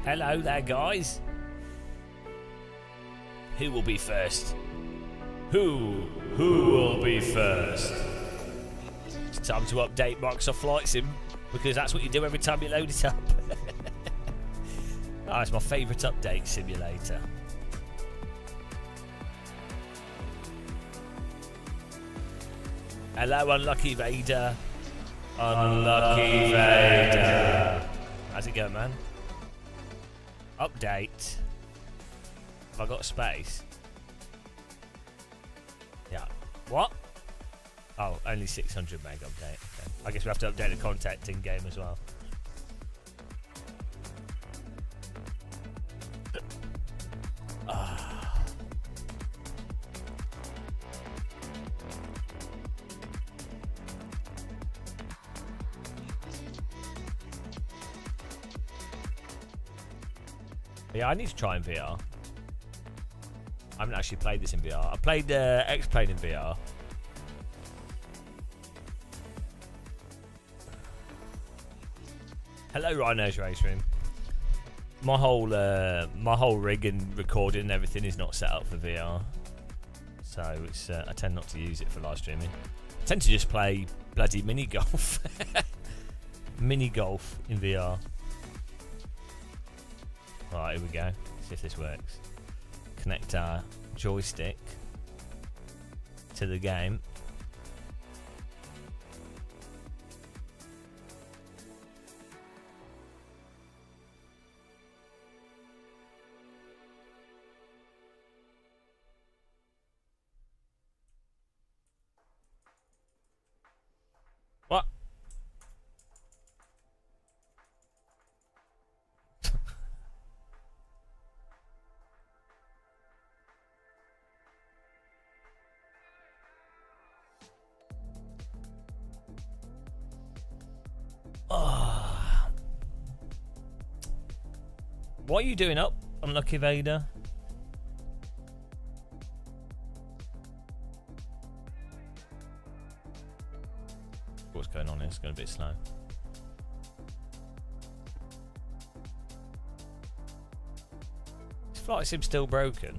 Hello there, guys. Who will be first? Who will be first? It's time to update Microsoft Flight Sim, because that's what you do every time you load it up. Oh, it's my favourite update simulator. Hello, Unlucky Vader. Unlucky Vader. How's it going, man? Update. Have I got space? Yeah. What? Oh, only 600 meg update. Okay. I guess we have to update the content in game as well. Yeah, I need to try in VR. I haven't actually played this in VR. I played X-Plane in VR. Hello, Rhino's Race Room. My whole rig and recording and everything is not set up for VR, so it's I tend not to use it for live streaming. I tend to just play bloody mini golf, mini golf in VR. Right, here we go. See if this works. Connect our joystick to the game. What? What are you doing up, Unlucky Vader? What's going on here? It's going a bit slow. Is Flight Sim still broken?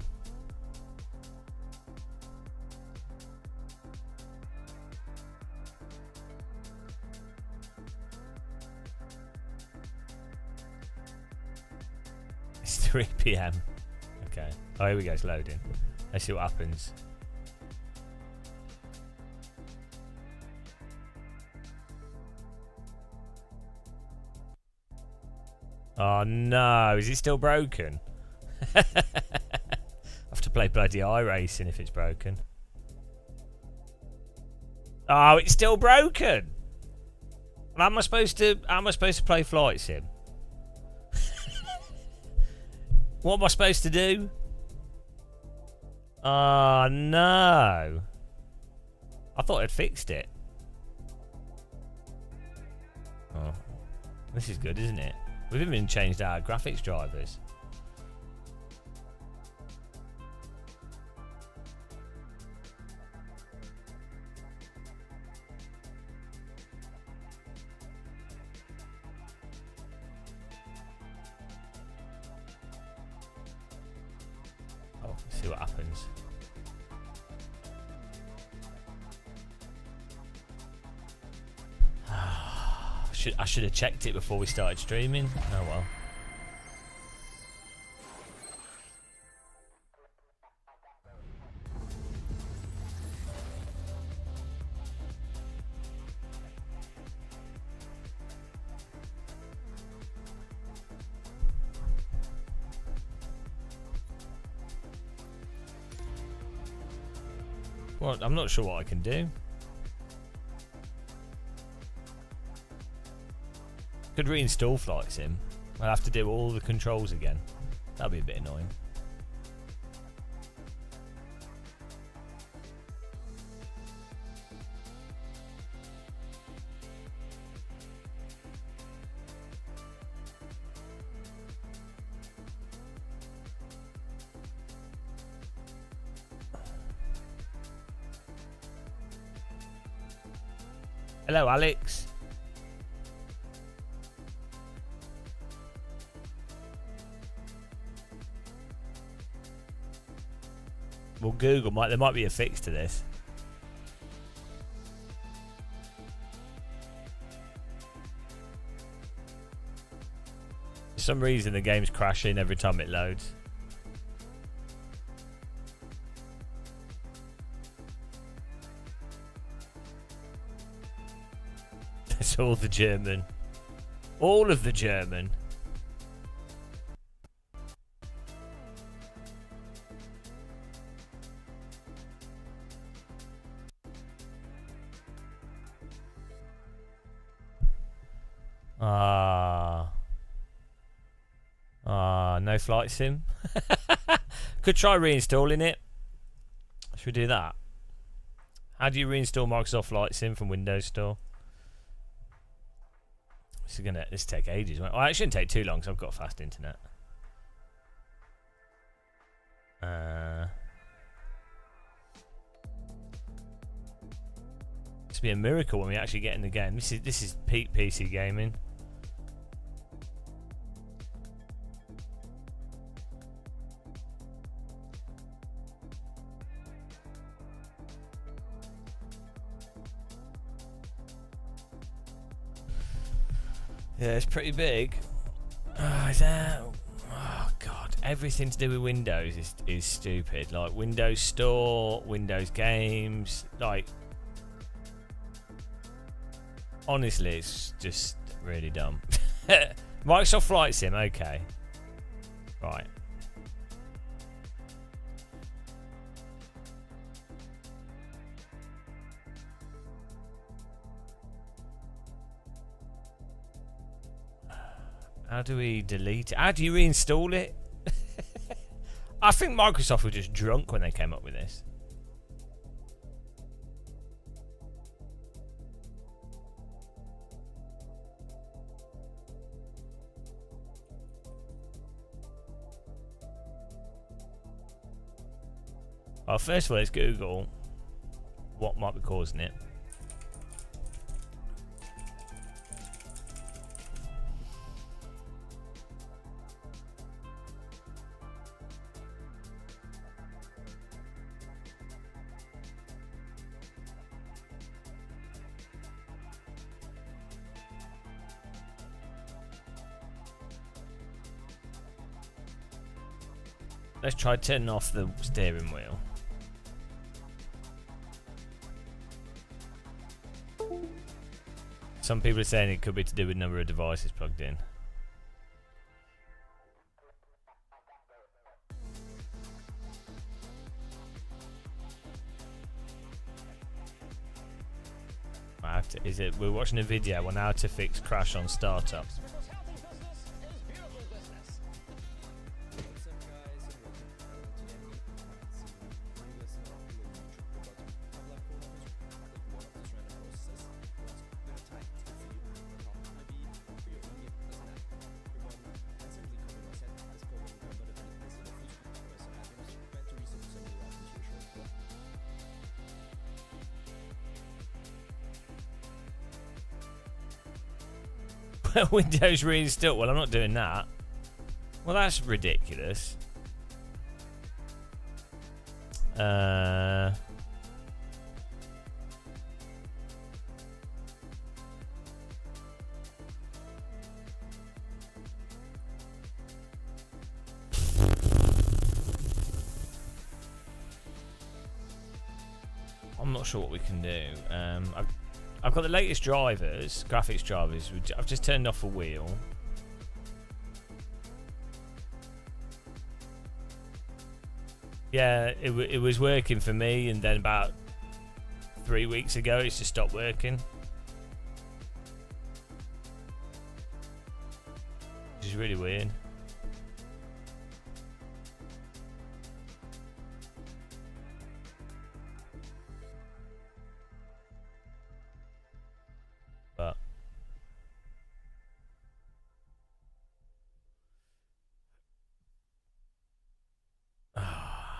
It's 3 PM. Okay. Oh, here we go. It's loading. Let's see what happens. Oh no, is it still broken? I have to play bloody iRacing if it's broken. Oh, it's still broken. How am I supposed to play Flight Sim? What am I supposed to do? Oh no. I thought I'd fixed it. Oh. This is good, isn't it? We've even changed our graphics drivers. Oh, let's see what happens. I should have checked it before we started streaming. Oh well. Well, I'm not sure what I can do. Could reinstall Flight Sim. I'll have to do all the controls again. That'll be a bit annoying. Hello, Alex. Well, Google might. There might be a fix to this. For some reason, the game's crashing every time it loads. That's all the German. All of the German. No flight sim. Could try reinstalling it. Should we do that? How do you reinstall Microsoft Flight Sim from Windows Store? This take ages. Well, it shouldn't take too long because I've got fast internet. It's be a miracle when we actually get in the game. This is peak PC gaming. Yeah, it's pretty big. Oh god, everything to do with Windows is stupid. Like Windows Store, Windows Games, like honestly, it's just really dumb. Microsoft Flight Sim, okay, right. How do we delete it? How do you reinstall it? I think Microsoft were just drunk when they came up with this. Well, first of all, let's Google what might be causing it. Let's try turning off the steering wheel. Some people are saying it could be to do with number of devices plugged in. We're watching a video on how to fix crash on startup. Windows reinstall. Well, I'm not doing that. Well, that's ridiculous. I'm not sure what we can do. I've got the latest drivers, graphics drivers. I've just turned off a wheel. Yeah, it was working for me, and then about 3 weeks ago, it's just stopped working. Which is really weird. But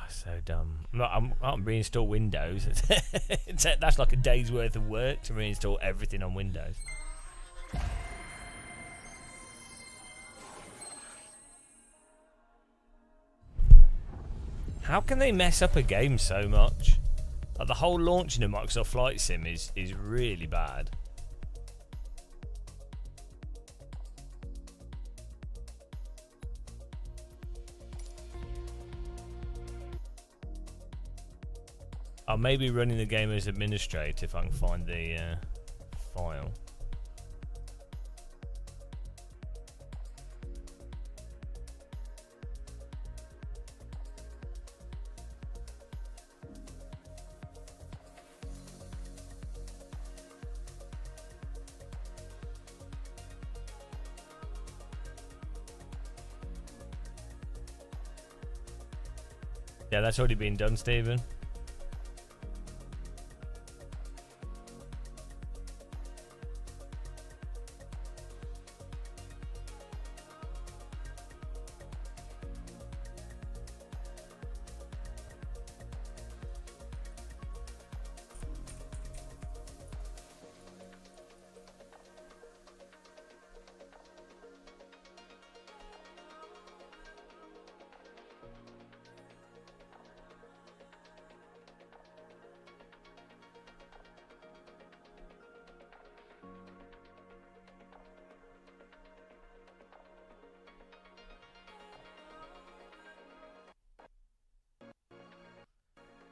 so dumb. I'm reinstall Windows. That's like a day's worth of work to reinstall everything on Windows. How can they mess up a game so much? Like, the whole launching of Microsoft Flight Sim is really bad. I'll maybe running the game as administrator if I can find the file. Yeah, that's already been done, Stephen.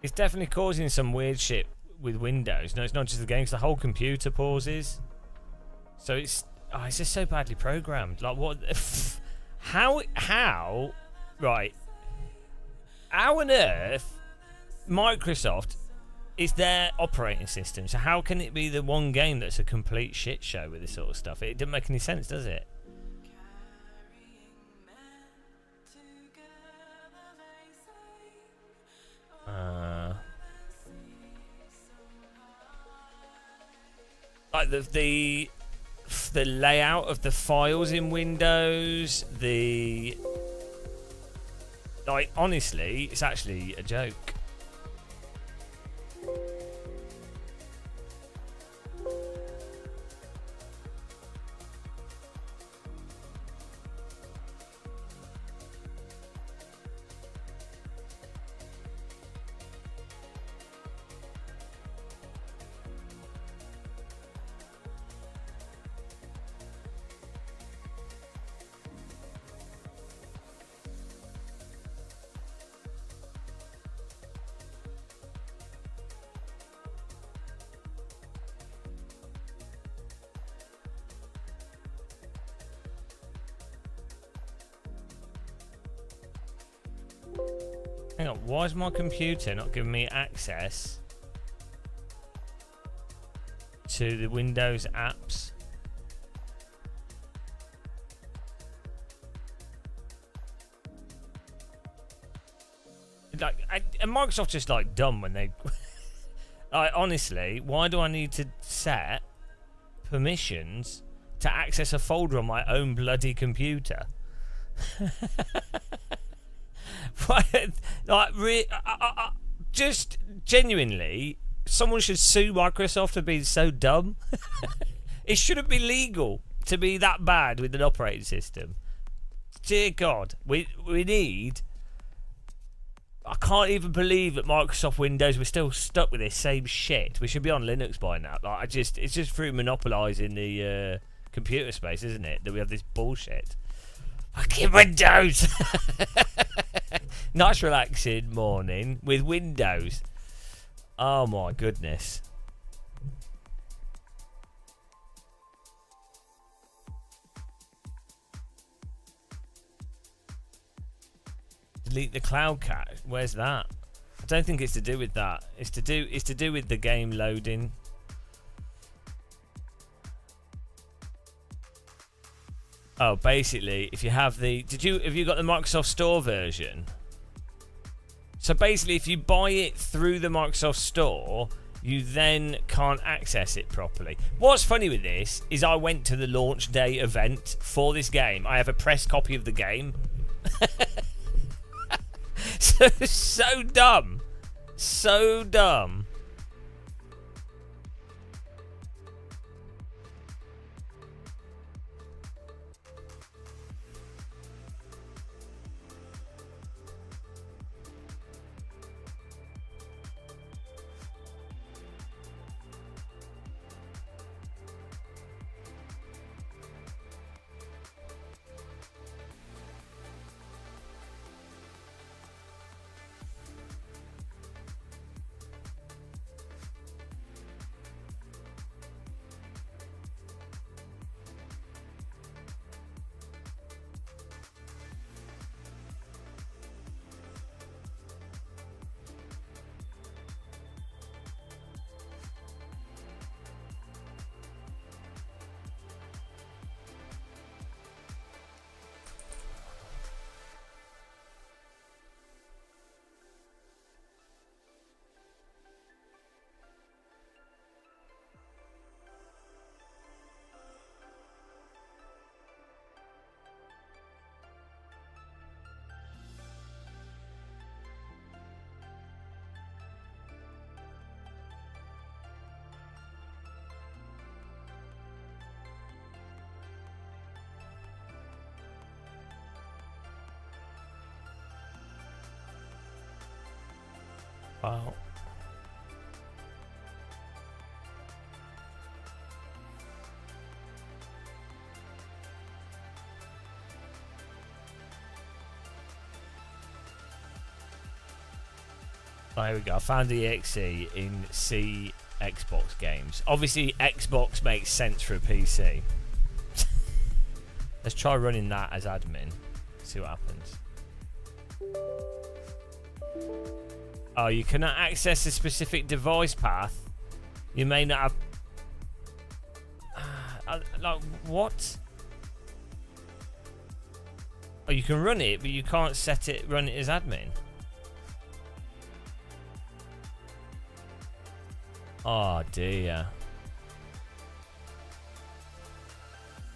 It's definitely causing some weird shit with Windows. No, it's not just the game, it's the whole computer pauses. So it's just so badly programmed. Like, what? How, right. How on earth, Microsoft is their operating system, so how can it be the one game that's a complete shit show with this sort of stuff? It doesn't make any sense, does it? Like the layout of the files in Windows, like, honestly, it's actually a joke. Hang on, why is my computer not giving me access to the Windows apps? Like, and Microsoft just like dumb when they like, honestly, why do I need to set permissions to access a folder on my own bloody computer? Like, just genuinely, someone should sue Microsoft for being so dumb. It shouldn't be legal to be that bad with an operating system. Dear God, we need. I can't even believe that Microsoft Windows, we're still stuck with this same shit. We should be on Linux by now. Like, it's just through monopolising the computer space, isn't it, that we have this bullshit. Fucking Windows. Nice relaxing morning with Windows. Oh my goodness. Delete the cloud cache. Where's that? I don't think it's to do with that. It's to do with the game loading. Oh, basically, if you have the have you got the Microsoft Store version? So basically, if you buy it through the Microsoft Store, you then can't access it properly. What's funny with this is I went to the launch day event for this game. I have a press copy of the game. So dumb. So dumb. Wow. Oh, here we go. I found the exe in C Xbox games. Obviously, Xbox makes sense for a PC. Let's try running that as admin. See what happens. Oh, you cannot access a specific device path. You may not have... like, what? Oh, you can run it, but you can't run it as admin. Oh dear.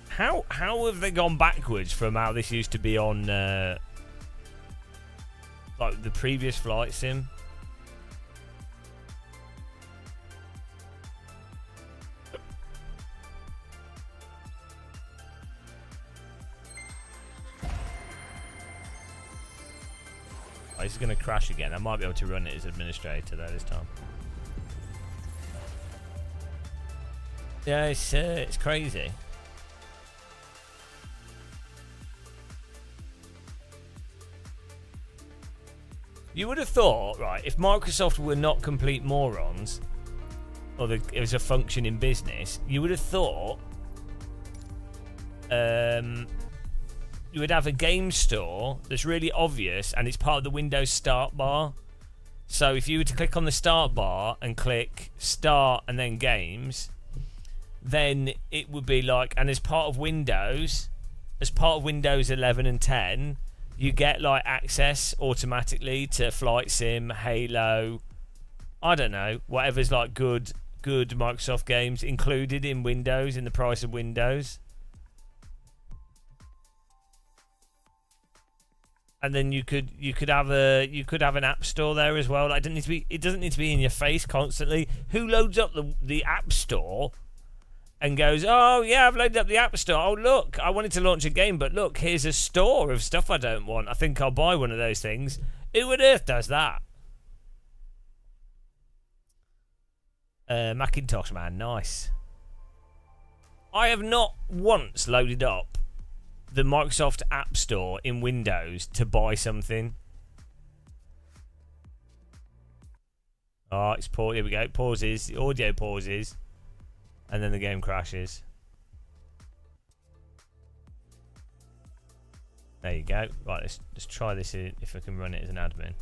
How have they gone backwards from how this used to be on like the previous flight sim? Oh, this is going to crash again. I might be able to run it as administrator though this time. Yeah, it's crazy. You would have thought, right, if Microsoft were not complete morons, or it was a functioning business, you would have thought you would have a game store that's really obvious and it's part of the Windows start bar. So if you were to click on the start bar and click start and then games, then it would be like, and as part of Windows 11 and 10, you get like access automatically to Flight Sim, Halo, I don't know, whatever's like good Microsoft games included in Windows, in the price of Windows. And then you could have an app store there as well. Like, it doesn't need to be in your face constantly. Who loads up the app store and goes, oh yeah, I've loaded up the app store. Oh look, I wanted to launch a game, but look, here's a store of stuff I don't want. I think I'll buy one of those things. Who on earth does that? Macintosh man, nice. I have not once loaded up the Microsoft App Store in Windows to buy something. Oh, it's paused. Here we go. It pauses. The audio pauses. And then the game crashes. There you go. Right, let's try this if I can run it as an admin.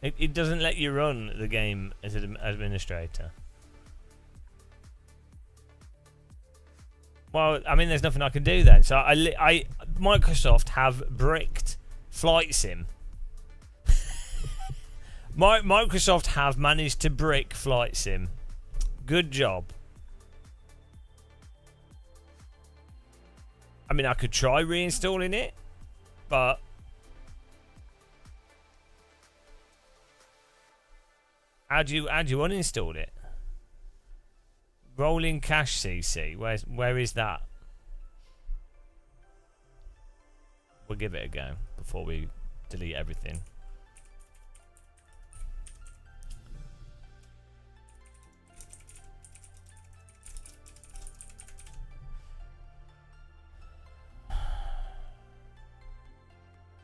It doesn't let you run the game as an administrator. Well, I mean, there's nothing I can do then. So Microsoft have bricked Flight Sim. Microsoft have managed to brick Flight Sim. Good job. I mean, I could try reinstalling it, but how do you uninstall it? Rolling cache CC. Where is that? We'll give it a go before we delete everything.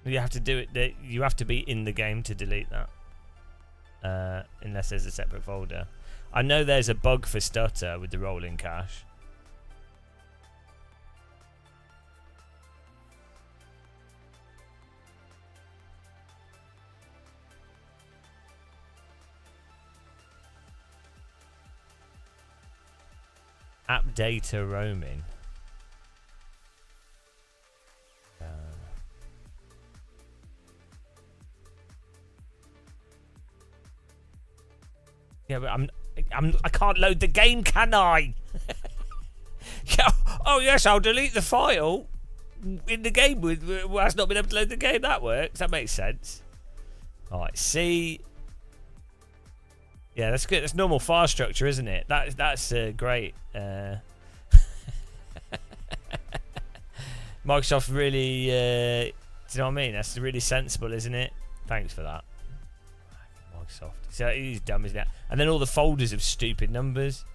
You have to do it. You have to be in the game to delete that. Unless there's a separate folder. I know there's a bug for stutter with the rolling cache. App data roaming. Yeah, but I can't load the game, can I? Yeah, oh yes, I'll delete the file in the game with has not been able to load the game. That works. That makes sense. All right, C. Yeah, that's good. That's normal file structure, isn't it? That's great. Microsoft really, do you know what I mean? That's really sensible, isn't it? Thanks for that. Microsoft. So it is dumb, isn't it? And then all the folders of stupid numbers.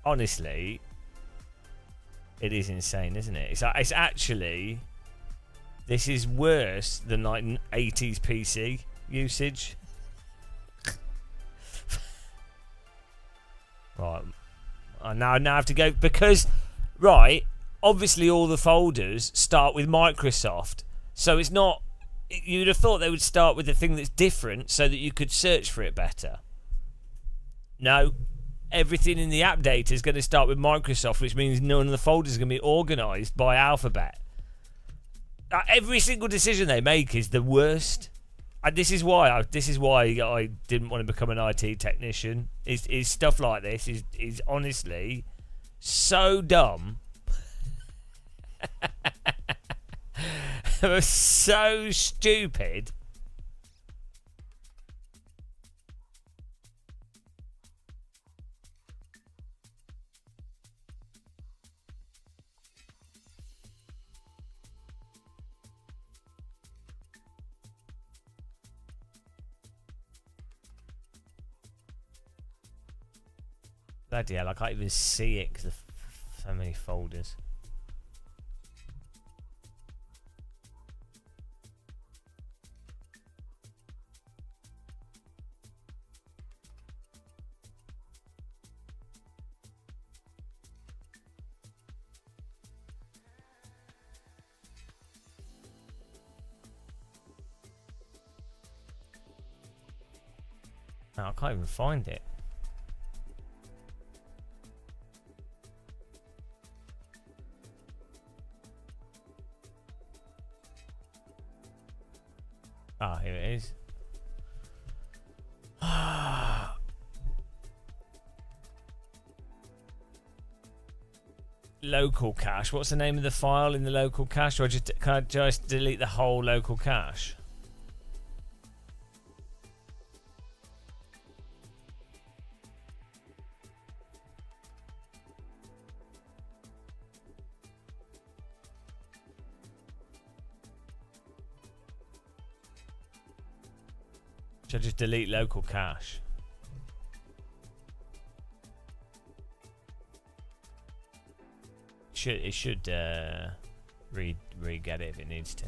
Honestly, it is insane, isn't it? It's actually, this is worse than like 80s PC usage. Right, I now have to go because, right, obviously all the folders start with Microsoft, so it's not. You'd have thought they would start with the thing that's different so that you could search for it better. No, everything in the app data is going to start with Microsoft, which means none of the folders are going to be organised by alphabet. Every single decision they make is the worst. And this is why I didn't want to become an IT technician. Is stuff like this is honestly so dumb. So stupid. Bloody hell, I can't even see it because of so many folders. No, I can't even find it. Ah, here it is. Local cache. What's the name of the file in the local cache? Or can I just delete the whole local cache? Should I just delete local cache? It should re-get it if it needs to.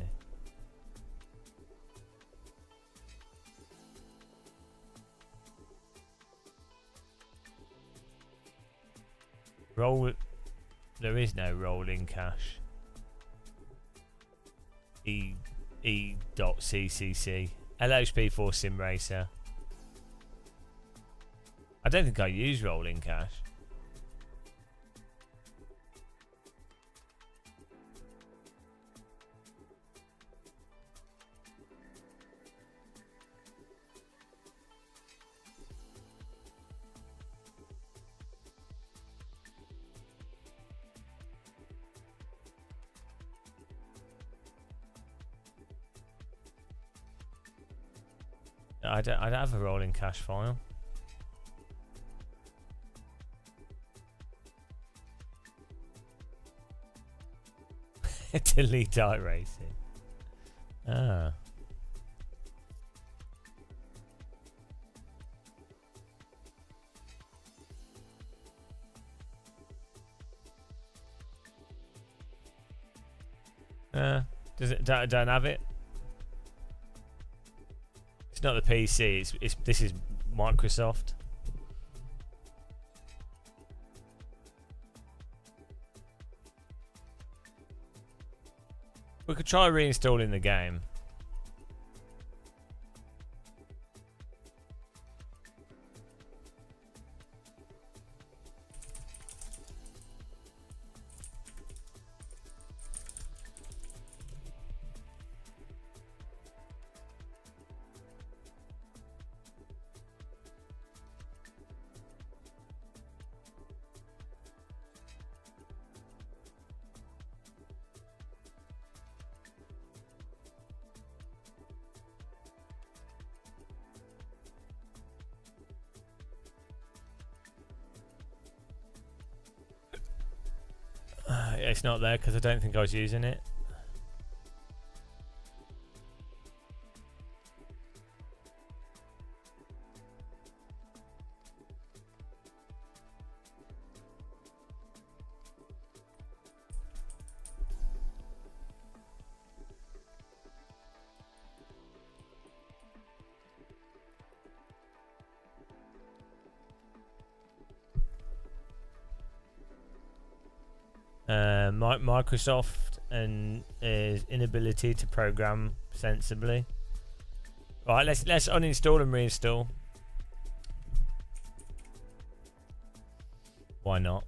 There is no rolling cache. E.ccc. LHP4 Sim Racer. I don't think I use rolling cache. I don't have a rolling cache file. Delete iRacing. Ah. Does it? Don't have it. It's not the PC. This is Microsoft. We could try reinstalling the game. it's not there because I don't think I was using it. Microsoft and his inability to program sensibly. Right, let's uninstall and reinstall. Why not?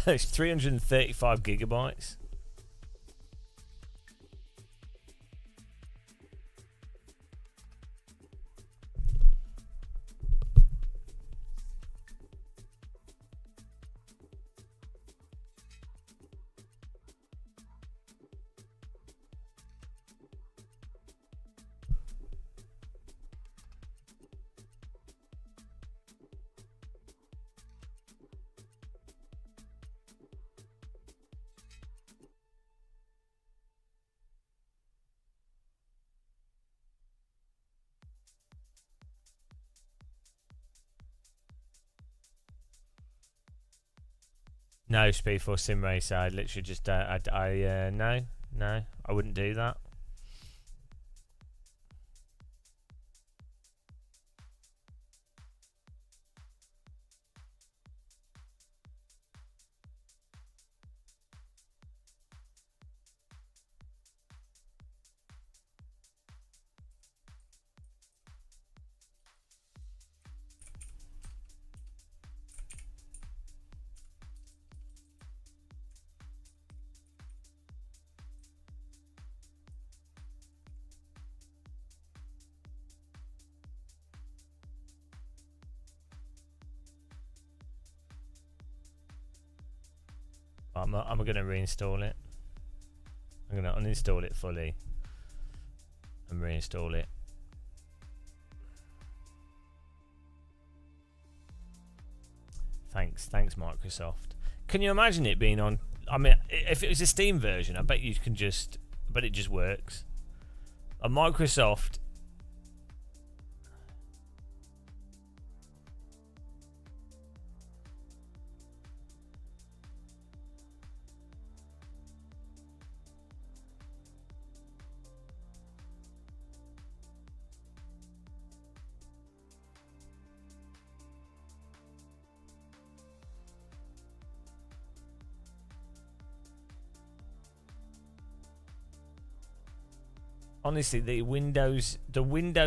It's 335 gigabytes. No, Speed Force Sim Racer. I literally just no, I wouldn't do that. I'm going to reinstall it. I'm going to uninstall it fully and reinstall it. Thanks Microsoft. Can you imagine it being on? I mean, if it was a Steam version, I bet you can just. But it just works. A Microsoft. Honestly, the Windows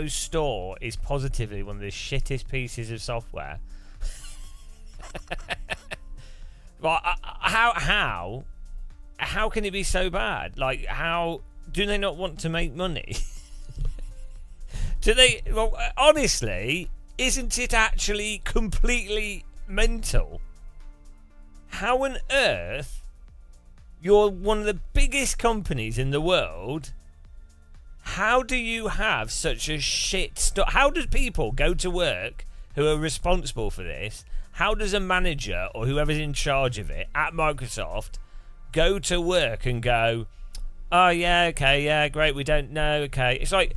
Store is positively one of the shittest pieces of software. Right? How can it be so bad? Like, how do they not want to make money? Do they? Well, honestly, isn't it actually completely mental? How on earth you're one of the biggest companies in the world? How do you have such a shit stuff? How do people go to work who are responsible for this? How does a manager or whoever's in charge of it at Microsoft go to work and go, oh yeah, okay, yeah, great, we don't know, okay. It's like,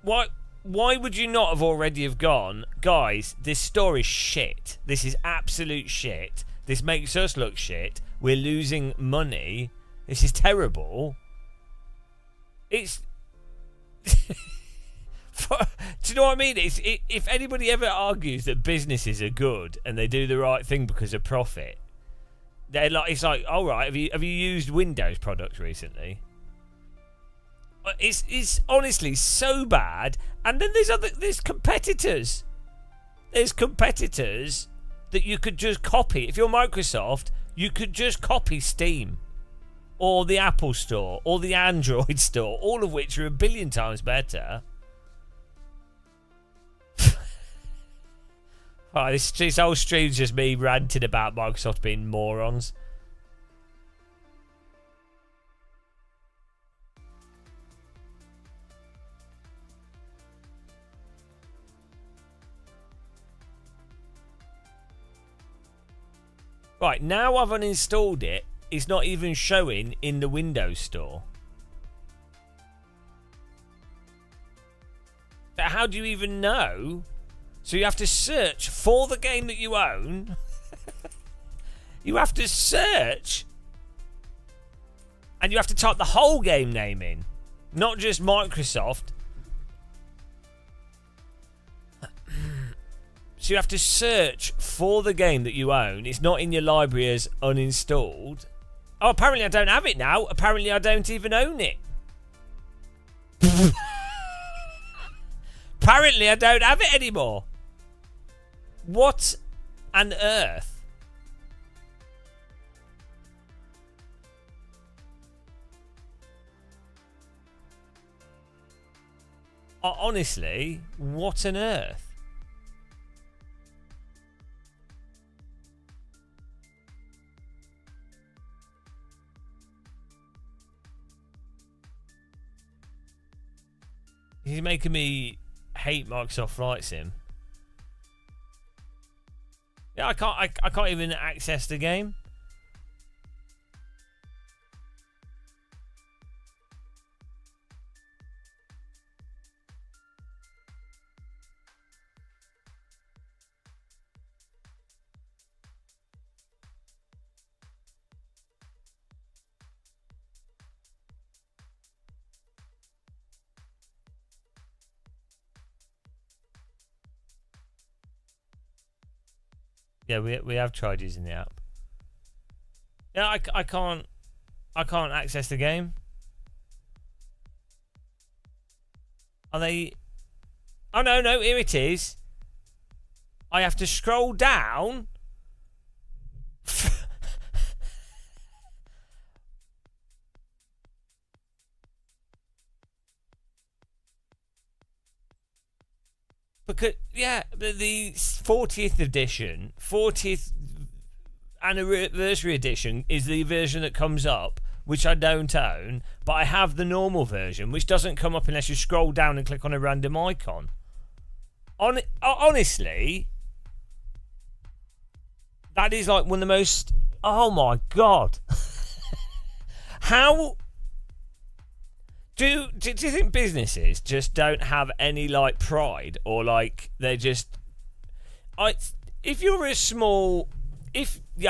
why would you not have already have gone, guys, this store is shit. This is absolute shit. This makes us look shit. We're losing money. This is terrible. It's... Do you know what I mean? If anybody ever argues that businesses are good and they do the right thing because of profit, they're like, it's like, all right, have you used Windows products recently? It's honestly so bad. And then there's competitors. There's competitors that you could just copy. If you're Microsoft, you could just copy Steam. Or the Apple Store, or the Android Store, all of which are a billion times better. Oh, this whole stream's just me ranting about Microsoft being morons. Right, now I've uninstalled it, it's not even showing in the Windows Store. But how do you even know? So you have to search for the game that you own. You have to search. And you have to type the whole game name in. Not just Microsoft. So you have to search for the game that you own. It's not in your library as uninstalled. Oh, apparently I don't have it now. Apparently I don't even own it. Apparently I don't have it anymore. What on earth? Honestly, what on earth? He's making me hate Microsoft Flight Sim. Yeah, I can't even access the game. Yeah, we have tried using the app. Yeah, I can't access the game. Are they? Oh no, here it is. I have to scroll down. Because yeah, the 40th edition, 40th anniversary edition is the version that comes up, which I don't own, but I have the normal version, which doesn't come up unless you scroll down and click on a random icon. Honestly, that is like one of the most. Oh my god! How? Do you think businesses just don't have any like pride, or like they're just? If you're a small,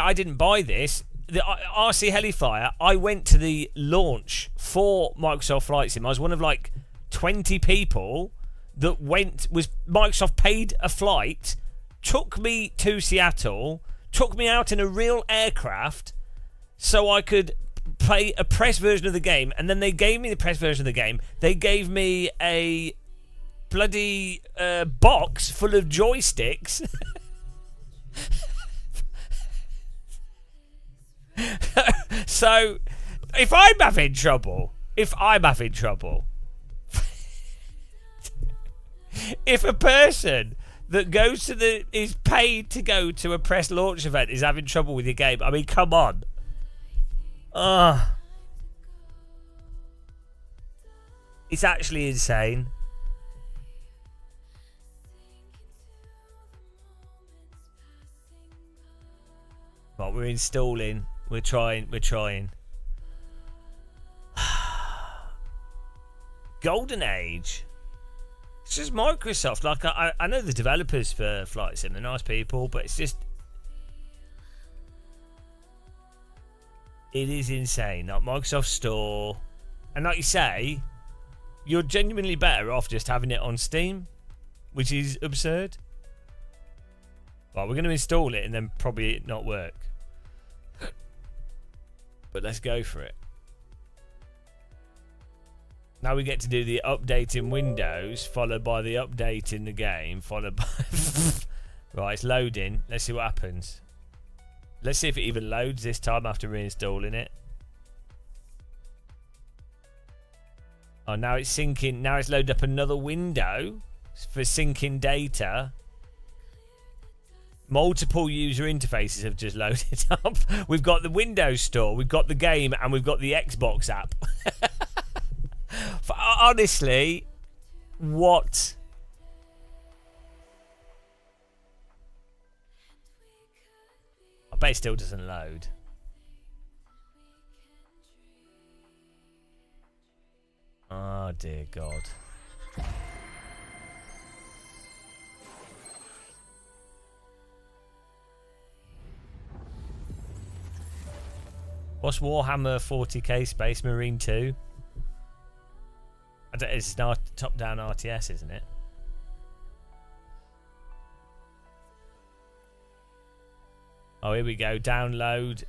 I didn't buy this. The RC Hellfire. I went to the launch for Microsoft Flight Sim. I was one of like 20 people that went. Was Microsoft paid a flight, took me to Seattle, took me out in a real aircraft, so I could play a press version of the game, and then they gave me the press version of the game. They gave me a bloody box full of joysticks. So if I'm having trouble, if a person that goes to is paid to go to a press launch event is having trouble with your game, I mean, come on. It's actually insane. But we're installing. We're trying. Golden Age. It's just Microsoft. Like I know the developers for Flight Sim, they're nice people, but it's just. It is insane. Like Microsoft Store, and like you say, you're genuinely better off just having it on Steam, which is absurd. Well, we're going to install it and then probably it not work. But let's go for it. Now we get to do the update in Windows, followed by the update in the game, followed by... Right, it's loading. Let's see what happens. Let's see if it even loads this time after reinstalling it. Oh, now it's syncing. Now it's loaded up another window for syncing data. Multiple user interfaces have just loaded up. We've got the Windows Store, we've got the game, and we've got the Xbox app. Honestly, what? I bet it still doesn't load. Oh dear God. What's Warhammer 40k Space Marine 2? It's an top-down RTS, isn't it? Oh, here we go. Download.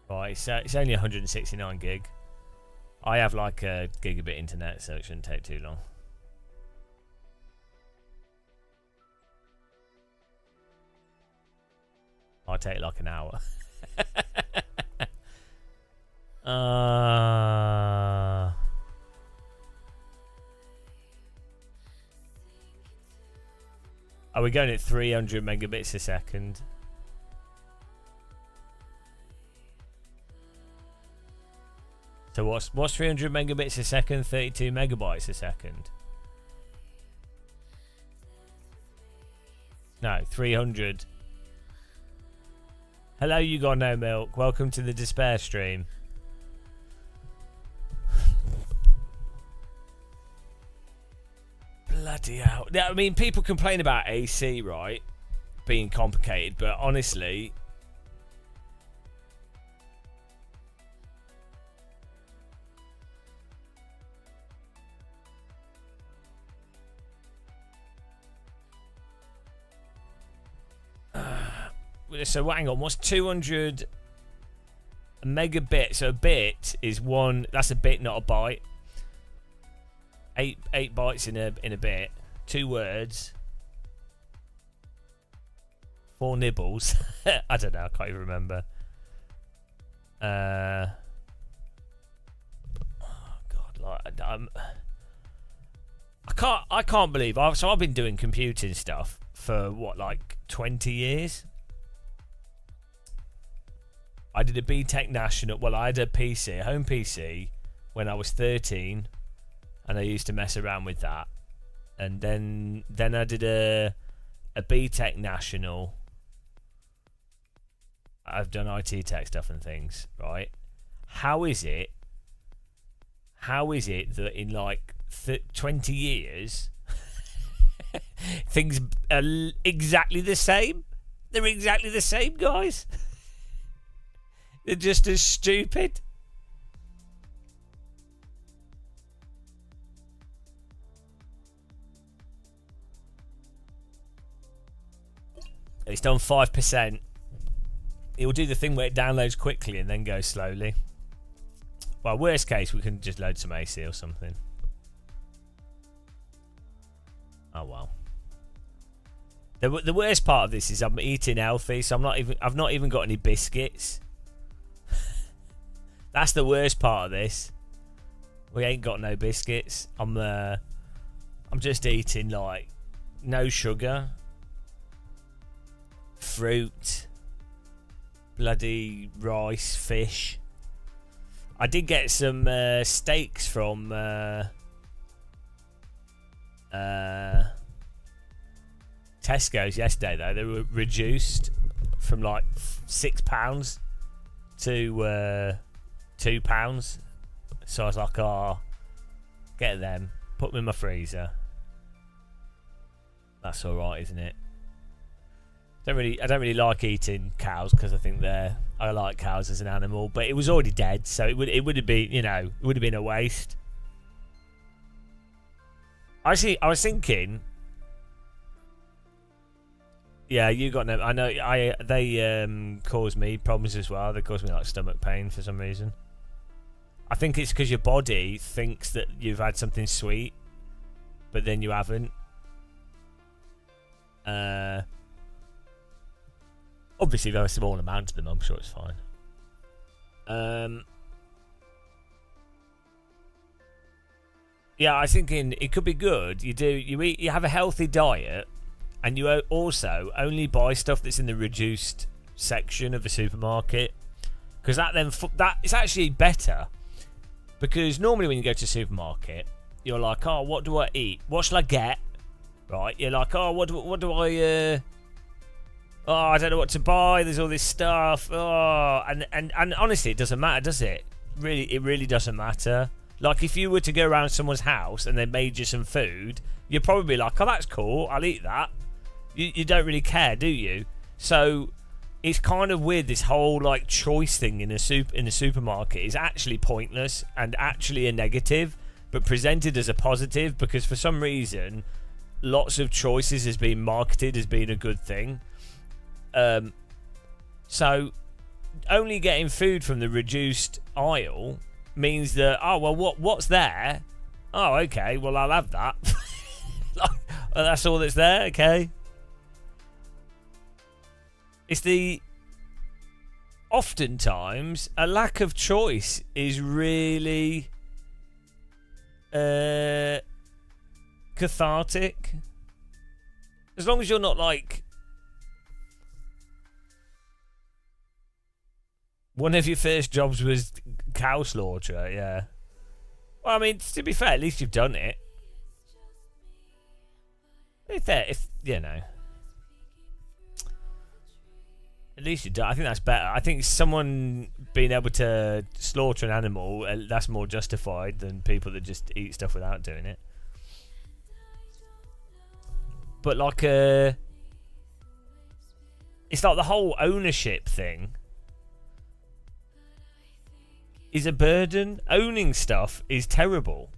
Right, so it's only 169 gig. I have like a gigabit internet, so it shouldn't take too long. I'll take like an hour. Are we going at 300 megabits a second? So what's 300 megabits a second? 32 megabytes a second. No, 300. Hello, you got no milk. Welcome to the despair stream. Bloody hell. I mean, people complain about AC, right? Being complicated, but honestly... So hang on, what's 200 megabit? So a bit is one. That's a bit, not a byte. Eight bytes in a bit. 2 words. 4 nibbles. I don't know. I can't even remember. Oh God, like I can't believe. I've been doing computing stuff for what, like 20 years. I did a BTEC National. Well, I had a PC, a home PC, when I was 13, and I used to mess around with that. And then I did a BTEC National. I've done IT tech stuff and things, right? How is it that in like 20 years things are exactly the same? They're exactly the same, guys. They're just as stupid. It's done 5%. It will do the thing where it downloads quickly and then goes slowly. Well, worst case, we can just load some AC or something. Oh well. The worst part of this is I'm eating healthy, so I've not even got any biscuits. That's the worst part of this. We ain't got no biscuits. I'm just eating like no sugar, fruit, bloody rice, fish. I did get some steaks from Tesco's yesterday though. They were reduced from like £6 to £2. So I was like, oh, get them, put them in my freezer. That's alright, isn't it? I don't really like eating cows because I think I like cows as an animal, but it was already dead, so it would have been, you know, it would have been a waste. Actually, I was thinking, yeah, you got no. I know. They cause me problems as well. They cause me like stomach pain for some reason. I think it's because your body thinks that you've had something sweet, but then you haven't. Obviously, if I have a small amount of them, I'm sure it's fine. Yeah, I think it could be good. You have a healthy diet, and you also only buy stuff that's in the reduced section of the supermarket, because that is actually better. Because normally when you go to a supermarket, you're like, oh, what do I eat? What shall I get? Right? You're like, oh, what do I? Oh, I don't know what to buy. There's all this stuff. Oh, and honestly, it doesn't matter, does it? It really doesn't matter. Like, if you were to go around someone's house and they made you some food, you're probably like, oh, that's cool, I'll eat that. You don't really care, do you? So it's kind of weird, this whole like choice thing in a supermarket is actually pointless and actually a negative, but presented as a positive, because for some reason lots of choices has been marketed as being a good thing. So only getting food from the reduced aisle means that, oh, well, what's there? Oh, okay, well, I'll have that. Well, that's all that's there, okay. It's oftentimes a lack of choice is really cathartic. As long as you're not like, one of your first jobs was cow slaughterer, yeah. Well, I mean, to be fair, at least you've done it. If you know, at least you've done. I think that's better. I think someone being able to slaughter an animal, that's more justified than people that just eat stuff without doing it. But like, it's like the whole ownership thing is a burden. Owning stuff is terrible.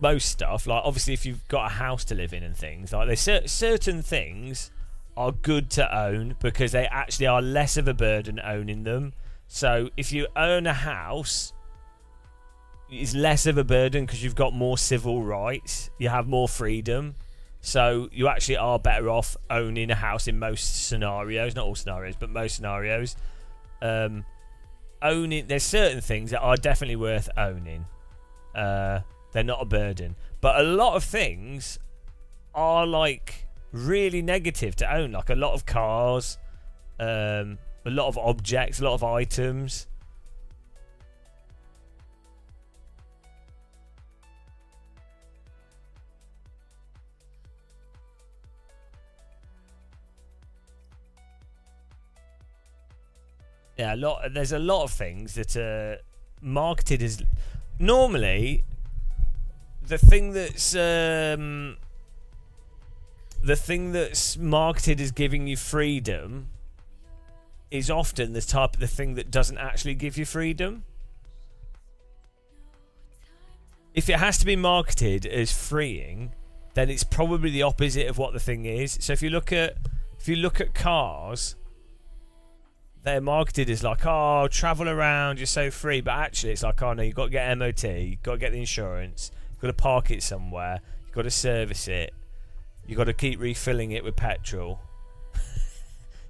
Most stuff, like obviously if you've got a house to live in and things, like there's certain things are good to own because they actually are less of a burden owning them. So if you own a house, it's less of a burden because you've got more civil rights, you have more freedom, so you actually are better off owning a house in most scenarios. Not all scenarios, but most scenarios. There's certain things that are definitely worth owning. They're not a burden, but a lot of things are like really negative to own, like a lot of cars, a lot of objects, a lot of items. Yeah, there's a lot of things that are marketed as, normally the thing that's marketed as giving you freedom is often the type of the thing that doesn't actually give you freedom. If it has to be marketed as freeing, then it's probably the opposite of what the thing is. So if you look at cars, they're marketed as like, oh, travel around, you're so free, but actually it's like, oh no, you've got to get MOT, you've got to get the insurance, you've got to park it somewhere, you've got to service it, you've got to keep refilling it with petrol.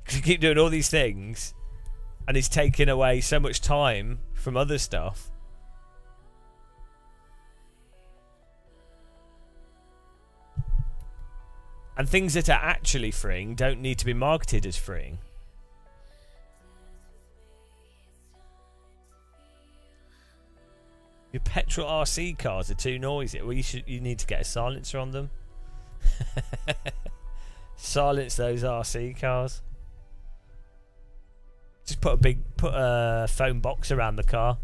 Because you keep doing all these things and it's taking away so much time from other stuff. And things that are actually freeing don't need to be marketed as freeing. Your petrol RC cars are too noisy. Well, you need to get a silencer on them. Silence those RC cars. Just put a phone box around the car.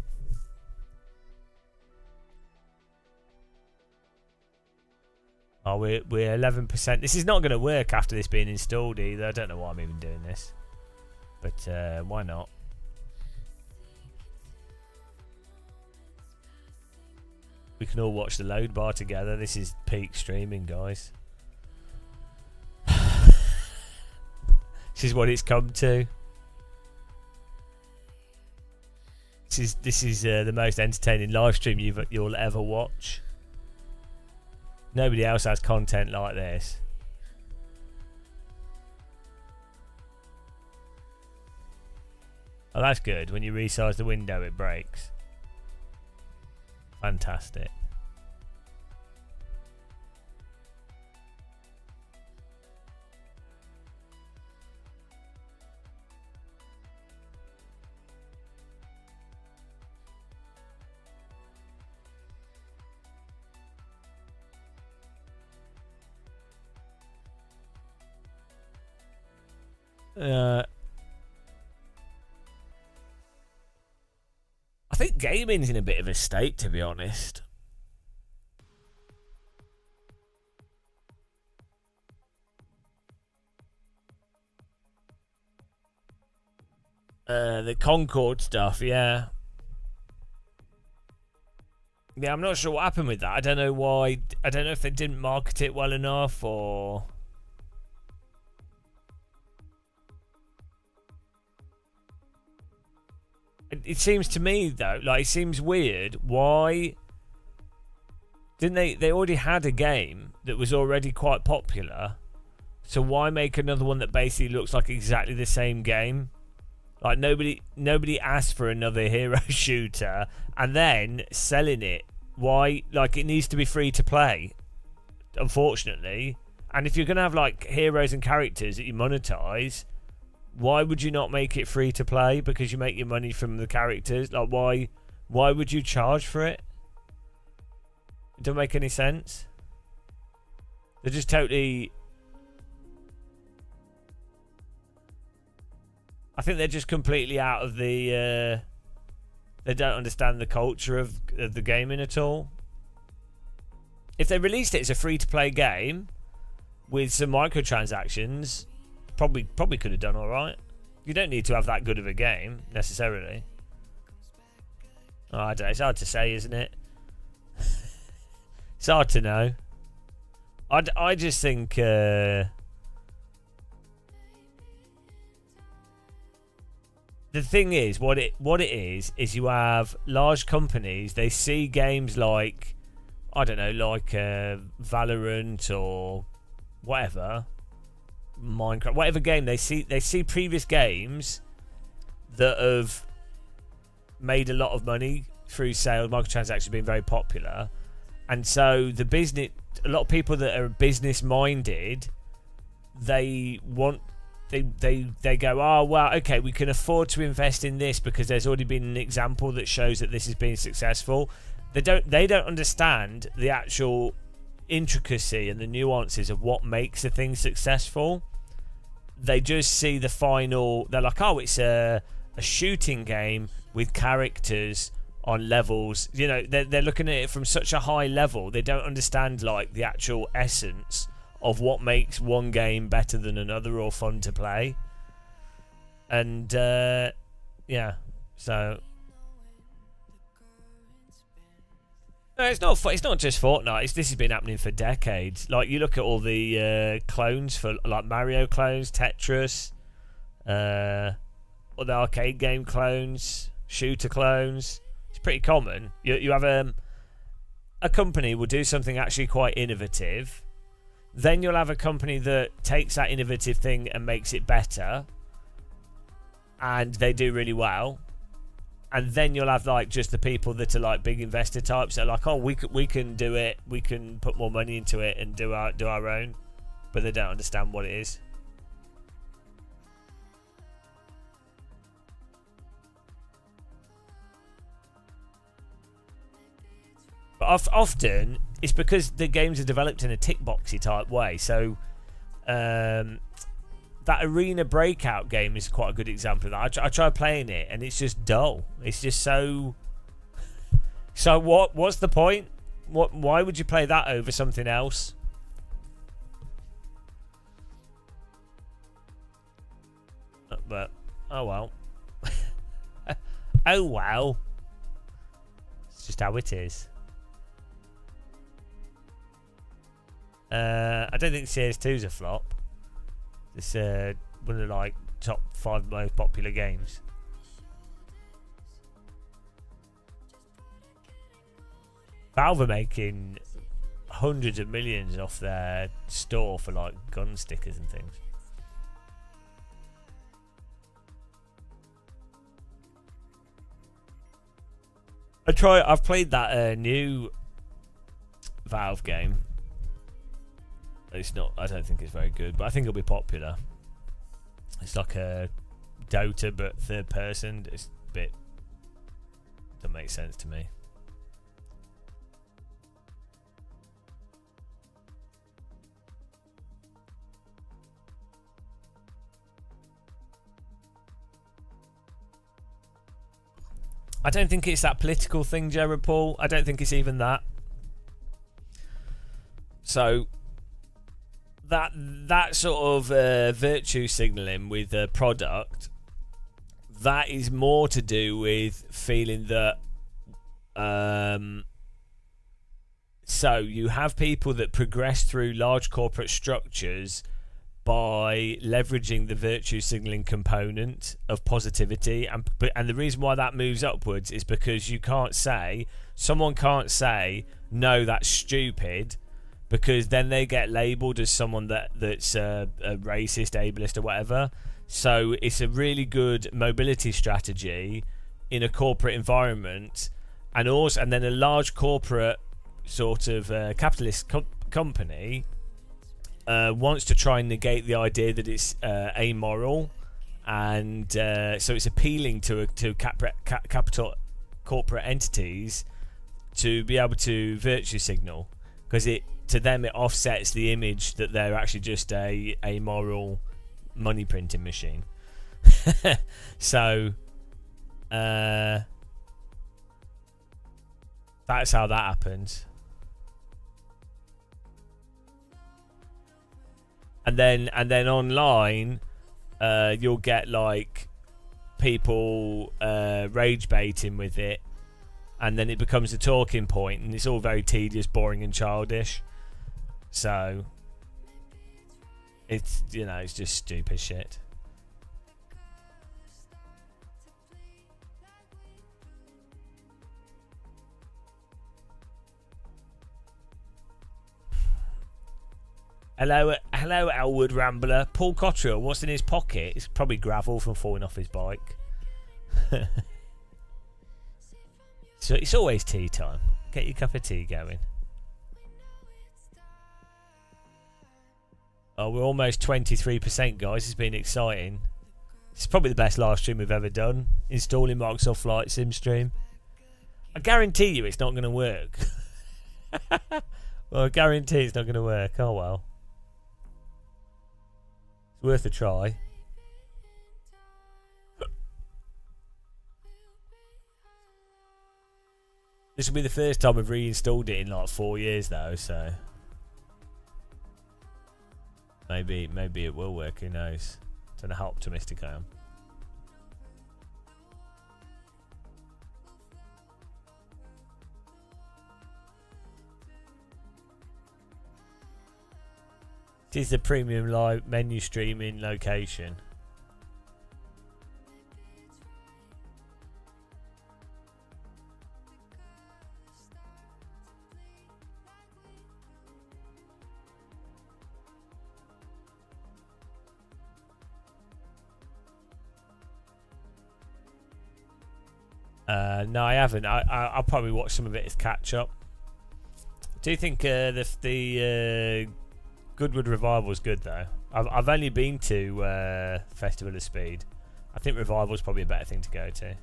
Oh, we're 11%. This is not going to work after this being installed either. I don't know why I'm even doing this, but why not? We can all watch the load bar together. This is peak streaming, guys. This is what it's come to. This is the most entertaining live stream you'll ever watch. Nobody else has content like this. Oh, that's good. When you resize the window, it breaks. Fantastic. I think gaming's in a bit of a state, to be honest. The Concord stuff, yeah. Yeah, I'm not sure what happened with that. I don't know why. I don't know if they didn't market it well enough or... It seems to me, though, like, it seems weird. Why didn't they already had a game that was already quite popular, so why make another one that basically looks like exactly the same game? Like, nobody asked for another hero shooter and then selling it. Why? Like, it needs to be free to play, unfortunately. And if you're gonna have like heroes and characters that you monetize, why would you not make it free to play? Because you make your money from the characters. Like, why would you charge for it? It don't make any sense. They're just totally... I think they're just completely out of the... they don't understand the culture of the gaming at all. If they released it as a free-to-play game with some microtransactions, probably could have done all right. You don't need to have that good of a game necessarily. Oh, I don't know. It's hard to say, isn't it? It's hard to know. I just think the thing is, what it is you have large companies. They see games like, I don't know, like Valorant or whatever, Minecraft, whatever game they see previous games that have made a lot of money through sales, microtransactions being very popular, and so the business, a lot of people that are business minded, they go, oh well, okay, we can afford to invest in this because there's already been an example that shows that this has been successful. They don't understand the actual intricacy and the nuances of what makes a thing successful. They just see the final. They're like, oh, it's a shooting game with characters on levels. You know, they're looking at it from such a high level. They don't understand like the actual essence of what makes one game better than another or fun to play. And yeah, so no, it's not just Fortnite. This has been happening for decades. Like, you look at all the clones for like Mario clones, Tetris, or the arcade game clones, shooter clones. It's pretty common. You have a company will do something actually quite innovative. Then you'll have a company that takes that innovative thing and makes it better, and they do really well. And then you'll have like just the people that are like big investor types that are like, oh, we can do it, we can put more money into it and do our own, but they don't understand what it is. But often it's because the games are developed in a tick boxy type way. So that Arena Breakout game is quite a good example of that. I tried playing it and it's just dull. It's just so... So what's the point? Why would you play that over something else? But, oh well. Oh well. It's just how it is. I don't think CS2 is a flop. It's one of the like top 5 most popular games. Valve are making hundreds of millions off their store for like gun stickers and things. I've played that new Valve game. It's not. I don't think it's very good, but I think it'll be popular. It's like a Dota but third person. It's a bit. Doesn't make sense to me. I don't think it's that political thing, Jared Paul. I don't think it's even that. So that sort of virtue signaling with a product, that is more to do with feeling that so you have people that progress through large corporate structures by leveraging the virtue signaling component of positivity, and the reason why that moves upwards is because someone can't say no, that's stupid, because then they get labelled as someone that's a racist, ableist, or whatever. So it's a really good mobility strategy in a corporate environment, and then a large corporate sort of capitalist company wants to try and negate the idea that it's amoral, and so it's appealing to capital corporate entities to be able to virtue signal, because to them it offsets the image that they're actually just a amoral money printing machine. So that's how that happens. And then online, you'll get like people rage baiting with it, and then it becomes a talking point, and it's all very tedious, boring, and childish. So it's it's just stupid shit. Hello, Elwood Rambler. Paul Cottrell, what's in his pocket? It's probably gravel from falling off his bike. So it's always tea time. Get your cup of tea going. Oh, we're almost 23%, guys. It's been exciting. It's probably the best live stream we've ever done. Installing Microsoft Flight Sim stream. I guarantee you it's not going to work. Well, I guarantee it's not going to work. Oh, well. It's worth a try. This will be the first time I've reinstalled it in like 4 years though, so maybe it will work, who knows. Don't know how optimistic I am. It is the premium live menu streaming location. No, I haven't. I'll probably watch some of it as catch up. Do you think the Goodwood Revival's good though? I've only been to Festival of Speed. I think Revival's probably a better thing to go to.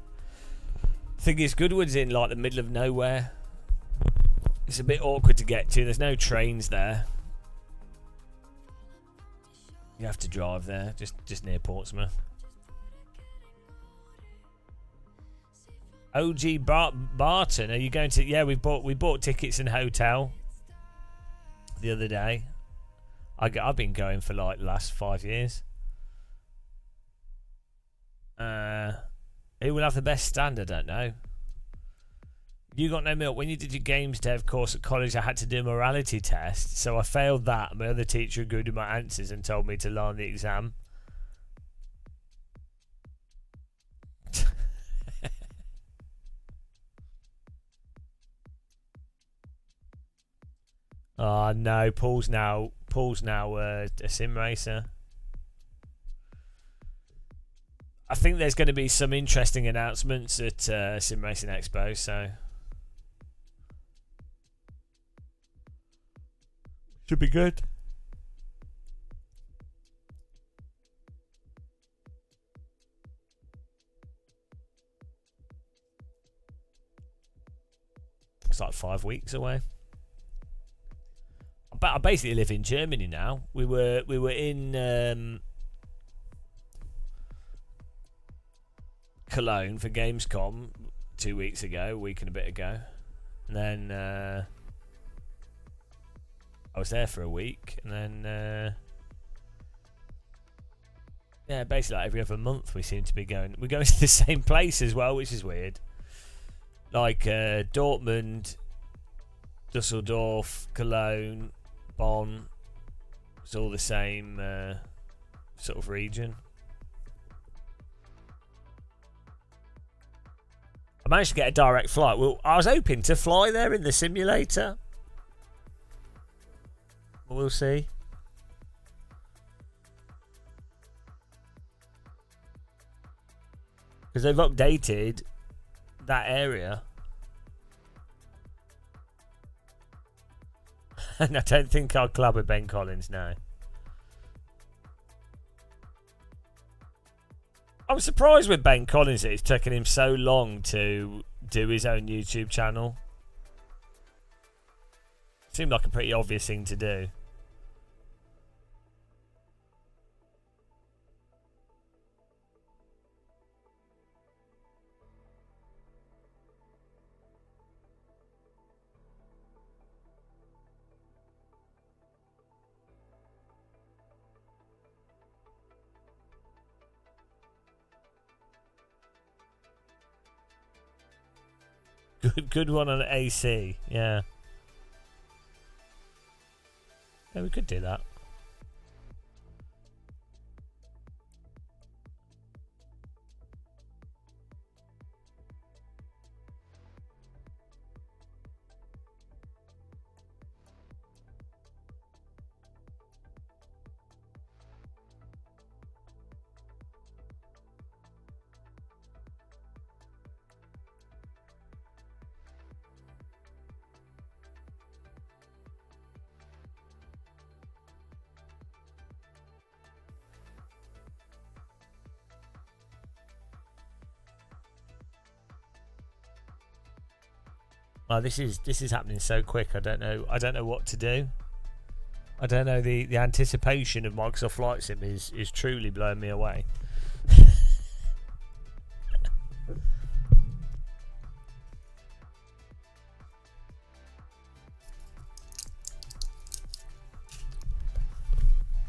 Thing is, Goodwood's in like the middle of nowhere. It's a bit awkward to get to. There's no trains there. You have to drive there, just near Portsmouth. OG Barton, are you going to? Yeah, we bought tickets and hotel the other day. I've been going for like the last 5 years. Who will have the best stand? I don't know. You got no milk. When you did your games dev course at college, I had to do a morality test, so I failed that. My other teacher agreed with my answers and told me to learn the exam. Oh no, Paul's now a sim racer. I think there's going to be some interesting announcements at Sim Racing Expo, so Should be good. It's like 5 weeks away. But I basically live in Germany now. We were in Cologne for Gamescom 2 weeks ago, a week and a bit ago, and then I was there for a week, and then yeah, basically like every other month we seem to be going. We're going to the same place as well, which is weird. Like Dortmund, Dusseldorf, Cologne, Bonn. It's all the same sort of region. I managed to get a direct flight. Well, I was hoping to fly there in the simulator. We'll see. Because they've updated that area. And I don't think I'll club with Ben Collins now. I'm surprised with Ben Collins that it's taken him so long to do his own YouTube channel. Seemed like a pretty obvious thing to do. Good one on AC, yeah. Yeah, we could do that. Oh, this is happening so quick. I don't know what to do. I don't know. The anticipation of Microsoft Flight Sim is truly blowing me away.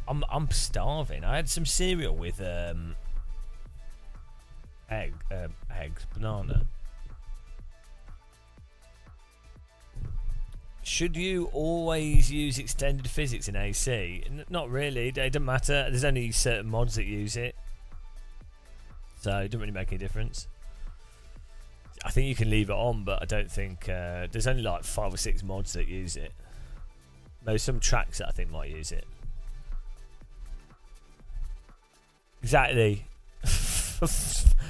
I'm starving. I had some cereal with eggs, banana. Should you always use extended physics in AC? Not really. It doesn't matter. There's only certain mods that use it, so it doesn't really make any difference. I think you can leave it on, but I don't think there's only like 5 or 6 mods that use it. There's some tracks that I think might use it. Exactly.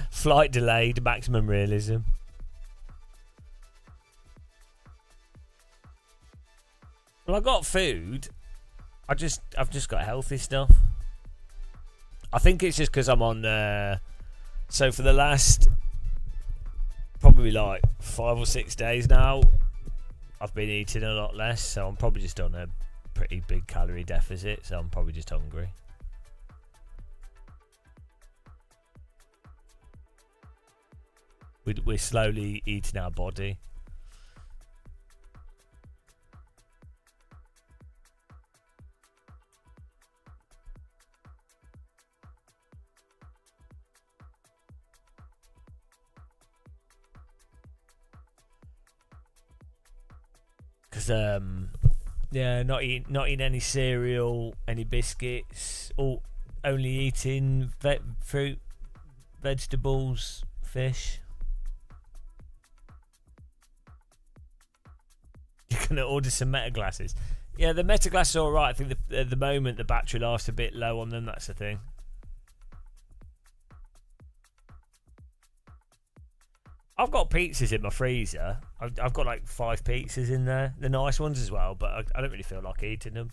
Flight delayed, maximum realism. Well, I got food. I've just got healthy stuff. I think it's just because I'm on. So for the last probably like 5 or 6 days now, I've been eating a lot less. So I'm probably just on a pretty big calorie deficit. So I'm probably just hungry. We're slowly eating our body. Because yeah, not eating any cereal, any biscuits, only eating fruit, vegetables, fish. You're gonna order some Meta glasses. Yeah, the Meta glasses are alright. I think at the moment the battery life's a bit low on them. That's the thing. I've got pizzas in my freezer. I've got like 5 pizzas in there. The nice ones as well, but I don't really feel like eating them.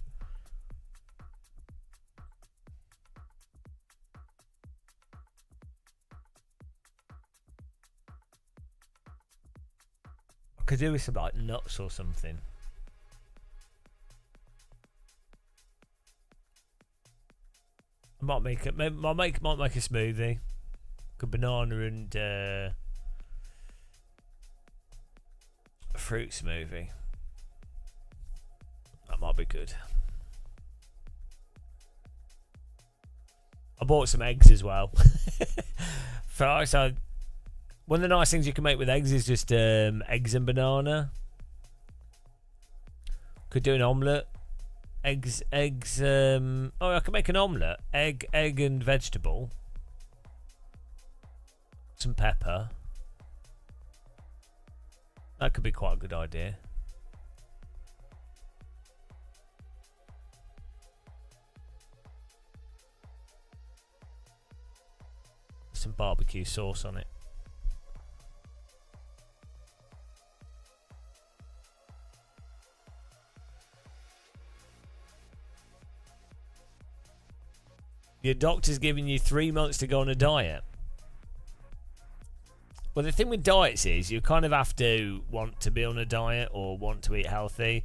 I could do with some like nuts or something. I might make it. Might make a smoothie. A banana and a fruit smoothie. That might be good. I bought some eggs as well. So one of the nice things you can make with eggs is just eggs and banana. Could do an omelette. Eggs. Oh, I can make an omelette. Egg and vegetable. Some pepper. That could be quite a good idea. Some barbecue sauce on it. Your doctor's giving you 3 months to go on a diet. Well, the thing with diets is you kind of have to want to be on a diet or want to eat healthy.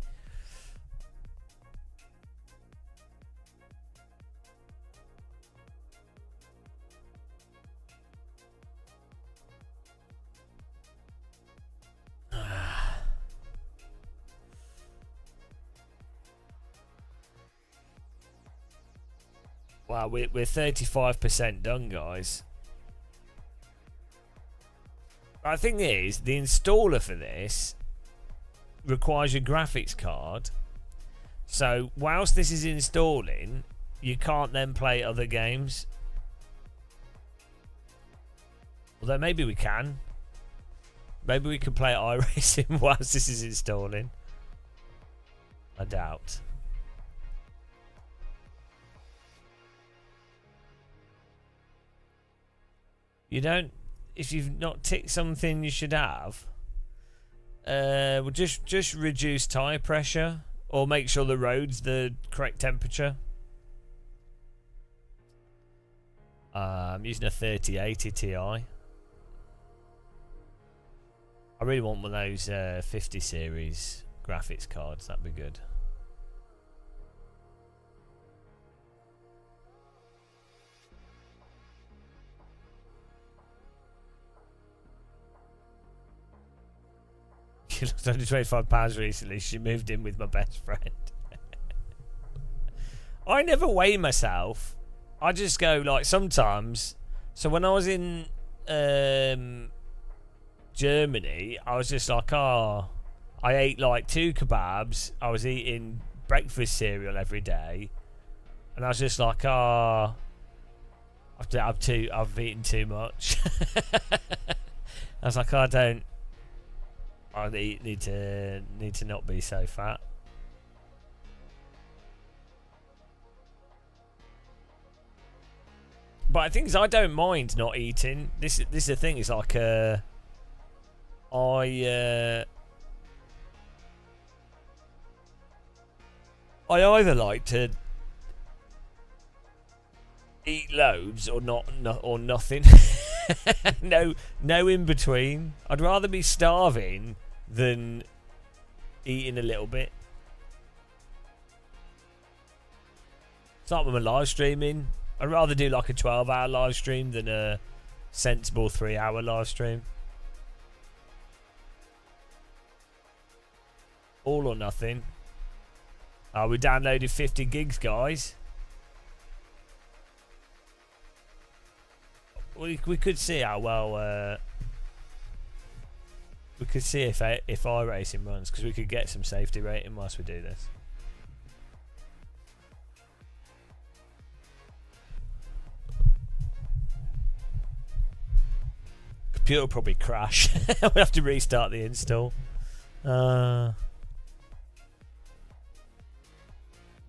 Wow, we're 35% done, guys. The thing is, the installer for this requires your graphics card. So, whilst this is installing, you can't then play other games. Although maybe we can. Maybe we can play iRacing whilst this is installing. I doubt. You don't... If you've not ticked something you should have, well, just reduce tyre pressure or make sure the road's the correct temperature. I'm using a 3080 Ti. I really want one of those 50 series graphics cards. That'd be good. She lost £125 recently. She moved in with my best friend. I never weigh myself. I just go like sometimes. So when I was in Germany, I was just like, I ate like 2 kebabs. I was eating breakfast cereal every day, and I was just like, I've eaten too much. I was like, I need to not be so fat. But the thing is, I don't mind not eating. This is the thing. It's like I either like to eat loads or not or nothing. no in between. I'd rather be starving than eating a little bit. It's like when I'm live streaming. I'd rather do like a 12-hour live stream than a sensible 3-hour live stream. All or nothing. We downloaded 50 gigs, guys. We could see how well we could see if iRacing runs, because we could get some safety rating whilst we do this. Computer will probably crash. We'll have to restart the install. Why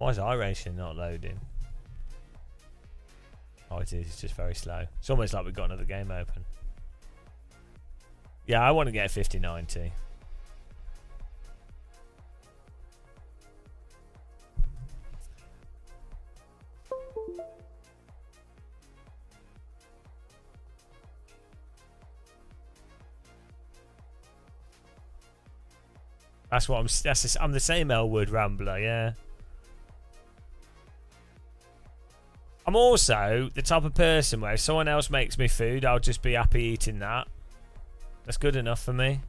is iRacing not loading? Oh, it is. It's just very slow. It's almost like we've got another game open. Yeah, I want to get a 5090. That's what I'm the same Elwood Rambler, yeah. I'm also the type of person where if someone else makes me food, I'll just be happy eating that. That's good enough for me.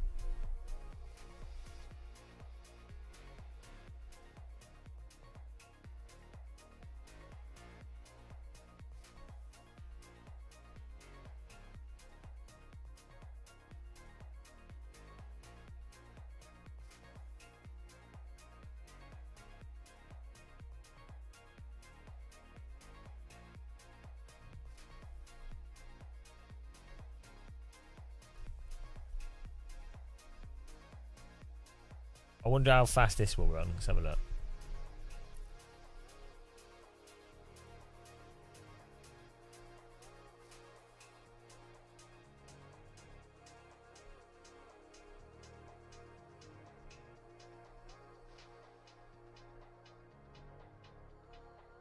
I wonder how fast this will run. Let's have a look.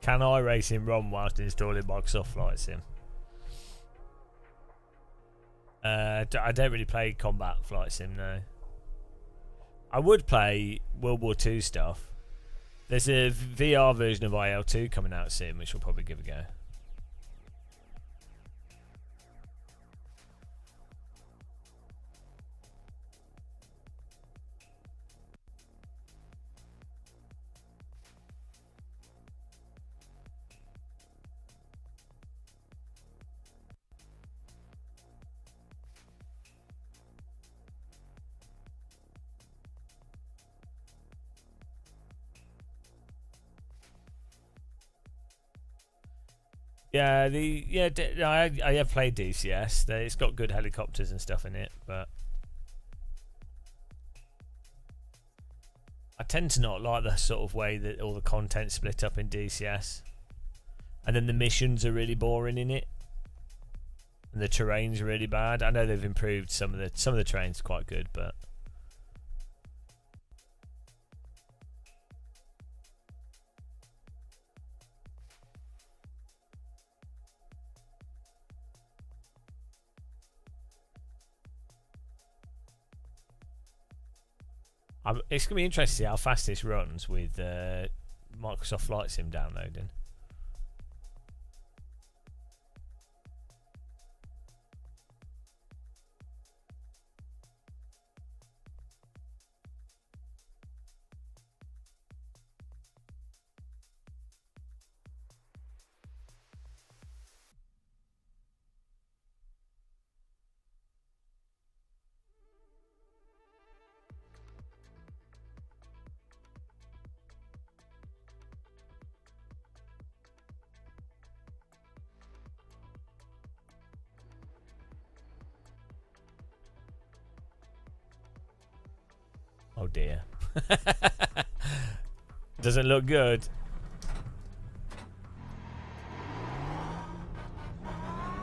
Can iRacing run whilst installing Microsoft Flight Sim? I don't really play combat flight sim, no. I would play World War II stuff. There's a VR version of IL-2 coming out soon, which we'll probably give a go. Yeah, I have played DCS. It's got good helicopters and stuff in it, but I tend to not like the sort of way that all the content's split up in DCS, and then the missions are really boring in it, and the terrain's really bad. I know they've improved some of the terrain's quite good, but it's going to be interesting to see how fast this runs with Microsoft Flight Sim downloading. Oh dear. Doesn't look good.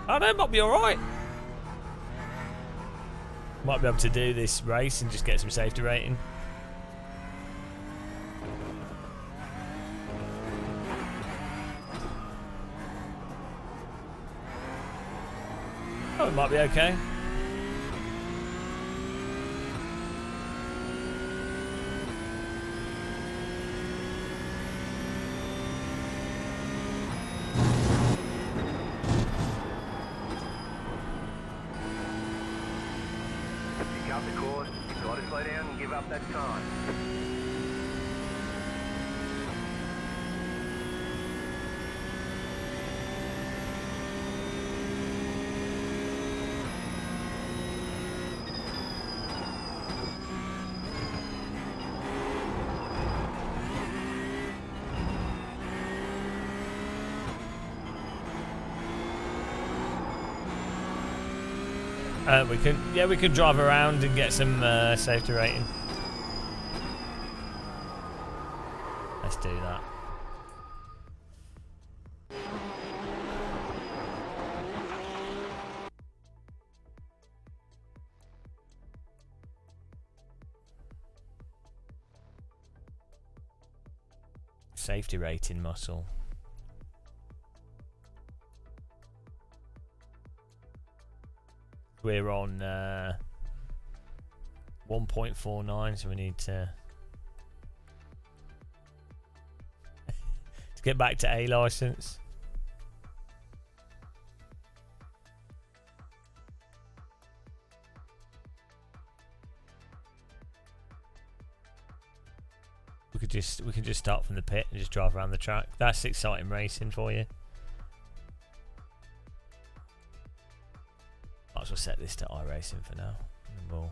Oh no, it might be alright. Might be able to do this race and just get some safety rating. Oh, it might be okay. We can drive around and get some safety rating. Let's do that. safety rating muscle. We're on 1.49, so we need to get back to A license. We can just start from the pit and just drive around the track. That's exciting racing for you. Might as well set this to iRacing for now. And we'll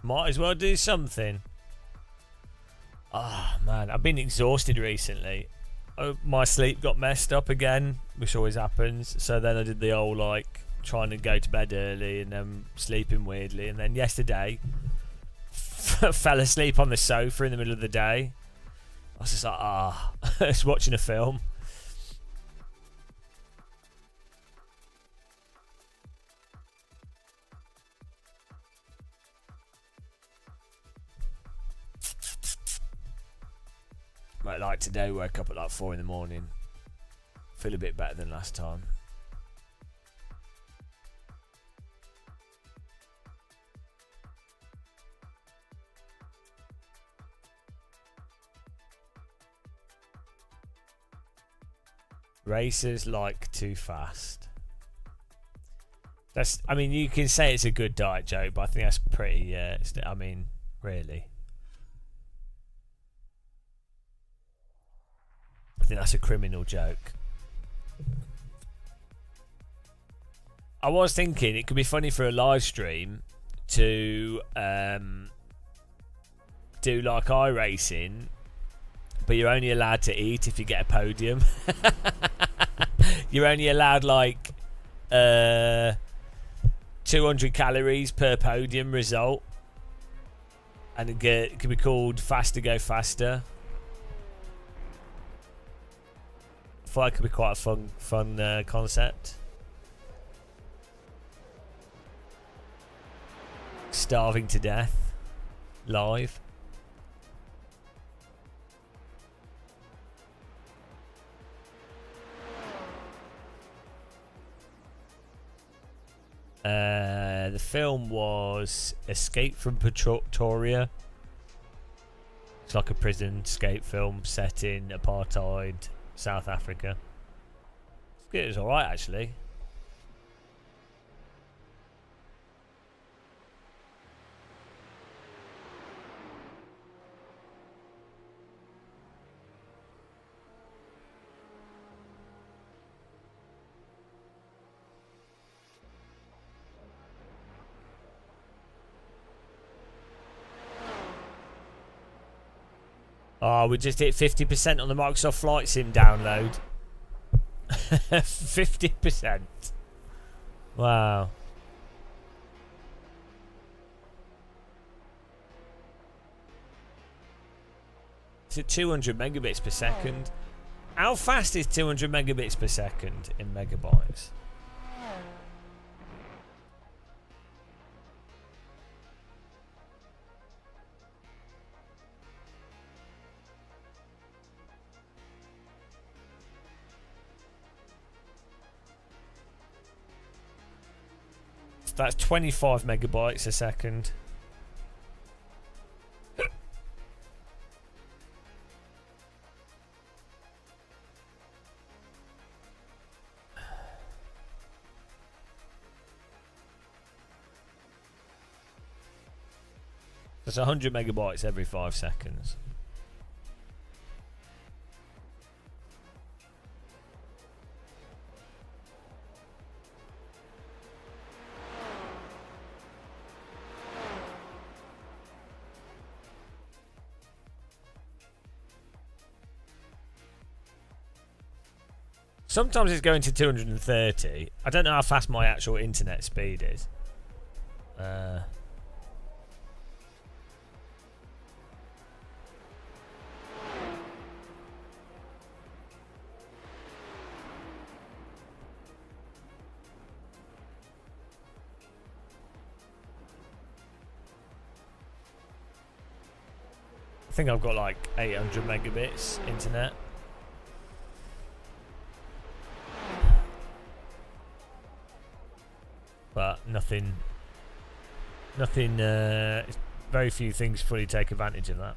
might as well do something. Ah, man, I've been exhausted recently. My sleep got messed up again, which always happens. So then I did the old, like, trying to go to bed early and then sleeping weirdly. And then yesterday, fell asleep on the sofa in the middle of the day. I was just like, I was watching a film. Like today, woke up at like 4 in the morning. Feel a bit better than last time. Racers like too fast. That's. I mean, you can say it's a good diet joke, but I think that's pretty. I mean, really. I think that's a criminal joke. I was thinking it could be funny for a live stream to do like iRacing, but you're only allowed to eat if you get a podium. You're only allowed like 200 calories per podium result, and it could be called Faster Go Faster. I feel like it could be quite a fun concept. Starving to death live. The film was Escape from Pretoria. It's like a prison escape film set in apartheid South Africa. It was alright actually. Oh, we just hit 50% on the Microsoft Flight Sim download. 50%. Wow. It's at 200 megabits per second. How fast is 200 megabits per second in megabytes? That's 25 megabytes a second. That's 100 megabytes every 5 seconds. Sometimes it's going to 230. I don't know how fast my actual internet speed is. I think I've got like 800 megabits internet. But nothing, very few things fully take advantage of that.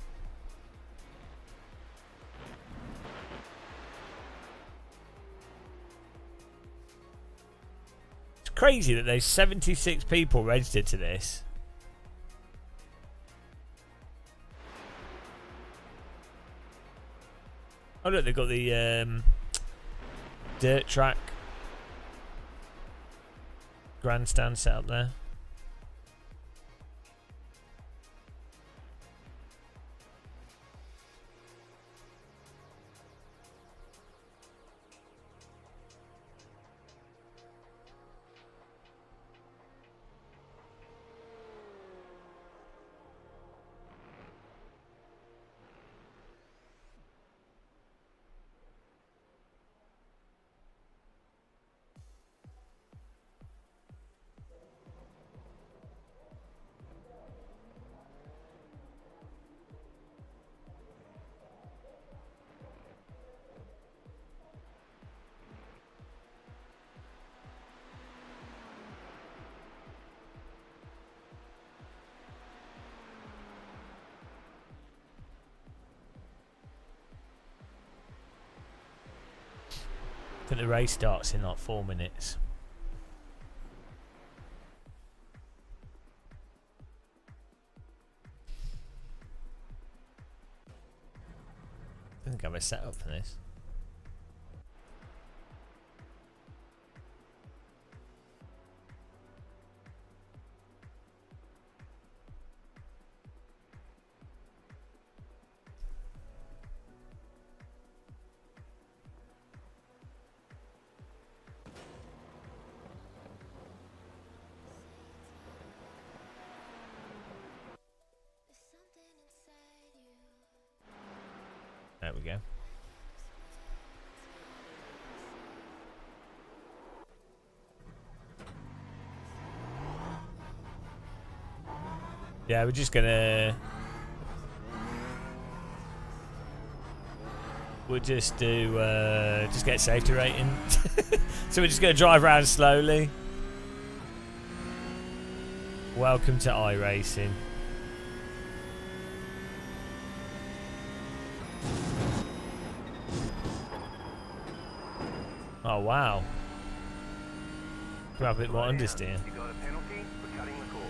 It's crazy that there's 76 people registered to this. Oh look, they've got the dirt track grandstand set up there. I think the race starts in like 4 minutes. I think I have a setup for this. There we go. Yeah, we're just gonna... We'll just do... just get safety rating. So we're just gonna drive around slowly. Welcome to iRacing. Oh wow. Grab a bit more understeer. You got a penalty for cutting the course.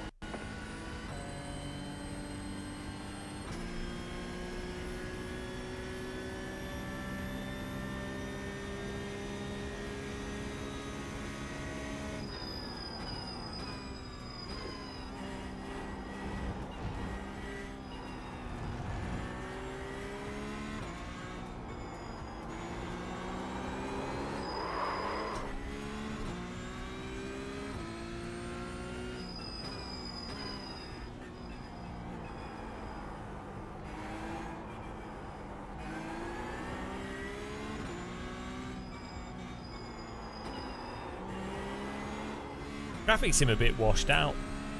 Graphics seem a bit washed out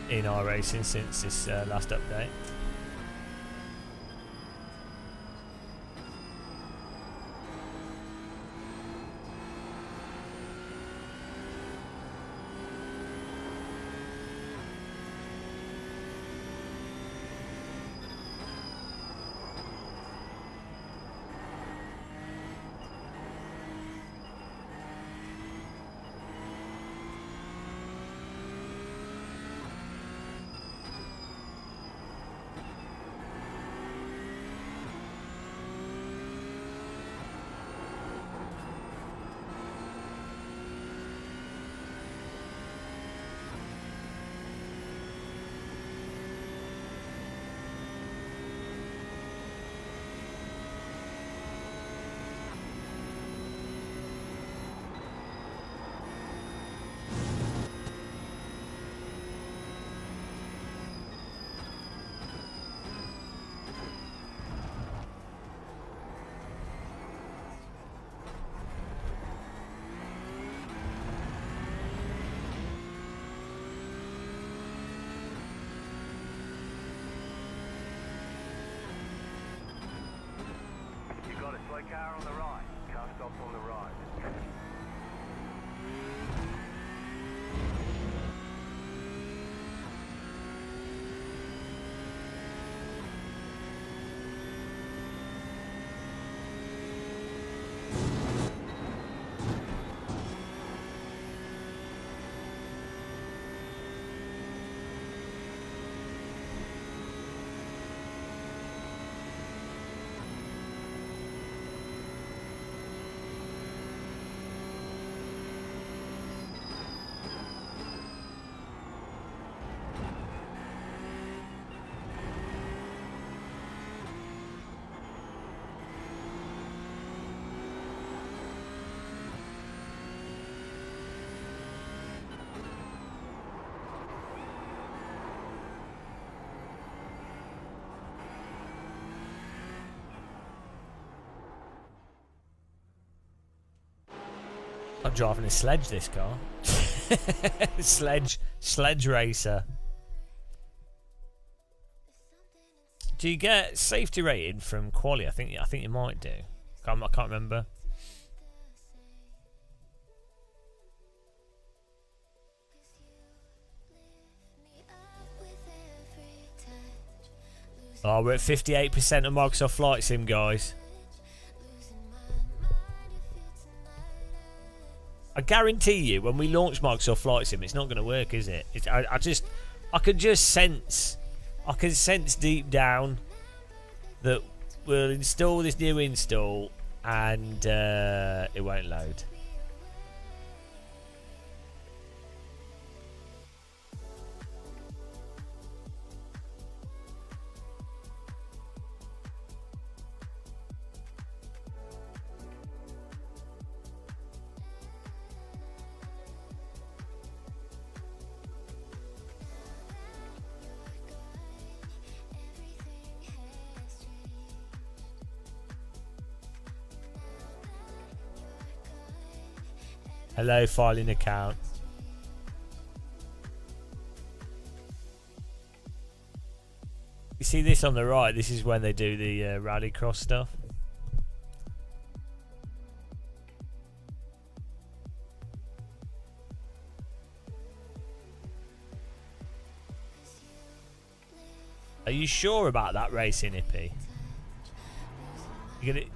in iRacing since this last update. a car on the right. Car stops on the right. I'm driving a sledge, this car. Sledge racer. Do you get safety rating from quali? I think you might do. I can't remember. Oh, we're at 58% of Microsoft Flight Sim, guys. I guarantee you, when we launch Microsoft Flight Sim, it's not going to work, is it? I can just sense, deep down that we'll install this new install and it won't load. Hello, filing account. You see this on the right? This is when they do the rallycross stuff. Are you sure about that racing, Ippy? You get it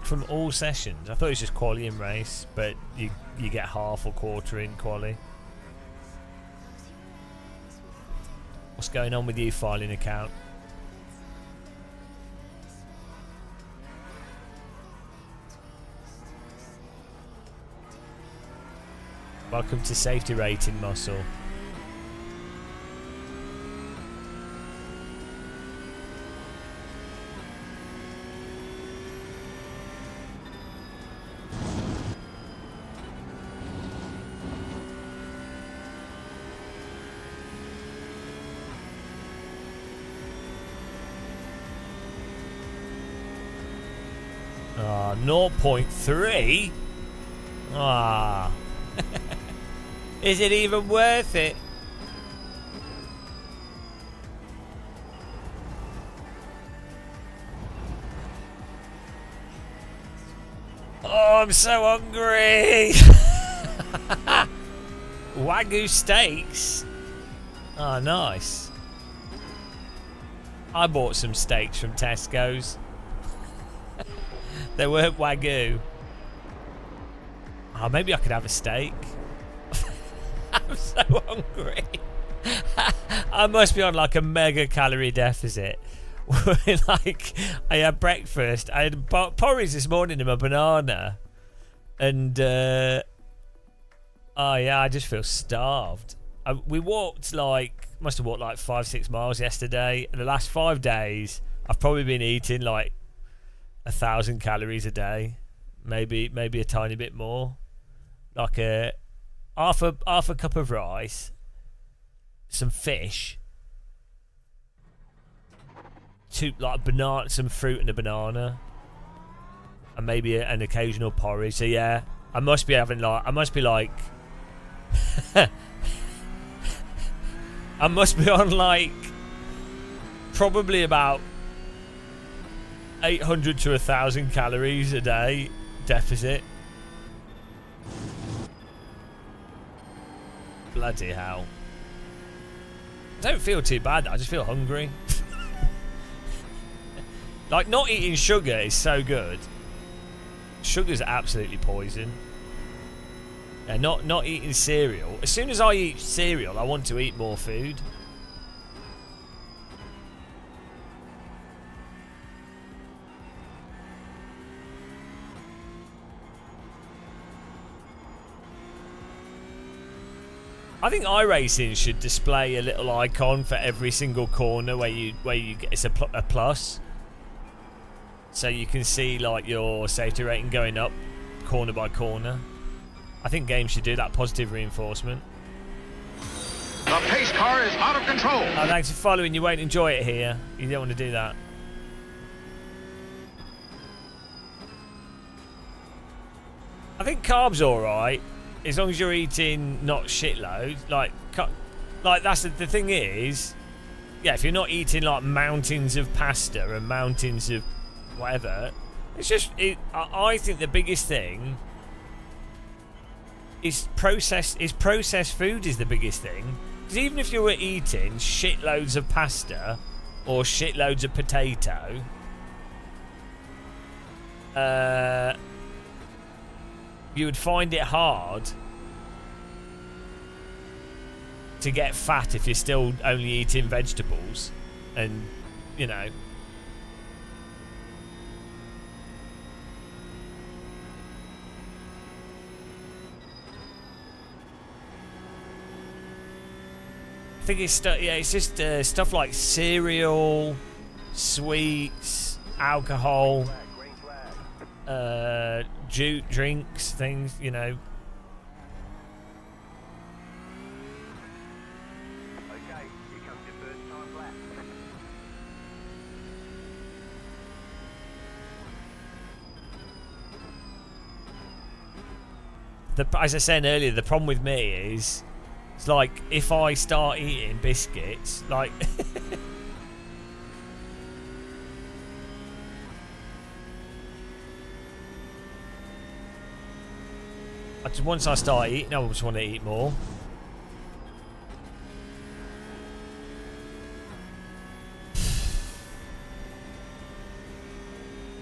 from all sessions? I thought it was just quali and race, but you get half or quarter in quali. What's going on with you, filing account? Welcome to safety rating, muscle. Ah, 0.3? Ah. Is it even worth it? Oh, I'm so hungry. Wagyu steaks. Oh, nice. I bought some steaks from Tesco's. They weren't Wagyu. Oh, maybe I could have a steak. I'm so hungry. I must be on like a mega calorie deficit. Like, I had breakfast. I had porridge this morning and my banana. And, oh yeah, I just feel starved. We walked must have walked like 5-6 miles yesterday. And the last 5 days, I've probably been eating like 1,000 calories a day. Maybe a tiny bit more. Like half a cup of rice, some fish, some fruit and a banana, and maybe an occasional porridge. So yeah, I must be on like probably about 800 to 1,000 calories a day deficit. Bloody hell. I don't feel too bad, I just feel hungry. Like, not eating sugar is so good. Sugar's absolutely poison. Yeah, not eating cereal. As soon as I eat cereal, I want to eat more food. I think iRacing should display a little icon for every single corner where you get it's a plus, so you can see like your safety rating going up corner by corner. I think games should do that, positive reinforcement. The pace car is out of control. Oh, thanks for following. You won't enjoy it here. You don't want to do that. I think carbs all right. As long as you're eating not shitloads, like that's the thing is, yeah. If you're not eating like mountains of pasta and mountains of whatever, it's just. I think the biggest thing is processed food is the biggest thing. Because even if you were eating shitloads of pasta or shitloads of potato, you would find it hard to get fat if you're still only eating vegetables, and you know. I think it's it's just stuff like cereal, sweets, alcohol, drinks, things, you know. Okay, here comes your first time lap. As I said earlier, the problem with me is, it's like if I start eating biscuits, like once I start eating, I just want to eat more.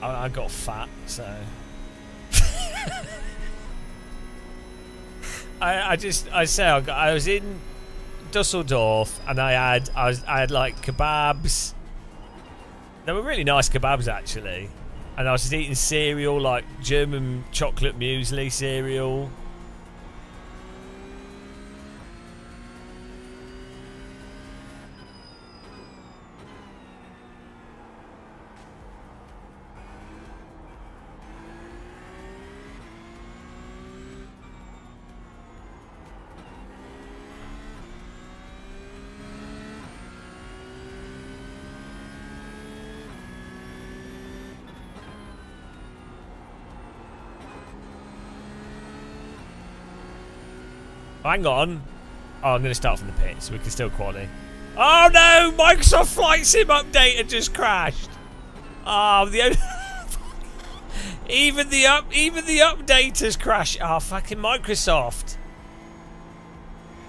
I got fat, so I was in Dusseldorf and I had like kebabs. They were really nice kebabs actually, and I was just eating cereal, like German chocolate muesli cereal. Hang on. Oh, I'm going to start from the pit so we can still qualify. Oh no! Microsoft Flight Sim update had just crashed. Oh, even the update has crashed. Oh, fucking Microsoft.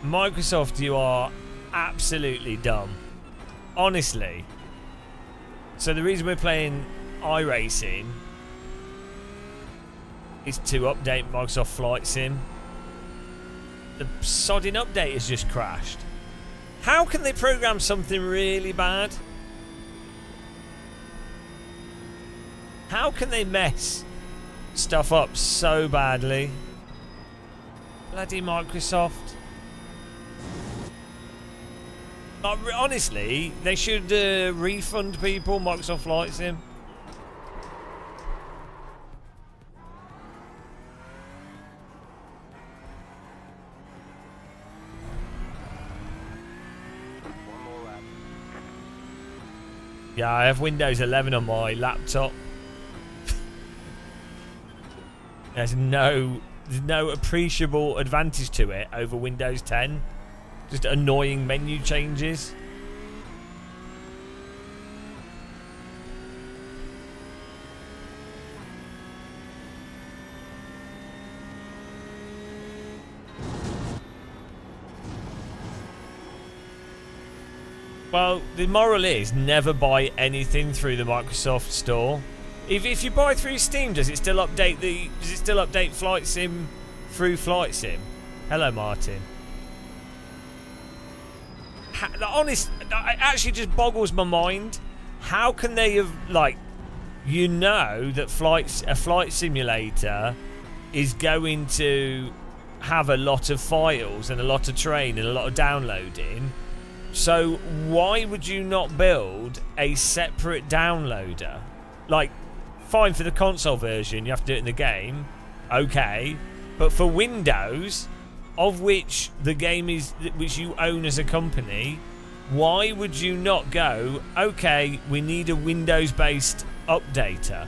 Microsoft, you are absolutely dumb. Honestly. So the reason we're playing iRacing is to update Microsoft Flight Sim. The sodding update has just crashed. How can they program something really bad? How can they mess stuff up so badly? Bloody Microsoft. Honestly, they should refund people Microsoft Flight Sim. Yeah, I have Windows 11 on my laptop. There's no appreciable advantage to it over Windows 10. Just annoying menu changes. Well, the moral is never buy anything through the Microsoft Store. If you buy through Steam, does it still update Flight Sim through Flight Sim? Hello, Martin. Honest, it actually just boggles my mind. How can they have, like, you know that a flight simulator is going to have a lot of files and a lot of terrain and a lot of downloading. So why would you not build a separate downloader? Like, fine for the console version, you have to do it in the game. Okay. But for Windows, of which the game is, which you own as a company, why would you not go, okay, we need a Windows-based updater?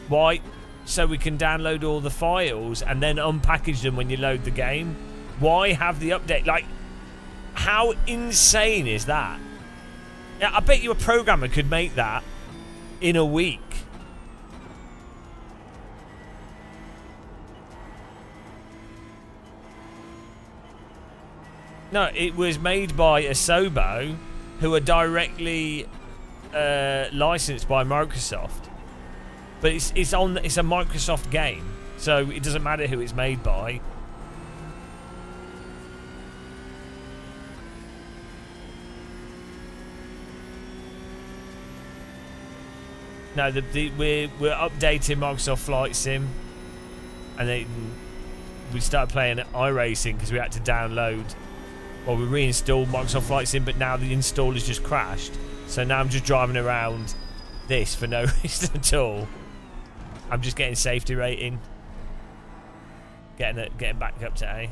Why? So we can download all the files and then unpackage them when you load the game? Why have the update? Like, how insane is that? Yeah, I bet you a programmer could make that in a week. No, it was made by Asobo, who are directly licensed by Microsoft. But it's a Microsoft game, so it doesn't matter who it's made by. No, we're updating Microsoft Flight Sim, and then we started playing iRacing because we had to download. Well, we reinstalled Microsoft Flight Sim, but now the install has just crashed. So now I'm just driving around this for no reason at all. I'm just getting safety rating, getting back up to A.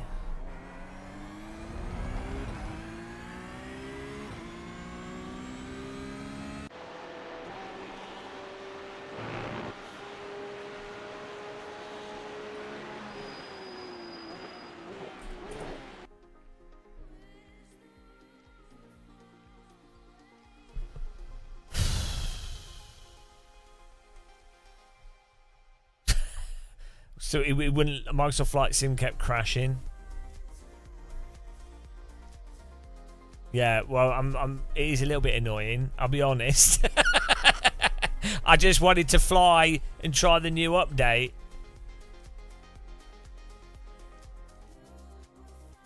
So it wouldn't. Microsoft Flight Sim kept crashing. Yeah, well, it is a little bit annoying. I'll be honest. I just wanted to fly and try the new update.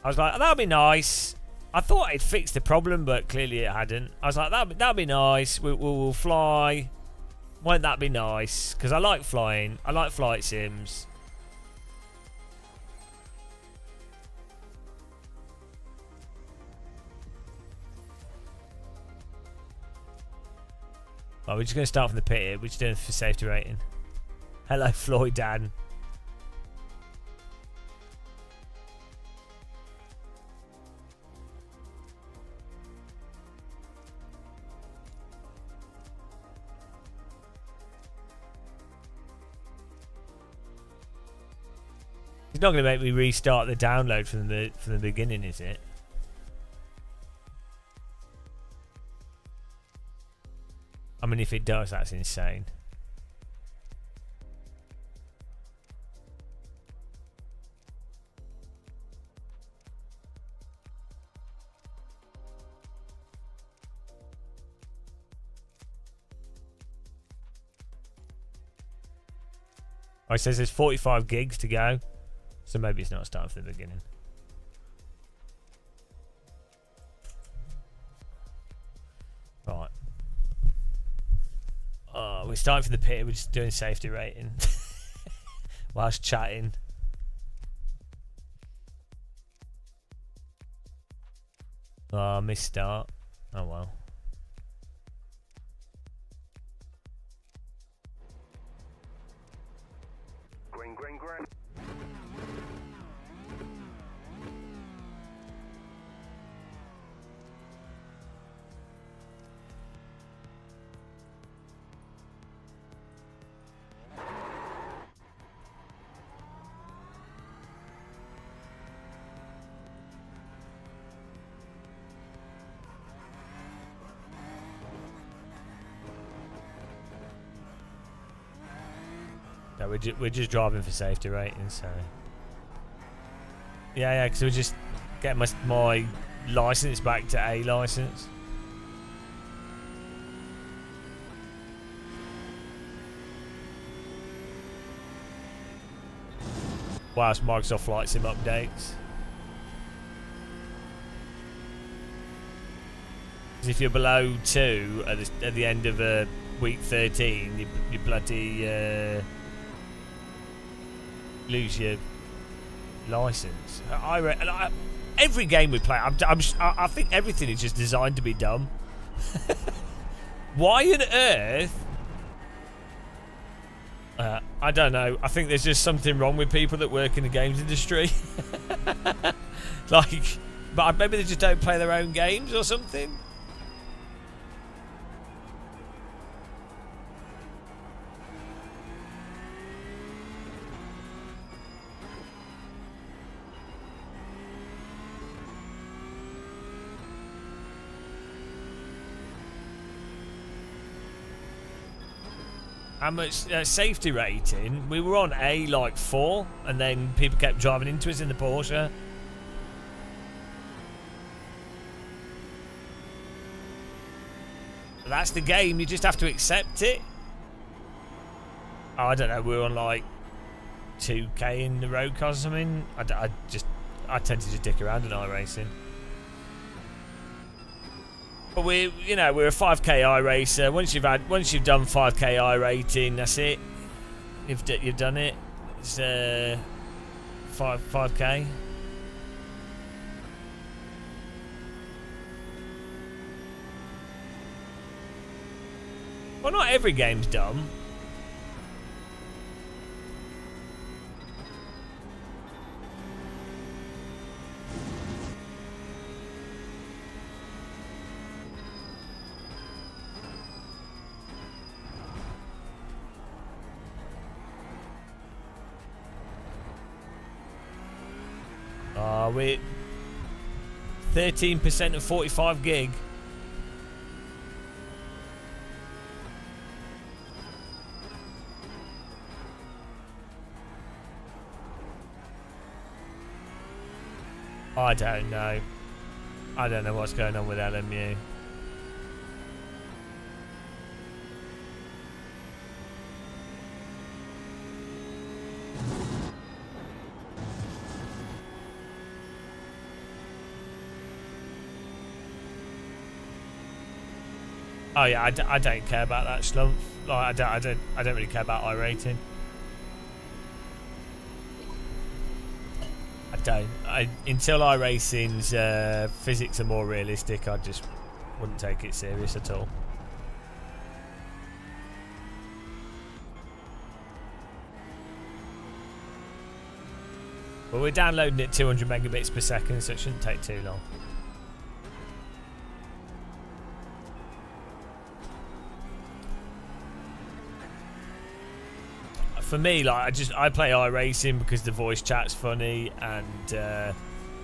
I was like, oh, that'll be nice. I thought it fixed the problem, but clearly it hadn't. I was like, that'll be nice. We'll fly. Won't that be nice? Because I like flying. I like flight sims. Oh, we're just going to start from the pit here. We're just doing it for safety rating. Hello, Floyd Dan. It's not going to make me restart the download from the beginning, is it? I mean, if it does, that's insane. Oh, it says there's 45 gigs to go, so maybe it's not starting from the beginning. Right. We're starting from the pit. We're just doing safety rating whilst chatting. Oh, missed start. Oh well. Green, green, green. No, we're just driving for safety rating, so yeah, because we're just getting my license back to A license. whilst Microsoft Flight Sim updates. Because if you're below 2 at the end of week 13, you bloody lose your license. Every game we play, I think everything is just designed to be dumb. Why on earth? I don't know. I think there's just something wrong with people that work in the games industry. But maybe they just don't play their own games or something. How much safety rating? We were on A like 4, and then people kept driving into us in the Porsche. But that's the game. You just have to accept it. Oh, I don't know. We were on like 2k in the road cars or something. I tend to just dick around in iRacing. But we're a 5k iRacer. Once you've done 5k iRating, that's it. You've done it. It's 5k. Well, not every game's dumb. We're 13% of 45 gig. I don't know. I don't know what's going on with LMU. Oh yeah, I don't care about that slump. Like I don't really care about iRating. Until iRacing's physics are more realistic, I just wouldn't take it serious at all. But we're downloading at 200 megabits per second, so it shouldn't take too long. For me, like I play iRacing because the voice chat's funny and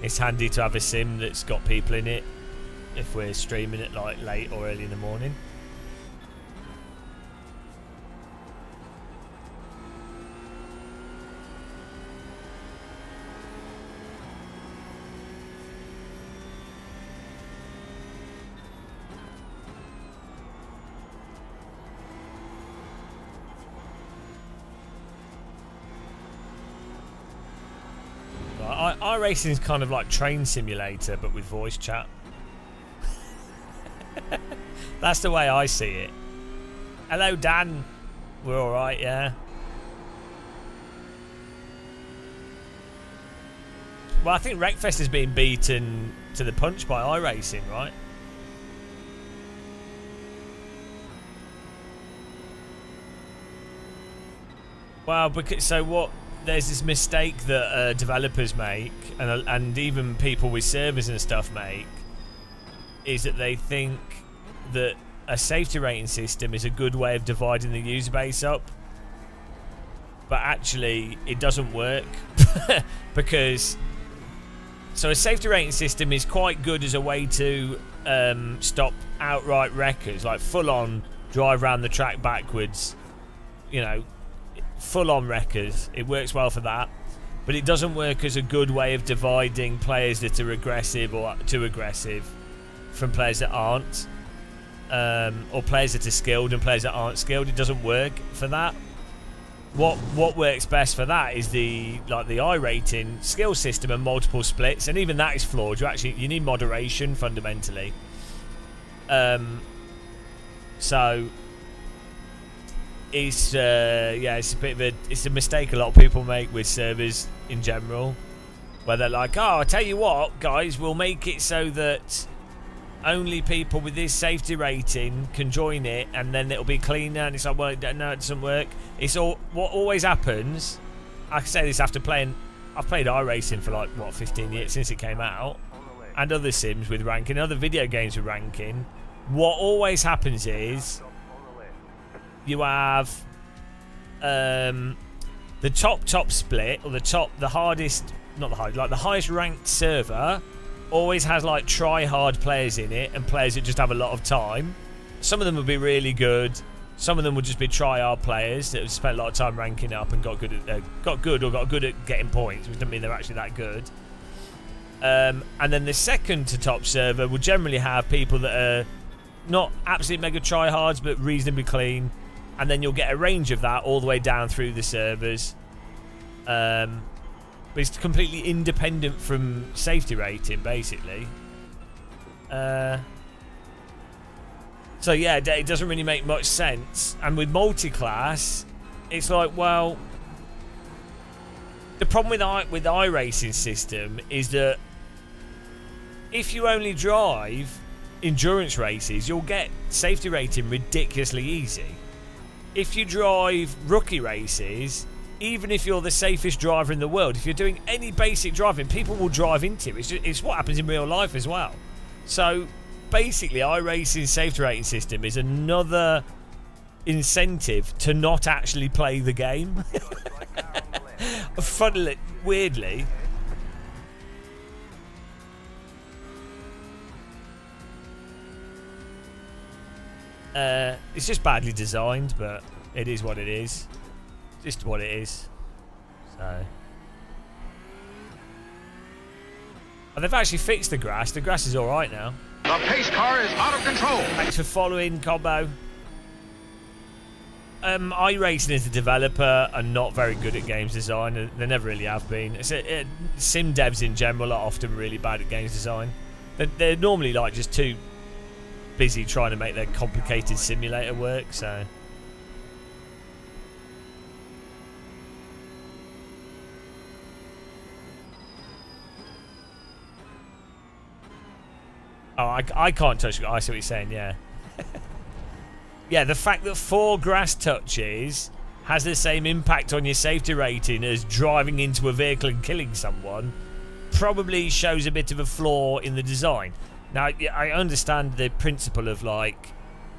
it's handy to have a sim that's got people in it if we're streaming it like late or early in the morning. iRacing is kind of like Train Simulator, but with voice chat. That's the way I see it. Hello, Dan. We're all right, yeah. Well, I think Wreckfest has been beaten to the punch by iRacing, right? Well, because so what? There's this mistake that developers make, and even people with servers and stuff make, is that they think that a safety rating system is a good way of dividing the user base up. But actually, it doesn't work. Because so a safety rating system is quite good as a way to stop outright wreckers, like full-on drive around the track backwards, you know, full-on wreckers. It works well for that, but it doesn't work as a good way of dividing players that are aggressive or too aggressive from players that aren't, or players that are skilled and players that aren't skilled. It doesn't work for that. what works best for that is the iRating skill system and multiple splits, and even that is flawed. You need moderation fundamentally. So it's it's a bit of a mistake a lot of people make with servers in general, where they're like, oh, I tell you what, guys, we'll make it so that only people with this safety rating can join it, and then it'll be cleaner. And it's like, well, no, it doesn't work. It's all what always happens. I can say this after playing. I've played iRacing for like 15 years since it came out, and other sims with ranking, other video games with ranking. What always happens is you have the top split, or the hardest, not the hardest, like the highest ranked server always has like try-hard players in it, and players that just have a lot of time. Some of them will be really good. Some of them will just be try-hard players that have spent a lot of time ranking up and got good at getting points, which doesn't mean they're actually that good. And then the second to top server will generally have people that are not absolute mega try-hards, but reasonably clean. And then you'll get a range of that all the way down through the servers. But it's completely independent from safety rating, basically. So yeah, it doesn't really make much sense. And with multi-class, it's like, well, the problem with iRacing system is that if you only drive endurance races, you'll get safety rating ridiculously easy. If you drive rookie races, even if you're the safest driver in the world, if you're doing any basic driving, people will drive into it. It's what happens in real life as well. So basically, iRacing's safety rating system is another incentive to not actually play the game. Funnily, weirdly. It's just badly designed, but it is what it is. Just what it is. So, and they've actually fixed the grass. The grass is all right now. The pace car is out of control. Thanks for following, Combo. iRacing as a developer are not very good at games design. They never really have been. Sim devs in general are often really bad at games design. They're normally like just too busy trying to make their complicated simulator work. So. Oh, I can't touch. I see what you're saying. Yeah, yeah. The fact that 4 grass touches has the same impact on your safety rating as driving into a vehicle and killing someone probably shows a bit of a flaw in the design. Now, I understand the principle of like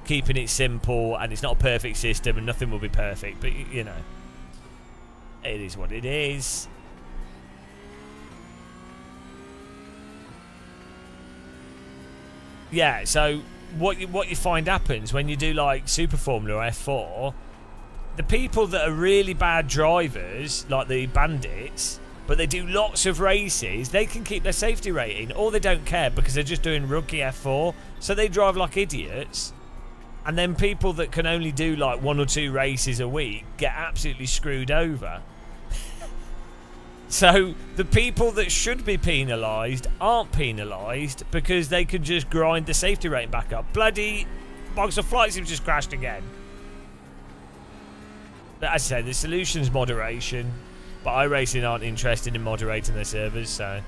keeping it simple, and it's not a perfect system, and nothing will be perfect. But you know, it is what it is. Yeah, so what you find happens when you do like Super Formula or F4, the people that are really bad drivers, like the bandits, but they do lots of races, they can keep their safety rating, or they don't care because they're just doing rookie F4, so they drive like idiots. And then people that can only do like 1 or 2 races a week get absolutely screwed over. So the people that should be penalised aren't penalised because they can just grind the safety rating back up. Bloody Microsoft Flight Sim just crashed again. But as I say, the solution's moderation, but iRacing aren't interested in moderating their servers, so.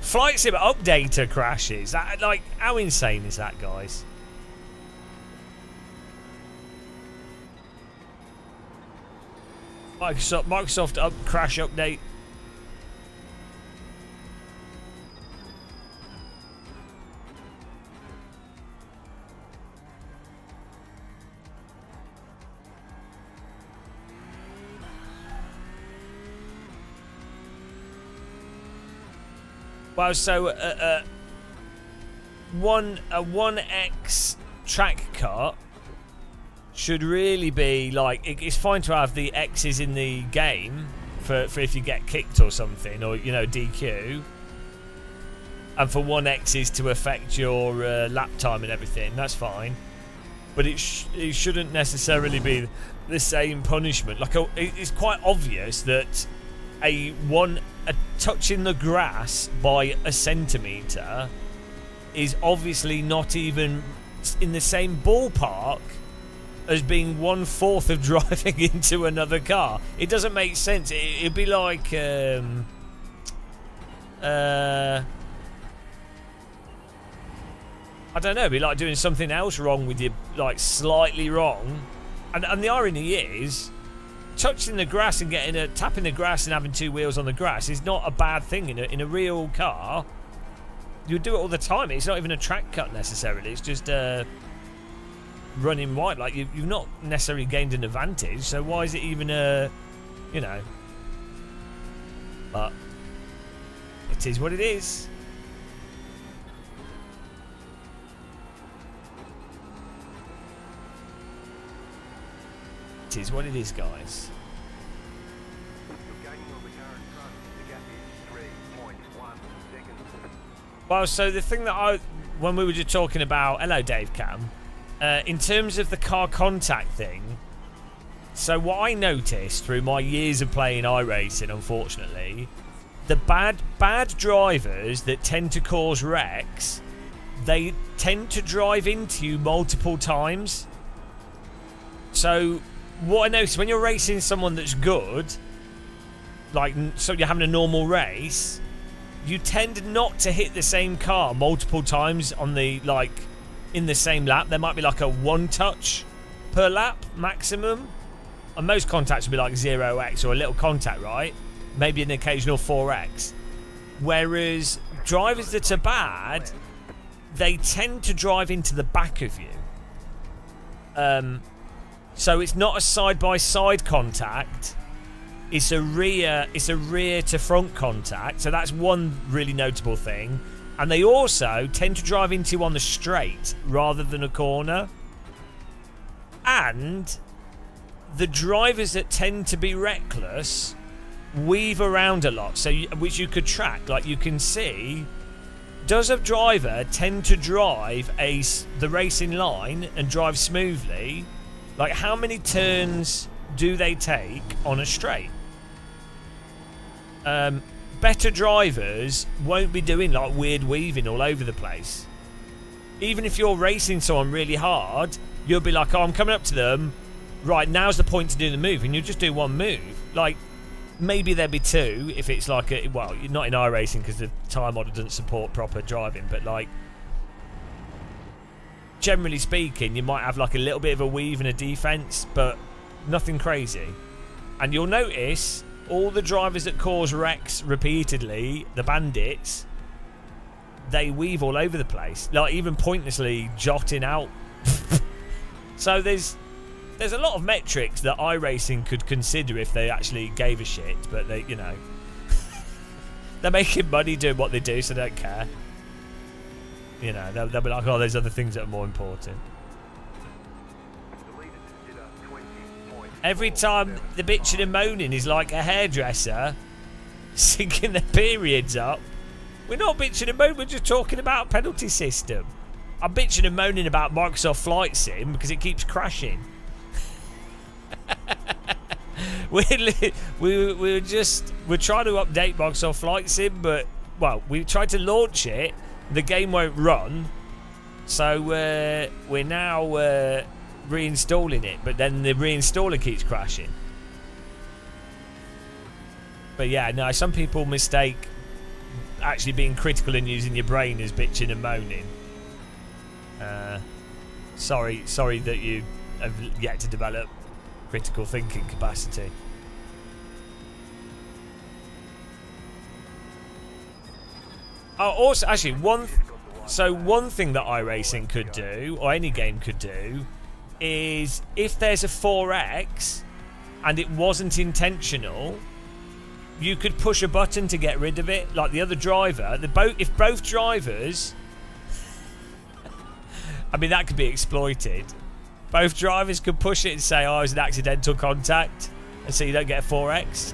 Flight Sim updater crashes. Like, how insane is that, guys? Microsoft crash update. Well, so a 1x track cut should really be like, it's fine to have the X's in the game for if you get kicked or something, or you know, DQ, and for 1x's to affect your lap time and everything. That's fine. but it shouldn't necessarily be the same punishment. Like, it's quite obvious that a touch in the grass by a centimetre is obviously not even in the same ballpark as being 1/4 of driving into another car. It doesn't make sense. It'd be like I don't know, it'd be like doing something else wrong with you, like slightly wrong. And the irony is, touching the grass and tapping the grass and having two wheels on the grass is not a bad thing in a real car. You do it all the time. It's not even a track cut necessarily. It's just running wide. Like, you've not necessarily gained an advantage. So why is it even you know? But it is what it is. It is what it is, guys. Well, so the thing that when we were just talking about, hello Dave Cam, in terms of the car contact thing, so what I noticed through my years of playing iRacing, unfortunately, the bad drivers that tend to cause wrecks, they tend to drive into you multiple times. So what I noticed, when you're racing someone that's good, like, so you're having a normal race, you tend not to hit the same car multiple times on the, like, in the same lap. There might be like a 1 touch per lap maximum, and most contacts would be like 0x or a little contact, right? Maybe an occasional 4x. Whereas drivers that are bad, they tend to drive into the back of you. So it's not a side-by-side contact. It's a rear to front contact. So that's one really notable thing. And they also tend to drive into you on the straight rather than a corner. And the drivers that tend to be reckless weave around a lot, so which you could track. Like, you can see, does a driver tend to drive the racing line and drive smoothly? Like, how many turns do they take on a straight? Better drivers won't be doing like weird weaving all over the place. Even if you're racing someone really hard, you'll be like, oh, I'm coming up to them, right, now's the point to do the move, and you just do one move. Like, maybe there'd be two if it's like well, not in iRacing because the tyre model doesn't support proper driving, but like, generally speaking, you might have like a little bit of a weave and a defense, but nothing crazy. And you'll notice all the drivers that cause wrecks repeatedly, the bandits, they weave all over the place, like even pointlessly jotting out. So there's a lot of metrics that iRacing could consider if they actually gave a shit, but they, you know, they're making money doing what they do, so they don't care. You know, they'll be like, oh, there's other things that are more important. Every time the bitching and moaning is like a hairdresser syncing their periods up. We're not bitching and moaning, we're just talking about penalty system. I'm bitching and moaning about Microsoft Flight Sim because it keeps crashing. we're trying to update Microsoft Flight Sim, but, well, we tried to launch it, the game won't run, so we're now reinstalling it, but then the reinstaller keeps crashing. But yeah, no, some people mistake actually being critical and using your brain as bitching and moaning. Sorry that you have yet to develop critical thinking capacity. Oh, also, actually, one thing that iRacing could do, or any game could do, is if there's a 4x and it wasn't intentional, you could push a button to get rid of it. Like the other driver, if both drivers, I mean, that could be exploited. Both drivers could push it and say, oh, it was an accidental contact, and so you don't get a 4x.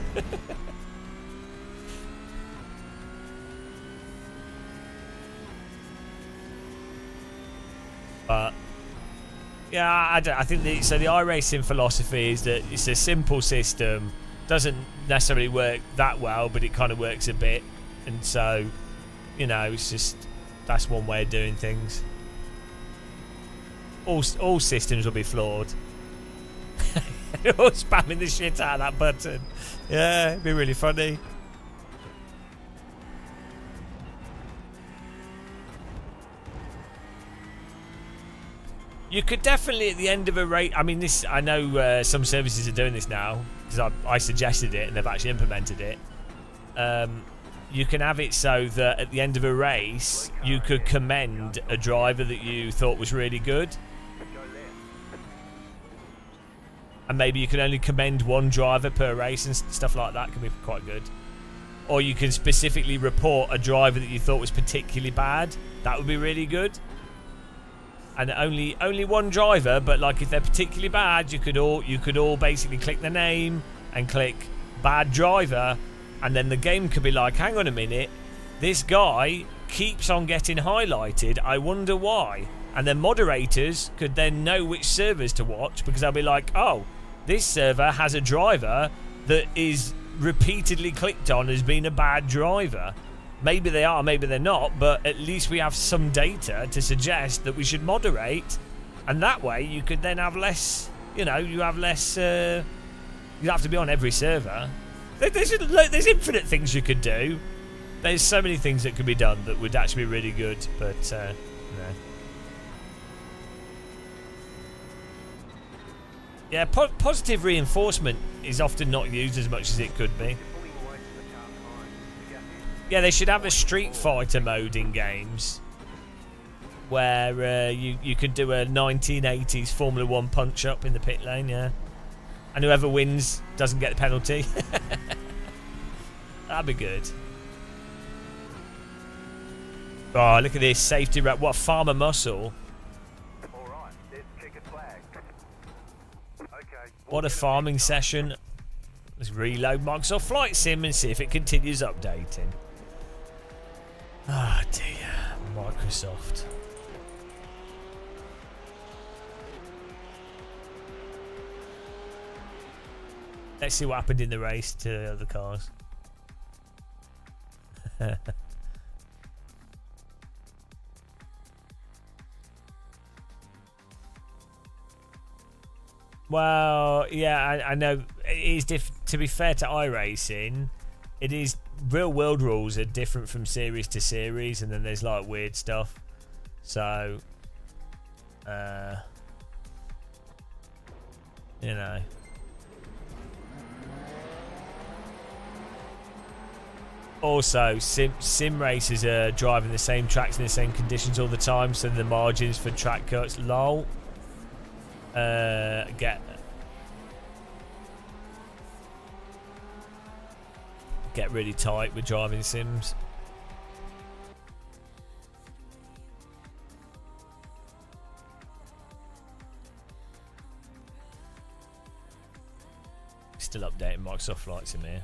But Yeah, I think so. The iRacing philosophy is that it's a simple system, doesn't necessarily work that well, but it kind of works a bit, and so, you know, it's just that's one way of doing things. All systems will be flawed. They're all spamming the shit out of that button. Yeah, it'd be really funny. You could definitely, at the end of a race, I mean, this, I know some services are doing this now, because I suggested it and they've actually implemented it. You can have it so that at the end of a race, you could commend a driver that you thought was really good. And maybe you can only commend one driver per race and stuff like that can be quite good. Or you can specifically report a driver that you thought was particularly bad. That would be really good. And only one driver, but like if they're particularly bad, you could all basically click the name and click bad driver, and then the game could be like, hang on a minute, this guy keeps on getting highlighted, I wonder why. And then moderators could then know which servers to watch, because they'll be like, oh, this server has a driver that is repeatedly clicked on as being a bad driver. Maybe they are, maybe they're not, but at least we have some data to suggest that we should moderate, and that way you could then have less, you know, you have less, you have to be on every server. There's infinite things you could do. There's so many things that could be done that would actually be really good, but, no. Yeah, positive reinforcement is often not used as much as it could be. Yeah, they should have a Street Fighter mode in games where you could do a 1980s Formula 1 punch-up in the pit lane, yeah. And whoever wins doesn't get the penalty. That'd be good. Oh, look at this safety wrap. What farmer muscle. What a farming session. Let's reload Microsoft Flight Sim and see if it continues updating. Ah, dear. Microsoft. Let's see what happened in the race to the other cars. Well, yeah, I know it is to be fair to iRacing, it is real world rules are different from series to series, and then there's like weird stuff. So, you know. Also, sim racers are driving the same tracks in the same conditions all the time, so the margins for track cuts, lol. Get really tight with driving sims. Still updating Microsoft Flight Sim here.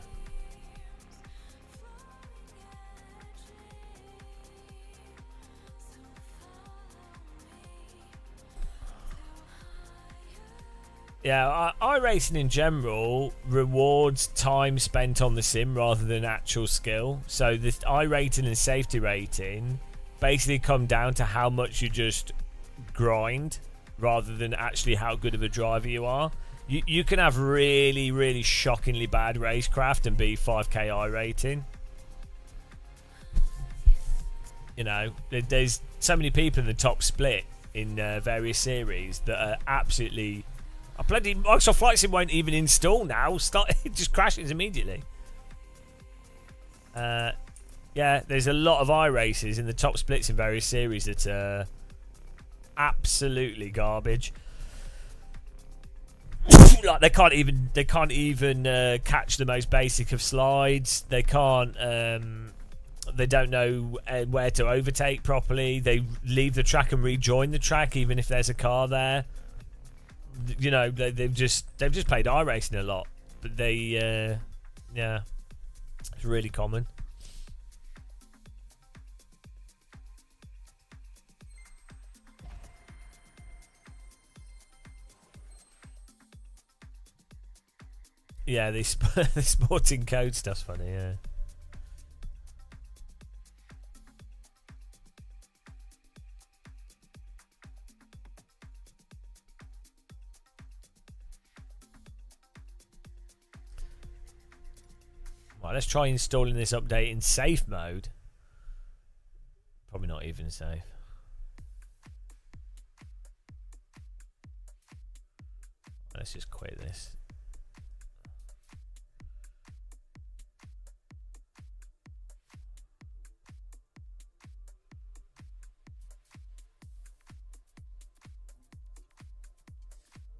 Yeah, iRacing in general rewards time spent on the sim rather than actual skill. So the iRating and safety rating basically come down to how much you just grind rather than actually how good of a driver you are. You can have really, really shockingly bad racecraft and be 5k iRating. You know, there's so many people in the top split in various series that are absolutely... Bloody Microsoft Flight Sim won't even install now. It just crashes immediately. Yeah, there's a lot of iRaces in the top splits in various series that are absolutely garbage. Like they can't even catch the most basic of slides. They can't. They don't know where to overtake properly. They leave the track and rejoin the track even if there's a car there. You know, they've just played iRacing a lot, but yeah, it's really common. Yeah, the sporting code stuff's funny, yeah. Right, let's try installing this update in safe mode. Probably not even safe. Let's just quit this.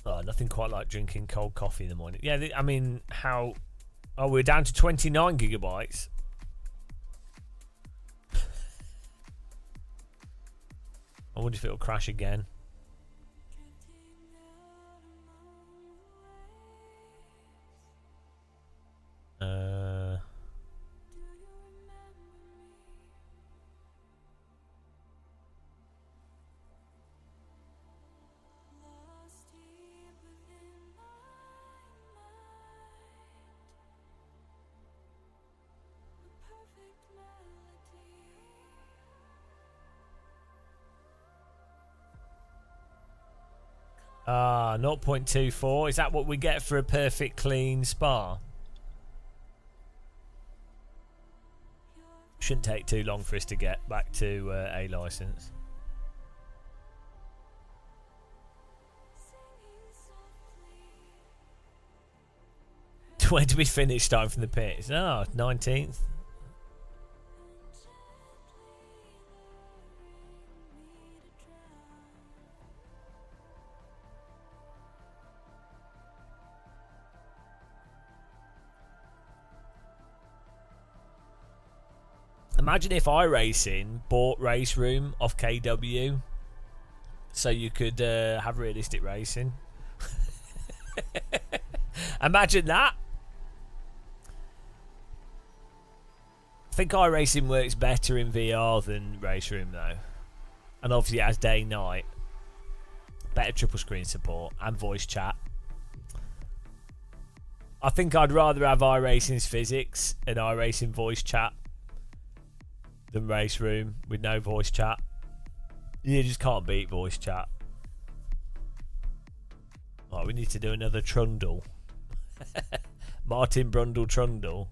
Oh, nothing quite like drinking cold coffee in the morning. Yeah, I mean, how... Oh, we're down to 29 gigabytes. I wonder if it'll crash again. Ah, 0.24. Is that what we get for a perfect clean spa? Shouldn't take too long for us to get back to A license. When do we finish starting from the pits? Oh, 19th. Imagine if iRacing bought Race Room off KW so you could have realistic racing. Imagine that. I think iRacing works better in VR than Race Room though. And obviously it has day night. Better triple screen support and voice chat. I think I'd rather have iRacing's physics and iRacing voice chat than Race Room with no voice chat. You just can't beat voice chat. Right, we need to do another Trundle. Martin Brundle Trundle.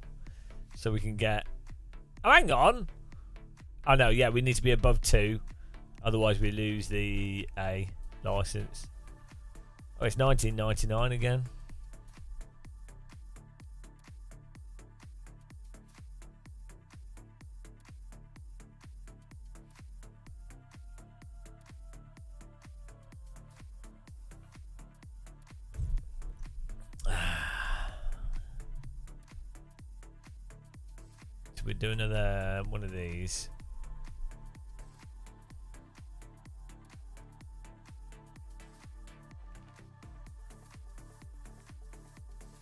So we can get... Oh, hang on. Oh, no, yeah, we need to be above 2. Otherwise we lose the A license. Oh, it's 1999 again. We do another one of these.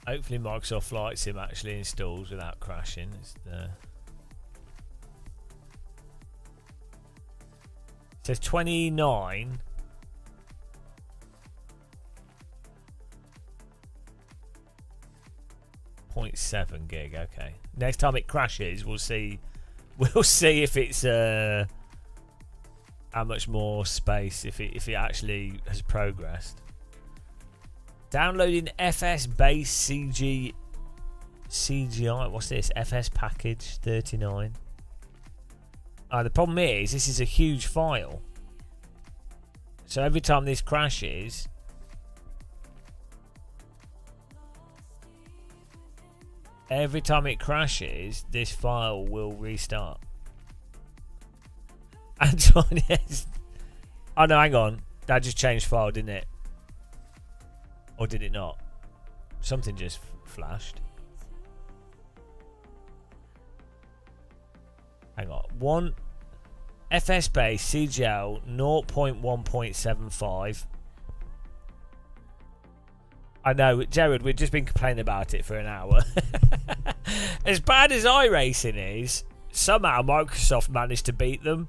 Hopefully Microsoft Flight Sim actually installs without crashing. It says 29. .7 gig. Okay. Next time it crashes, we'll see. We'll see if it's how much more space if it actually has progressed. Downloading FS base CGI. What's this? FS package 39. The problem is this is a huge file. So every time this crashes. Every time it crashes, this file will restart. Antoine, yes. Oh no, hang on. That just changed file, didn't it? Or did it not? Something just flashed. Hang on. One FS base CGL 0.1.75. I know, Jared, we've just been complaining about it for an hour. As bad as iRacing is, somehow Microsoft managed to beat them.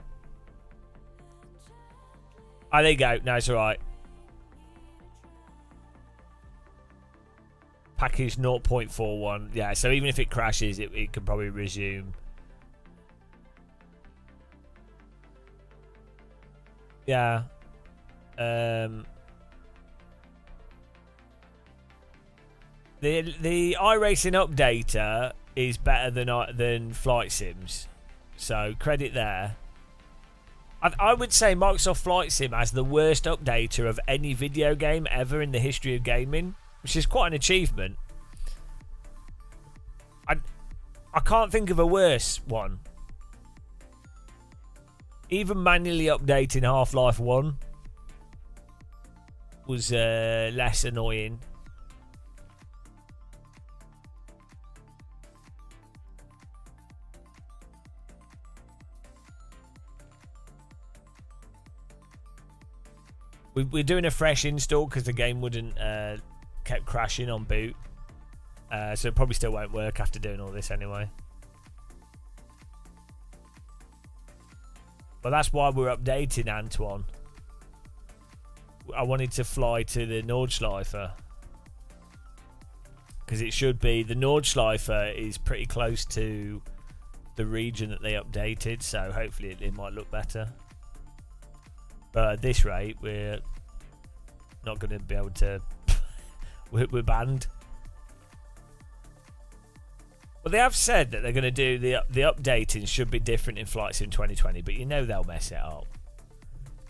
Oh, there you go. No, it's alright. Package 0.41. Yeah, so even if it crashes, it can probably resume. Yeah. The iRacing updater is better than Flight Sims, so credit there. I would say Microsoft Flight Sim has the worst updater of any video game ever in the history of gaming, which is quite an achievement. I can't think of a worse one. Even manually updating Half-Life 1 was less annoying. We're doing a fresh install because the game wouldn't kept crashing on boot, so it probably still won't work after doing all this anyway. But that's why we're updating, Antoine. I wanted to fly to the Nordschleife because it should be, the Nordschleife is pretty close to the region that they updated, so hopefully it might look better. But at this rate, we're not going to be able to. We're banned. Well, they have said that they're going to do the updating should be different in Flight Sim 2020, but you know they'll mess it up.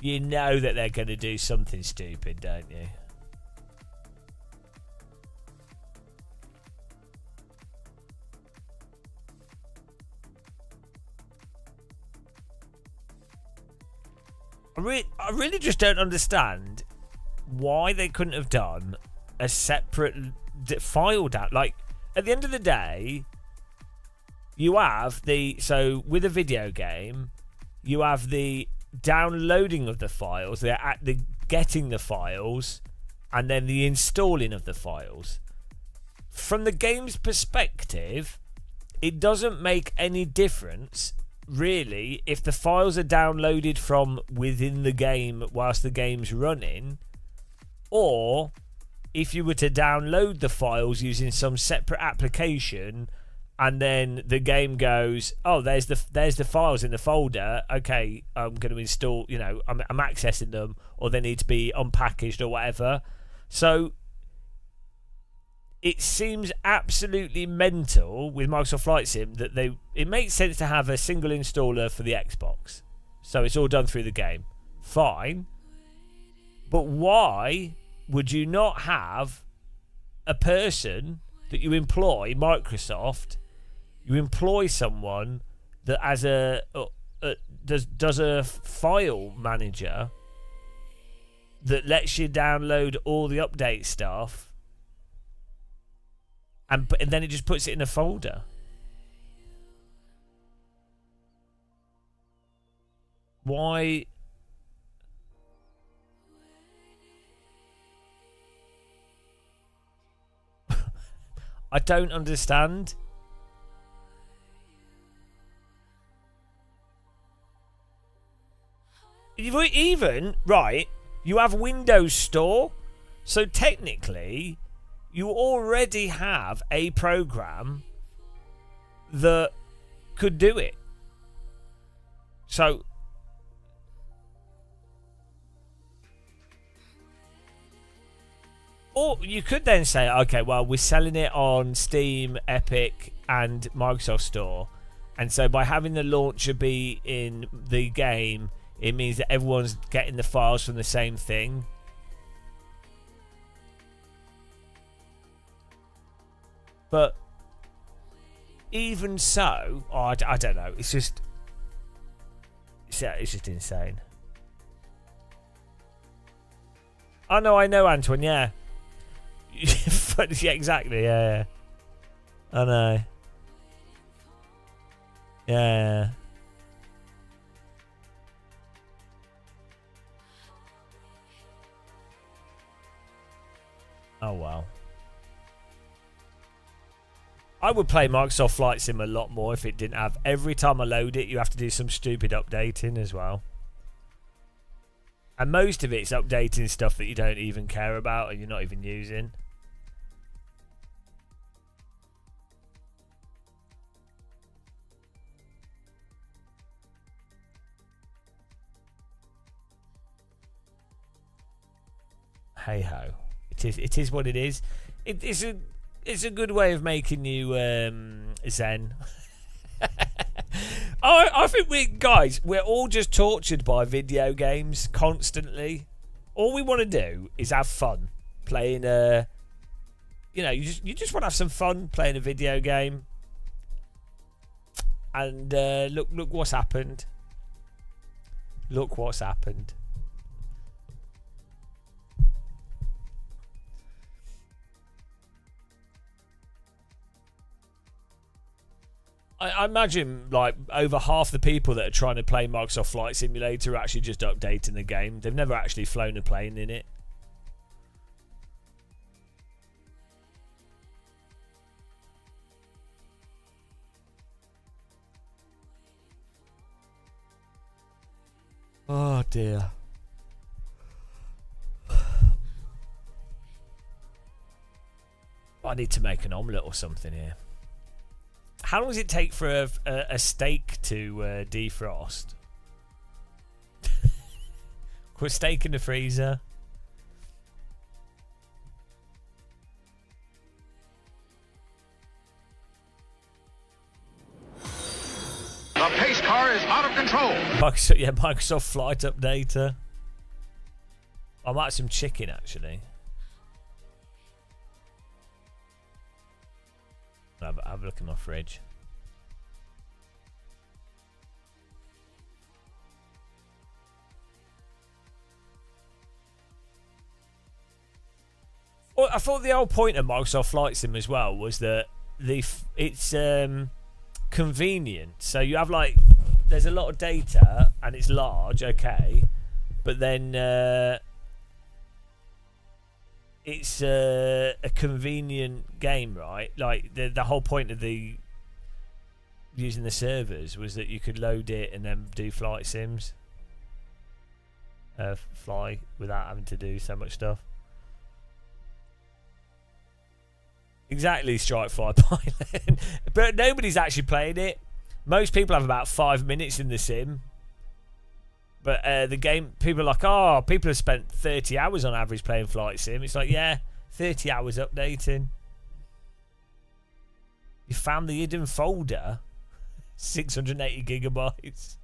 You know that they're going to do something stupid, don't you? I really just don't understand why they couldn't have done a separate file down. Like, at the end of the day, you have so with a video game, you have the downloading of the files, the getting the files, and then the installing of the files. From the game's perspective, it doesn't make any difference really if the files are downloaded from within the game whilst the game's running, or if you were to download the files using some separate application and then the game goes, oh, there's the files in the folder, okay, I'm going to install, you know, I'm accessing them, or they need to be unpackaged or whatever. So it seems absolutely mental with Microsoft Flight Sim that it makes sense to have a single installer for the Xbox, so it's all done through the game. Fine, but why would you not have a person that you employ, Microsoft? You employ someone that as does a file manager that lets you download all the update stuff. And then it just puts it in a folder. Why? I don't understand. Even, right, you have Windows Store, so technically you already have a program that could do it. So or you could then say, okay, well, we're selling it on Steam, Epic, and Microsoft Store, and so by having the launcher be in the game, it means that everyone's getting the files from the same thing. But even so, I don't know. It's just insane. Oh no, I know, Antoine. Yeah, yeah, exactly. Yeah. I know. Yeah. Oh wow. I would play Microsoft Flight Sim a lot more if it didn't have, every time I load it, you have to do some stupid updating as well. And most of it's updating stuff that you don't even care about and you're not even using. hey ho, it is what it is. It's a good way of making you zen. I think we're all just tortured by video games constantly. All we want to do is have fun playing you just want to have some fun playing a video game. And look what's happened. Look what's happened. I imagine like over half the people that are trying to play Microsoft Flight Simulator are actually just updating the game. They've never actually flown a plane in it. Oh dear. I need to make an omelette or something here. How long does it take for a steak to defrost? Put steak in the freezer. The pace car is out of control. Microsoft Flight Updater. I might have some chicken actually. Have a look in my fridge. Well, I thought the whole point of Microsoft Flight Sim as well was that it's convenient. So you have there's a lot of data and it's large, okay, but then it's a convenient game, right? Like the whole point of using the servers was that you could load it and then do flight sims, fly without having to do so much stuff. Exactly, Strike Fly Pilot. But nobody's actually playing it. Most people have about 5 minutes in the sim. But the game, people are like, oh, people have spent 30 hours on average playing Flight Sim. It's like, yeah, 30 hours updating. You found the hidden folder. 680 gigabytes.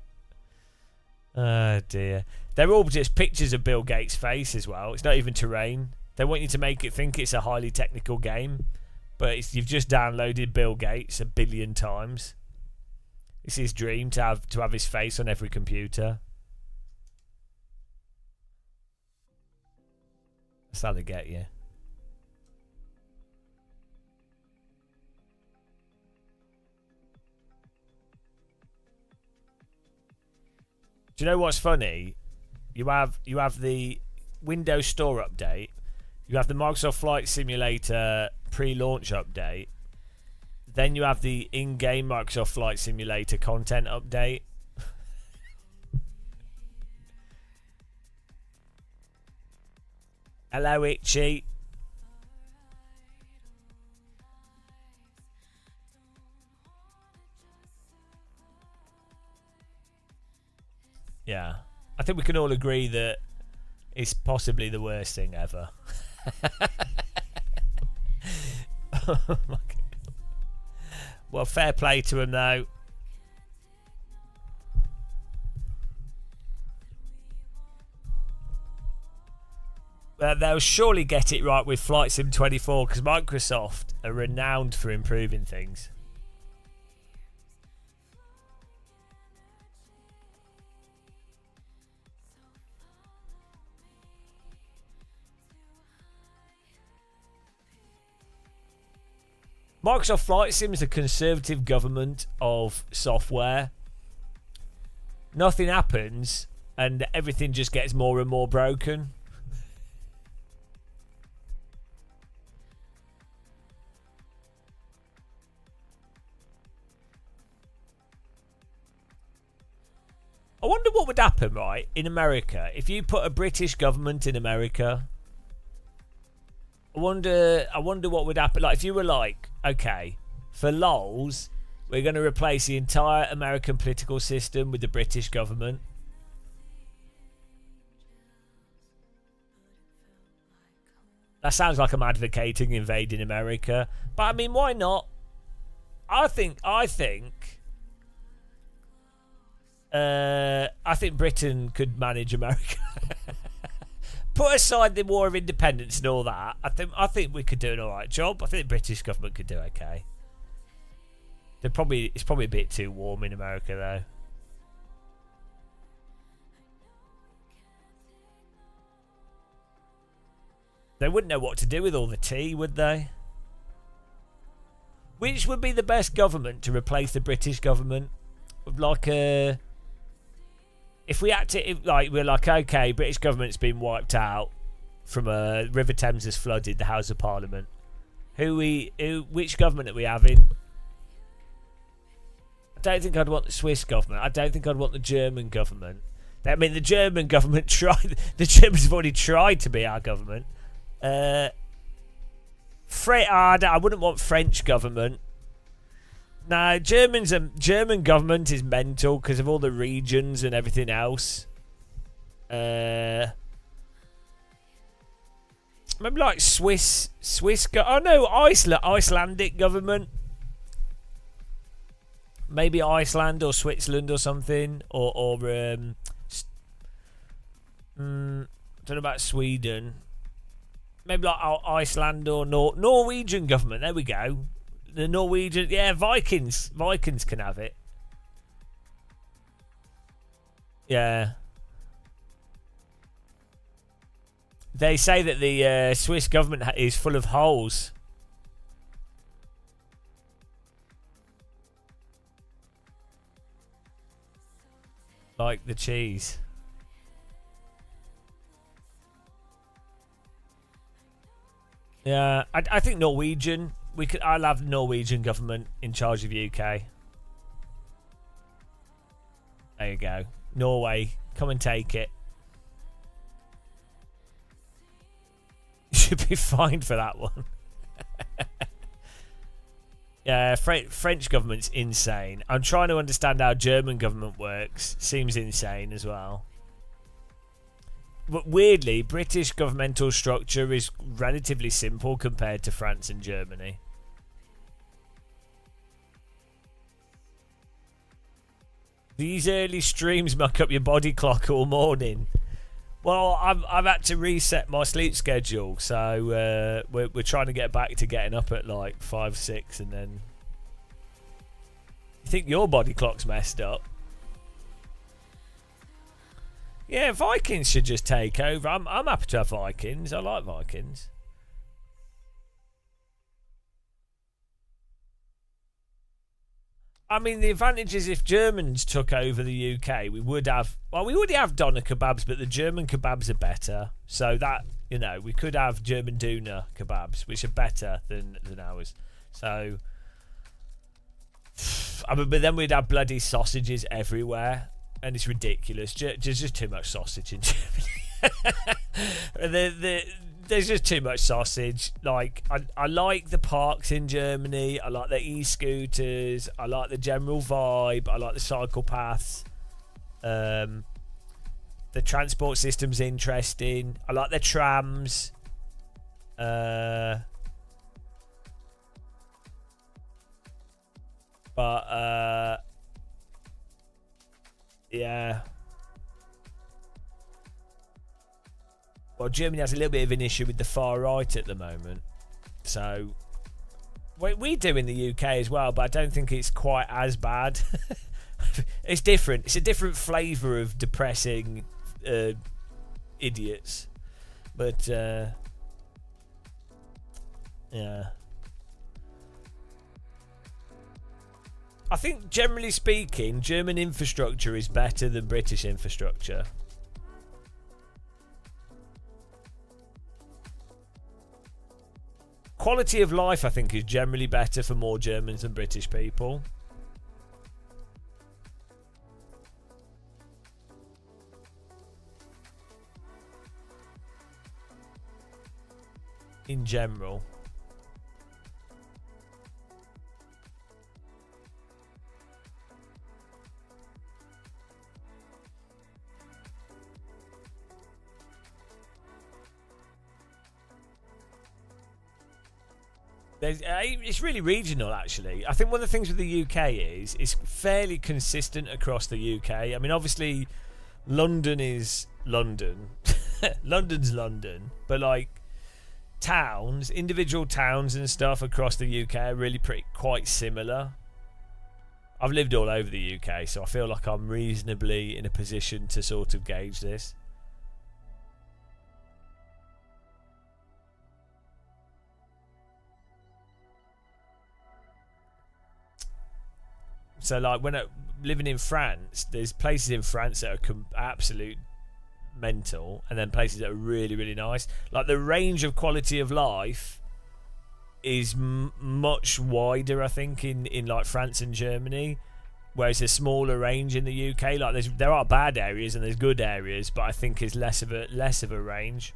Oh, dear. They're all just pictures of Bill Gates' face as well. It's not even terrain. They want you to make it think it's a highly technical game. But you've just downloaded Bill Gates 1 billion times. It's his dream to have his face on every computer. That's how they get you. Do you know what's funny? You have the Windows Store update. You have the Microsoft Flight Simulator pre-launch update. Then you have the in-game Microsoft Flight Simulator content update. Hello, Itchy. Yeah. I think we can all agree that it's possibly the worst thing ever. Oh my God. Well, fair play to him, though. They'll surely get it right with Flight Sim 24 because Microsoft are renowned for improving things. Microsoft Flight Sim is a conservative government of software. Nothing happens and everything just gets more and more broken. I wonder what would happen, right, in America if you put a British government in America. I wonder what would happen. Like if you were like, okay, for lols, we're going to replace the entire American political system with the British government. That sounds like I'm advocating invading America, but I mean, why not? I think Britain could manage America. Put aside the War of Independence and all that. I think we could do an alright job. I think the British government could do okay. It's probably a bit too warm in America though. They wouldn't know what to do with all the tea, would they? Which would be the best government to replace the British government? Like if we had to, we're like, okay, British government's been wiped out from River Thames has flooded the House of Parliament. Which government are we having? I don't think I'd want the Swiss government. I don't think I'd want the German government. I mean, the German government tried. The Germans have already tried to be our government. I wouldn't want French government. No, German government is mental because of all the regions and everything else. Maybe like Icelandic government. Maybe Iceland or Switzerland or something, or don't know about Sweden. Maybe like Iceland or Norwegian government. There we go. The Norwegian, yeah, Vikings can have it. Yeah. They say that the Swiss government is full of holes. Like the cheese. Yeah, I think Norwegian. I'll have the Norwegian government in charge of the UK. There you go. Norway, come and take it. You should be fined for that one. Yeah, French government's insane. I'm trying to understand how German government works. Seems insane as well. But weirdly, British governmental structure is relatively simple compared to France and Germany. These early streams muck up your body clock all morning. Well, I've had to reset my sleep schedule, so we're trying to get back to getting up at like 5, 6, and then. You think your body clock's messed up? Yeah, Vikings should just take over. I'm happy to have Vikings. I like Vikings. I mean, the advantage is if Germans took over the UK, we would have. Well, we already have doner kebabs, but the German kebabs are better. So that, you know, we could have German doner kebabs, which are better than ours. So, I mean, but then we'd have bloody sausages everywhere, and it's ridiculous. There's just too much sausage in Germany. There's just too much sausage. Like, I like the parks in Germany. I like the e-scooters. I like the general vibe. I like the cycle paths. The transport system's interesting. I like the trams. Yeah. Well, Germany has a little bit of an issue with the far right at the moment. So, we do in the UK as well, but I don't think it's quite as bad. It's different. It's a different flavour of depressing idiots. But, yeah. I think, generally speaking, German infrastructure is better than British infrastructure. Quality of life, I think, is generally better for more Germans than British people. In general. It's really regional, actually. I think one of the things with the UK is it's fairly consistent across the UK. I mean, obviously, London is London. London's London. But, like, towns, individual towns and stuff across the UK are really quite similar. I've lived all over the UK, so I feel like I'm reasonably in a position to sort of gauge this. So, like, living in France, there's places in France that are absolute mental, and then places that are really, really nice. Like, the range of quality of life is much wider, I think, in like France and Germany, whereas a smaller range in the UK. Like, there are bad areas and there's good areas, but I think is less of a range.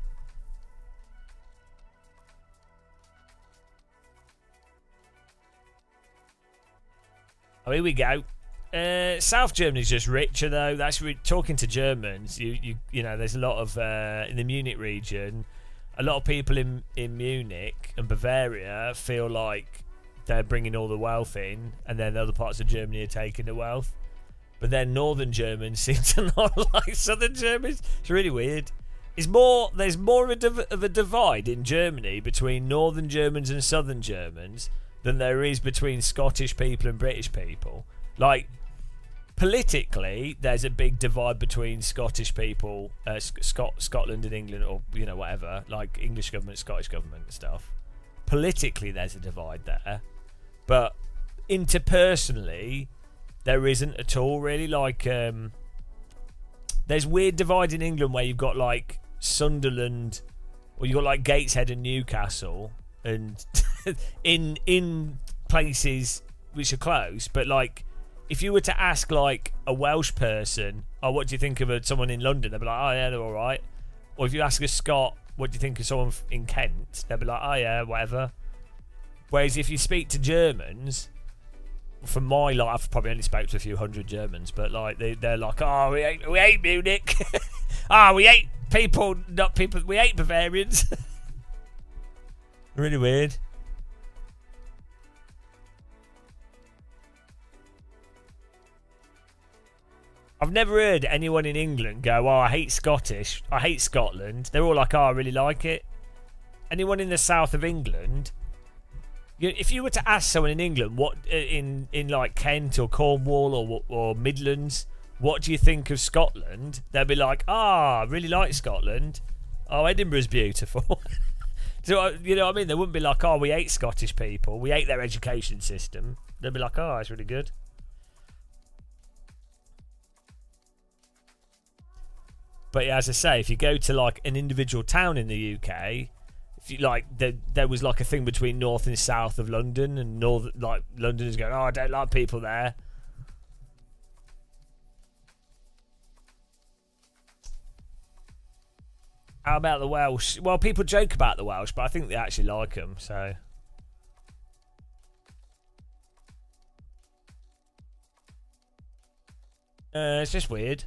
Oh, here we go. South Germany's just richer, though. That's talking to Germans. You know, there's a lot of in the Munich region. A lot of people in Munich and Bavaria feel like they're bringing all the wealth in, and then other parts of Germany are taking the wealth. But then Northern Germans seem to not like Southern Germans. It's really weird. There's more of a divide in Germany between Northern Germans and Southern Germans than there is between Scottish people and British people. Like, politically, there's a big divide between Scottish people, Scotland and England, or, you know, whatever, like English government, Scottish government and stuff. Politically, there's a divide there. But interpersonally, there isn't at all, really. Like, there's weird divide in England where you've got, like, Sunderland, or you've got, like, Gateshead and Newcastle, and in places which are close, but, like, if you were to ask, like, a Welsh person, oh, what do you think of someone in London? They'd be like, oh, yeah, they're all right. Or if you ask a Scot, what do you think of someone in Kent? They'd be like, oh, yeah, whatever. Whereas if you speak to Germans, from my life, I've probably only spoke to a few hundred Germans, but, like, they're like, oh, we hate Munich. We hate people, not people, we hate Bavarians. Really weird. I've never heard anyone in England go, oh, I hate Scotland. They're all like, oh, I really like it. Anyone in the south of England, if you were to ask someone in England, what in like Kent or Cornwall or Midlands, what do you think of Scotland? They'll be like, I really like Scotland. Oh, Edinburgh's beautiful. So, you know what I mean? They wouldn't be like, oh, we hate Scottish people. We hate their education system. They'd be like, oh, it's really good. But yeah, as I say, if you go to like an individual town in the UK, if you like, there was like a thing between north and south of London, and like Londoners going, oh, I don't like people there. How about the Welsh? Well, people joke about the Welsh, but I think they actually like them. So. It's just weird.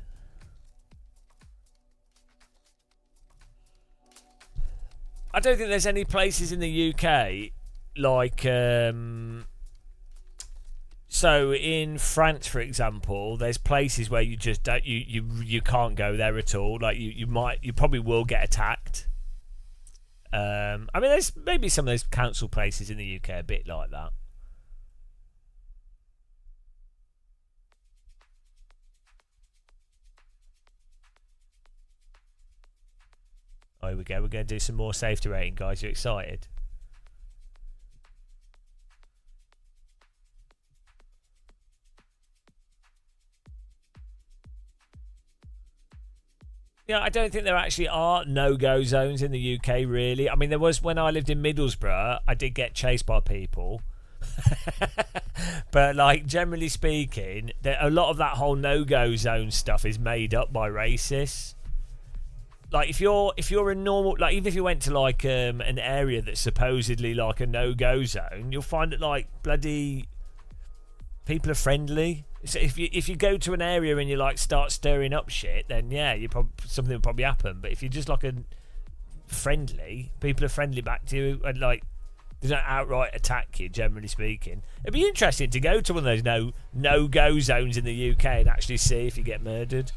I don't think there's any places in the UK like so in France, for example, there's places where you just don't you can't go there at all. Like you probably will get attacked. I mean, there's maybe some of those council places in the UK a bit like that. Oh, here we go. We're going to do some more safety rating, guys. You excited? Yeah, I don't think there actually are no-go zones in the UK, really. I mean, there was when I lived in Middlesbrough, I did get chased by people. But, like, generally speaking, a lot of that whole no-go zone stuff is made up by racists. Like, if you're a normal, like, even if you went to like an area that's supposedly like a no-go zone, you'll find that like bloody people are friendly. So if you go to an area and you like start stirring up shit, then yeah, something will probably happen. But if you're just like a friendly, people are friendly back to you, and like They don't outright attack you, generally speaking. It'd be interesting to go to one of those no-go zones in the UK and actually see if you get murdered.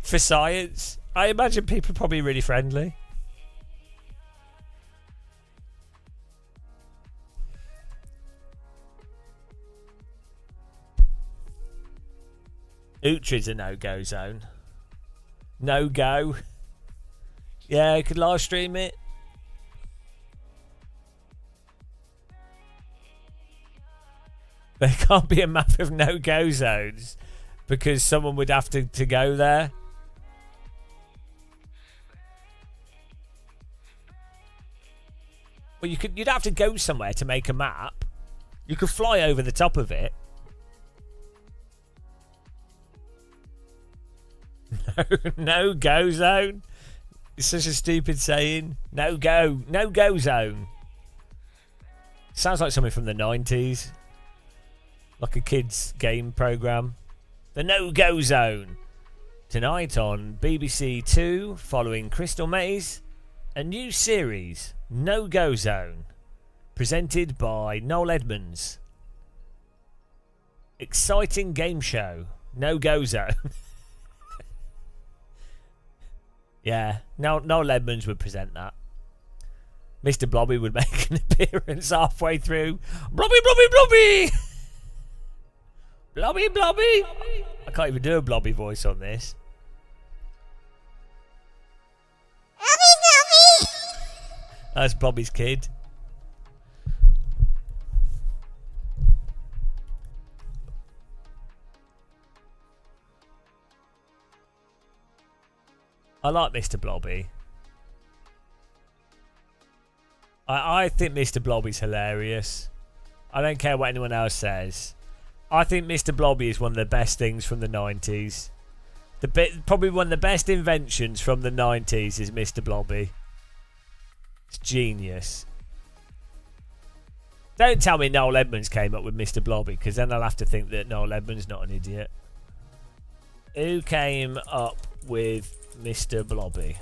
For science. I imagine people are probably really friendly. Uhtred's a no-go zone. No-go. Yeah, you could live stream it. There can't be a map of no-go zones because someone would have to go there. Well, you'd have to go somewhere to make a map. You could fly over the top of it. No-go zone. It's such a stupid saying. No-go zone. Sounds like something from the 90s. Like a kids' game programme. The No-Go Zone. Tonight on BBC Two, following Crystal Maze, a new series, No-Go Zone, presented by Noel Edmonds. Exciting game show, No-Go Zone. Yeah, Noel Edmonds would present that. Mr. Blobby would make an appearance halfway through. Blobby, Blobby, Blobby! Blobby, Blobby! I can't even do a Blobby voice on this. Blobby, Blobby! That's Blobby's kid. I like Mr. Blobby. I think Mr. Blobby's hilarious. I don't care what anyone else says. I think Mr. Blobby is one of the best things from the 90s. Probably one of the best inventions from the 90s is Mr. Blobby. It's genius. Don't tell me Noel Edmonds came up with Mr. Blobby, because then I'll have to think that Noel Edmonds not an idiot. Who came up with Mr. Blobby?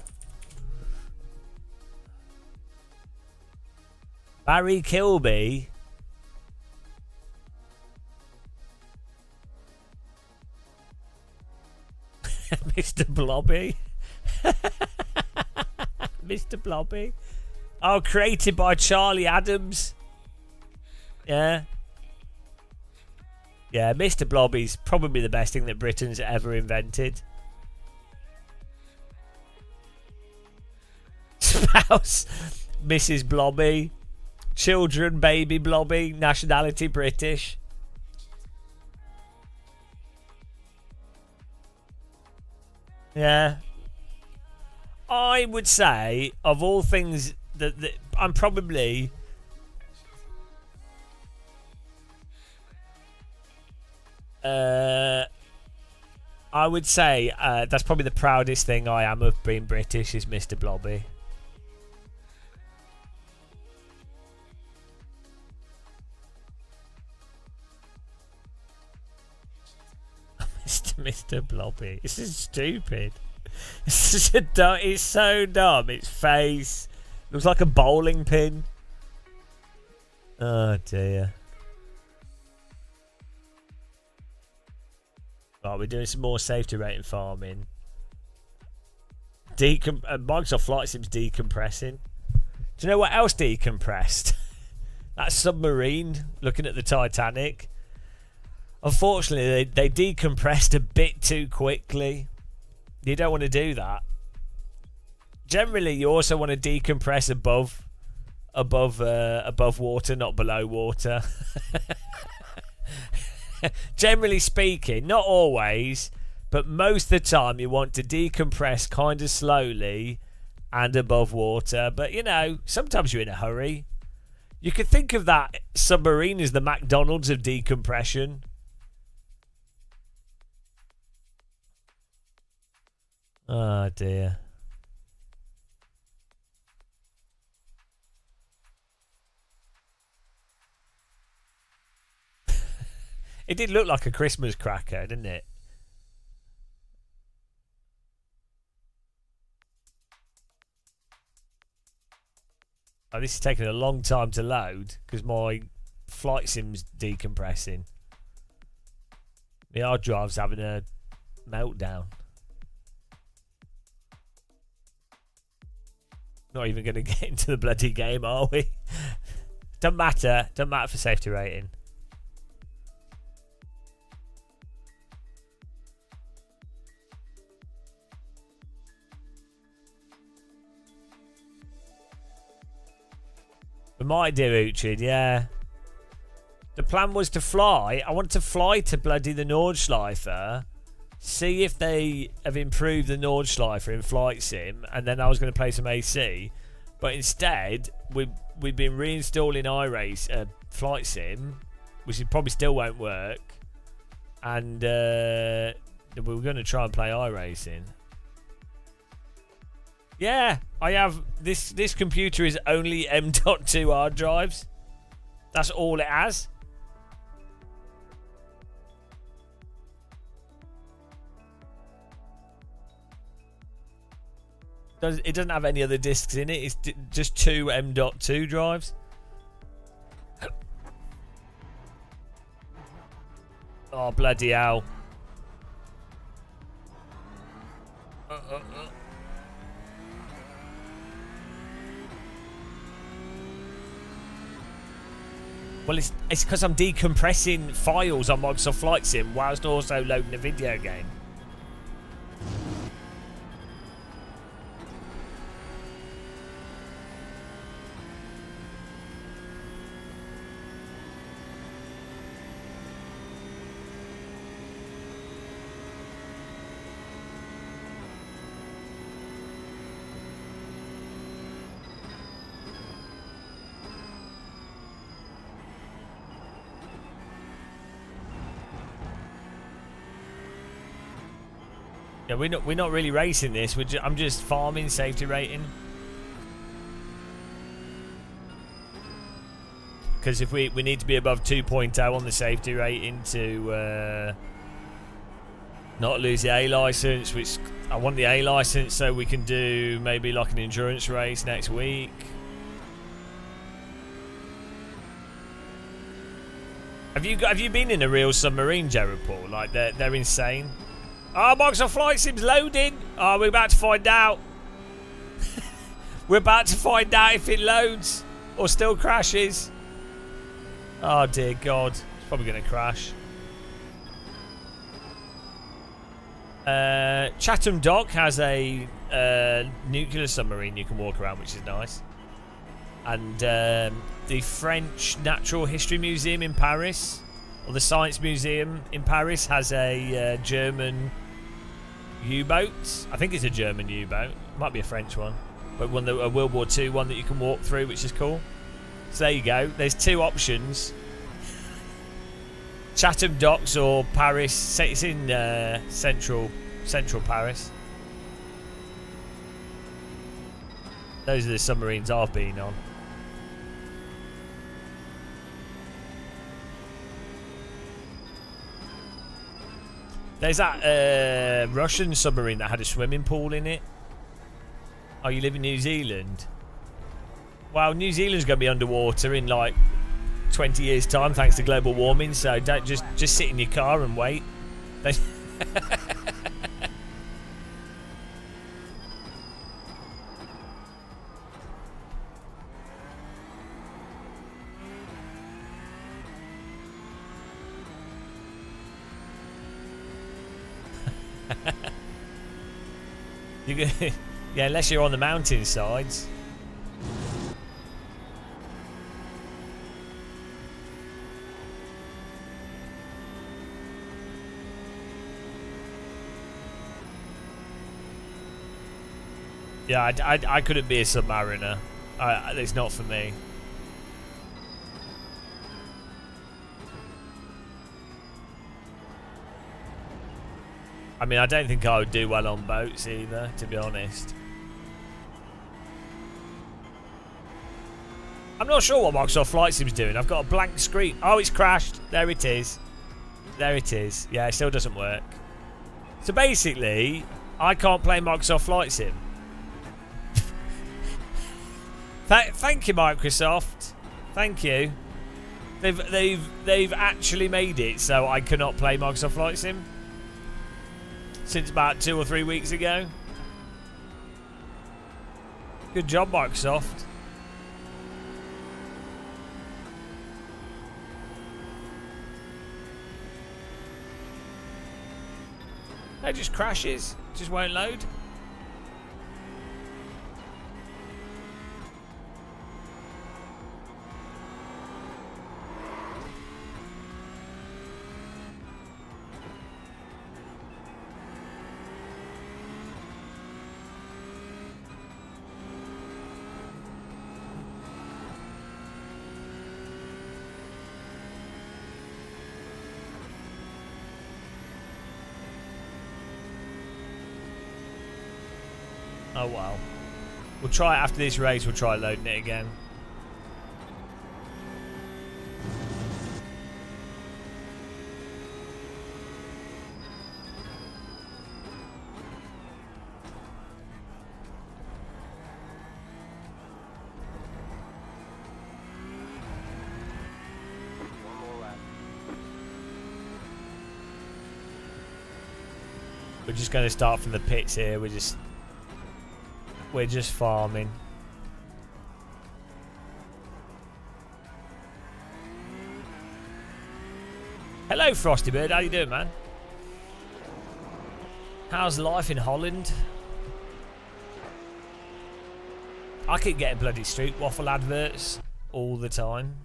Barry Kilby. Mr. Blobby. Mr. Blobby. Oh, created by Charlie Adams. Yeah. Yeah, Mr. Blobby's probably the best thing that Britain's ever invented. Spouse, Mrs. Blobby. Children, baby Blobby. Nationality, British. Yeah. I would say, of all things, that I'm probably... I would say that's probably the proudest thing I am of being British is Mr. Blobby. Mr. Blobby. This is stupid. It's so dumb. Its face looks like a bowling pin. Oh dear. Right, we're doing some more safety rating farming. Microsoft Flight Sim's decompressing. Do you know what else decompressed? That submarine looking at the Titanic. Unfortunately, they decompressed a bit too quickly. You don't want to do that. Generally, you also want to decompress above water, not below water. Generally speaking, not always, but most of the time you want to decompress kind of slowly and above water. But, you know, sometimes you're in a hurry. You could think of that submarine as the McDonald's of decompression. Oh, dear. It did look like a Christmas cracker, didn't it? Oh, this is taking a long time to load because my flight sim's decompressing. The hard drive's having a meltdown. Not even going to get into the bloody game, are we? Doesn't matter. Doesn't matter for safety rating. We might do Uhtred, yeah. The plan was to fly. I wanted to fly to bloody the Nordschleifer, see if they have improved the Nordschleifer in Flight Sim, and then I was going to play some AC. But instead, we've been reinstalling iRace Flight Sim, which probably still won't work. And we were going to try and play iRacing. Yeah, I have this computer is only M.2 hard drives. That's all it has. It doesn't have any other discs in it. It's just two M.2 drives. Oh, bloody hell. Well, it's because I'm decompressing files on Microsoft Flight Sim whilst also loading a video game. Yeah, we're not really racing this. I'm just farming safety rating. Because if we need to be above 2.0 on the safety rating to not lose the A license, which I want the A license so we can do maybe like an endurance race next week. Have you been in a real submarine, Jared Paul? Like they're insane. Oh, Microsoft Flight Sim's loading. Oh, we're about to find out. We're about to find out if it loads or still crashes. Oh, dear God. It's probably going to crash. Chatham Dock has a nuclear submarine you can walk around, which is nice. And the French Natural History Museum in Paris, or the Science Museum in Paris, has a German U-boat. I think it's a German U-boat. Might be a French one, but a World War II one that you can walk through, which is cool. So there you go. There's two options: Chatham Docks or Paris. It's in central Paris. Those are the submarines I've been on. There's that Russian submarine that had a swimming pool in it. Oh, you live in New Zealand? Well, New Zealand's going to be underwater in like 20 years' time thanks to global warming, so don't just sit in your car and wait. Yeah, unless you're on the mountainsides. Yeah, I couldn't be a submariner. It's not for me. I mean, I don't think I would do well on boats either, to be honest. I'm not sure what Microsoft Flight Sim's doing. I've got a blank screen. Oh, it's crashed. There it is. There it is. Yeah, it still doesn't work. So basically, I can't play Microsoft Flight Sim. Thank you, Microsoft. Thank you. They've actually made it so I cannot play Microsoft Flight Sim since about 2 or 3 weeks ago. Good job, Microsoft. It just crashes. Just won't load. Oh wow. We'll try it after this race, we'll try loading it again. We're just going to start from the pits here. We're just farming. Hello, Frosty Bird. How you doing, man? How's life in Holland? I keep getting bloody street waffle adverts all the time.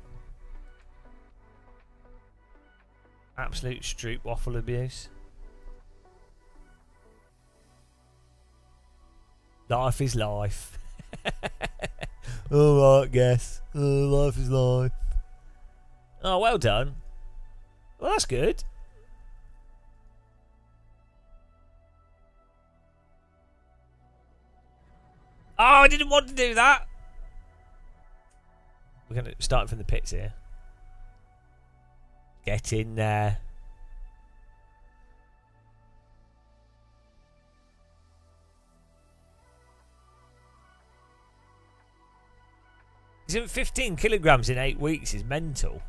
Absolute street waffle abuse. Life is life. Alright, guess. Life is life. Oh, well done. Well, that's good. Oh, I didn't want to do that. We're going to start from the pits here. Get in there. Isn't 15 kilograms in 8 weeks is mental?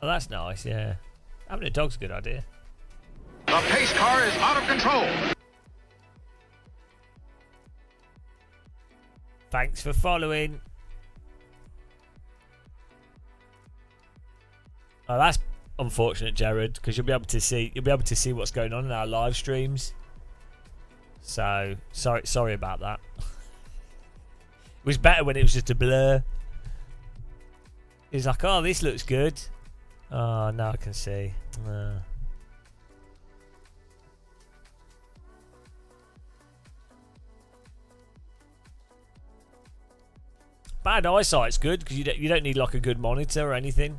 Oh, that's nice, yeah. Having a dog's a good idea. The pace car is out of control. Thanks for following. Oh, that's unfortunate, Jared, because you'll be able to see what's going on in our live streams. So sorry about that. It was better when it was just a blur. He's like, oh, this looks good. Oh, now I can see. Bad eyesight's good because you don't need like a good monitor or anything.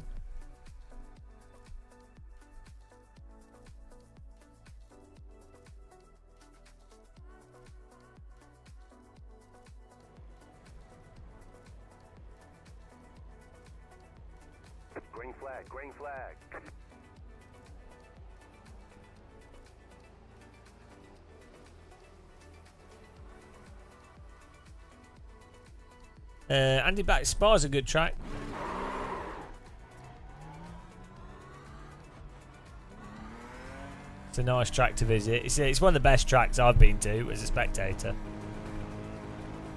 Green flag, green flag. Andy Back Spa's a good track. It's a nice track to visit. It's one of the best tracks I've been to as a spectator.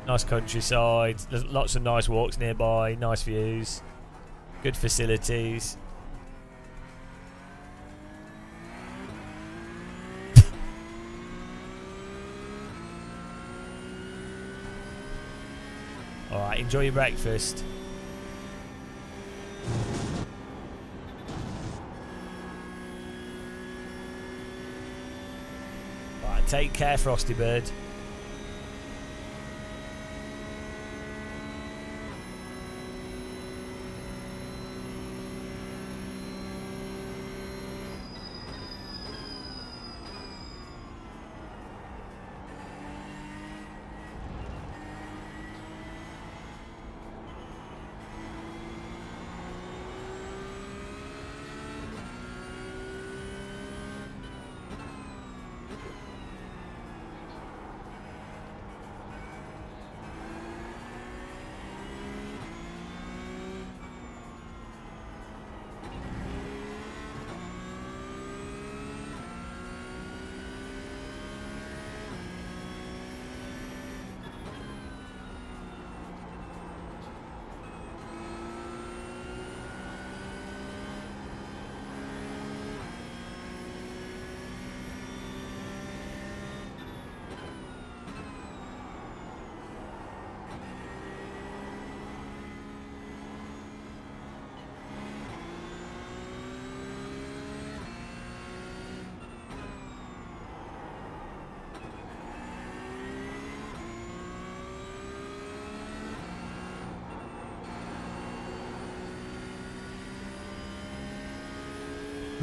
Nice countryside, there's lots of nice walks nearby, nice views, good facilities. Alright, enjoy your breakfast. Alright, take care, Frosty Bird.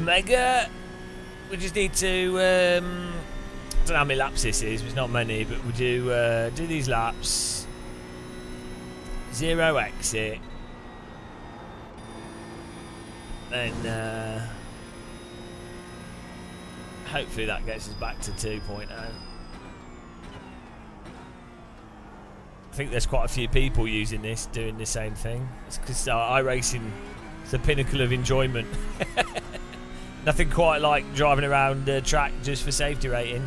Mega. We just need to. I don't know how many laps this is. It's not many, but we do these laps. 0 exit. Then hopefully that gets us back to 2.0. I think there's quite a few people using this, doing the same thing. It's because iRacing is the pinnacle of enjoyment. Nothing quite like driving around the track just for safety rating.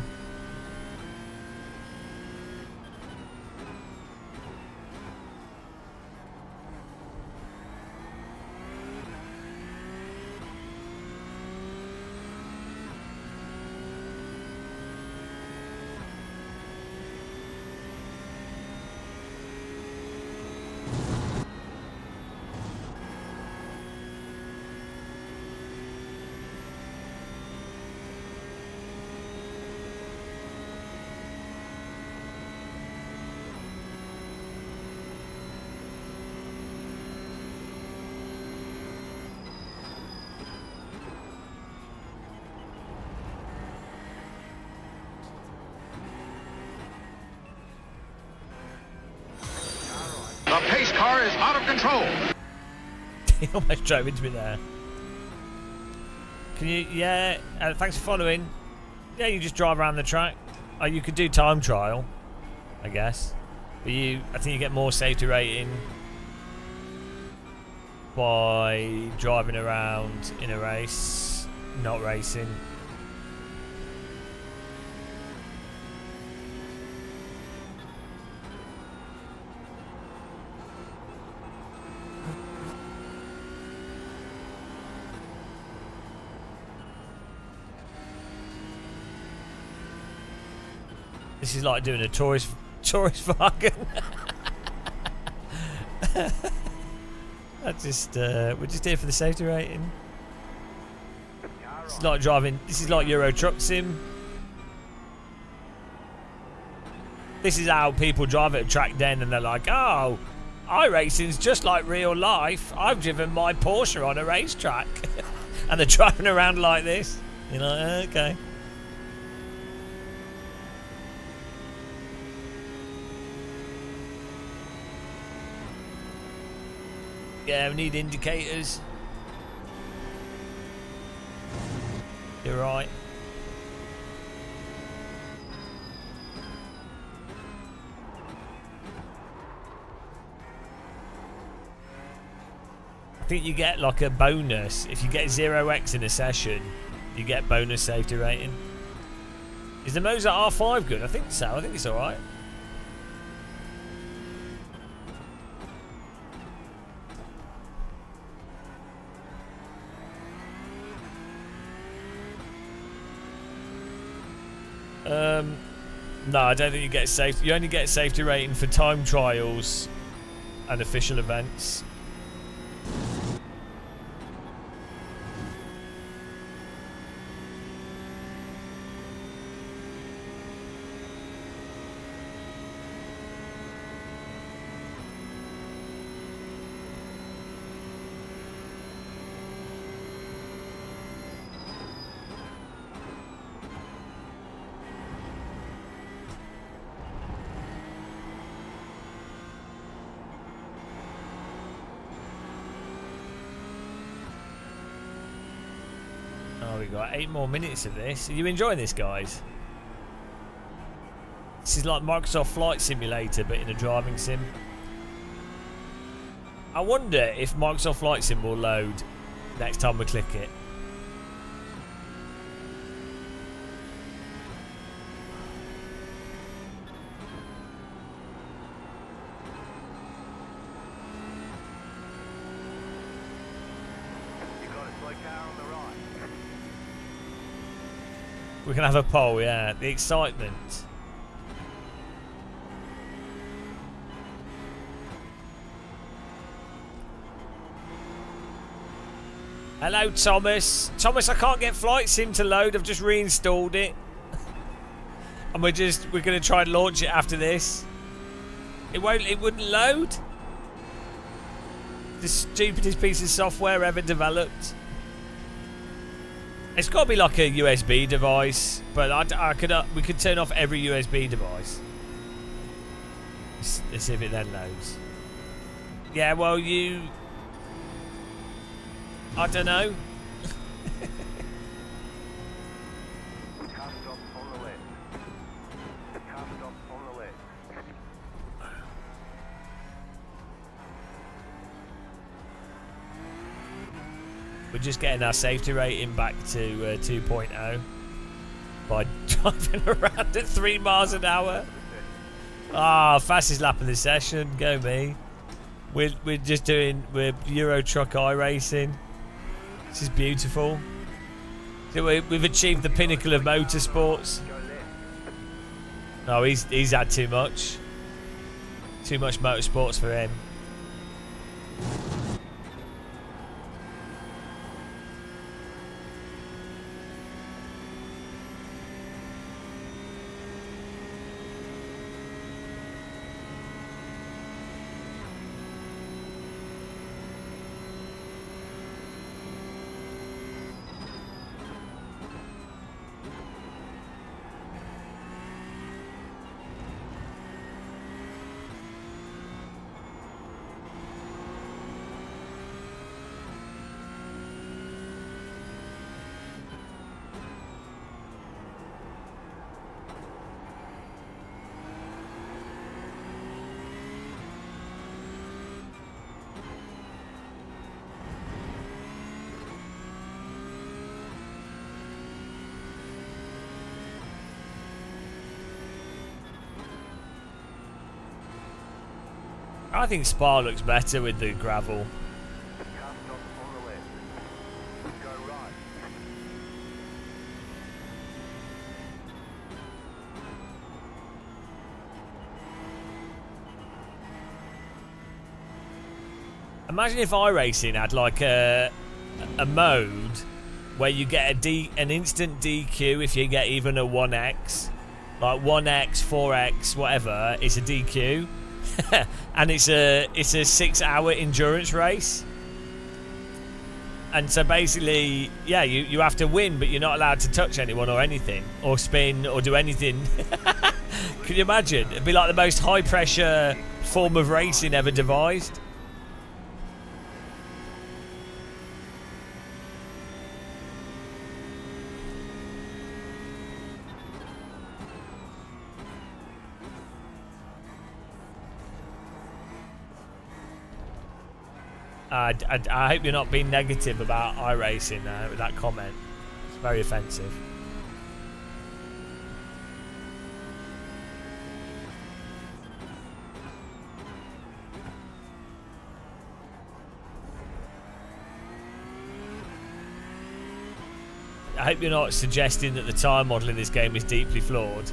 The pace car is out of control. He almost drove into me there. Can you? Yeah. Thanks for following. Yeah, you just drive around the track. You could do time trial, I guess. But I think you get more safety rating by driving around in a race, not racing. This is like doing a tourist wagon. We're just here for the safety rating. It's like driving. This is like Euro Truck Sim. This is how people drive at a track then, and they're like, "Oh, iRacing's just like real life. I've driven my Porsche on a racetrack," and they're driving around like this. You're like, okay. Yeah, we need indicators. You're right. I think you get like a bonus. If you get 0x in a session, you get bonus safety rating. Is the Mozart R5 good? I think so. I think it's alright. No, I don't think you get safety. You only get safety rating for time trials and official events. Oh, we got 8 more minutes of this. Are you enjoying this, guys? This is like Microsoft Flight Simulator, but in a driving sim. I wonder if Microsoft Flight Sim will load next time we click it. We can have a poll, yeah. The excitement. Hello, Thomas. Thomas, I can't get Flight Sim to load. I've just reinstalled it. And we're going to try and launch it after this. It wouldn't load. The stupidest piece of software ever developed. It's got to be like a USB device, but we could turn off every USB device. Let's see if it then loads. Yeah, well, I don't know. Car stop on the left. Car stop on the left. We're just getting our safety rating back to 2.0 by driving around at 3 miles an hour. Ah, fastest lap of the session. Go me. We're Euro Truck iRacing. This is beautiful. So we've achieved the pinnacle of motorsports. No, he's had too much. Too much motorsports for him. I think Spa looks better with the gravel. Car stop on the left. Go right. Imagine if iRacing had like a mode where you get an instant DQ if you get even a 1x, like 1x, 4x, whatever. It's a DQ, and it's a 6-hour endurance race. And so basically, yeah, you have to win, but you're not allowed to touch anyone or anything, or spin, or do anything. Can you imagine? It'd be like the most high pressure form of racing ever devised. I hope you're not being negative about iRacing with that comment. It's very offensive. I hope you're not suggesting that the tire model in this game is deeply flawed.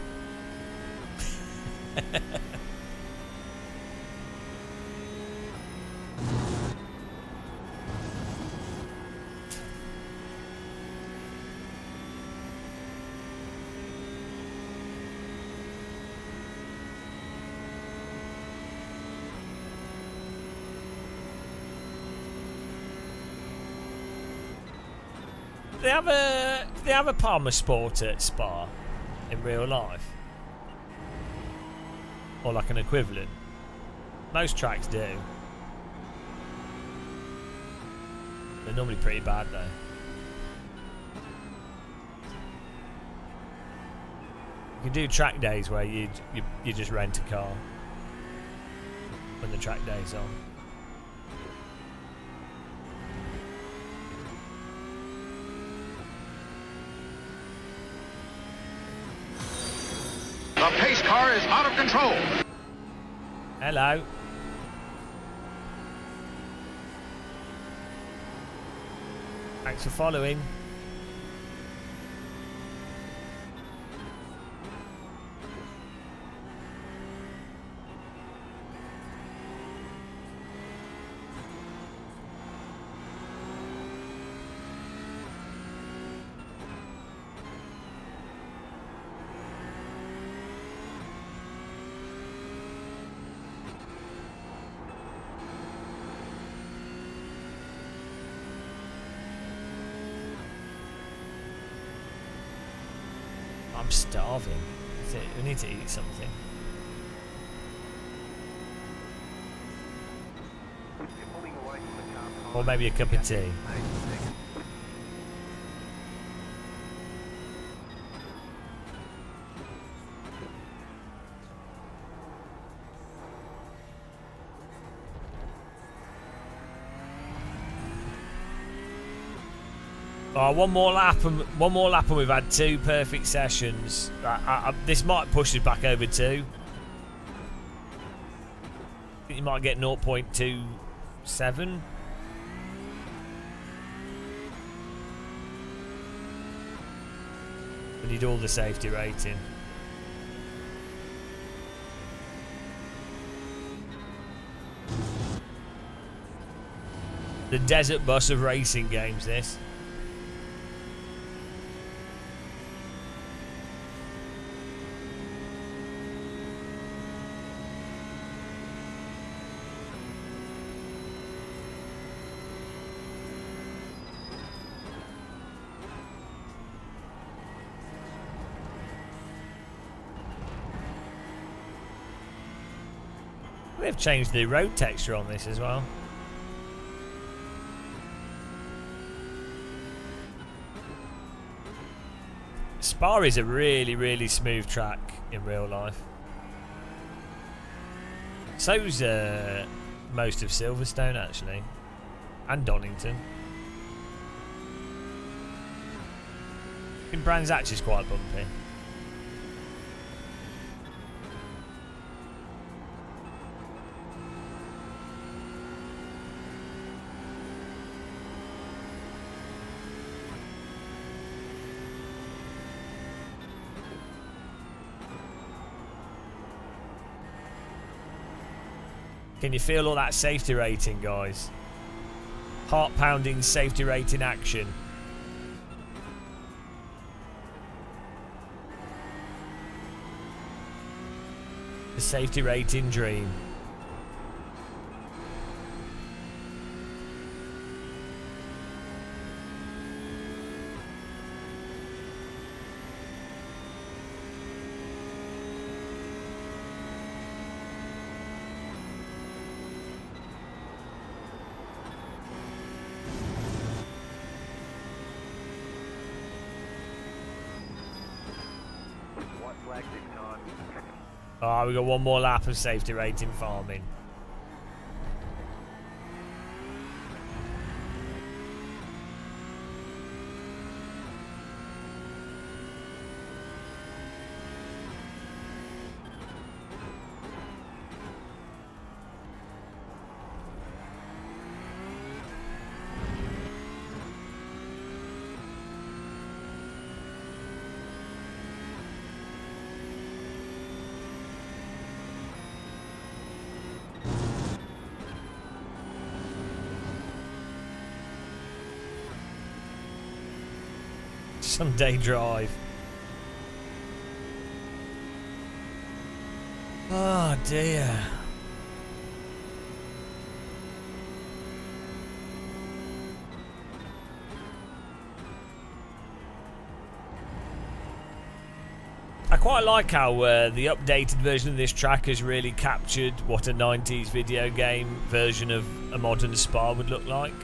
They have a Palmer Sport at Spa in real life, or like an equivalent. Most tracks do. They're normally pretty bad though. You can do track days where you just rent a car when the track day's on. The pace car is out of control. Hello. Thanks for following. starving. We need to eat something. You're pulling away from the car. Or maybe a cup of tea. 8 seconds. Oh, one more lap and we've had 2 perfect sessions. This might push us back over 2. I think you might get 0.27. We need all the safety rating. The desert bus of racing games, this. They've changed the road texture on this as well. Spa is a really, really smooth track in real life. So's most of Silverstone, actually. And Donington. I think Brands Hatch is quite bumpy. Can you feel all that safety rating, guys? Heart-pounding safety rating action. The safety rating dream. White flag this time. Oh, we got one more lap of safety rating farming. Sunday drive. Oh dear. I quite like how the updated version of this track has really captured what a 90s video game version of a modern Spa would look like.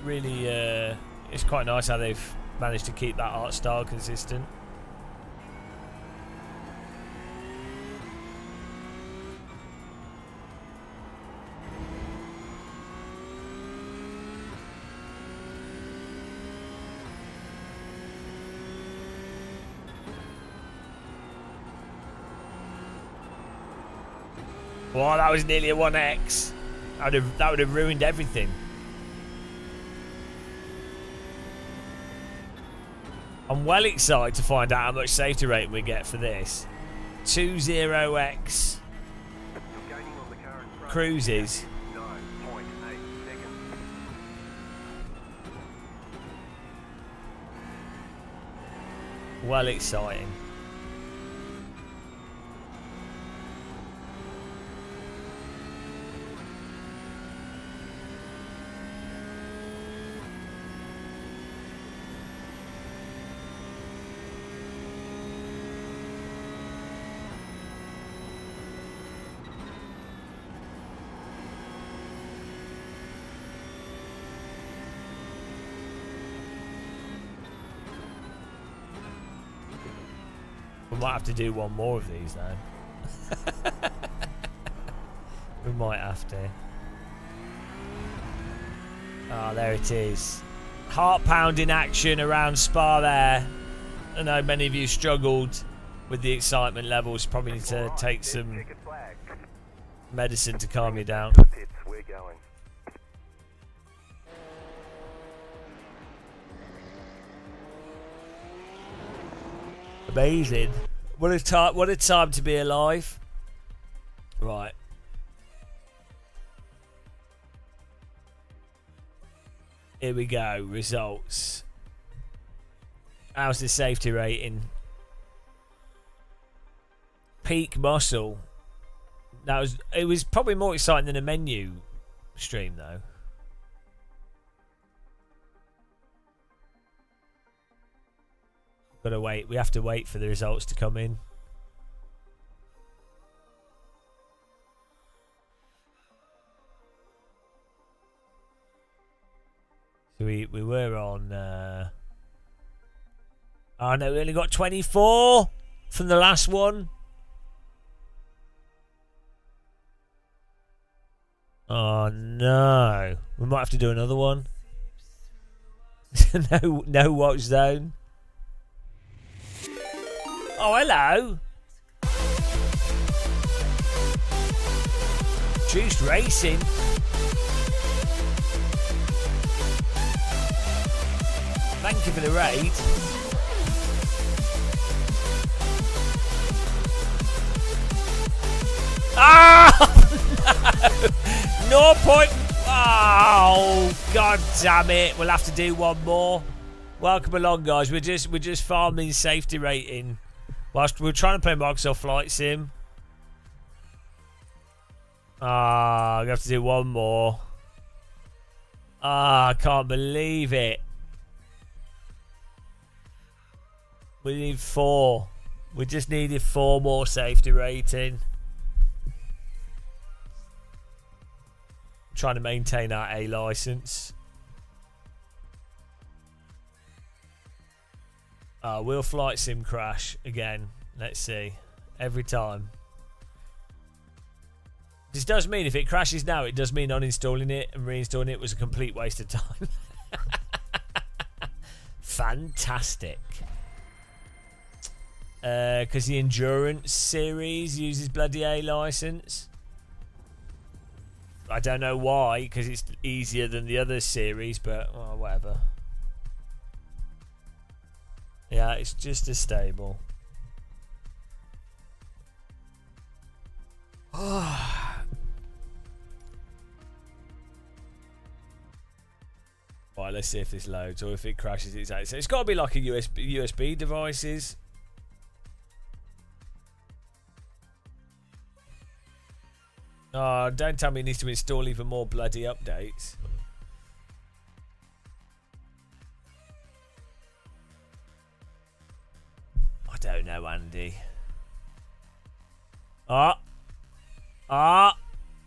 Really, it's quite nice how they've managed to keep that art style consistent. Wow, that was nearly a 1x. That would have ruined everything. I'm well excited to find out how much safety rating we get for this. 20x You're gaining on the car in front. cruises. 9.8 seconds. Well exciting. might have to do one more of these though. We might have to. Ah, there it is. Heart-pounding action around Spa there. I know many of you struggled with the excitement levels. Probably need to take some medicine to calm you down. We're going. Amazing. What a time to be alive. Right. Here we go. Results. How's the safety rating? Peak muscle. It was probably more exciting than a menu stream though. Gotta wait. We have to wait for the results to come in. So we were on. Oh no, we only got 24 from the last one. Oh no, we might have to do another one. No watch zone. Oh, hello. Juiced Racing. Thank you for the raid. Ah! No! 0. Oh, god damn it. We'll have to do one more. Welcome along, guys. We're just farming safety rating. Whilst we're trying to play Microsoft Flight Sim. Ah, we have to do one more. Ah, I can't believe it. We need 4. We just needed 4 more safety rating. Trying to maintain our A license. Will Flight Sim crash again? Let's see. Every time. This does mean if it crashes now, it does mean uninstalling it and reinstalling it was a complete waste of time. Fantastic. Because the Endurance series uses bloody A license. I don't know why, because it's easier than the other series, but oh, whatever. Yeah, it's just as stable. Right, let's see if this loads or if it crashes. It's got to be like a USB devices. Oh, don't tell me it needs to install even more bloody updates. I don't know, Andy.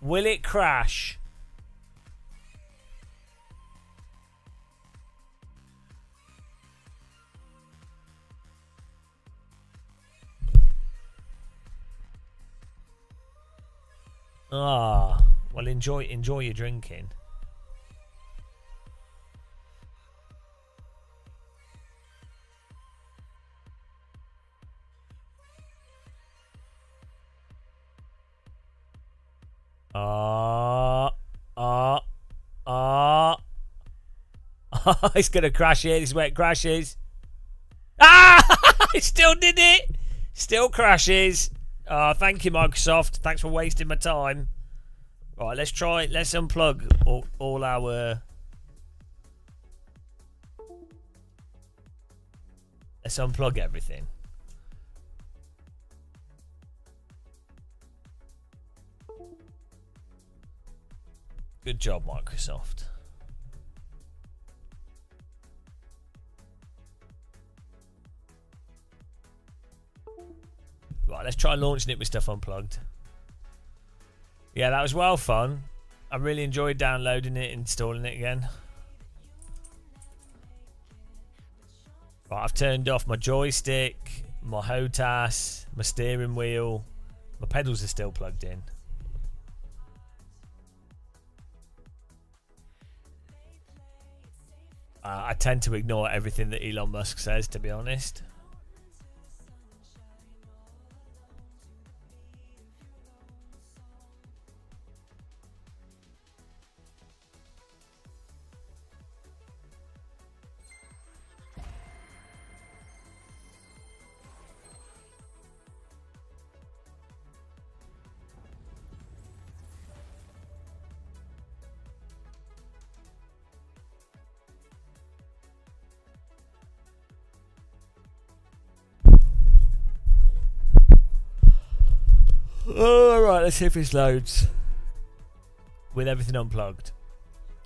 Will it crash? Well, enjoy your drinking. It's gonna crash here. This is where it crashes. It still did it. Still crashes. Thank you, Microsoft. Thanks for wasting my time. Right, let's unplug all our... Let's unplug everything. Good job, Microsoft. Right, let's try launching it with stuff unplugged. Yeah, that was well fun. I really enjoyed downloading it, installing it again. Right, I've turned off my joystick, my HOTAS, my steering wheel. My pedals are still plugged in. I tend to ignore everything that Elon Musk says, to be honest. Alright, let's see if this loads with everything unplugged.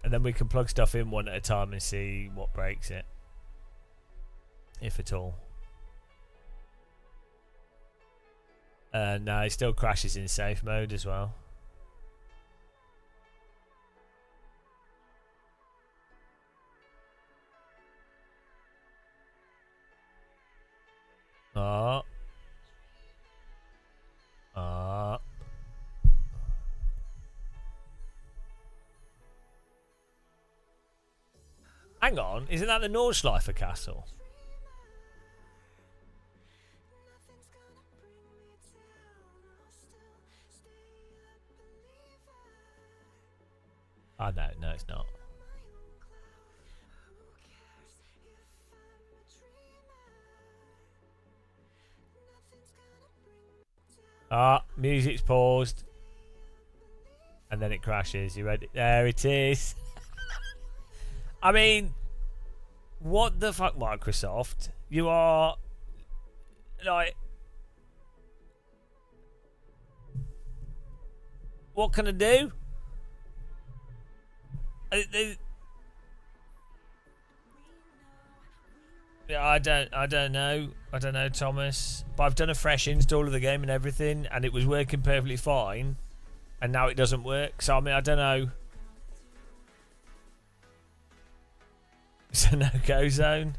And then we can plug stuff in one at a time and see what breaks it. If at all. No, it still crashes in safe mode as well. Oh. Hang on, isn't that the Nordschleifer castle? Oh no, it's not. Music's paused. And then it crashes. You ready? There it is. I mean, what the fuck, Microsoft? You are like, what can I do? Yeah, I don't know, Thomas. But I've done a fresh install of the game and everything, and it was working perfectly fine, and now it doesn't work. So I mean, I don't know. It's a no-go zone.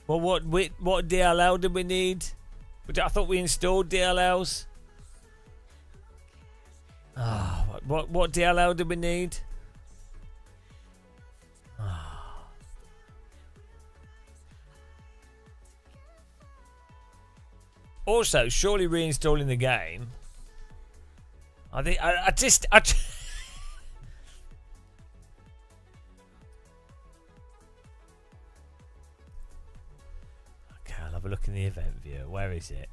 Well, what DLL did we need? I thought we installed DLLs. What DLL did we need? Also, surely reinstalling the game. I just okay, I'll have a look in the event viewer. Where is it?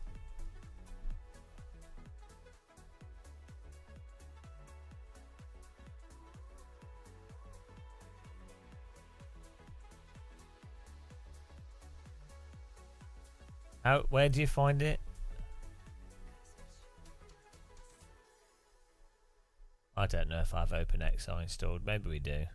Where do you find it? I don't know if I have OpenXR installed. Maybe we do.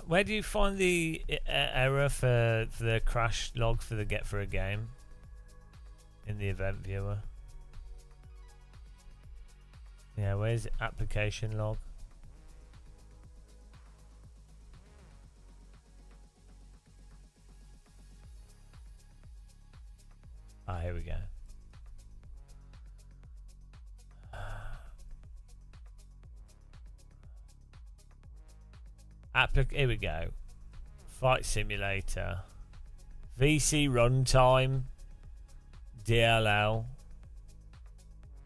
Where do you find the error for the crash log for the get for a game in the event viewer? Yeah, where's the application log? Here we go. Here we go. Flight Simulator. VC runtime. DLL.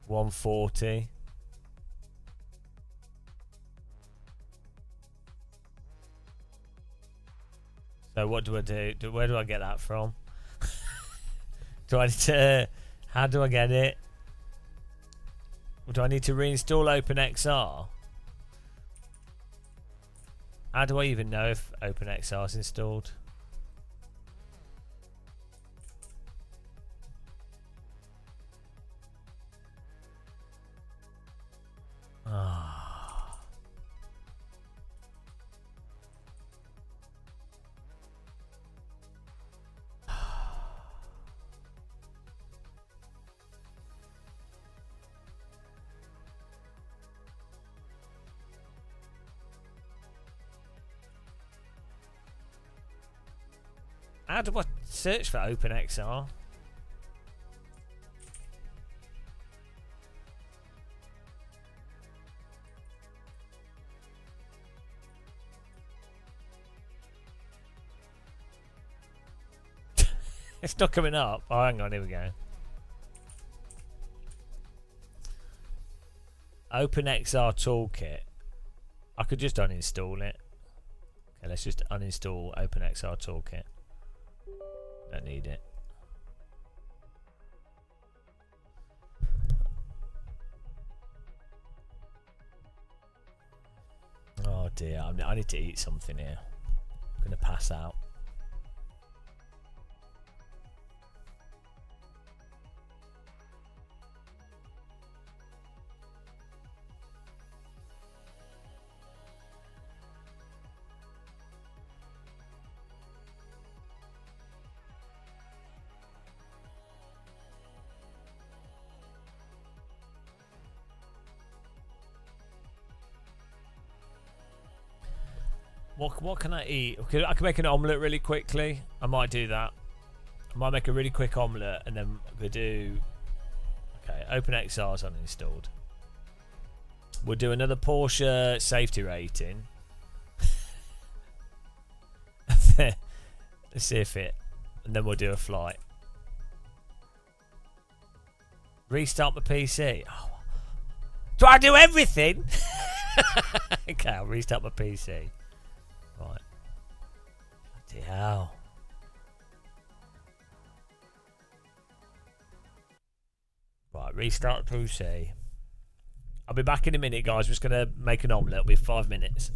140. So what do I do? Where do I get that from? Do I need to... How do I get it? Do I need to reinstall OpenXR? How do I even know if OpenXR is installed? Ah. How do I search for OpenXR? It's not coming up. Oh, hang on. Here we go. OpenXR Toolkit. I could just uninstall it. Okay, let's just uninstall OpenXR Toolkit. Don't need it. Oh dear, I need to eat something here. I'm gonna pass out. What can I eat? Okay, I can make an omelette really quickly. I might do that. I might make a really quick omelette and then we'll do... Okay, OpenXR's uninstalled. We'll do another Porsche safety rating. Let's see if it... And then we'll do a flight. Restart my PC. Oh. Do I do everything? Okay, I'll restart my PC. Right. Bloody hell. Right, restart the PC. I'll be back in a minute, guys. I'm just going to make an omelette. It'll be 5 minutes.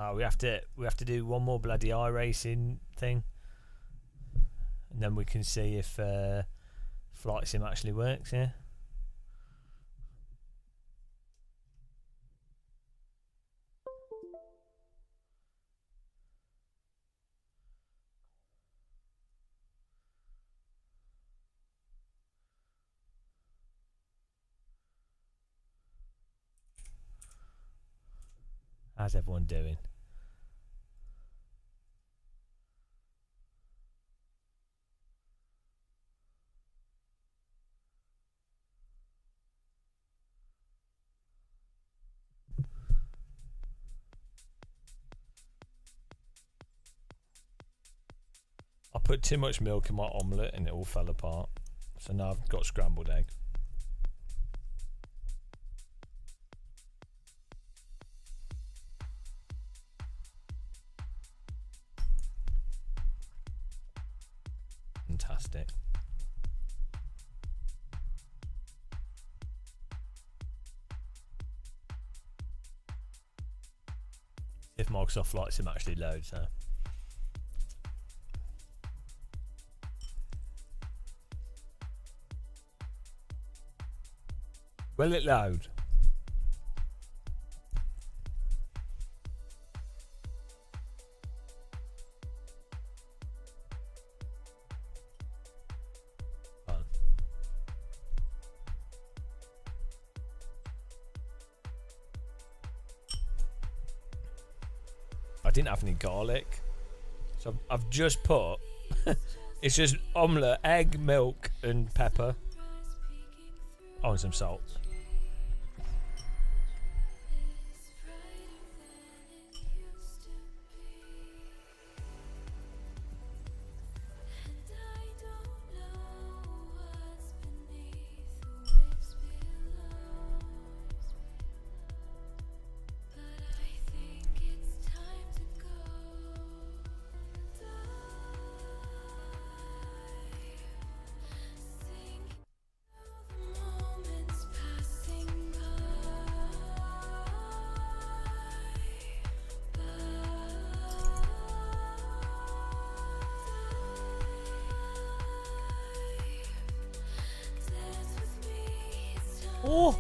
Oh, we have to do one more bloody iRacing thing, and then we can see if Flight Sim actually works. Yeah. How's everyone doing? I put too much milk in my omelette and it all fell apart. So now I've got scrambled egg. Fantastic. If Microsoft Flight Sim actually loads, huh? Will it load? Fun. I didn't have any garlic, so I've just put it's just omelette, egg, milk, and pepper. Oh, and some salt. Oh!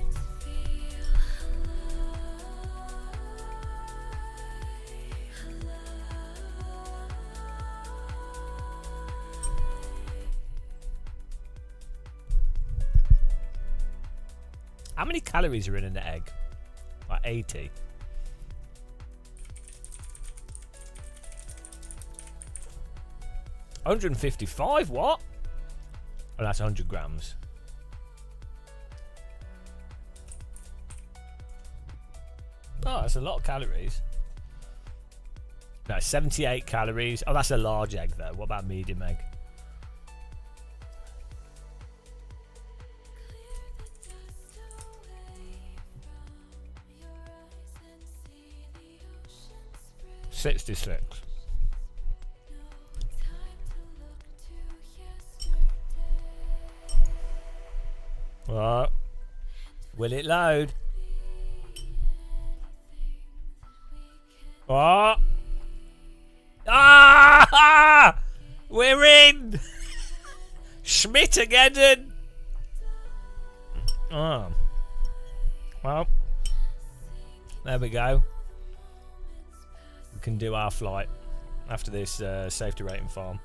How many calories are in an egg? Like 80. $155, what? Oh, that's 100 grams. Oh, that's a lot of calories. No, 78 calories. Oh, that's a large egg, though. What about medium egg? $66. Right. Will it load? What? Ah! We're in! Schmidt again! Oh. Well. There we go. We can do our flight after this safety rating farm.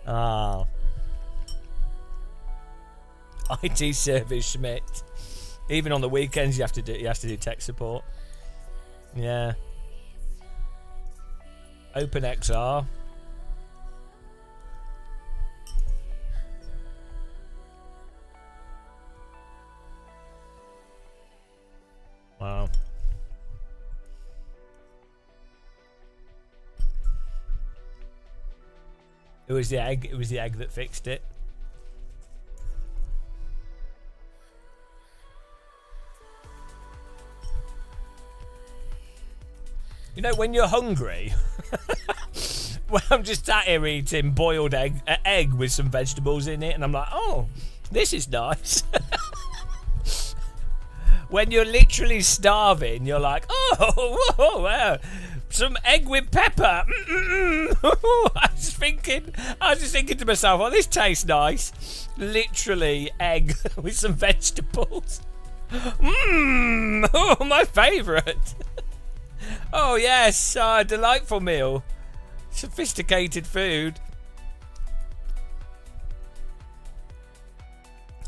Ah. IT service Schmidt. Even on the weekends you have to do tech support. Yeah. OpenXR. Wow. It was the egg. It was the egg that fixed it. You know, when you're hungry, well, I'm just sat here eating boiled egg with some vegetables in it, and I'm like, oh, this is nice. When you're literally starving, you're like, oh, whoa, wow. Some egg with pepper. I was just thinking to myself, oh, this tastes nice. Literally egg with some vegetables. Oh, my favourite. Oh yes, delightful meal. Sophisticated food.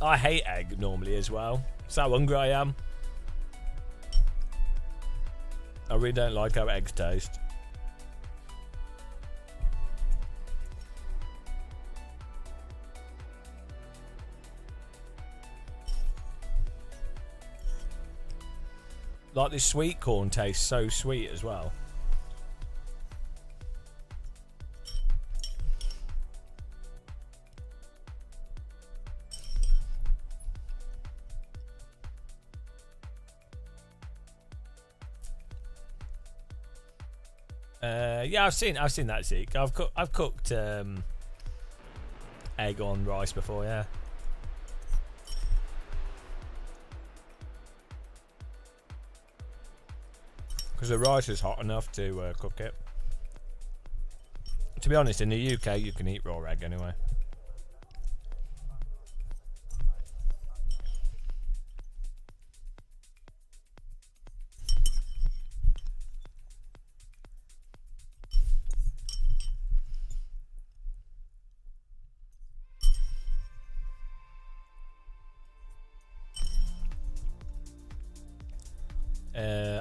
I hate egg normally as well. That's how hungry I am. I really don't like how eggs taste. Like this sweet corn tastes so sweet as well. Yeah, I've seen that, Zeke. I've cooked egg on rice before, yeah. Because the rice is hot enough to cook it. To be honest, in the UK you can eat raw egg anyway.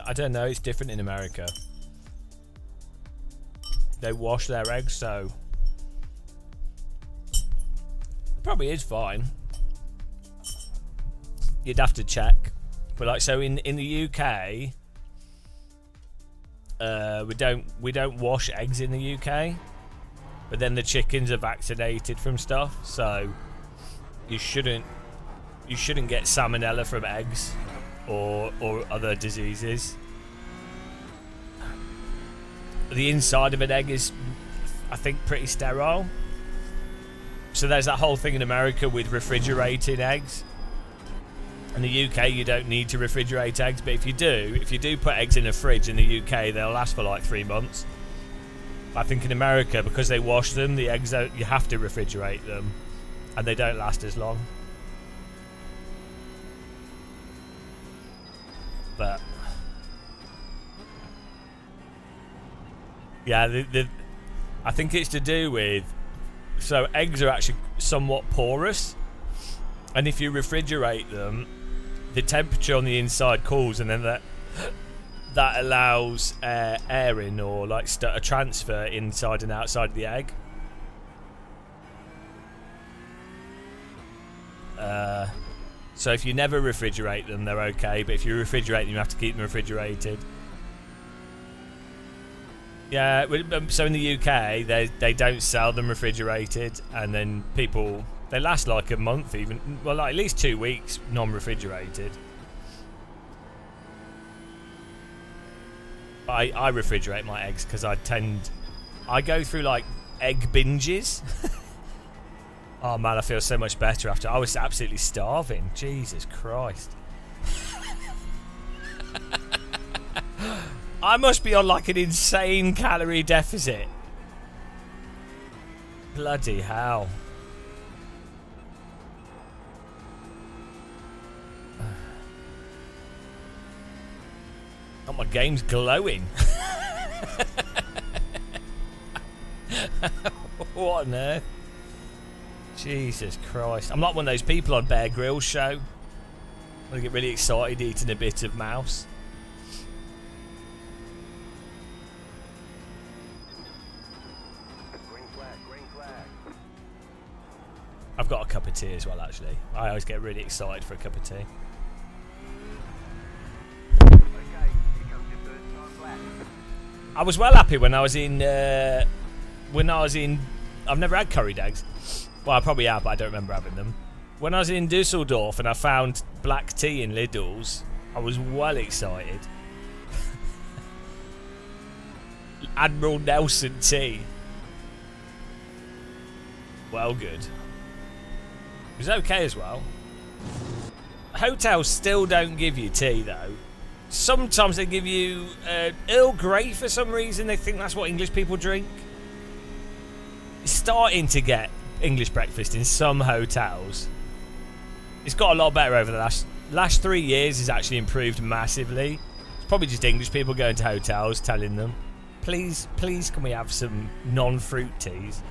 I don't know, it's different in America. They wash their eggs, so it probably is fine. You'd have to check. But like, so in the UK, we don't wash eggs in the UK. But then the chickens are vaccinated from stuff, so you shouldn't get salmonella from eggs or other diseases. The inside of an egg is, I think, pretty sterile. So there's that whole thing in America with refrigerating eggs. In the UK, you don't need to refrigerate eggs, but if you do put eggs in a fridge in the UK, they'll last for like 3 months. I think in America, because they wash them, the eggs you have to refrigerate them, and they don't last as long. But yeah, I think it's to do with, so eggs are actually somewhat porous, and if you refrigerate them, the temperature on the inside cools, and then that allows air in, or like a transfer inside and outside of the egg. So if you never refrigerate them, they're okay, but if you refrigerate them, you have to keep them refrigerated. Yeah, so in the UK, they don't sell them refrigerated, and then they last like a month, even, well, like at least 2 weeks non-refrigerated. I refrigerate my eggs because I go through like egg binges. Oh man, I feel so much better after. I was absolutely starving. Jesus Christ. I must be on like an insane calorie deficit. Bloody hell. Oh, my game's glowing. What on earth? Jesus Christ. I'm like one of those people on Bear Grylls show. I get really excited eating a bit of mouse. Green flag. I've got a cup of tea as well, actually. I always get really excited for a cup of tea. Okay, here comes your first time black. I was well happy when I was in I've never had curried eggs. Well, I probably have, but I don't remember having them. When I was in Dusseldorf and I found black tea in Lidl's, I was well excited. Admiral Nelson tea. Well good. It was okay as well. Hotels still don't give you tea though. Sometimes they give you Earl Grey for some reason. They think that's what English people drink. It's starting to get English breakfast in some hotels. It's got a lot better over the last 3 years. Has actually improved massively. It's probably just English people going to hotels telling them, please, can we have some non-fruit teas?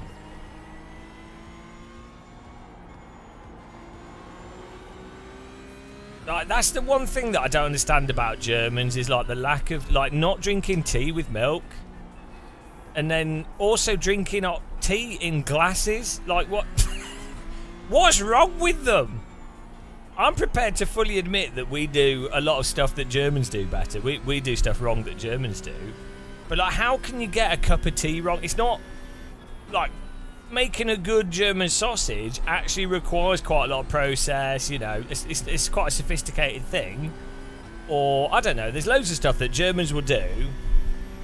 Like, that's the one thing that I don't understand about Germans is like the lack of like not drinking tea with milk, and then also drinking hot tea in glasses. Like what? What's wrong with them? I'm prepared to fully admit that we do a lot of stuff that Germans do better. We do stuff wrong that Germans do. But like, how can you get a cup of tea wrong? It's not like making a good German sausage actually requires quite a lot of process. You know, it's quite a sophisticated thing. Or I don't know. There's loads of stuff that Germans will do.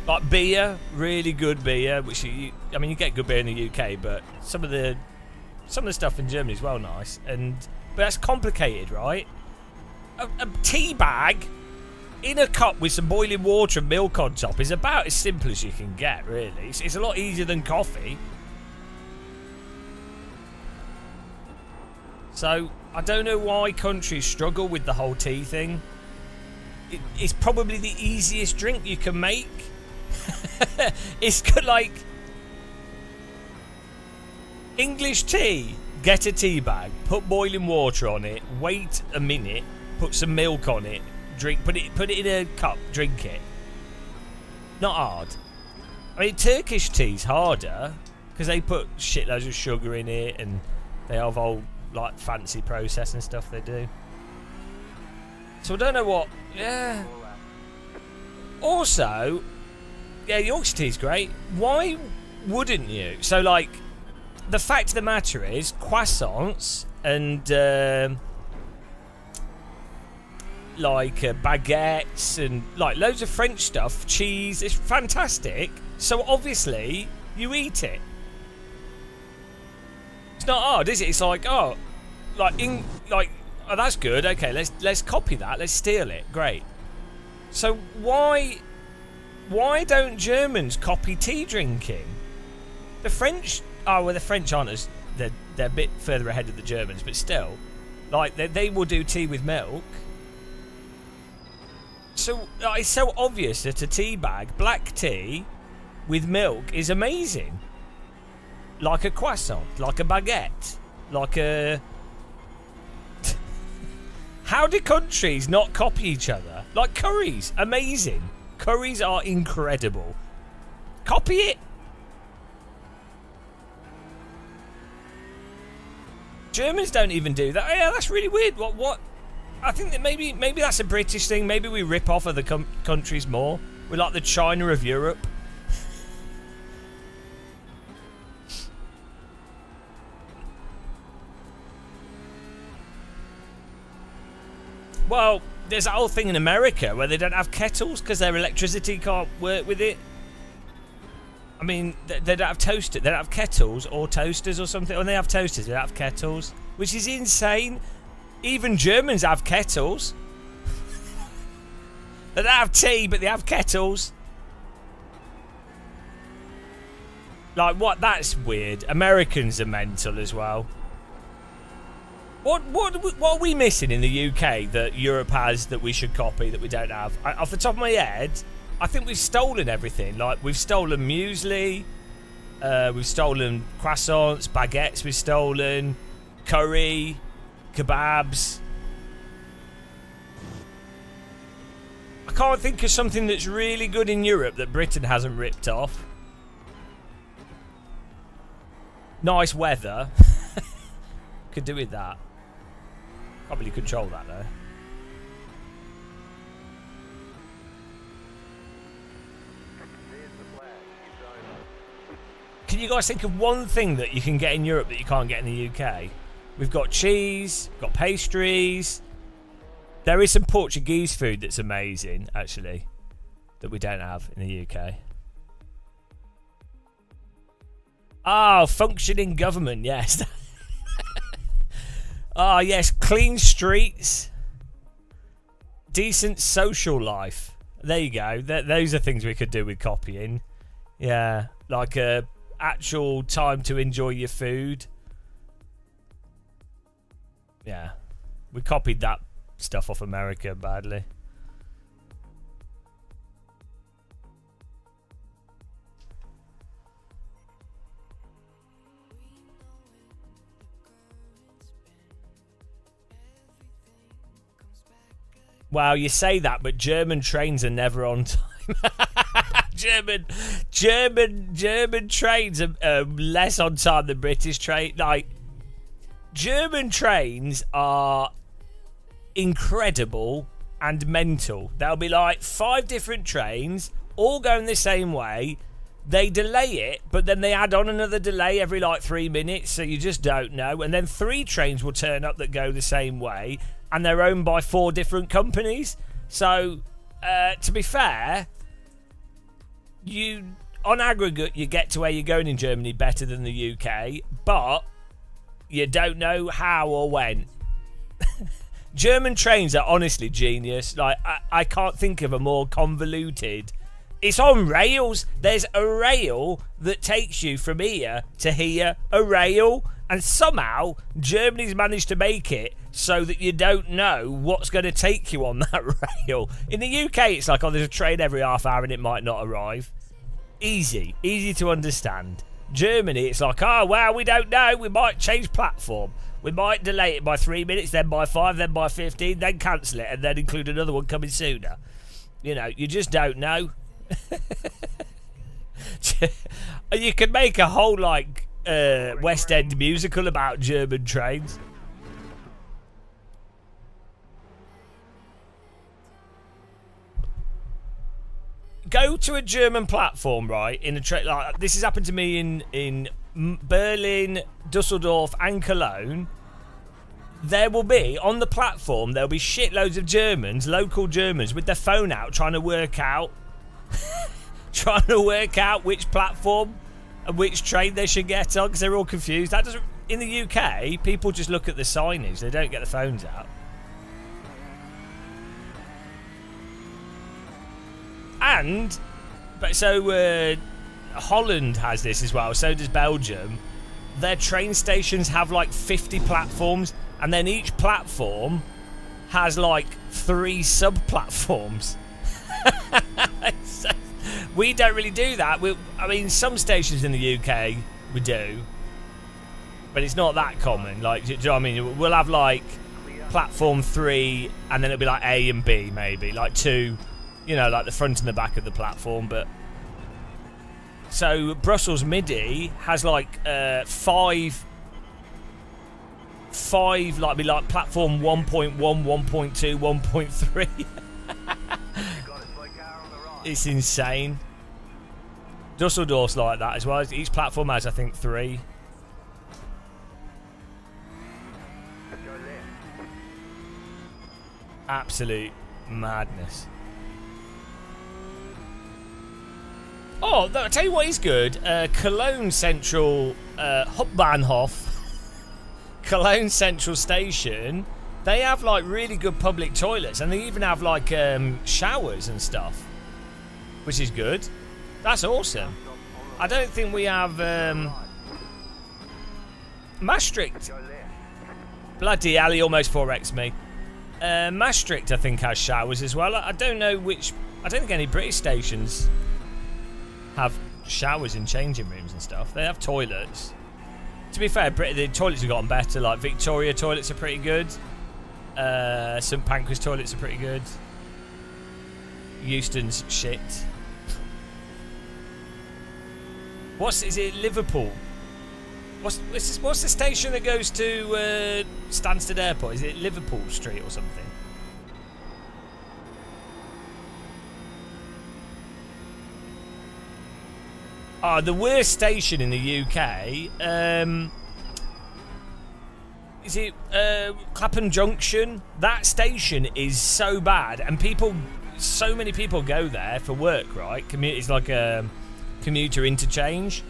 Like beer, really good beer, which you get good beer in the UK, but some of the stuff in Germany is well nice, but that's complicated, right? A tea bag in a cup with some boiling water and milk on top is about as simple as you can get, really. It's a lot easier than coffee. So I don't know why countries struggle with the whole tea thing. It's probably the easiest drink you can make. It's good, like English tea. Get a tea bag, put boiling water on it, wait a minute, put some milk on it, drink, put it in a cup, drink it. Not hard. I mean, Turkish tea's harder because they put shitloads of sugar in it and they have all like fancy process and stuff they do. So I don't know what. Yeah. Also, yeah, Yorkshire tea's great. Why wouldn't you? So like, the fact of the matter is, croissants and baguettes and like loads of French stuff, cheese, it's fantastic. So obviously you eat it. It's not hard, is it? It's like, oh, that's good. Okay, let's copy that. Let's steal it. Great. So why don't Germans copy tea drinking? The French. Oh, well, the French aren't as... They're a bit further ahead of the Germans, but still. Like, they will do tea with milk. So, it's so obvious that a tea bag, black tea, with milk is amazing. Like a croissant, like a baguette, like a... How do countries not copy each other? Like curries, amazing. Curries are incredible. Copy it. Germans don't even do that. Yeah, that's really weird. What? I think that maybe that's a British thing. Maybe we rip off other countries more. We're like the China of Europe. Well, there's that whole thing in America where they don't have kettles because their electricity can't work with it. I mean, they don't have toasters. They don't have kettles or toasters or something. When they have toasters, they don't have kettles, which is insane. Even Germans have kettles. They don't have tea, but they have kettles. Like, what? That's weird. Americans are mental as well. What are we missing in the UK that Europe has that we should copy that we don't have? Off the top of my head, I think we've stolen everything. Like, we've stolen muesli, we've stolen croissants, baguettes, we've stolen curry, kebabs. I can't think of something that's really good in Europe that Britain hasn't ripped off. Nice weather. Could do with that. Can't really control that though. Can you guys think of one thing that you can get in Europe that you can't get in the UK? We've got cheese, we've got pastries. There is some Portuguese food that's amazing, actually, that we don't have in the UK. Oh, functioning government, yes. Oh, yes, clean streets. decent social life. There you go. Those are things we could do with copying. Yeah, like a actual time to enjoy your food. Yeah, we copied that stuff off America badly. Wow, you say that, but German trains are never on time. German trains are less on time than British trains. Like, German trains are incredible and mental. There'll be like 5 different trains, all going the same way. They delay it, but then they add on another delay every like 3 minutes, so you just don't know. And then 3 trains will turn up that go the same way, and they're owned by 4 different companies. So, to be fair, on aggregate, you get to where you're going in Germany better than the UK, but you don't know how or when. German trains are honestly genius. Like, I can't think of a more convoluted. It's on rails. There's a rail that takes you from here to here. A rail. And somehow, Germany's managed to make it so that you don't know what's going to take you on that rail. In the UK, it's like, oh, there's a train every half hour and it might not arrive. Easy to understand. Germany, it's like, oh, well, we don't know. We might change platform. We might delay it by 3 minutes, then by 5, then by 15, then cancel it, and then include another one coming sooner. You know, you just don't know. You could make a whole, like, West End musical about German trains. Go to a German platform, right? In a train, like this has happened to me in Berlin, Dusseldorf, and Cologne. There will be on the platform. There'll be shitloads of Germans, local Germans, with their phone out, trying to work out which platform and which train they should get on, because they're all confused. That doesn't. In the UK, people just look at the signage. They don't get the phones out. So Holland has this as well, so does Belgium. Their train stations have like 50 platforms, and then each platform has like 3 sub-platforms. So we don't really do that. I mean, some stations in the UK we do, but it's not that common. Like, do you know what I mean? We'll have like platform 3, and then it'll be like A and B, maybe like 2. You know, like the front and the back of the platform. But so Brussels Midi has like 5 like platform 1.1, 1.2, 1.3. It's insane. Dusseldorf's like that as well. Each platform has, I think, 3. Absolute madness. Oh, I'll tell you what is good. Cologne Central Hauptbahnhof, Cologne Central Station, they have like really good public toilets, and they even have like showers and stuff, which is good. That's awesome. I don't think we have Maastricht. Bloody hell, he almost 4x'd me. Maastricht, I think, has showers as well. I don't know which. I don't think any British stations have showers in changing rooms and stuff. They have toilets. To be fair, the toilets have gotten better. Like Victoria toilets are pretty good. St Pancras toilets are pretty good. Euston's shit. Is it Liverpool? What's the station that goes to Stansted Airport? Is it Liverpool Street or something? Oh, the worst station in the UK. Is it Clapham Junction? That station is so bad, and so many people go there for work, right? It's like a commuter interchange.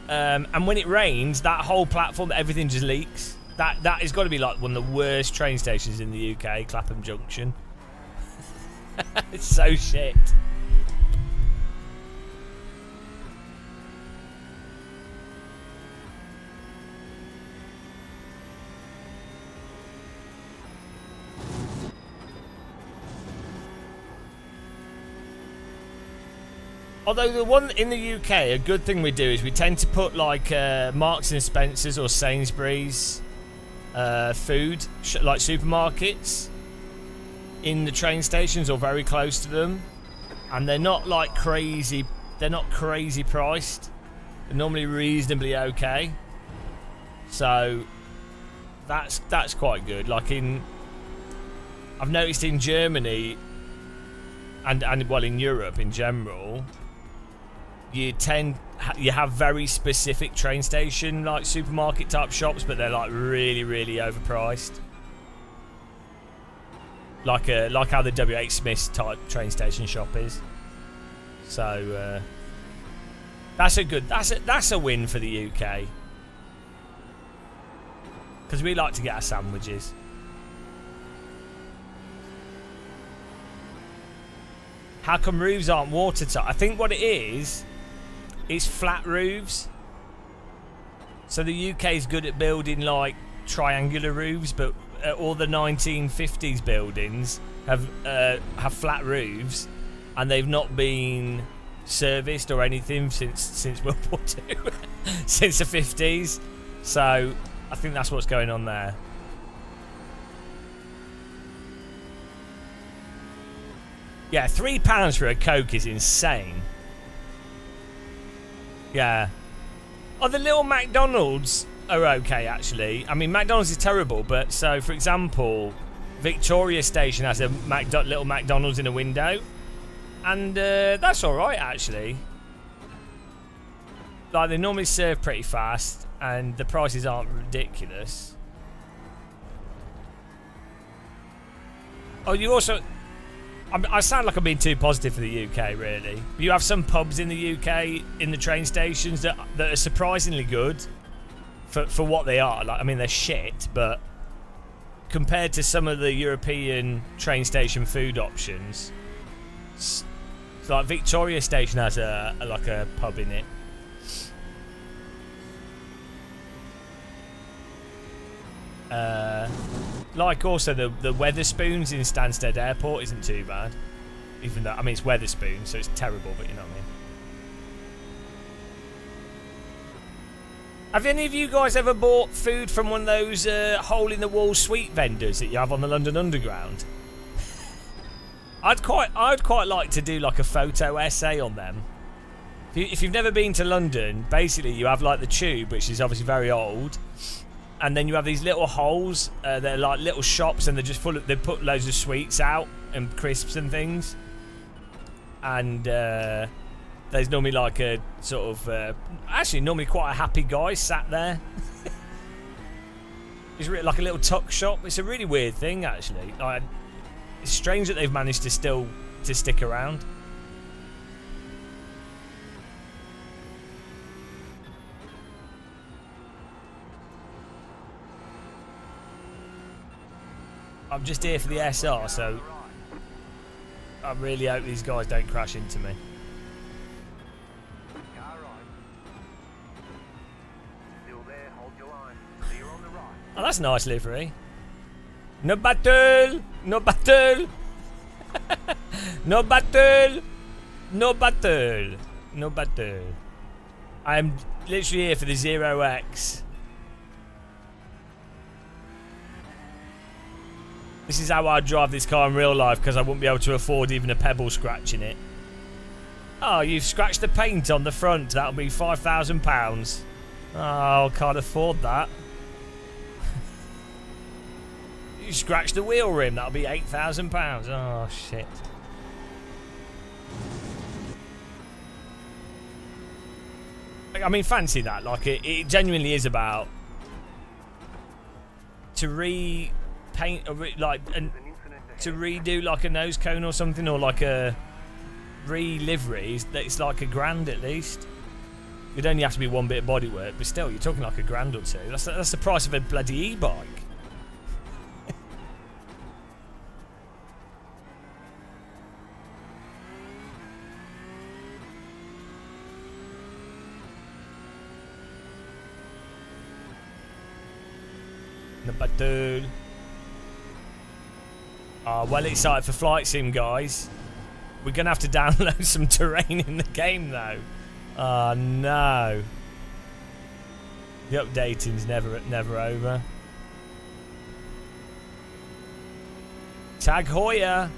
And when it rains, that whole platform, everything just leaks. That has got to be like one of the worst train stations in the UK, Clapham Junction. It's so shit. Although the one in the UK, a good thing we do is we tend to put like Marks and Spencer's or Sainsbury's food, like supermarkets, in the train stations or very close to them, and they're not like crazy. They're not crazy priced. They're normally reasonably okay. So that's quite good. Like I've noticed in Germany and well in Europe in general, you have very specific train station like supermarket type shops, but they're like really overpriced. Like how the WH Smith's type train station shop is. So that's a win for the UK. Because we like to get our sandwiches. How come roofs aren't watertight? I think what it is flat roofs. So the UK is good at building like triangular roofs, but all the 1950s buildings have flat roofs, and they've not been serviced or anything since World War II, since the 50s. So I think that's what's going on there. Yeah, £3 for a Coke is insane. Yeah. Oh, the little McDonald's are okay, actually. I mean, McDonald's is terrible, but so, for example, Victoria Station has a little McDonald's in a window, and that's all right, actually. Like, they normally serve pretty fast, and the prices aren't ridiculous. Oh, you also... I sound like I'm being too positive for the UK, really. You have some pubs in the UK in the train stations that are surprisingly good for what they are. Like, I mean, they're shit, but compared to some of the European train station food options, like Victoria Station has a pub in it. Like also the Weatherspoons in Stansted Airport isn't too bad, even though I mean it's Weatherspoons, so it's terrible, but you know what I mean. Have any of you guys ever bought food from one of those hole-in-the-wall sweet vendors that you have on the London Underground? I'd quite like to do like a photo essay on them. If you've never been to London, basically you have like the Tube, which is obviously very old. And then you have these little holes. They're like little shops, and they're just full of. They put loads of sweets out and crisps and things. And there's normally like a sort of, actually normally quite a happy guy sat there. It's really like a little tuck shop. It's a really weird thing, actually. It's strange that they've managed to stick around. I'm just here for the SR, so I really hope these guys don't crash into me. Oh, that's a nice livery. No battle! No battle! No battle! No battle! No battle. I am literally here for the 0X. This is how I'd drive this car in real life, because I wouldn't be able to afford even a pebble scratch in it. Oh, you've scratched the paint on the front. That'll be £5,000. Oh, can't afford that. You scratched the wheel rim. That'll be £8,000. Oh, shit. I mean, fancy that. Like, it genuinely is about to repaint, to redo like a nose cone or something, or like a re-livery. It's like £1,000 at least. It'd only have to be one bit of bodywork, but still, you're talking like £1,000 or two. That's the price of a bloody e-bike. The battle. Well excited for Flight Sim, guys. We're going to have to download some terrain in the game, though. Oh, no. The updating's never over. Tag Heuer.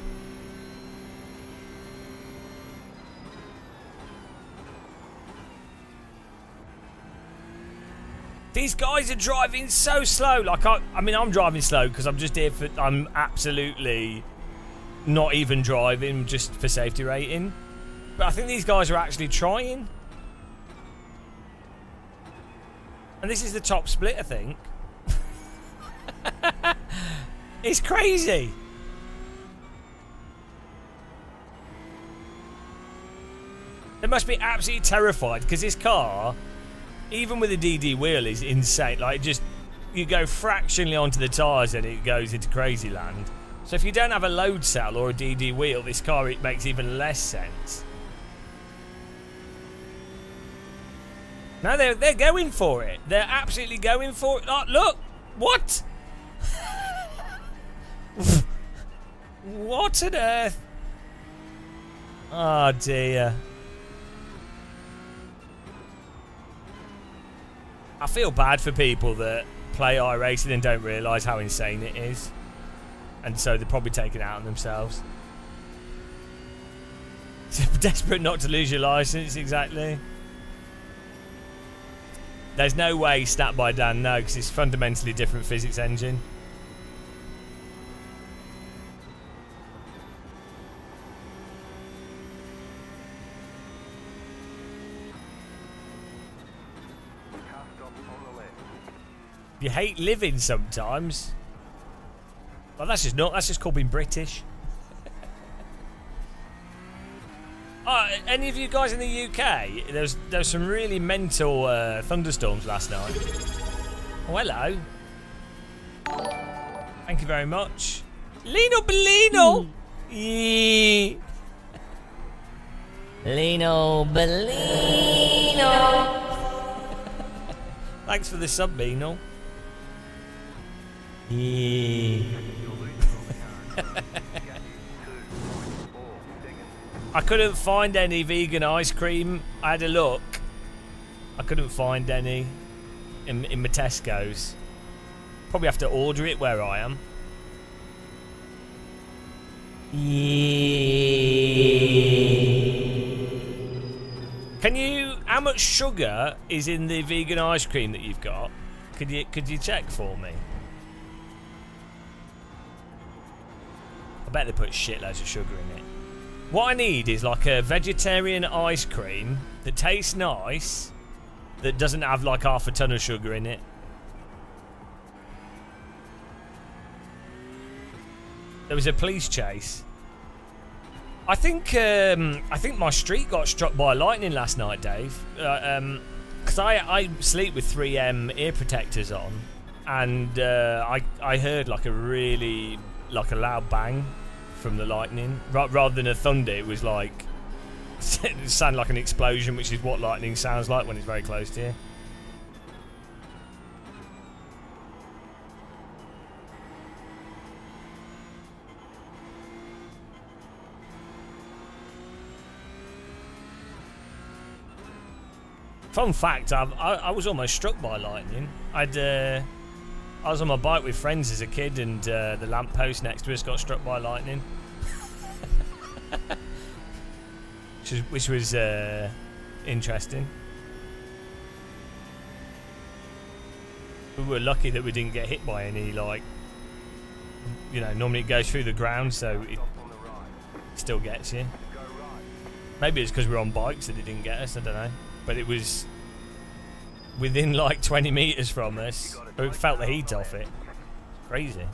These guys are driving so slow. Like I mean, I'm driving slow because I'm just here for. I'm absolutely not even driving just for safety rating. But I think these guys are actually trying. And this is the top split, I think. It's crazy. They must be absolutely terrified because this car, even with a DD wheel, is insane. Like, just you go fractionally onto the tyres and it goes into crazy land. So if you don't have a load cell or a DD wheel, this car, it makes even less sense. No, they're going for it. They're absolutely going for it. Oh, look! What? What on earth? Oh dear. I feel bad for people that play iRacing and don't realise how insane it is. And so they're probably taking it out on themselves. Desperate not to lose your licence, exactly. There's no way Stat by Dan, no, because it's fundamentally different physics engine. You hate living sometimes. Well, that's just called being British. Any of you guys in the UK? There's some really mental thunderstorms last night. Oh, hello. Thank you very much. Lino Bellino. Yeah. Lino Bellino. Thanks for the sub, Beano. Yeah. I couldn't find any vegan ice cream. I had a look. I couldn't find any in my Tesco's. Probably have to order it where I am. Yeah. Can you? How much sugar is in the vegan ice cream that you've got? Could you check for me? I bet they put shitloads of sugar in it. What I need is like a vegetarian ice cream that tastes nice, that doesn't have like half a ton of sugar in it. There was a police chase. I think my street got struck by lightning last night, Dave. Because I sleep with 3M ear protectors on, and I heard like a loud bang from the lightning. Rather than a thunder, it was like it sounded like an explosion, which is what lightning sounds like when it's very close to you. Fun fact, I was almost struck by lightning. I was on my bike with friends as a kid, and the lamppost next to us got struck by lightning. which was interesting. We were lucky that we didn't get hit by any, like, you know, normally it goes through the ground, so it still gets you. Maybe it's because we're on bikes that it didn't get us, I don't know. But it was within like 20 metres from us. We felt the heat off it. Crazy.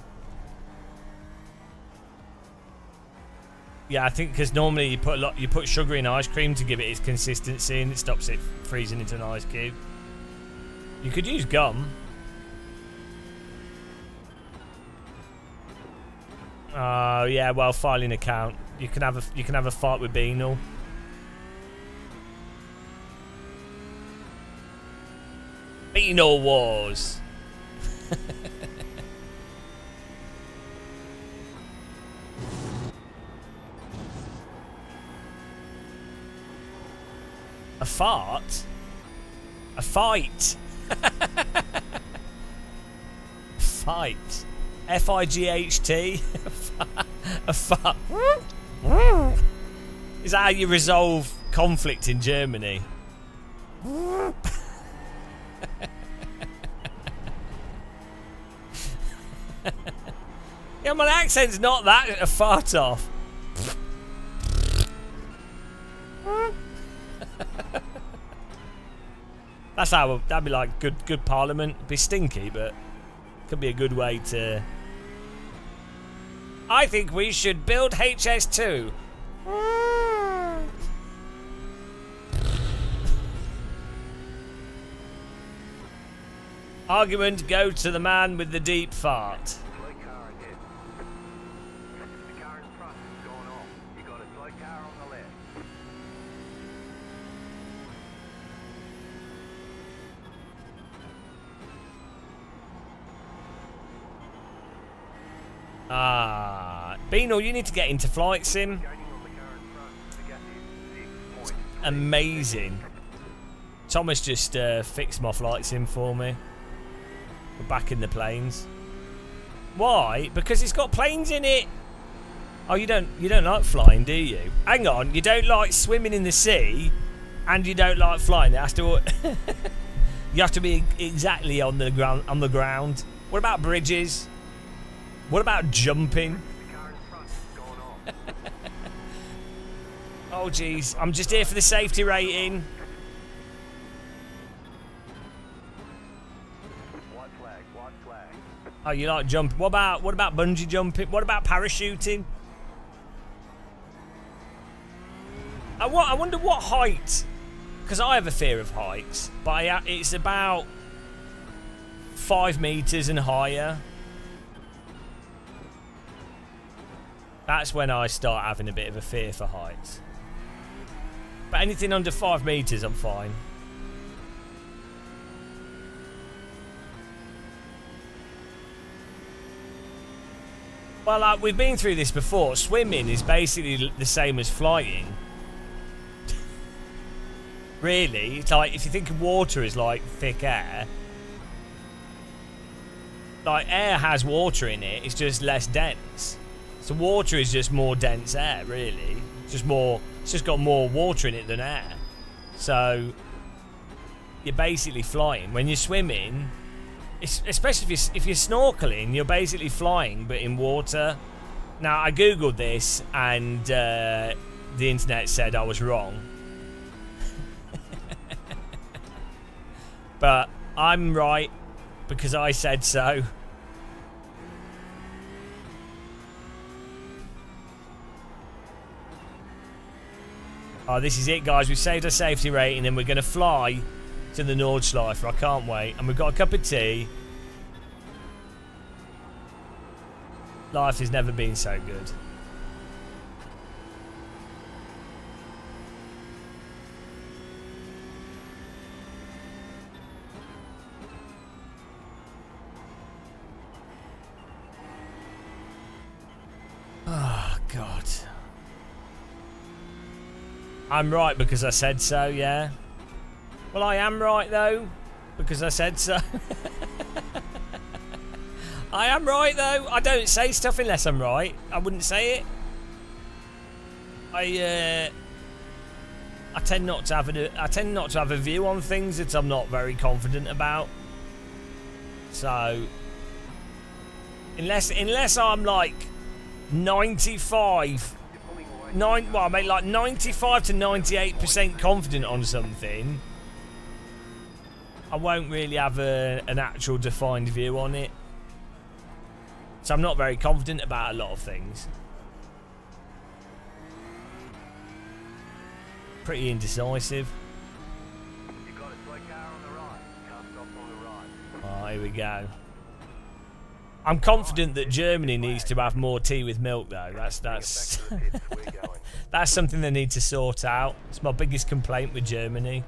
Yeah, I think because normally you put sugar in ice cream to give it its consistency, and it stops it freezing into an ice cube. You could use gum. Oh yeah, well, filing account. You can have a fight with Beanal. Beanal Wars. A fart? A fight? Fight. F-I-G-H-T? A fart. Is that how you resolve conflict in Germany? Yeah, my accent's not that a fart off. That's how that'd be like good parliament. It'd be stinky, but could be a good way to. I think we should build HS2. Argument, go to the man with the deep fart. Slow car ahead. The car in front is going off. You got a slow car on the left. Beano, you need to get into flight sim. Gaining on the car in front. The gap is 6 points. Amazing. Thomas just fixed my flight sim for me. We're back in the planes. Why? Because it's got planes in it. Oh, you don't like flying, do you? Hang on, you don't like swimming in the sea, and you don't like flying. It has to. You have to be exactly on the ground. On the ground. What about bridges? What about jumping? The car in front is going off. Oh, jeez. I'm just here for the safety rating. White flag, white flag. Oh, you like jumping? What about bungee jumping? What about parachuting? I wonder what height, because I have a fear of heights, but it's about 5 meters and higher. That's when I start having a bit of a fear for heights. But anything under 5 meters, I'm fine. Well, we've been through this before. Swimming is basically the same as flying. Really, it's like if you think of water as like thick air. Like air has water in it, it's just less dense. So water is just more dense air, really. It's just got more water in it than air. So you're basically flying. When you're swimming, especially if you're snorkeling, you're basically flying, but in water. Now, I googled this, and the internet said I was wrong. But I'm right because I said so. Oh, this is it, guys. We've saved our safety rating and we're going to fly to the Nordschleifer. I can't wait. And we've got a cup of tea. Life has never been so good. Oh, God. I'm right because I said so, yeah. Well, I am right, though, because I said so. I am right, though. I don't say stuff unless I'm right. I wouldn't say it. I tend not to have a view on things that I'm not very confident about. So unless I'm like 95 to 98% confident on something, I won't really have an actual defined view on it. So I'm not very confident about a lot of things. Pretty indecisive. You got a slow car on the right. Can't stop on the right. Oh, here we go. I'm confident that Germany needs to have more tea with milk, though. That's Back to the pits. We're going. that's something they need to sort out. It's my biggest complaint with Germany.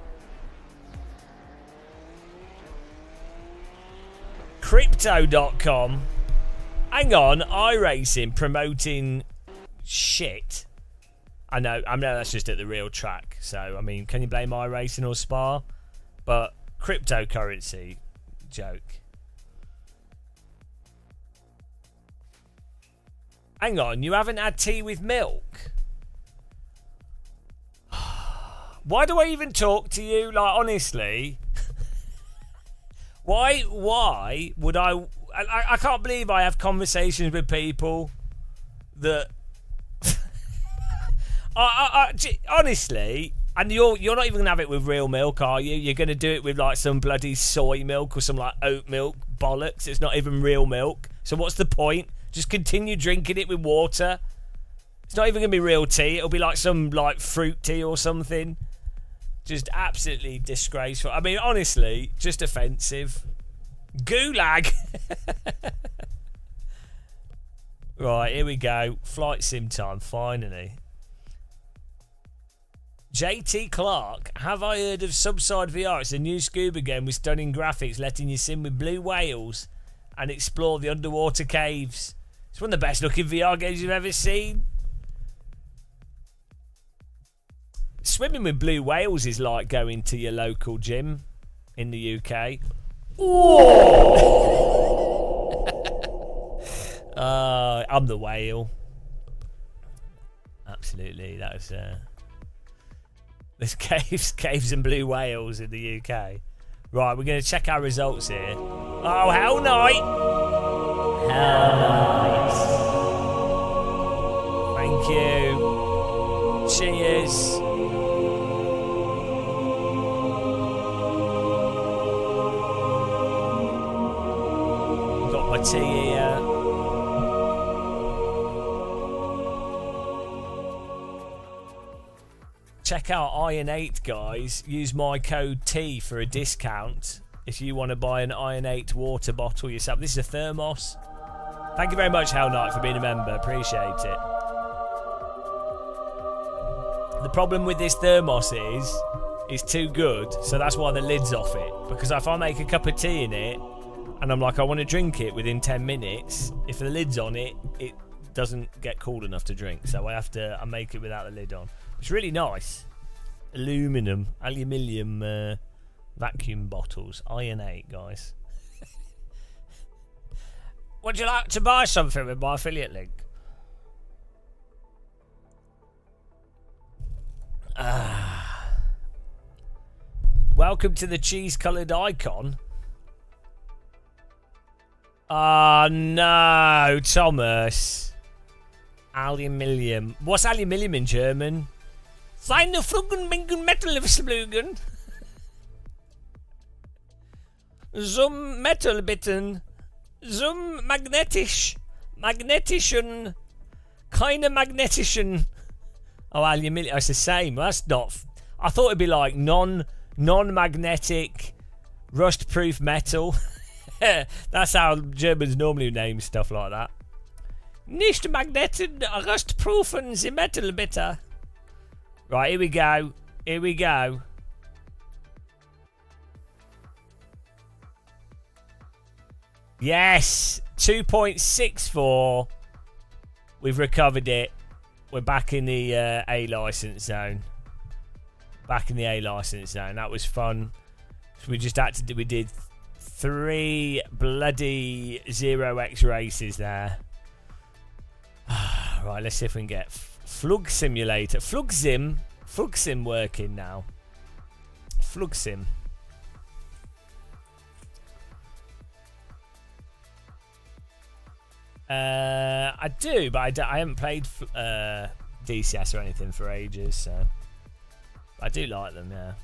Crypto.com. Hang on, iRacing promoting shit. I know that's just at the real track. So I mean, can you blame iRacing or Spa? But cryptocurrency, joke. Hang on, you haven't had tea with milk? Why do I even talk to you? Like, honestly, why would I can't believe I have conversations with people that honestly, and you're not even gonna have it with real milk, are you? You're gonna do it with like some bloody soy milk or some like oat milk bollocks. It's not even real milk. So what's the point? Just continue drinking it with water. It's not even gonna be real tea. It'll be like some like fruit tea or something. Just absolutely disgraceful. I mean, honestly, just offensive. Gulag. Right, here we go. Flight sim time, finally. JT Clark, have I heard of Subside VR? It's a new scuba game with stunning graphics, letting you sim with blue whales and explore the underwater caves. It's one of the best looking VR games you've ever seen. Swimming with blue whales is like going to your local gym in the UK. I'm the whale. Absolutely, that was. There's caves and blue whales in the UK. Right, we're going to check our results here. Oh, Hell Knight! Hell Knight. Thank you. Cheers. Got my tea here. Check out Iron 8, guys. Use my code T for a discount if you want to buy an Iron 8 water bottle yourself. This is a thermos. Thank you very much, Hell Knight, for being a member. Appreciate it. The problem with this thermos is it's too good, so that's why the lid's off it. Because if I make a cup of tea in it and I'm like, I want to drink it within 10 minutes, if the lid's on it, it doesn't get cold enough to drink. So I make it without the lid on. It's really nice. Aluminium vacuum bottles. Iron 8, guys. Would you like to buy something with my affiliate link? Welcome to the cheese-coloured icon. Oh no, Thomas. Aluminium. What's aluminium in German? Seine Flügel mengen Metalflügen. Zum Metal bitten. Zum magnetischen. Keine magnetischen. Oh, aluminium. It's the same. That's not. I thought it'd be like non-magnetic, rust-proof metal. That's how Germans normally name stuff like that. Nicht magneten, rustproven, the metal bitter. Right, here we go. Here we go. Yes, 2.64. We've recovered it. We're back in the A license zone. Back in the A license zone. That was fun. So we just had to do. We did 3 bloody 0x races there. Right, let's see if we can get Flug Simulator. Flugsim working now. Flugsim. I do, but I haven't played DCS or anything for ages, so I do like them, yeah.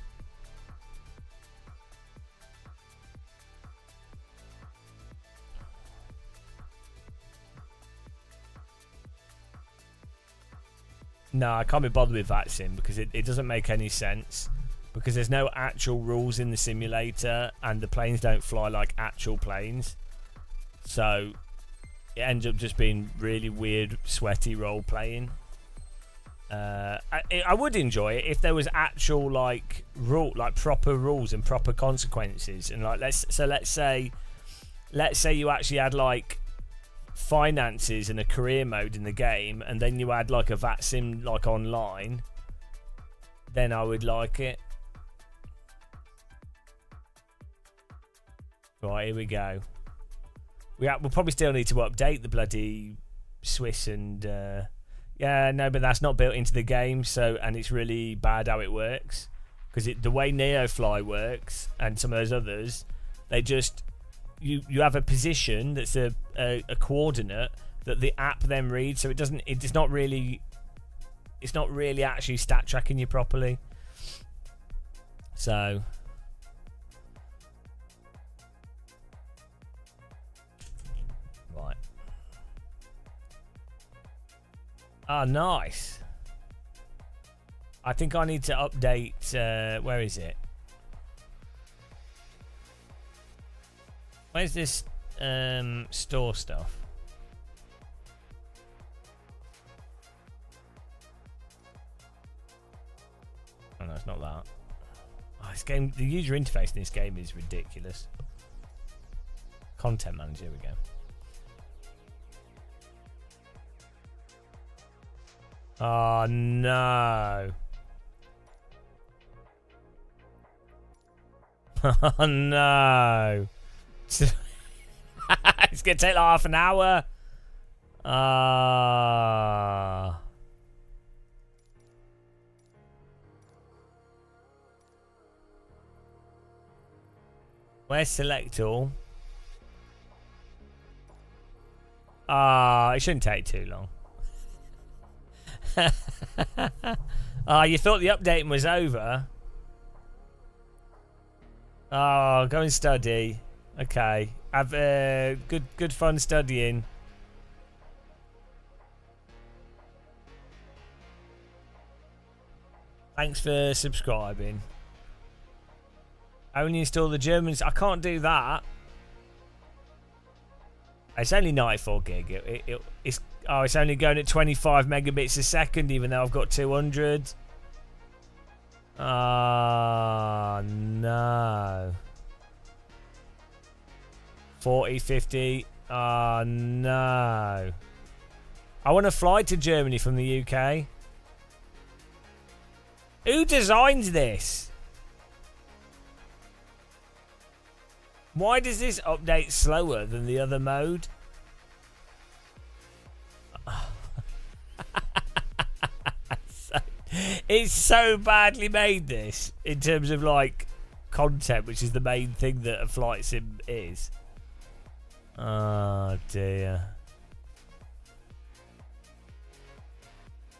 No, I can't be bothered with that sim because it doesn't make any sense. Because there's no actual rules in the simulator and the planes don't fly like actual planes. So it ends up just being really weird, sweaty role playing. I would enjoy it if there was actual like proper rules and proper consequences. And like let's say you actually had like finances and a career mode in the game, and then you add like a VAT sim like online, then I would like it. Right, here we go. We'll probably still need to update the bloody Swiss and yeah, no, but that's not built into the game, so, and it's really bad how it works, because the way Neofly works and some of those others, they just you have a position that's a coordinate that the app then reads, so it's not really actually stat tracking you properly. So right. Ah, nice. I think I need to update. Where is it? Where's this store stuff? Oh no, it's not that. Oh, this game, the user interface in this game is ridiculous. Content manager, here we go. Oh no. Oh no. It's gonna take like half an hour. Where's select all? It shouldn't take too long. You thought the updating was over? Oh, go and study. Okay, have good fun studying. Thanks for subscribing. Only install the Germans. I can't do that. It's only 94 gig. It's only going at 25 megabits a second, even though I've got 200. No. 40, 50. No. I want to fly to Germany from the UK. Who designs this? Why does this update slower than the other mode? It's so badly made, this, in terms of like content, which is the main thing that a flight sim is. Oh dear.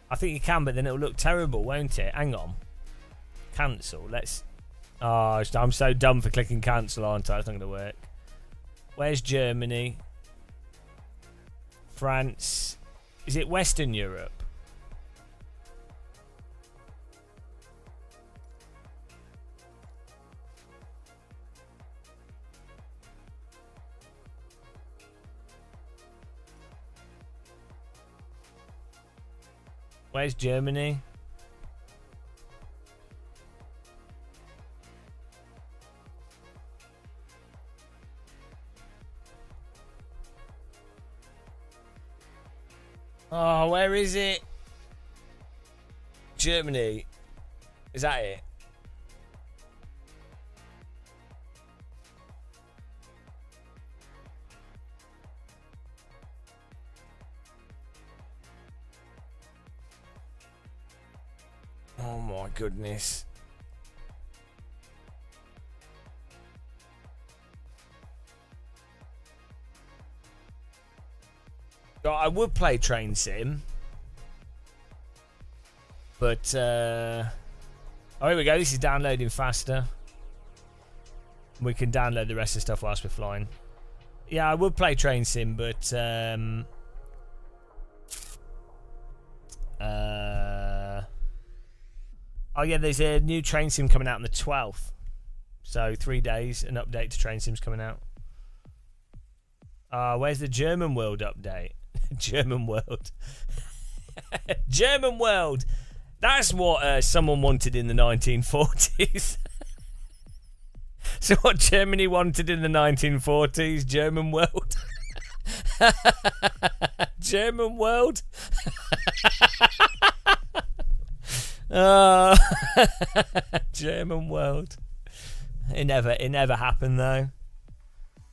I think you can, but then it'll look terrible, won't it? Hang on. Cancel. Let's. Oh, I'm so dumb for clicking cancel, aren't I? It's not going to work. Where's Germany? France. Is it Western Europe? Where's Germany? Oh, where is it? Germany. Is that it? Oh my goodness. I would play Train Sim, but oh, here we go. This is downloading faster. We can download the rest of the stuff whilst we're flying. Yeah, I would play Train Sim, but oh yeah, there's a new Train Sim coming out on the 12th. So 3 days, an update to Train Sim's coming out. Where's the German World update? German World. German World. That's what someone wanted in the 1940s. So what Germany wanted in the 1940s, German World. German world. Oh, German world. It never happened though.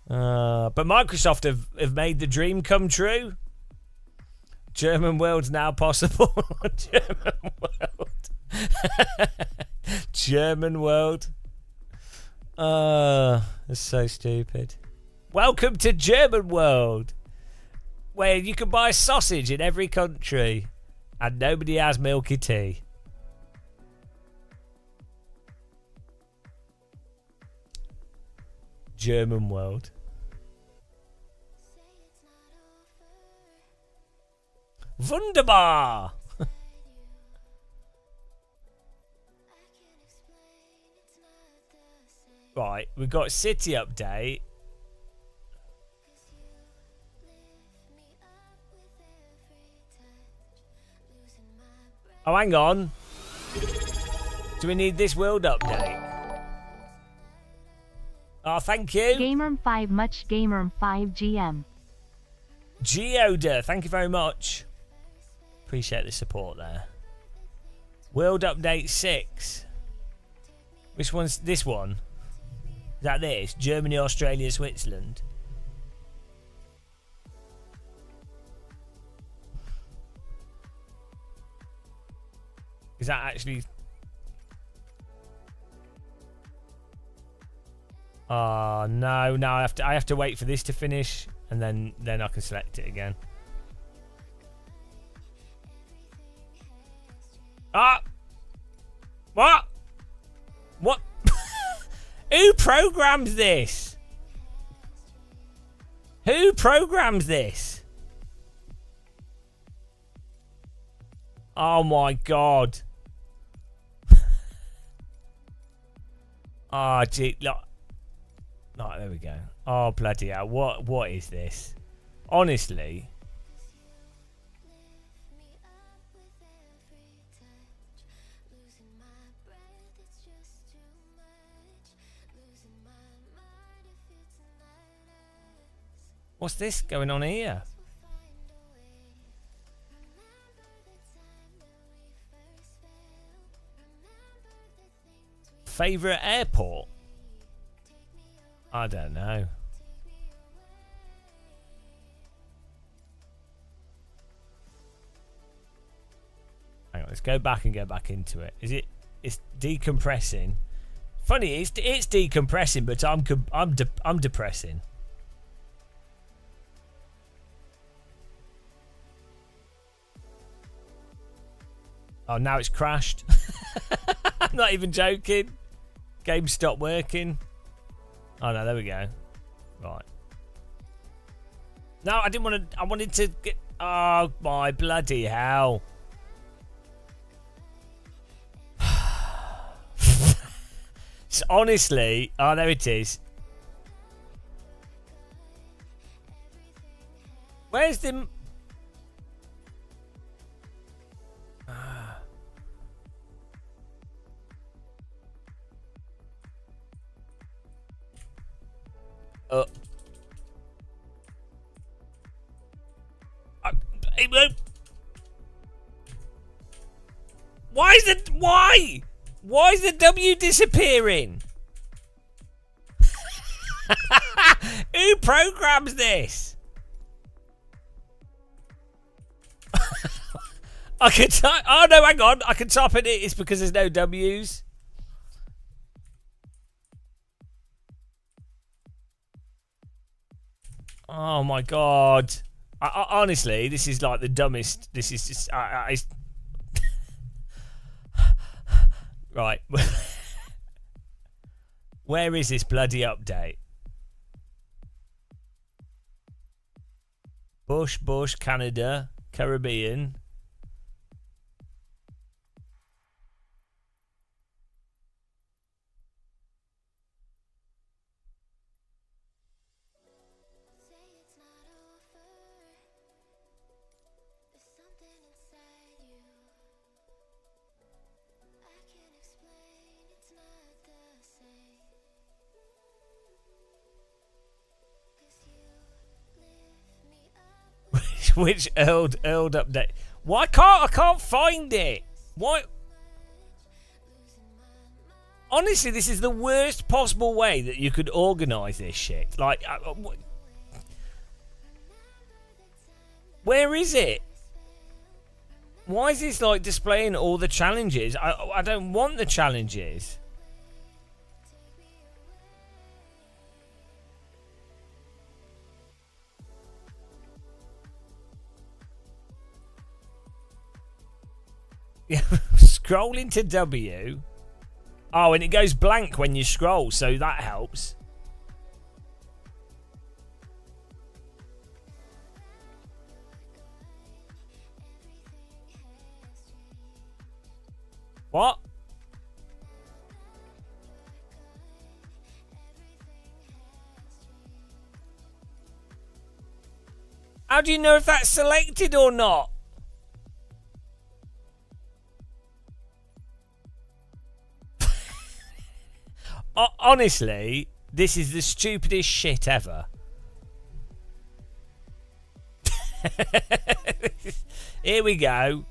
But Microsoft have made the dream come true. German world's now possible. German world. German world. That's so stupid. Welcome to German world, where you can buy sausage in every country and nobody has milky tea. German world. Wunderbar. Right, we've got city update. Oh, hang on. Do we need this world update? Oh, thank you. Gamer5 much Gamer5 GM. Geoda, thank you very much. Appreciate the support there. World update 6. Which one's this one? Is that this? Germany, Australia, Switzerland. Is that actually... Oh, no, I have to wait for this to finish and then I can select it again. Ah! What? What? Who programs this? Who programs this? Oh my god. Oh, gee, look. Oh, there we go. Oh, bloody hell. What is this? Honestly. What's this going on here? Favorite airport? I don't know. Hang on, let's go back and go back into it. Is it? It's decompressing. Funny, it's decompressing, but I'm depressing. Oh, now it's crashed. I'm not even joking. Game stopped working. Oh no, there we go. Right. No, I didn't want to. I wanted to get. Oh my bloody hell! It's honestly. Oh, there it is. Where's the? Why is the W disappearing? Who programs this? I can type. Oh no, hang on. I can type it. It's because there's no W's. Oh my god! Honestly, this is like the dumbest. This is just. Right. Where is this bloody update? Bush, Canada, Caribbean. Which old update? Why can't I can't find it? Why? Honestly, this is the worst possible way that you could organise this shit. Like, where is it? Why is this like displaying all the challenges? I don't want the challenges. Yeah, scroll into W. Oh, and it goes blank when you scroll, so that helps. What? How do you know if that's selected or not? Honestly, this is the stupidest shit ever. Here we go.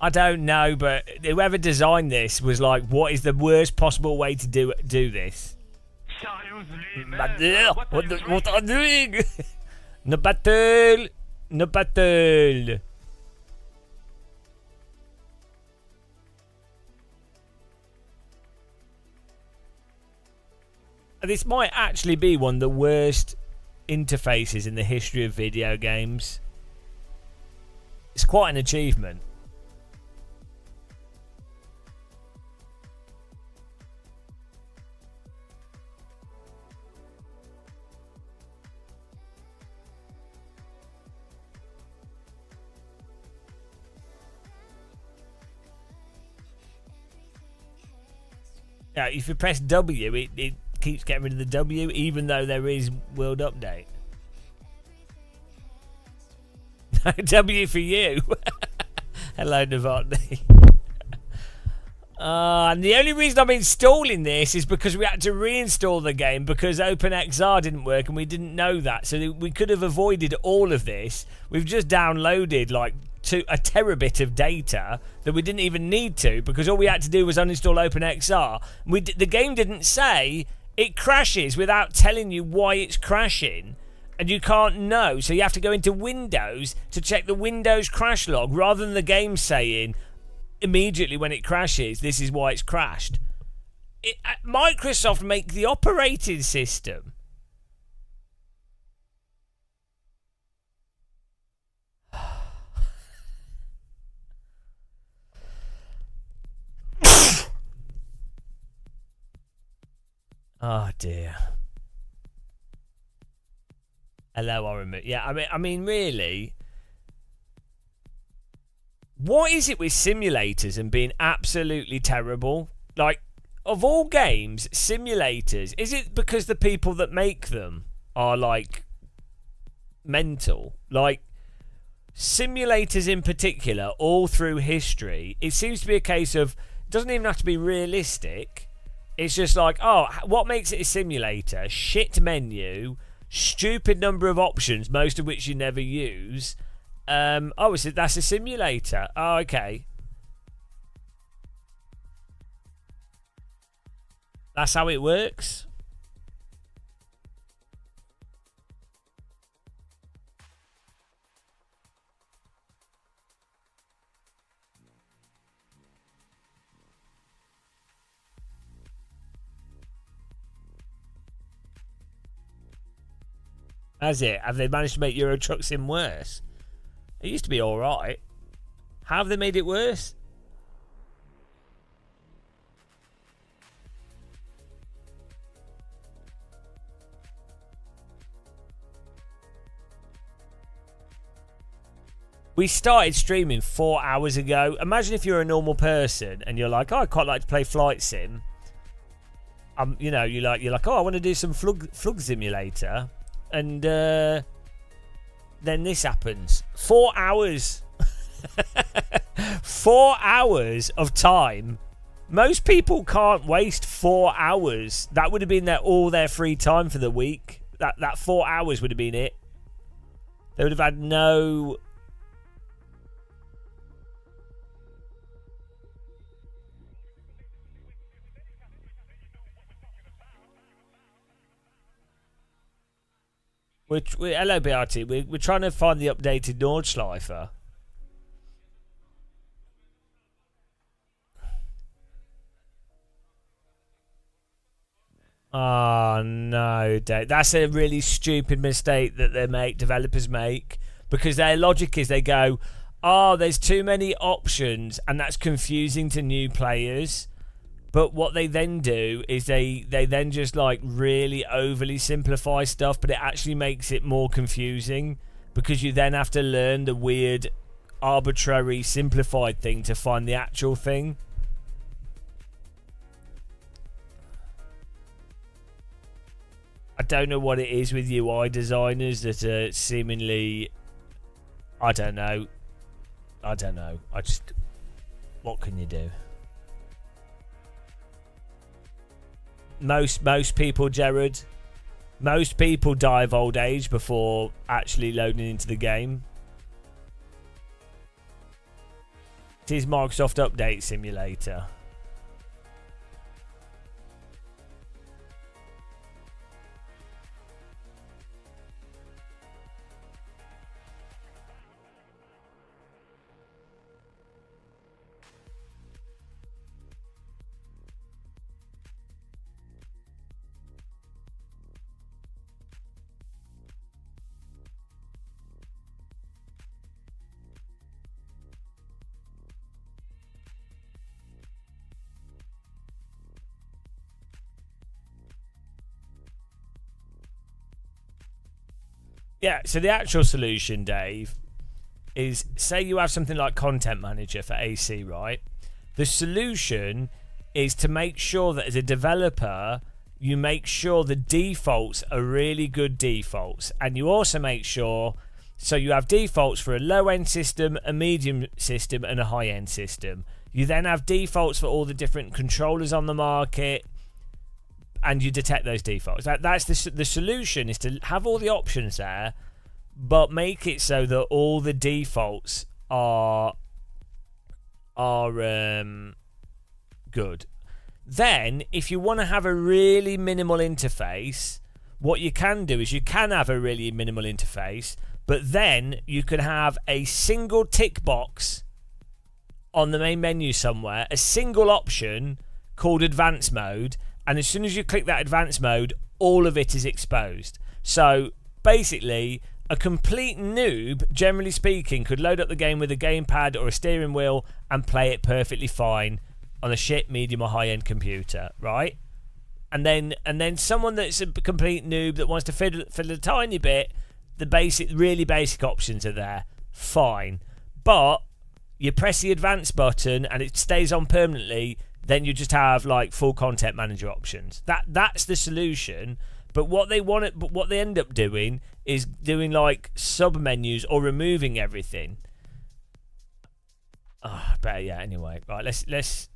I don't know, but whoever designed this was like, what is the worst possible way to do this? What are you doing? No battle! No battle! This might actually be one of the worst interfaces in the history of video games. It's quite an achievement. Yeah, if you press W, it keeps getting rid of the W, even though there is World Update. W for you. Hello, Novotny. And the only reason I'm installing this is because we had to reinstall the game because OpenXR didn't work and we didn't know that. So we could have avoided all of this. We've just downloaded like a terabit of data that we didn't even need to because all we had to do was uninstall OpenXR. The game didn't say it crashes without telling you why it's crashing. And you can't know. So you have to go into Windows to check the Windows crash log rather than the game saying immediately when it crashes, this is why it's crashed. Microsoft make the operating system. Oh dear. Hello, Orimut. Yeah, I mean, really. What is it with simulators and being absolutely terrible? Like, of all games, simulators, is it because the people that make them are, like, mental? Like, simulators in particular, all through history, it seems to be a case of, it doesn't even have to be realistic. It's just like, oh, what makes it a simulator? Shit menu, stupid number of options, most of which you never use. Oh, that's a simulator. Oh, okay. That's how it works. Has it? Have they managed to make Euro Truck Sim worse? It used to be alright. How have they made it worse? We started streaming 4 hours ago. Imagine if you're a normal person and you're like, oh, I quite like to play Flight Sim. You know, you're like, oh, I want to do some Flug Simulator. And then this happens. 4 hours. 4 hours of time. Most people can't waste 4 hours. That would have been all their free time for the week. That 4 hours would have been it. They would have had no... Hello, BRT. We're trying to find the updated Nordschleifer. Oh no, Dave. That's a really stupid mistake that developers make, because their logic is they go, oh, there's too many options and that's confusing to new players. But what they then do is they then just like really overly simplify stuff, but it actually makes it more confusing, because you then have to learn the weird arbitrary simplified thing to find the actual thing. I don't know what it is with UI designers that are seemingly... I don't know. What can you do? Most people, Jared, most people die of old age before actually loading into the game. It is Microsoft Update Simulator. Yeah, so the actual solution, Dave, is say you have something like Content Manager for AC, right? The solution is to make sure that as a developer, you make sure the defaults are really good defaults. And you also make sure, so you have defaults for a low-end system, a medium system, and a high-end system. You then have defaults for all the different controllers on the market, and you detect those defaults. That's the solution, is to have all the options there, but make it so that all the defaults are good. Then, if you want to have a really minimal interface, what you can do is you can have a really minimal interface, but then you can have a single tick box on the main menu somewhere, a single option called Advanced Mode, and as soon as you click that Advanced Mode, all of it is exposed. So basically, a complete noob, generally speaking, could load up the game with a gamepad or a steering wheel and play it perfectly fine on a shit, medium or high-end computer, right? And then someone that's a complete noob that wants to fiddle a tiny bit, the really basic options are there. Fine. But you press the Advanced button and it stays on permanently, then you just have like full Content Manager options. That's the solution. But what they end up doing is doing like sub menus or removing everything. But yeah, anyway, right. Let's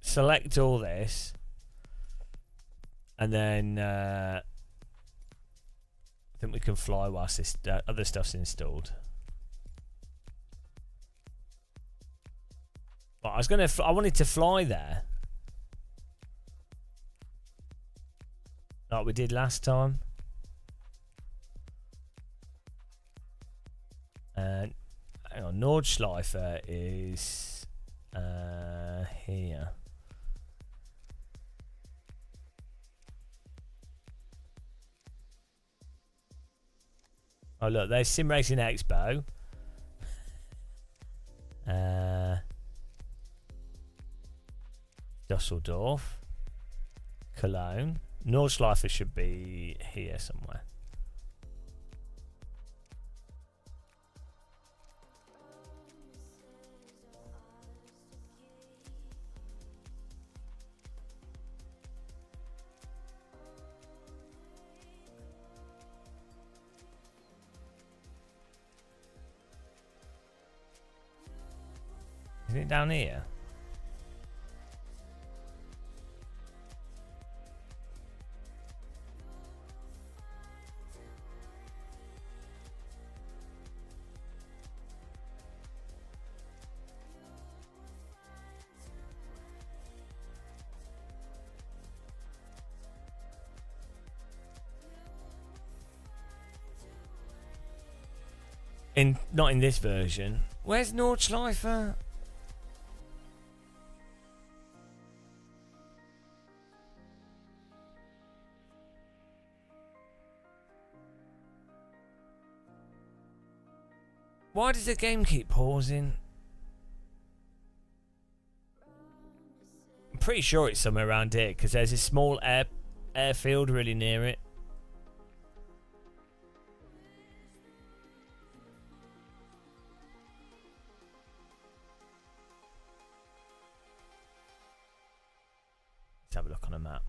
select all this, and then I think we can fly whilst this other stuff's installed. But I wanted to fly there, like we did last time. And hang on, Nordschleifer is here. Oh look, there's Sim Racing Expo. Dusseldorf, Cologne. Nordschleifer should be here somewhere. Isn't it down here? Not in this version. Where's Nordschleifer? Why does the game keep pausing? I'm pretty sure it's somewhere around here because there's a small airfield really near it. Let's have a look on a map.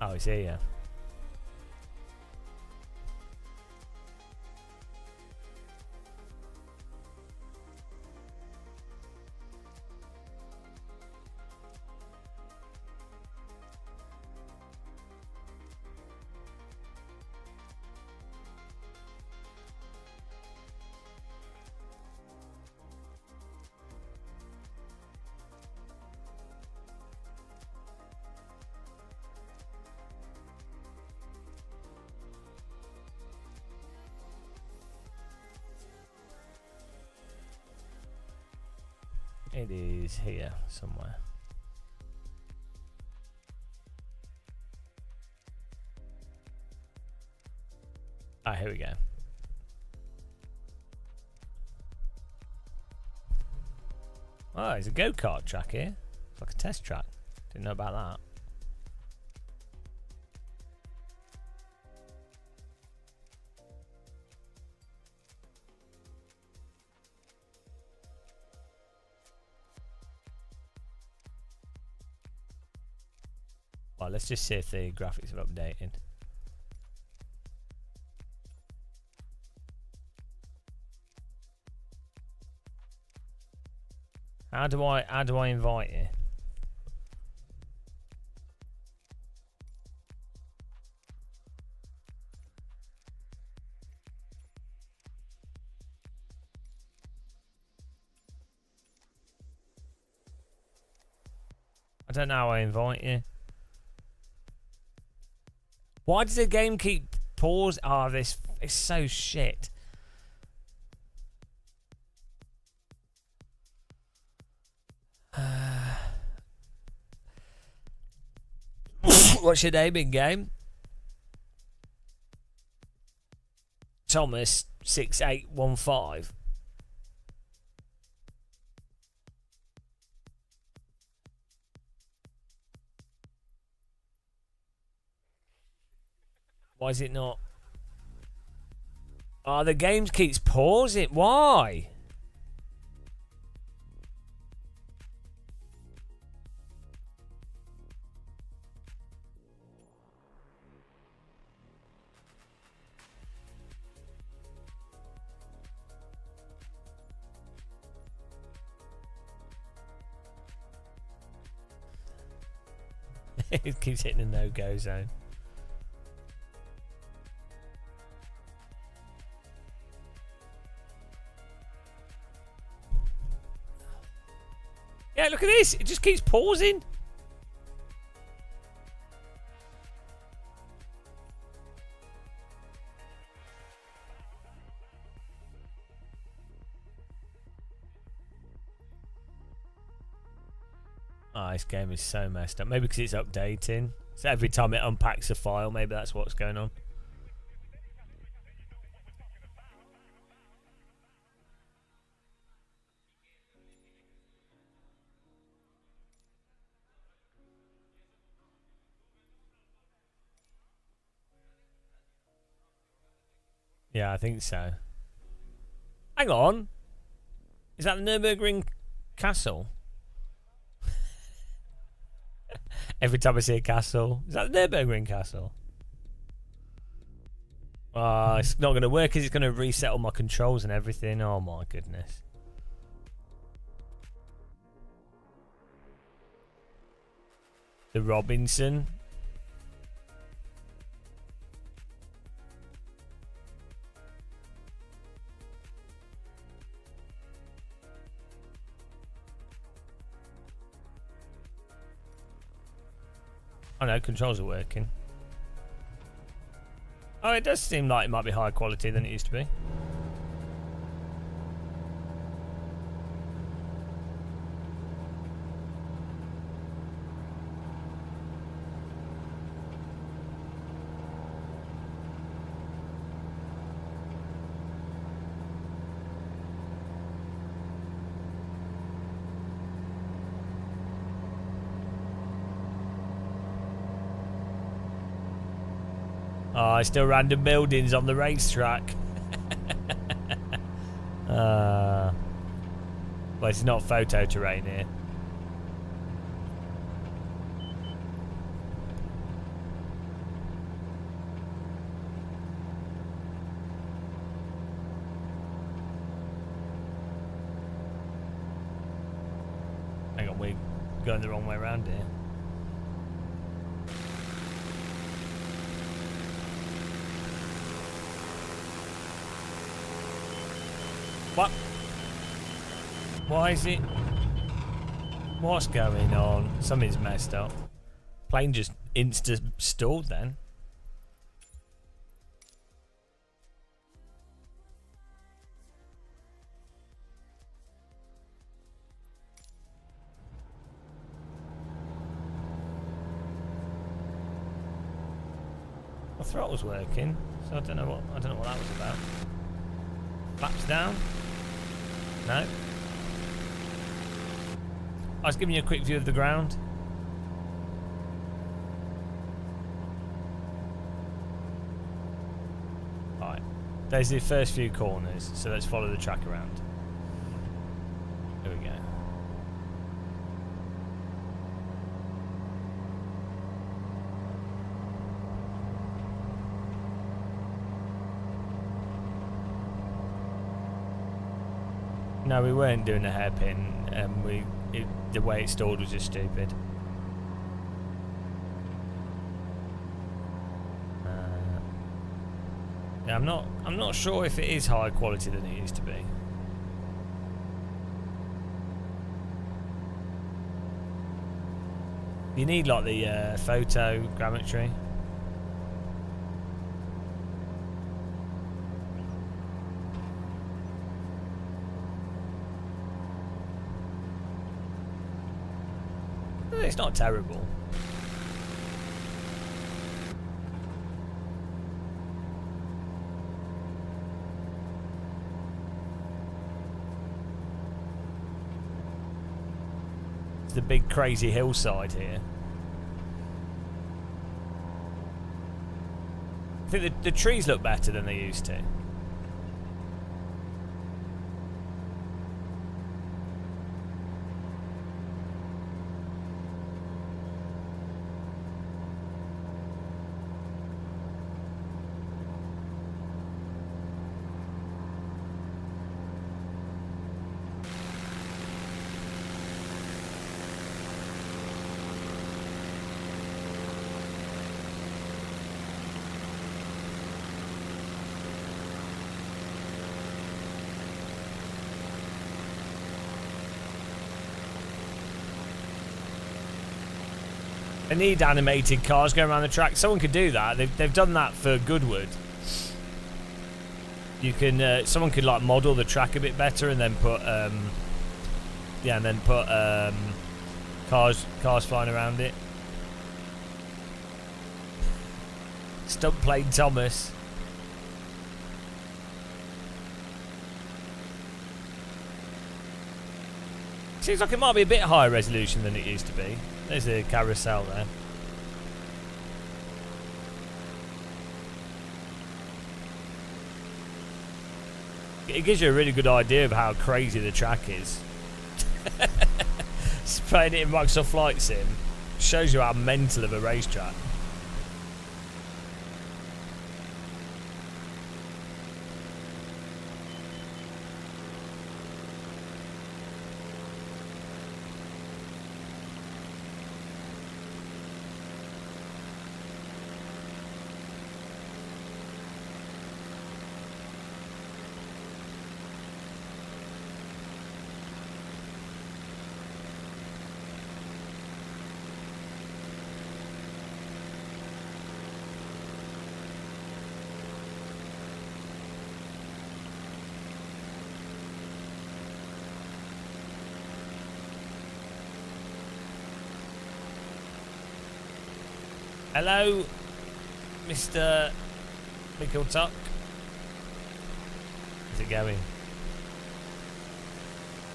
Oh, it's here. It is here somewhere. Ah, here we go. Oh, there's a go-kart track here. It's like a test track. Didn't know about that. Well, let's just see if the graphics are updated. How do I invite you? I don't know how I invite you. Why does the game keep pause? Oh, this is so shit. What's your name in game? Thomas 6815. Why is it not? Oh, the game keeps pausing. Why? It keeps hitting a no-go zone. Yeah, look at this. It just keeps pausing. Oh, this game is so messed up. Maybe because it's updating. So every time it unpacks a file, maybe that's what's going on. Yeah, I think so. Hang on. Is that the Nürburgring Castle? Every time I see a castle. Is that the Nürburgring Castle? Oh, it's not going to work because it's going to reset all my controls and everything. Oh my goodness. The Robinson. Oh no, controls are working. Oh, it does seem like it might be higher quality than it used to be. Oh, still random buildings on the racetrack. Well, it's not photo terrain here. Hang on, we're going the wrong way around here. What? Why is it? What's going on? Something's messed up. Plane just insta stalled then. My throttle's working, so I don't know what that was about. Flaps down. No. I was giving you a quick view of the ground. Right. There's the first few corners, so let's follow the track around. Here we go. No, we weren't doing a hairpin. The way it stalled was just stupid. Yeah, I'm not sure if it is higher quality than it used to be. You need like the photo grammetry. It's not terrible. It's the big crazy hillside here. I think the trees look better than they used to. They need animated cars going around the track. Someone could do that. They've done that for Goodwood. You can someone could like model the track a bit better and then put cars flying around it. Stunt plane Thomas. Seems like it might be a bit higher resolution than it used to be. There's a carousel there. It gives you a really good idea of how crazy the track is. Just playing it in Microsoft Flight Sim shows you how mental of a racetrack. Hello, Mr. Mickeltuck. How's it going?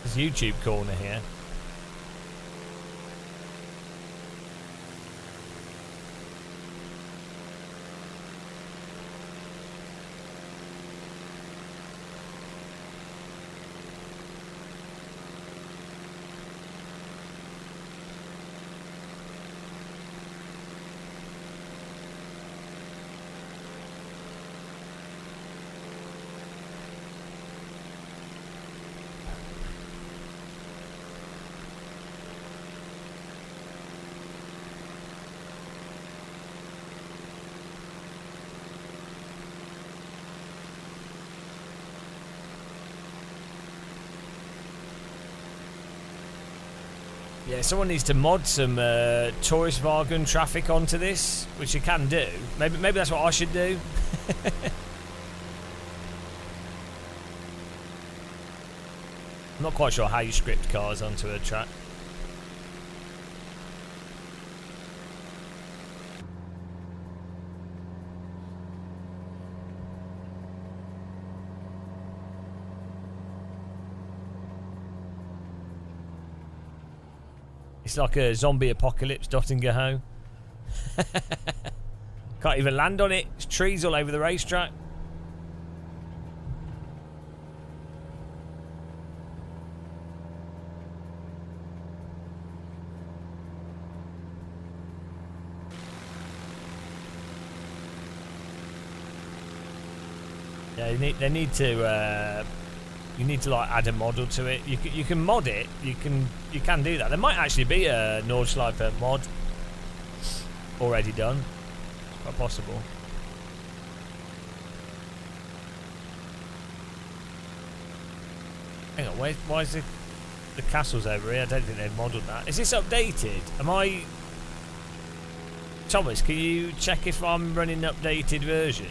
There's YouTube corner here. Yeah, someone needs to mod some Touristwagen traffic onto this, which you can do. Maybe that's what I should do. I'm not quite sure how you script cars onto a track. It's like a zombie apocalypse, Dottingerho. Can't even land on it. There's trees all over the racetrack. Yeah, they need to. You need to like add a model to it. You can mod it. You can do that. There might actually be a Nordschleife mod already done. It's quite possible. Hang on, why is the castle's over here? I don't think they've modelled that. Is this updated? Am I... Thomas, can you check if I'm running an updated version?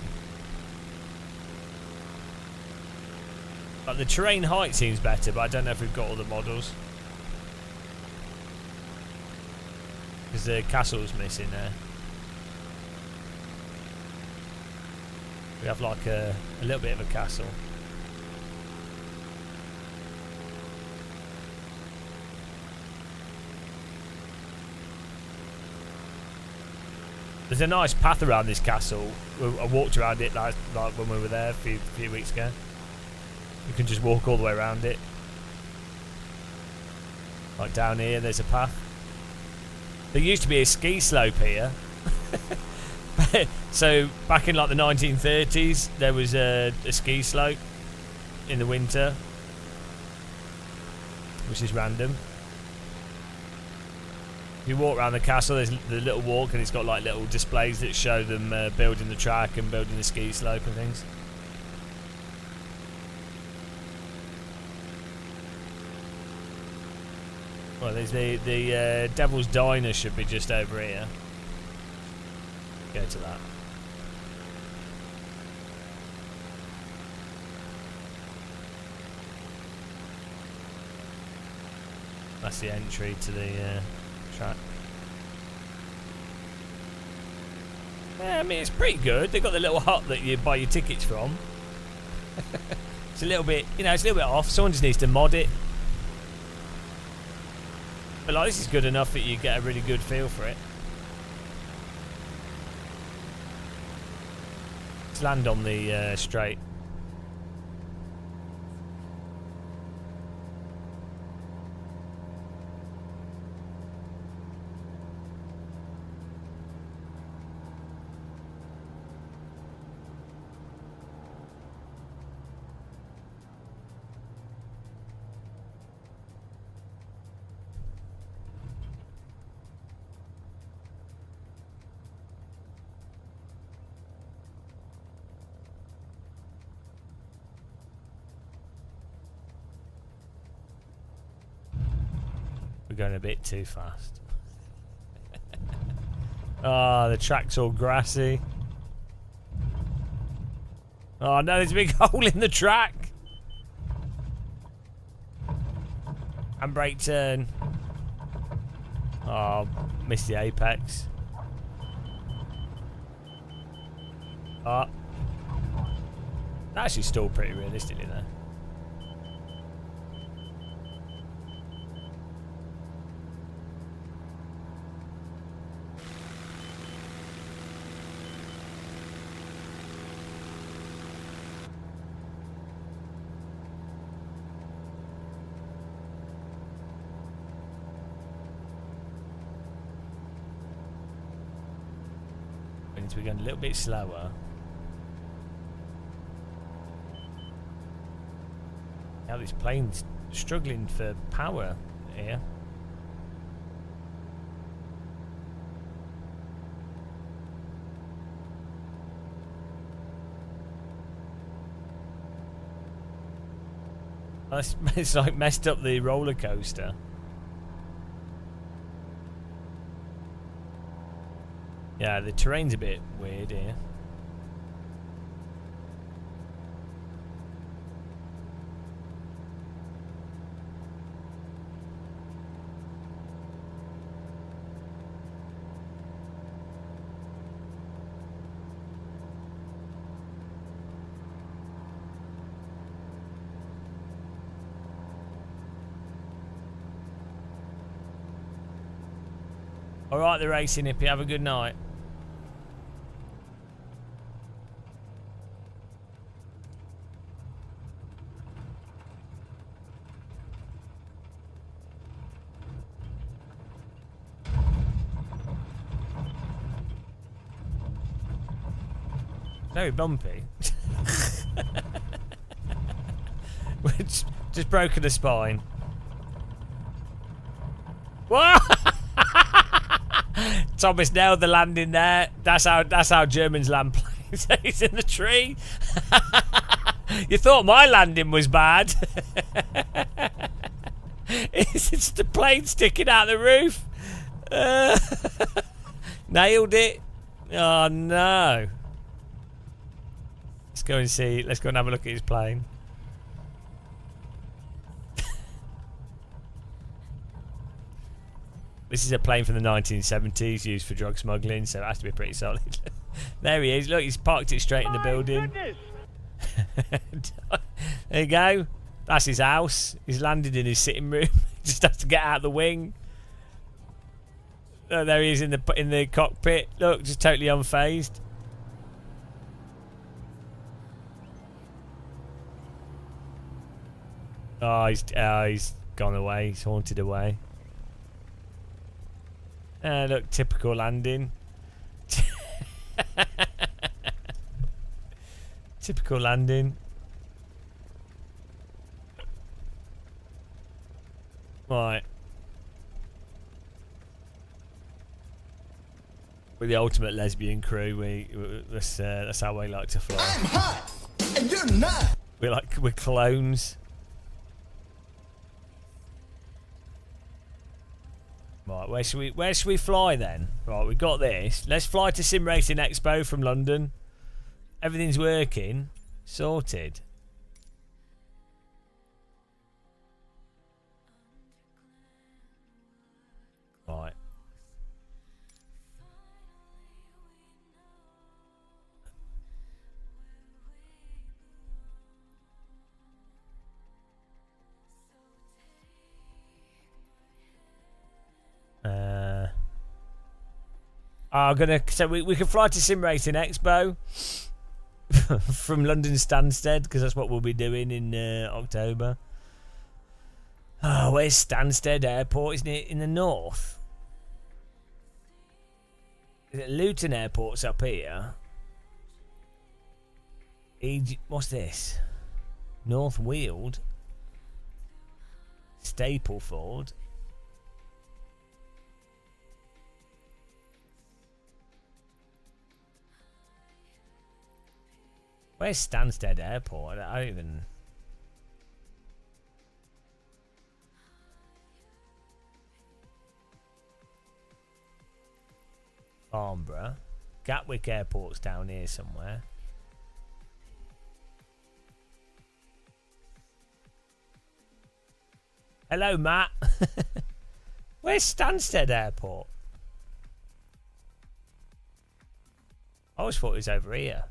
Like the terrain height seems better, but I don't know if we've got all the models. Because the castle's missing there. We have like a little bit of a castle. There's a nice path around this castle. I walked around it like when we were there a few weeks ago. You can just walk all the way around it. Like down here, there's a path. There used to be a ski slope here. So back in like the 1930s, there was a ski slope in the winter, which is random. If you walk around the castle, there's the little walk, and it's got like little displays that show them building the track and building the ski slope and things. Well, there's the Devil's Diner should be just over here. Go to that. That's the entry to the track. Yeah, I mean, it's pretty good. They've got the little hut that you buy your tickets from. It's a little bit, you know, it's a little bit off. Someone just needs to mod it. But like, this is good enough that you get a really good feel for it. Let's land on the straight. We're going a bit too fast. Oh, the track's all grassy. Oh no, there's a big hole in the track. Handbrake turn. Oh, missed the apex. Oh. Actually still pretty realistically there. We need to be going a little bit slower. Now this plane's struggling for power here. It's like messed up the roller coaster. Yeah, the terrain's a bit weird here. Alright, the racing hippie, have a good night. Very bumpy. Which just broken a spine. What? Thomas nailed the landing there. That's how Germans land planes. He's in the tree. You thought my landing was bad. It's the plane sticking out the roof. Nailed it. Oh no. Let's go and see. Let's go and have a look at his plane. This is a plane from the 1970s used for drug smuggling, so it has to be pretty solid. There he is. Look, he's parked it straight in the building. There you go. That's his house. He's landed in his sitting room. Just has to get out the wing. Oh, there he is in the cockpit. Look, just totally unfazed. Oh, he's gone away. He's haunted away. Look, typical landing. Typical landing. Right. We're the ultimate lesbian crew. That's how we like to fly. I'm hot, and you're not. We're clones. Right, where should we fly then? Right, we got this. Let's fly to Sim Racing Expo from London. Everything's working. Sorted. Right. So we can fly to Sim Racing Expo from London Stansted, because that's what we'll be doing in October. Oh, where's Stansted Airport? Isn't it in the north? Is it Luton Airport's up here? What's this? North Weald? Stapleford? Where's Stansted Airport? I don't even... Farnborough. Gatwick Airport's down here somewhere. Hello, Matt. Where's Stansted Airport? I always thought it was over here.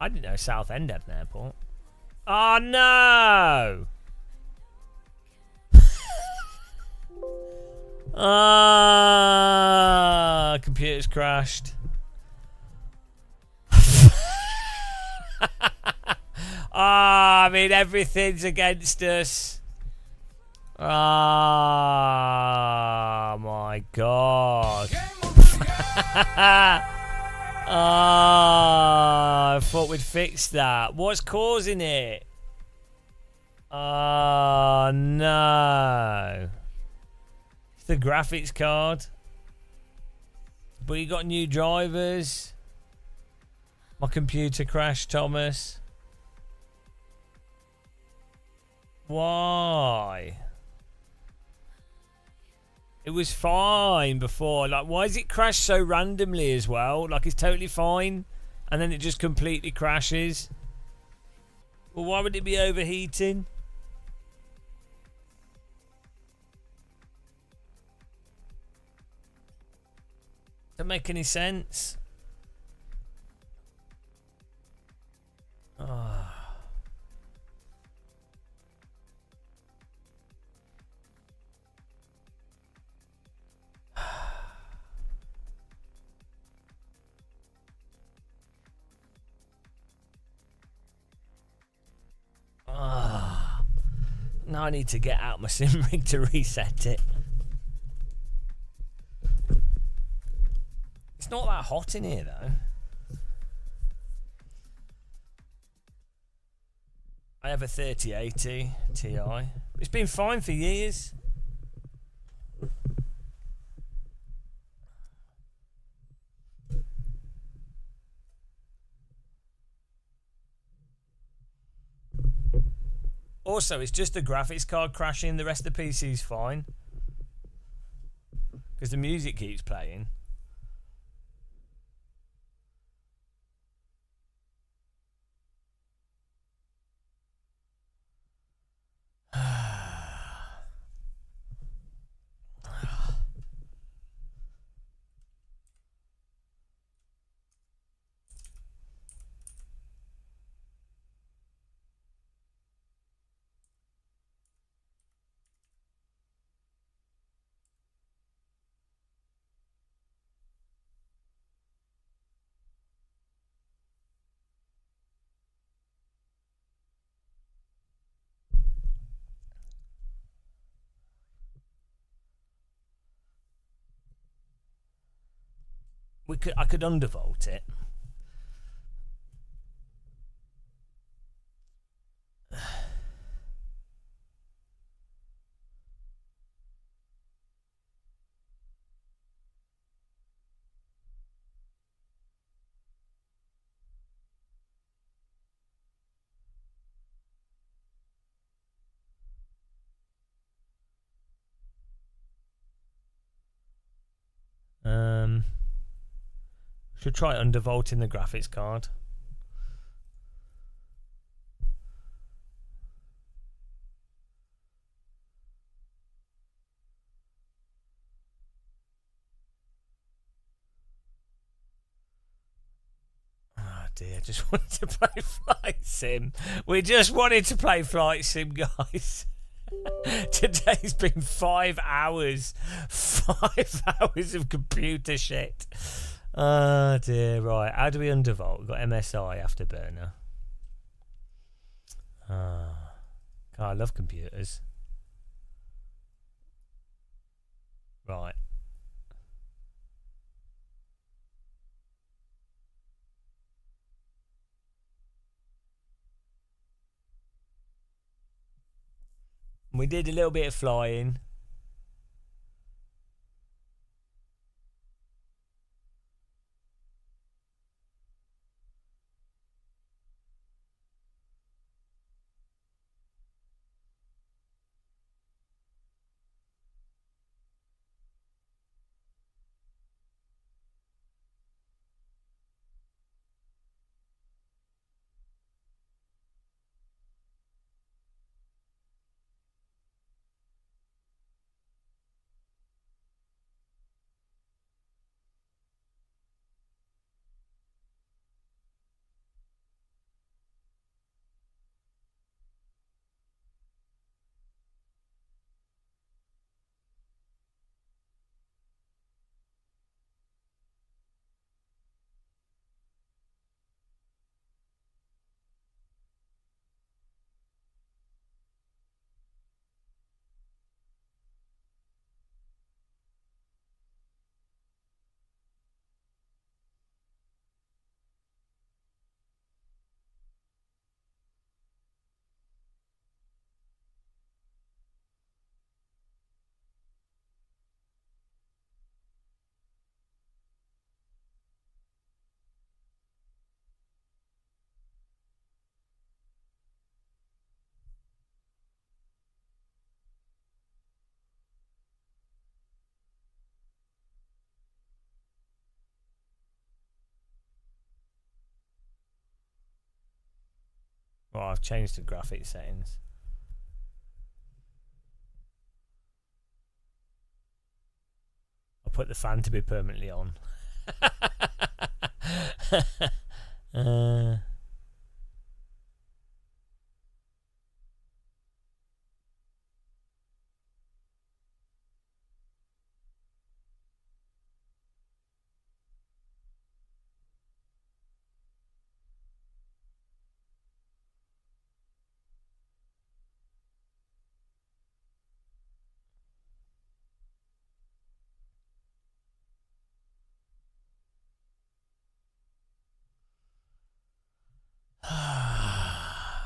I didn't know Southend had an airport. Oh no! Ah, computer's crashed. Ah, I mean everything's against us. Ah, my God. Ah, I thought we'd fix that. What's causing it? Oh no. It's the graphics card. But you got new drivers. My computer crashed, Thomas. Why? It was fine before. Like, why does it crash so randomly as well? Like, it's totally fine, and then it just completely crashes. Well, why would it be overheating? Doesn't make any sense. Ah. Now I need to get out my sim rig to reset it. It's not that hot in here though. I have a 3080 Ti. It's been fine for years. Also, it's just the graphics card crashing. The rest of the PC's fine. Because the music keeps playing. I could undervolt it. Should try undervolting the graphics card. dear, I just wanted to play Flight Sim. We just wanted to play Flight Sim, guys. Today's been 5 hours. 5 hours of computer shit. Oh dear, right. How do we undervolt? We've got MSI afterburner. God, I love computers. Right. We did a little bit of flying. Well, I've changed the graphic settings. I'll put the fan to be permanently on.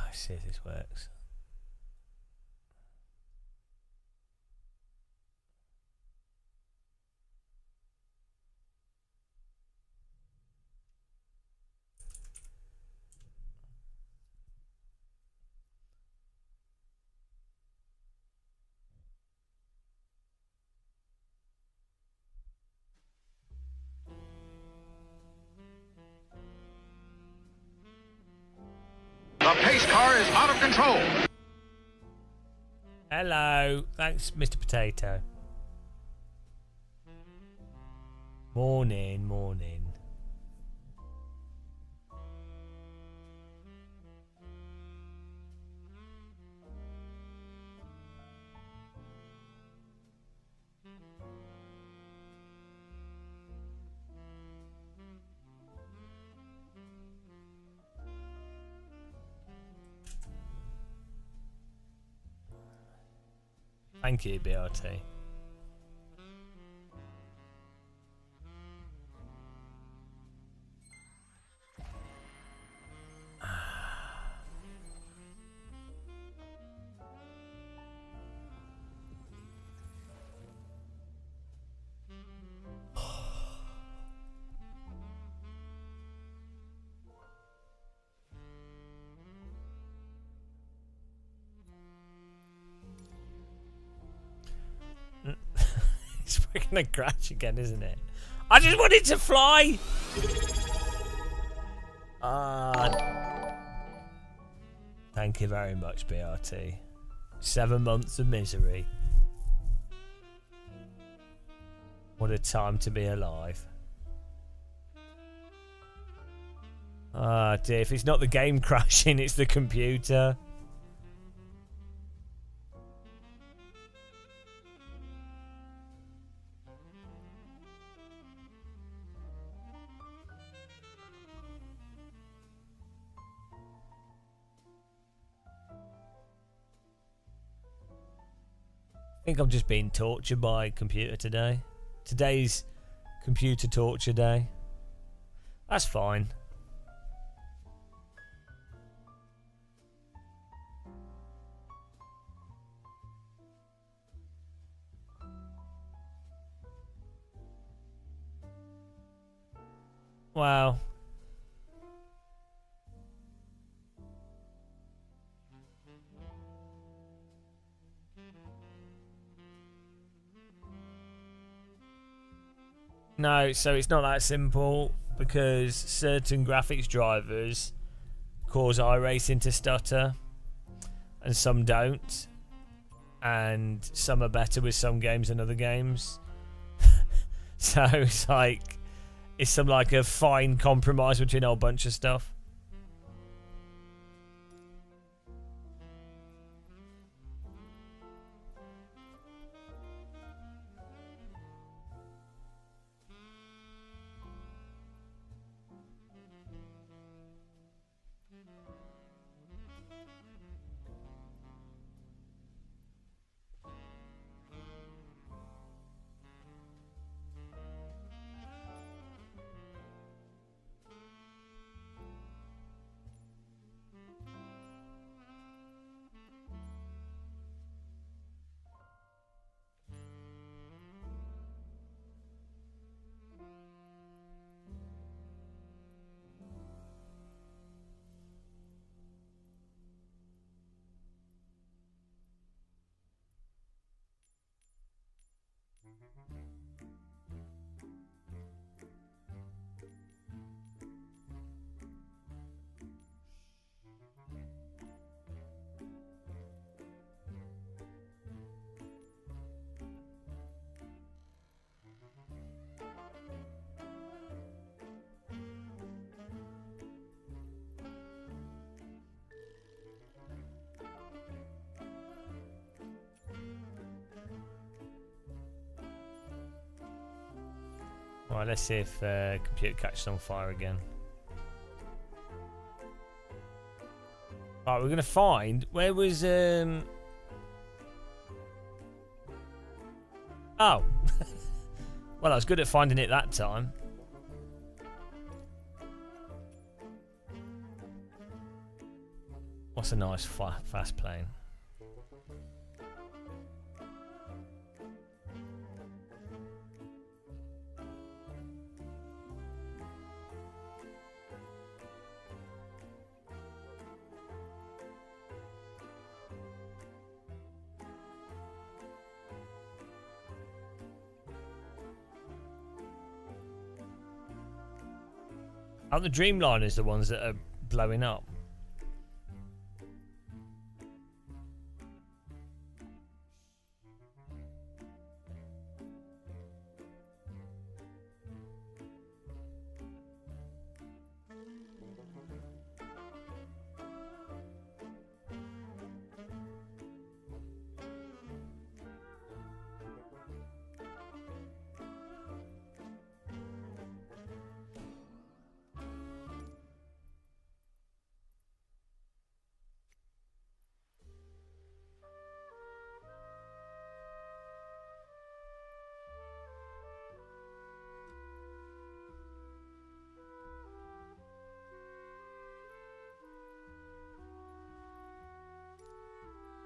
Let's see if this works. The pace car is out of control. Hello. Thanks, Mr. Potato. Morning, morning. Thank you, BRT. It's freaking gonna crash again, isn't it? I just wanted to fly. Thank you very much, BRT. 7 months of misery. What a time to be alive. Ah, dear. If it's not the game crashing, it's the computer. I think I'm just being tortured by computer today. Today's computer torture day. That's fine. Wow. No, so it's not that simple because certain graphics drivers cause iRacing to stutter and some don't, and some are better with some games than other games. So it's like it's some like a fine compromise between a whole bunch of stuff. Right, let's see if computer catches on fire again. Right, we're gonna find where was Oh. Well, I was good at finding it that time. What's a nice fast plane? Aren't the Dreamliners the ones that are blowing up?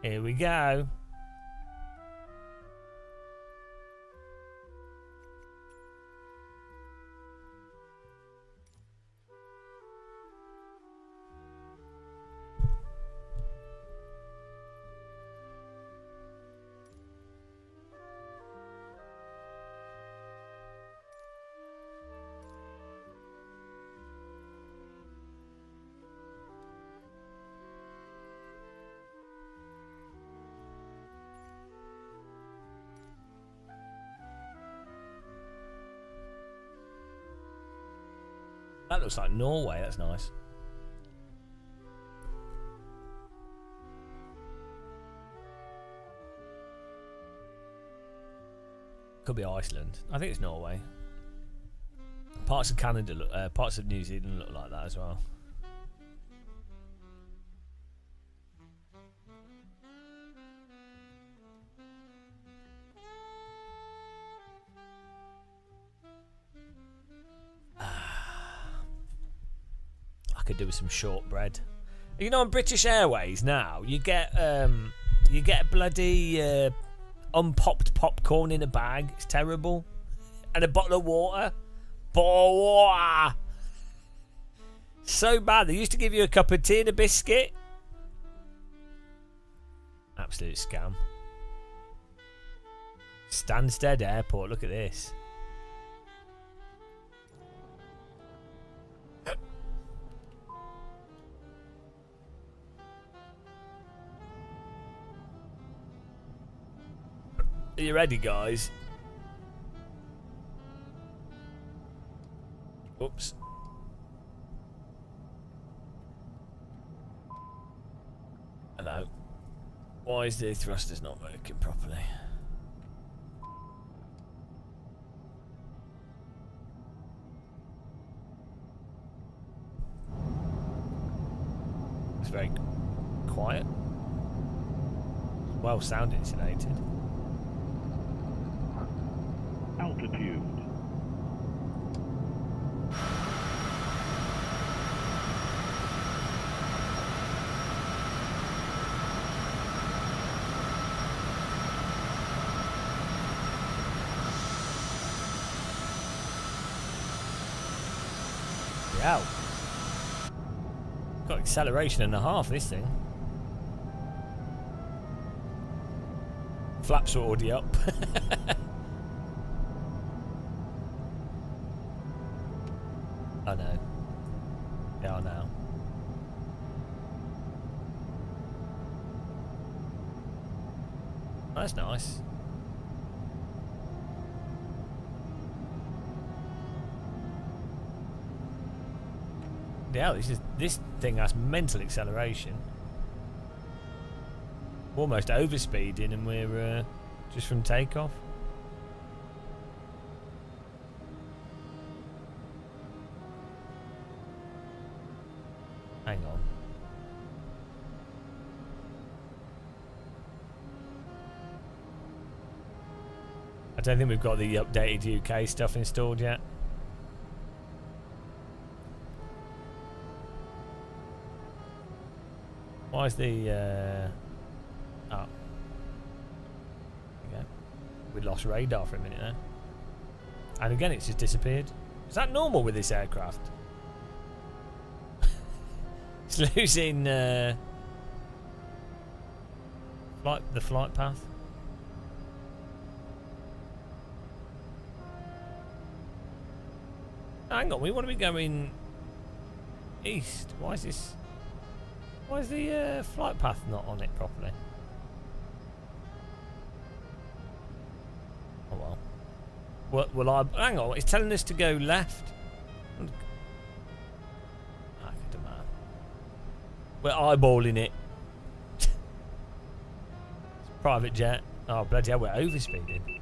Here we go. That looks like Norway. That's nice. Could be Iceland. I think it's Norway. Parts of Canada look, parts of New Zealand look like that as well. I could do with some shortbread. You know, on British Airways now, you get bloody unpopped popcorn in a bag. It's terrible, and a bottle of water. Boah! So bad. They used to give you a cup of tea and a biscuit. Absolute scam. Stansted Airport. Look at this. Are you ready, guys? Oops. Hello. Why is the thrusters not working properly? It's very quiet. Well sound insulated. Altitude. Yeah. Got acceleration and a half, this thing. Flaps are already up. I know. They are now. Oh, that's nice. Yeah, this thing has mental acceleration. Almost overspeeding, and we're just from takeoff. Hang on. I don't think we've got the updated UK stuff installed yet. Why is the oh, okay. We lost radar for a minute there, and again it's just disappeared. Is that normal with this aircraft? It's losing the flight path. Hang on, we want to be going east. Why is this? Why is the flight path not on it properly? Oh well. Well, hang on. It's telling us to go left. I don't matter. We're eyeballing it. It's a private jet. Oh bloody hell! We're overspeeding.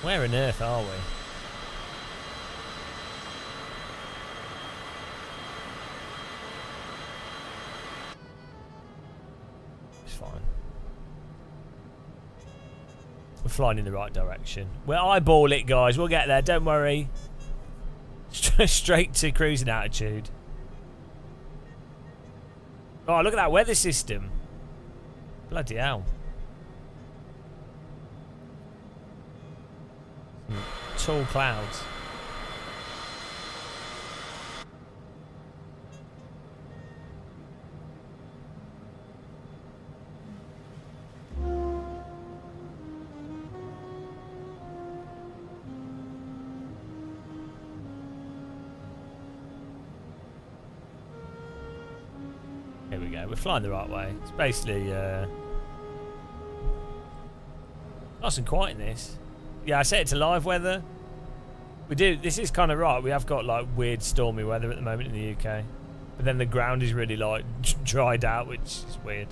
Where on earth are we? We're flying in the right direction. We'll eyeball it, guys. We'll get there. Don't worry. Straight to cruising altitude. Oh, look at that weather system. Bloody hell. Tall clouds. Here we go. We're flying the right way. It's basically Nice and quiet in this. Yeah, I set it to live weather. We do. This is kind of right. We have got like weird stormy weather at the moment in the UK, but then the ground is really like dried out, which is weird.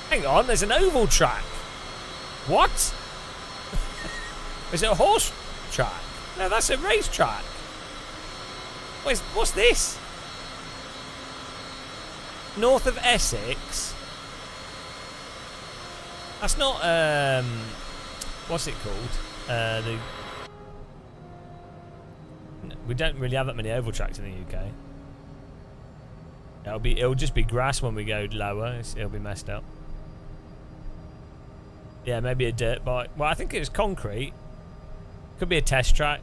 Hang on, there's an oval track. What? Is it a horse track? No, that's a race track. What's this? North of Essex? That's not, what's it called? We don't really have that many oval tracks in the UK. It'll just be grass when we go lower. It'll be messed up. Yeah, maybe a dirt bike. Well, I think it was concrete. Could be a test track.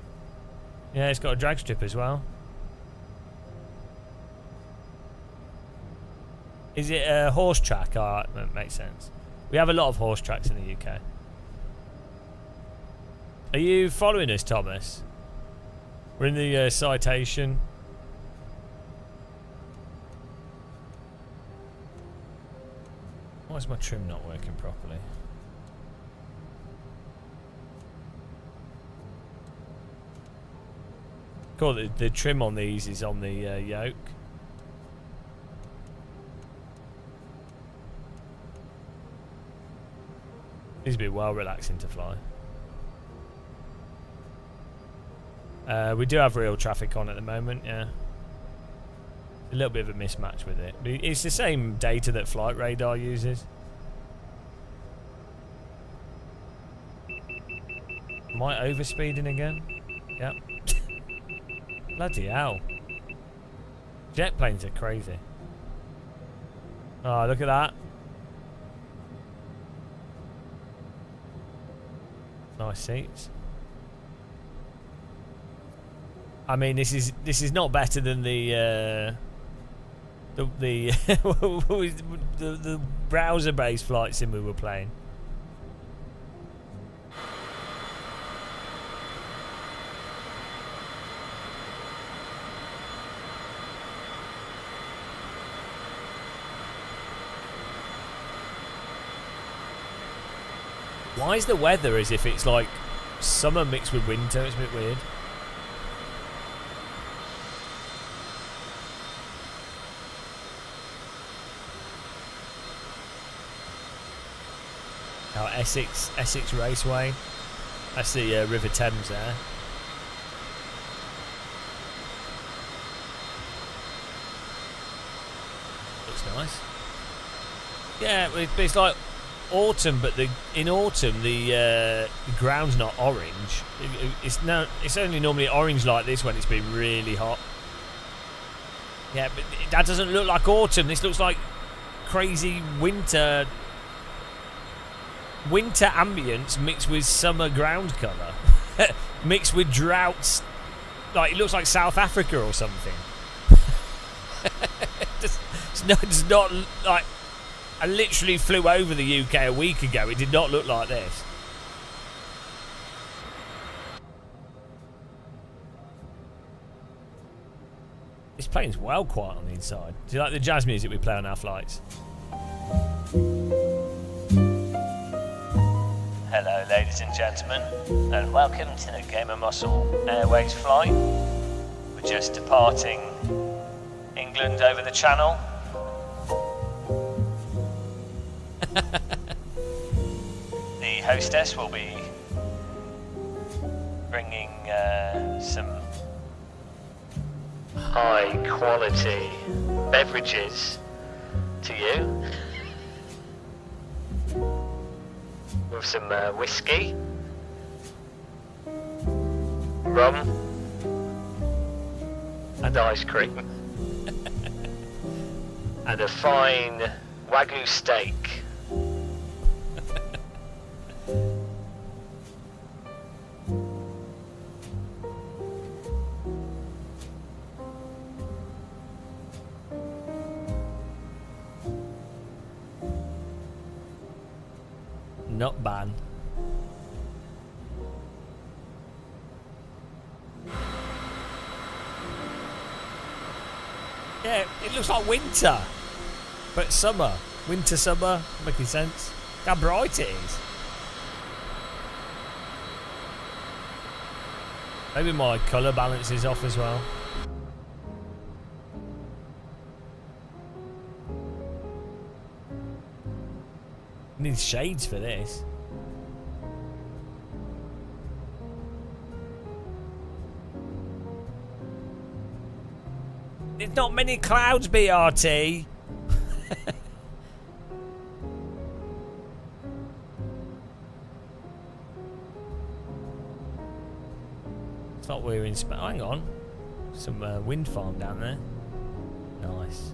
Yeah, it's got a drag strip as well. Is it a horse track? Oh, that makes sense. We have a lot of horse tracks in the UK. Are you following us, Thomas? We're in the citation. Why is my trim not working properly? Cool, the trim on these is on the yoke. These would be well relaxing to fly. We do have real traffic on at the moment, yeah. A little bit of a mismatch with it. But it's the same data that Flight Radar uses. Am I overspeeding again? Yep. Bloody hell. Jet planes are crazy. Oh, look at that. Nice seats. I mean, this is not better than the the browser-based flight sim we were playing. Why is the weather as if it's like summer mixed with winter? It's a bit weird. Oh, Essex Raceway. That's the River Thames there. Looks nice. Yeah, it's like autumn, but in autumn the ground's not orange. It's only normally orange like this when it's been really hot. Yeah, but that doesn't look like autumn. This looks like crazy winter ambience mixed with summer ground colour. Mixed with droughts. Like, it looks like South Africa or something. It's not like... I literally flew over the UK a week ago. It did not look like this. This plane's well quiet on the inside. Do you like the jazz music we play on our flights? Hello, ladies and gentlemen, and welcome to the Gamer Muscle Airways flight. We're just departing England over the Channel. The hostess will be bringing some high quality beverages to you with some whiskey, rum and ice cream and a fine Wagyu steak. nut ban. Yeah, it looks like winter, but summer. Winter, summer, making sense. Look how bright it is. Maybe my colour balance is off as well. Need shades for this. There's not many clouds, BRT. It's like we're in Spain. Hang on. Some wind farm down there. Nice.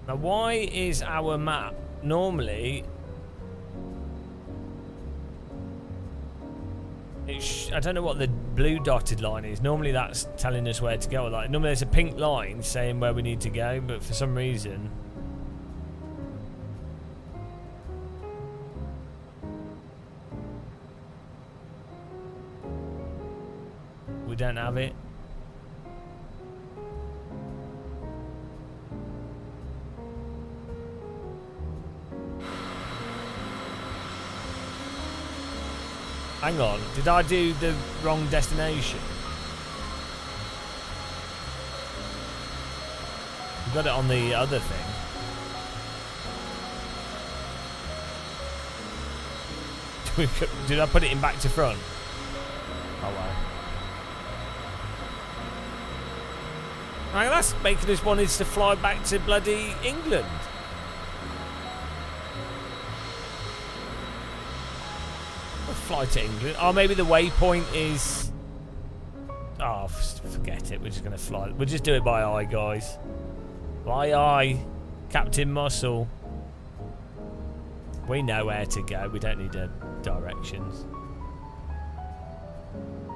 Now, why is our map normally... I don't know what the blue dotted line is. Normally that's telling us where to go. Like normally there's a pink line saying where we need to go, but for some reason we don't have it. Hang on, did I do the wrong destination? We got it on the other thing. Did I put it in back to front? Oh well. Right, that's making us want us to fly back to bloody England. Fly to England. Oh, maybe the waypoint is... Oh, forget it. We're just going to fly. We'll just do it by eye, guys. By eye. Captain Muscle. We know where to go. We don't need directions.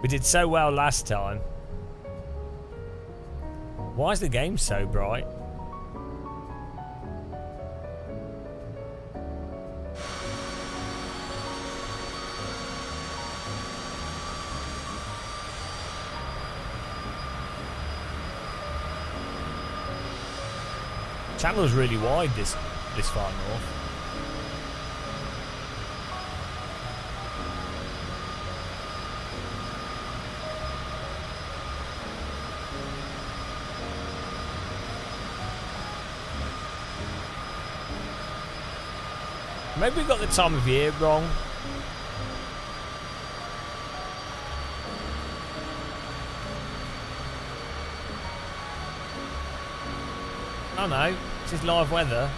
We did so well last time. Why is the game so bright? Channel's really wide this far north. Maybe we got the time of year wrong. I don't know. This is live weather.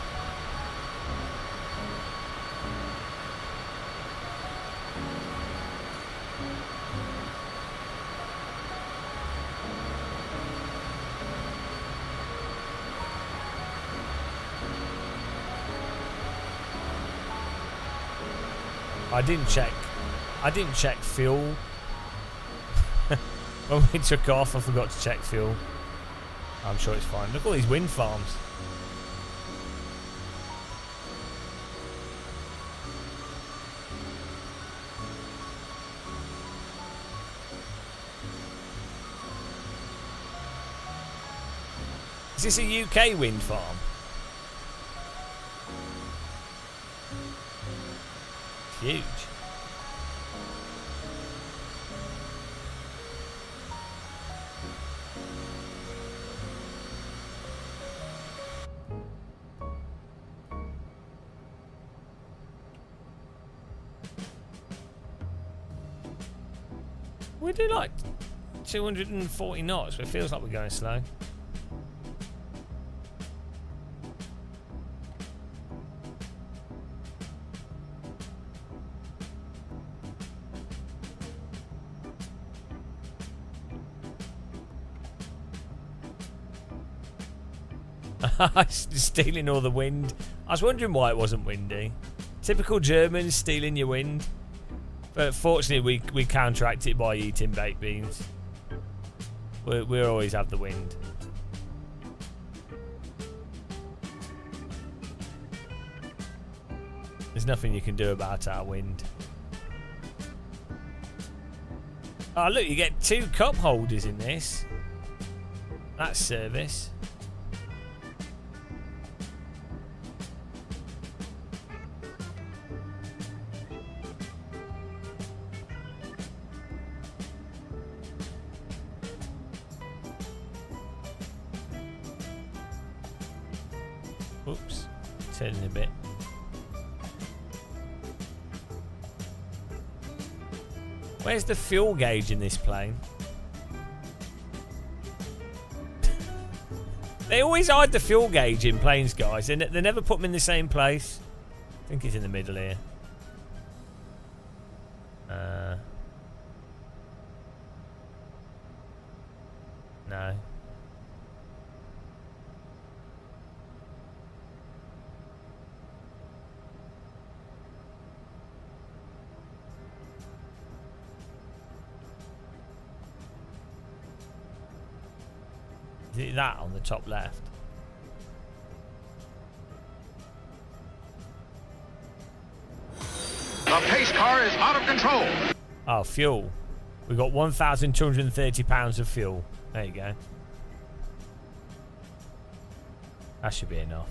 I didn't check fuel. When we took off, I forgot to check fuel. I'm sure it's fine. Look at all these wind farms. Is this a UK wind farm? It's huge. We do like 240 knots, but it feels like we're going slow. Stealing all the wind. I was wondering why it wasn't windy. Typical Germans stealing your wind. But fortunately we counteract it by eating baked beans. We always have the wind. There's nothing you can do about our wind. Oh, look, you get 2 cup holders in this. That's service. Oops, turning a bit. Where's the fuel gauge in this plane? They always hide the fuel gauge in planes, guys. They never put them in the same place. I think it's in the middle here. No. Is it that on the top left? The pace car is out of control. Oh, fuel. We've got 1,230 pounds of fuel. There you go. That should be enough.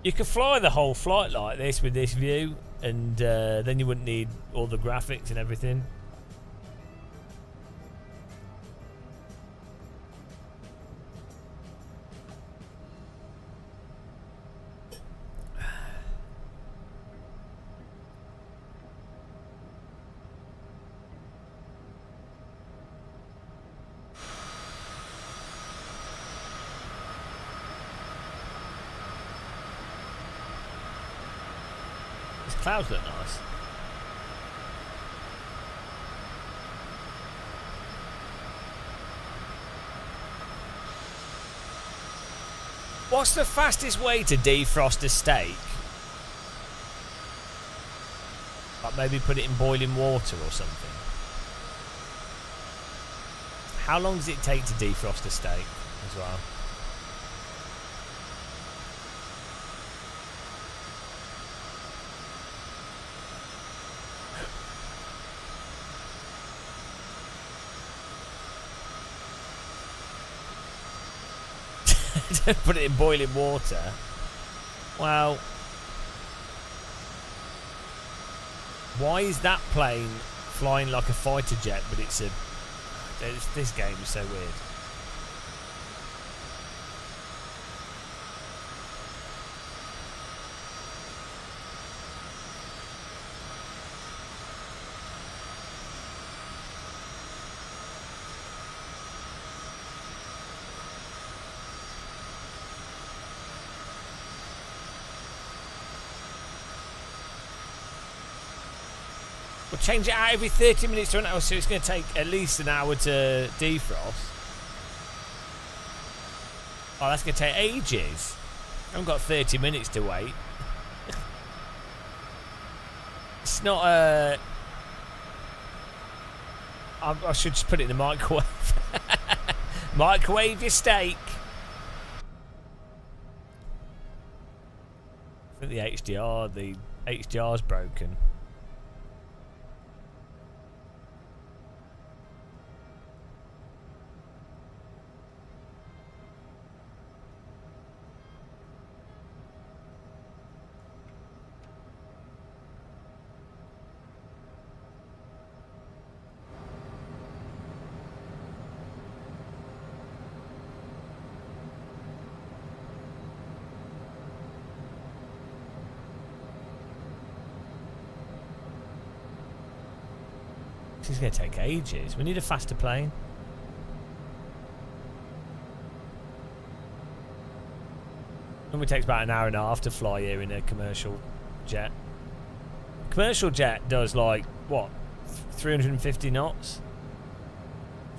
You could fly the whole flight like this with this view, and then you wouldn't need all the graphics and everything. Clouds look nice. What's the fastest way to defrost a steak? Like maybe put it in boiling water or something. How long does it take to defrost a steak as well? Put it in boiling water. Well, why is that plane flying like a fighter jet? But it's a. This game is so weird. We'll change it out every 30 minutes to an hour, so it's going to take at least an hour to defrost. Oh, that's going to take ages. I haven't got 30 minutes to wait. It's not a... I should just put it in the microwave. Microwave your steak. I think the HDR's broken. This is going to take ages. We need a faster plane. Normally takes about an hour and a half to fly here in a commercial jet. Commercial jet does like, what, 350 knots?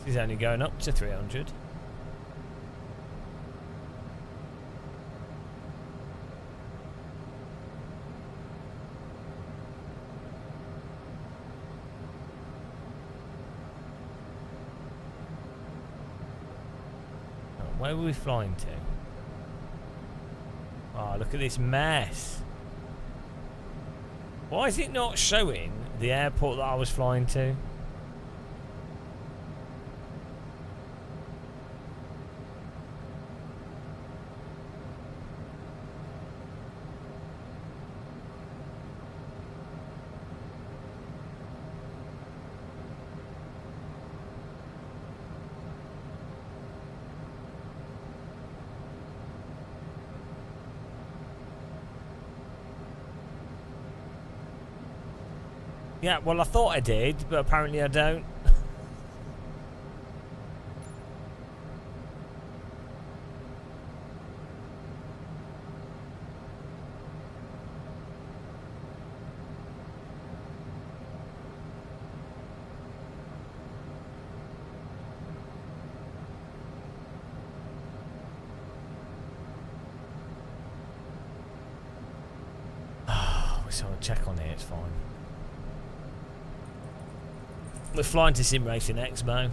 This is only going up to 300. Where were we flying to? Oh, look at this mess. Why is it not showing the airport that I was flying to? Yeah, well, I thought I did, but apparently I don't. So I'll check on here, it's fine. We're flying to Sim Racing Expo.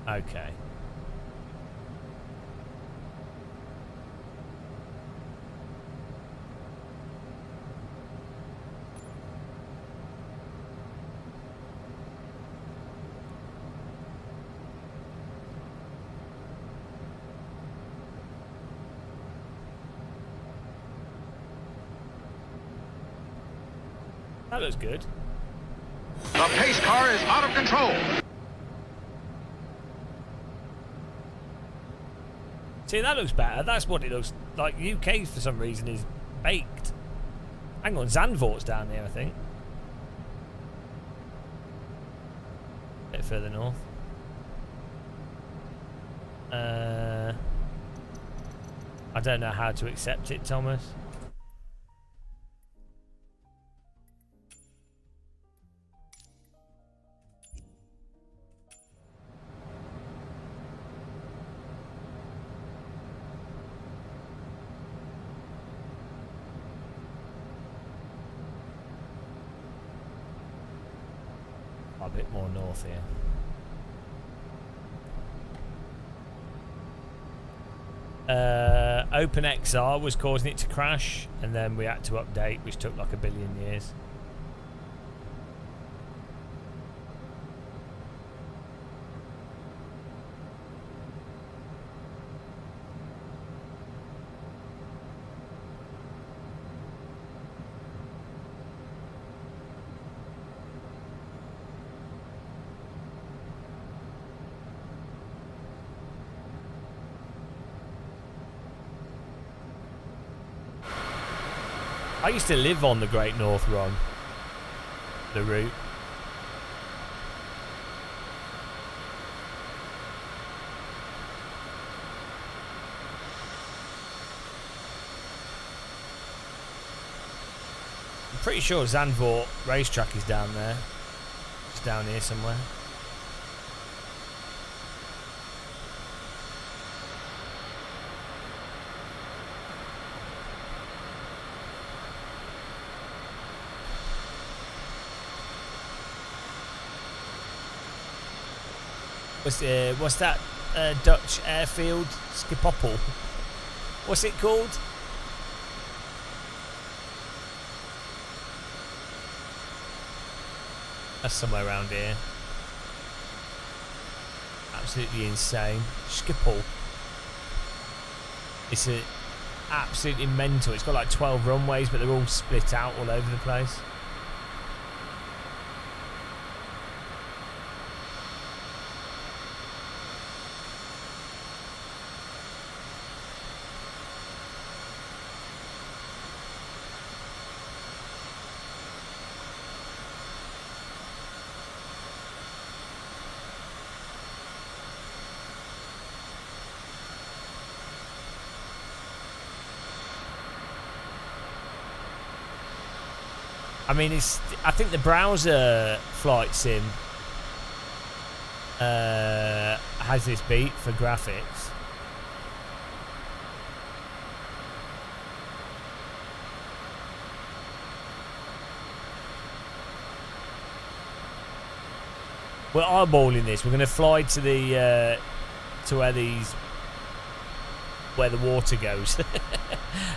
Okay. That looks good. The pace car is out of control. See, that looks better. That's what it looks like. UK, for some reason, is baked. Hang on, Zandvoort's down there, I think. A bit further north. I don't know how to accept it, Thomas. A bit more north here. OpenXR was causing it to crash, and then we had to update, which took like 1 billion years. I used to live on the Great North Run, the route. I'm pretty sure Zandvoort racetrack is down there. It's down here somewhere. What's that Dutch airfield? Schiphol. What's it called? That's somewhere around here. Absolutely insane. Schiphol. It's absolutely mental. It's got like 12 runways, but they're all split out all over the place. I mean, I think the browser flight sim has this beat for graphics. We're eyeballing this. We're going to fly to the to where the water goes,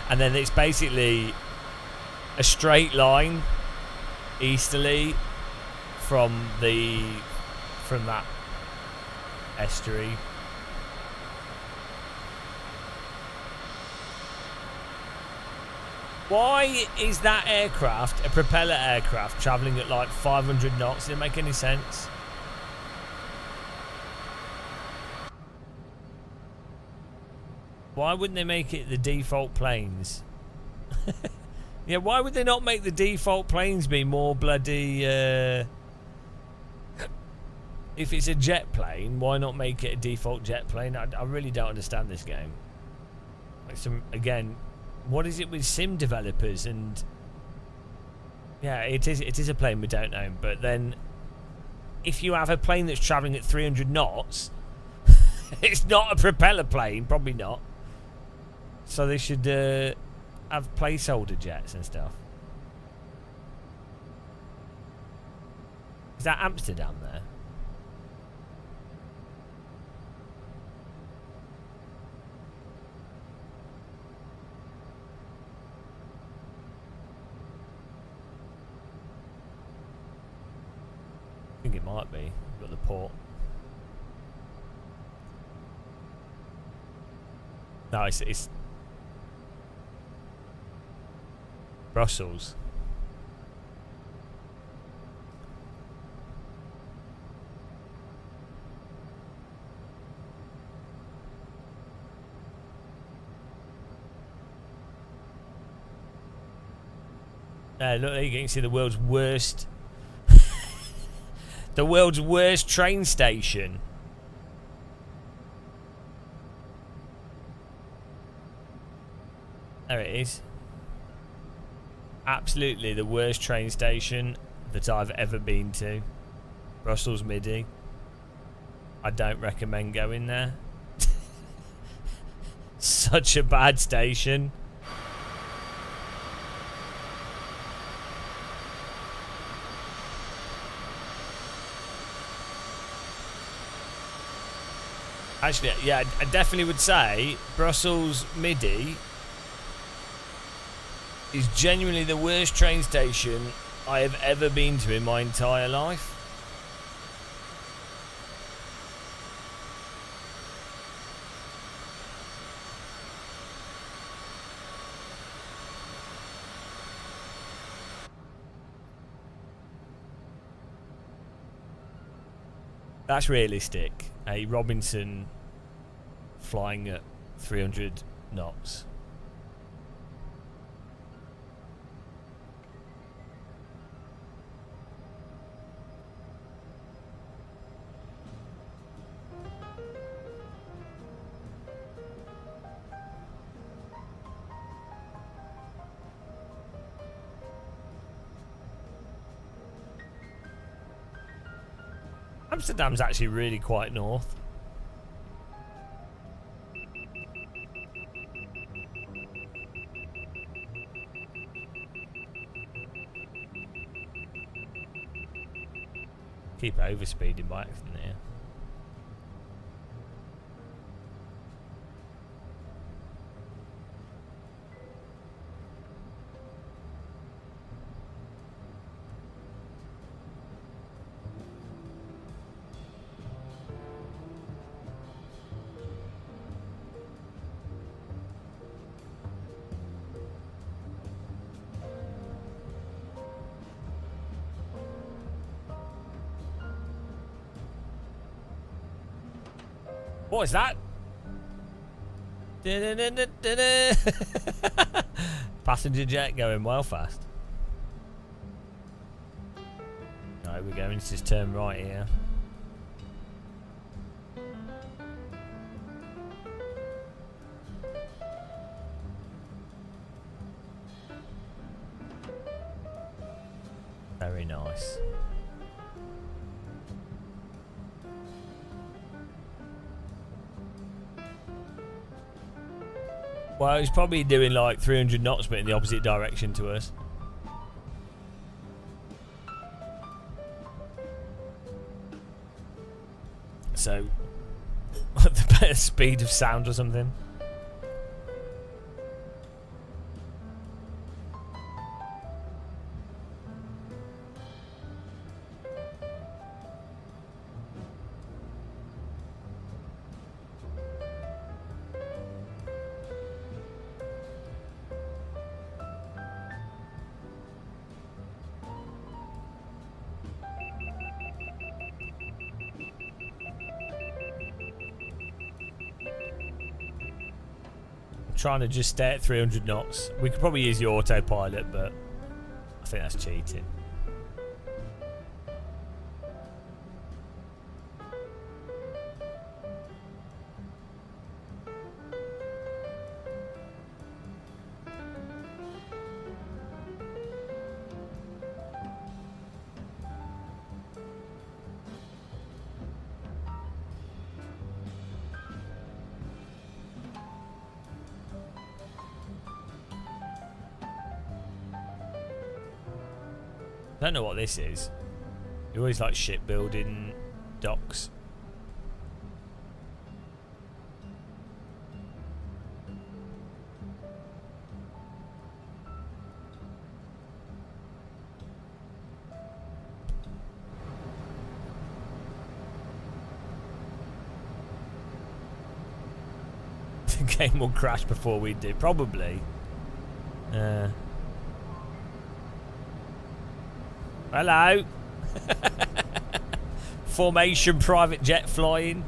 and then it's basically a straight line easterly from that estuary. Why is that aircraft, a propeller aircraft, travelling at like 500 knots? Does it make any sense? Why wouldn't they make it the default planes? Yeah, why would they not make the default planes be more bloody... If it's a jet plane, why not make it a default jet plane? I really don't understand this game. Like again, what is it with sim developers? And yeah, it is a plane we don't own. But then, if you have a plane that's travelling at 300 knots, it's not a propeller plane, probably not. So they should have placeholder jets and stuff. Is that Amsterdam there? I think it might be. We've got the port. No, it's Brussels. Look, there you can see the world's worst the world's worst train station. There it is. Absolutely the worst train station that I've ever been to. Brussels Midi. I don't recommend going there. Such a bad station. Actually, yeah, I definitely would say Brussels Midi is genuinely the worst train station I have ever been to in my entire life. That's realistic. A Robinson flying at 300 knots. Amsterdam's actually really quite north. Keep overspeeding by accident here. What is that? Passenger jet going well fast. Alright, we're going to just turn right here. Very nice. Well, he's probably doing like 300 knots, but in the opposite direction to us. So, the better speed of sound or something. Trying to just stay at 300 knots. We could probably use the autopilot, but I think that's cheating. I don't know what this is. You always like shipbuilding docks. The game will crash before we do, probably. Hello. Formation private jet flying.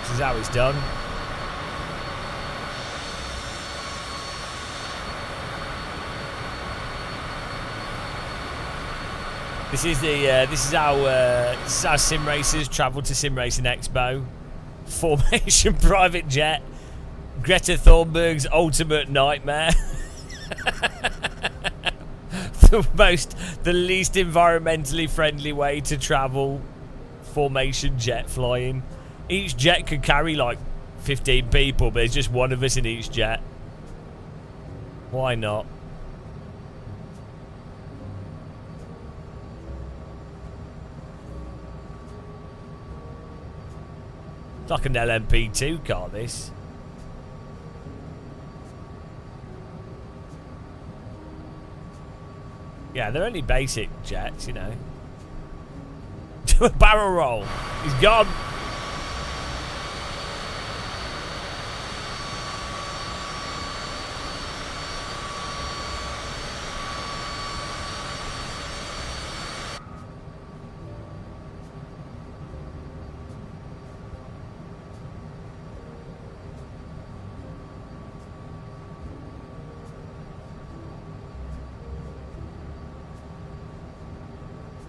This is how it's done. This is how sim racers travel to Sim Racing Expo. Formation private jet. Greta Thunberg's ultimate nightmare. the least environmentally friendly way to travel. Formation jet flying. Each jet could carry like 15 people, but there's just one of us in each jet. Why not? It's like an LMP2 car, this. Yeah, they're only basic jets, you know. Do a barrel roll. He's gone.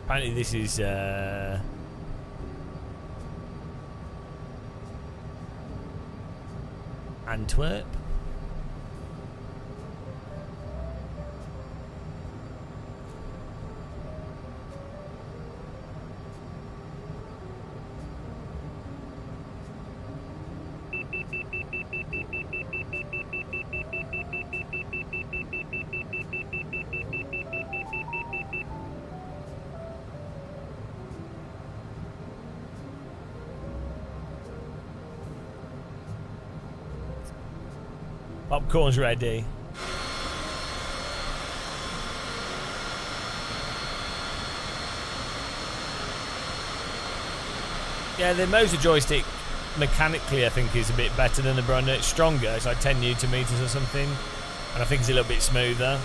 Apparently this is Antwerp. Popcorn's ready. Yeah, the motor joystick mechanically I think is a bit better than the Brunner. It's stronger, it's like 10 Newton meters or something. And I think it's a little bit smoother.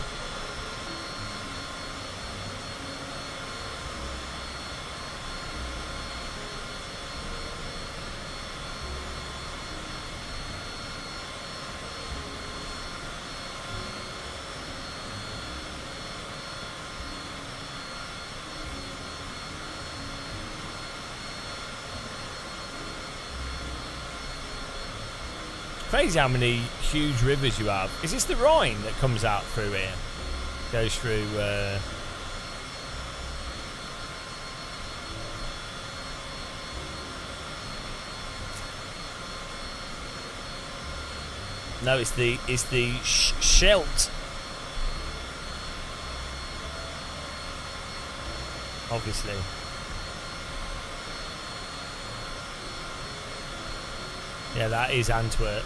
Crazy how many huge rivers you have. Is this the Rhine that comes out through here? Goes through No, it's the Schelt. Obviously. Yeah, that is Antwerp.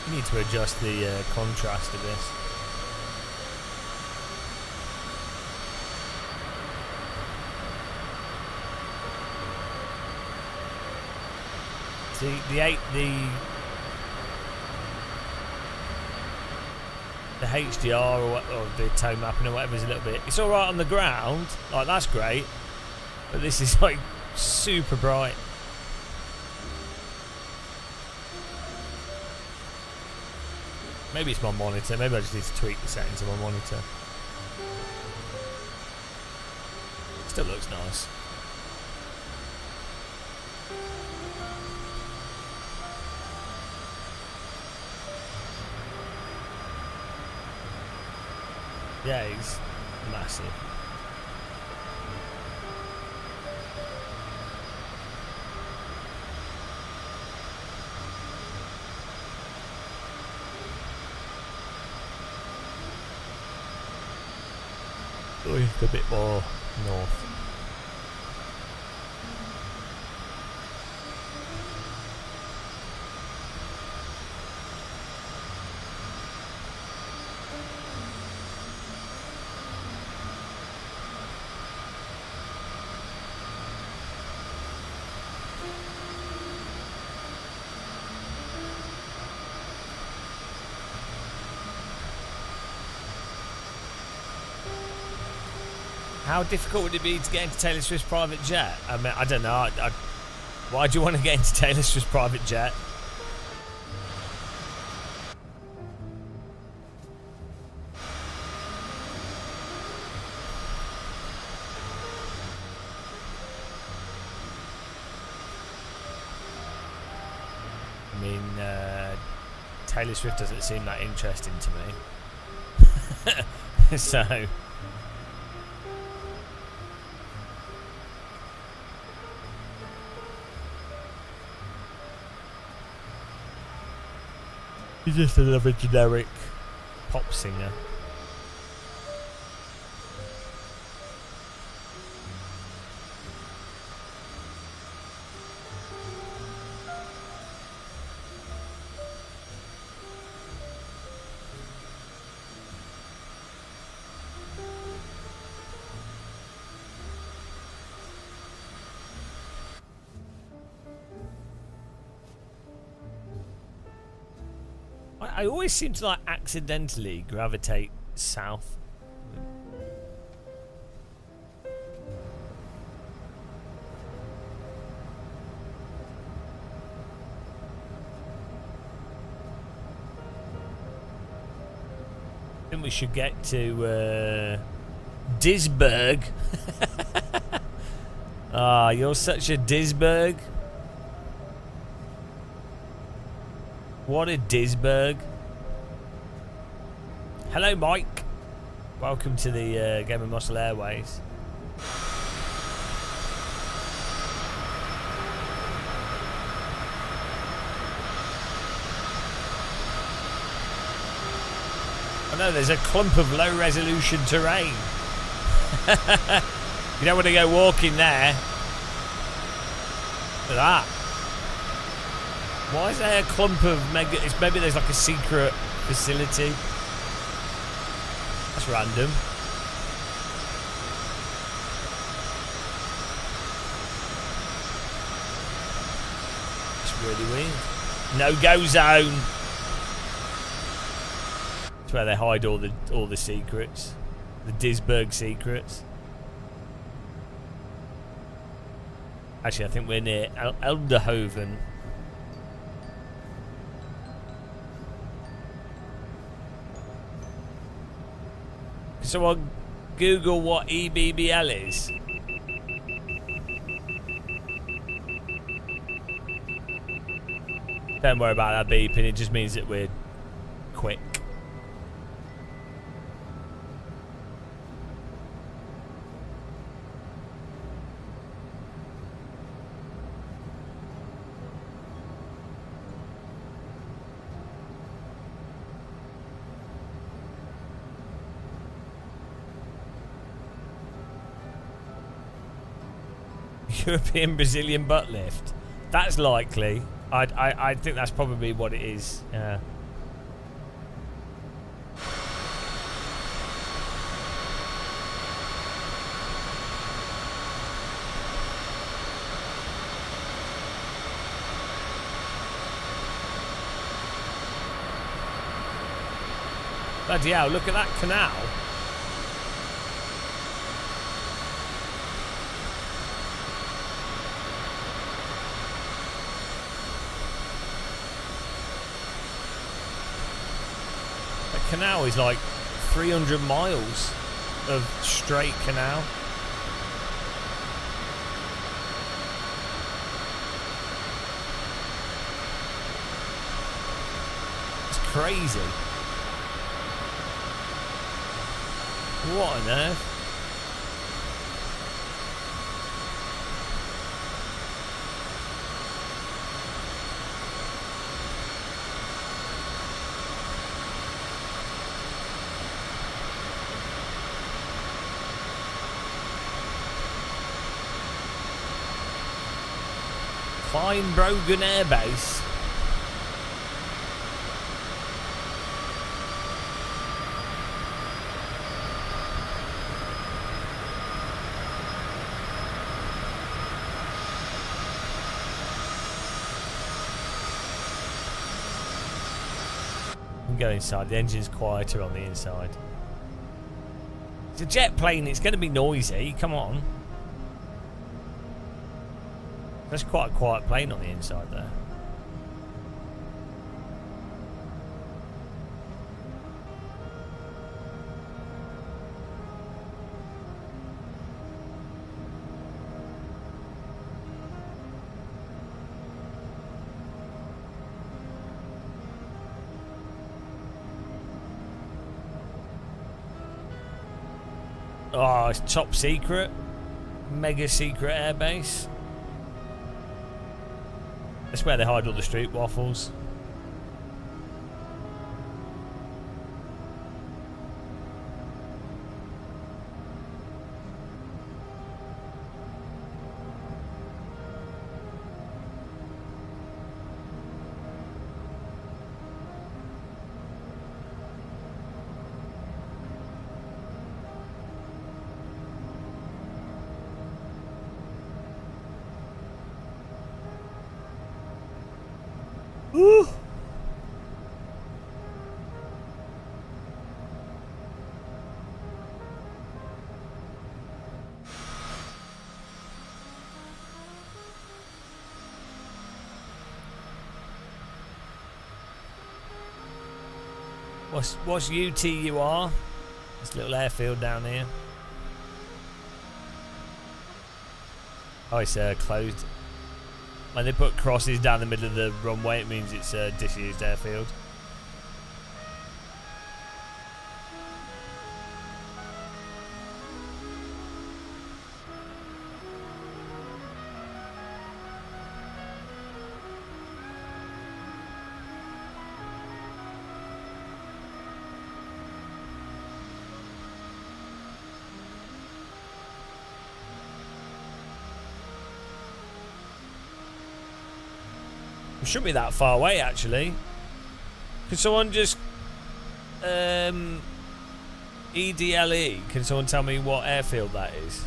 You need to adjust the contrast of this. See, the HDR or the tone mapping or whatever is a little bit. It's all right on the ground, like that's great, but this is like super bright. Maybe it's my monitor. Maybe I just need to tweak the settings of my monitor. Still looks nice. Yeah, he's massive. A bit more north. How difficult would it be to get into Taylor Swift's private jet? I mean, I don't know. Why do you want to get into Taylor Swift's private jet? I mean, Taylor Swift doesn't seem that interesting to me. So... He's just another generic pop singer. I always seem to like accidentally gravitate south. I think we should get to Duisburg. Ah, you're such a Duisburg. What a Duisburg. Hello, Mike. Welcome to the Game of Muscle Airways. I know there's a clump of low-resolution terrain. You don't want to go walking there. Look at that. Why is there a clump of mega... Maybe there's like a secret facility. That's random. It's really weird. No-go zone. It's where they hide all the secrets, the Disberg secrets. Actually, I think we're near Elderhoven. So I'll Google what EBBL is. Don't worry about that beeping, it just means that we're quick. European Brazilian butt lift. That's likely. I think that's probably what it is. Yeah. Bloody hell, look at that canal. Canal is like 300 miles of straight canal. It's crazy. What on earth? Kleinbrogen Air Base. We can go inside. The engine's quieter on the inside. It's a jet plane. It's going to be noisy. Come on. That's quite a quiet plane on the inside there. Oh, it's top secret. Mega secret airbase. That's where they hide all the street waffles. Ooh. What's UTUR? This little airfield down here. Oh, it's closed. When they put crosses down the middle of the runway, it means it's a disused airfield. It shouldn't be that far away, actually. Can someone just EDLE? Can someone tell me what airfield that is?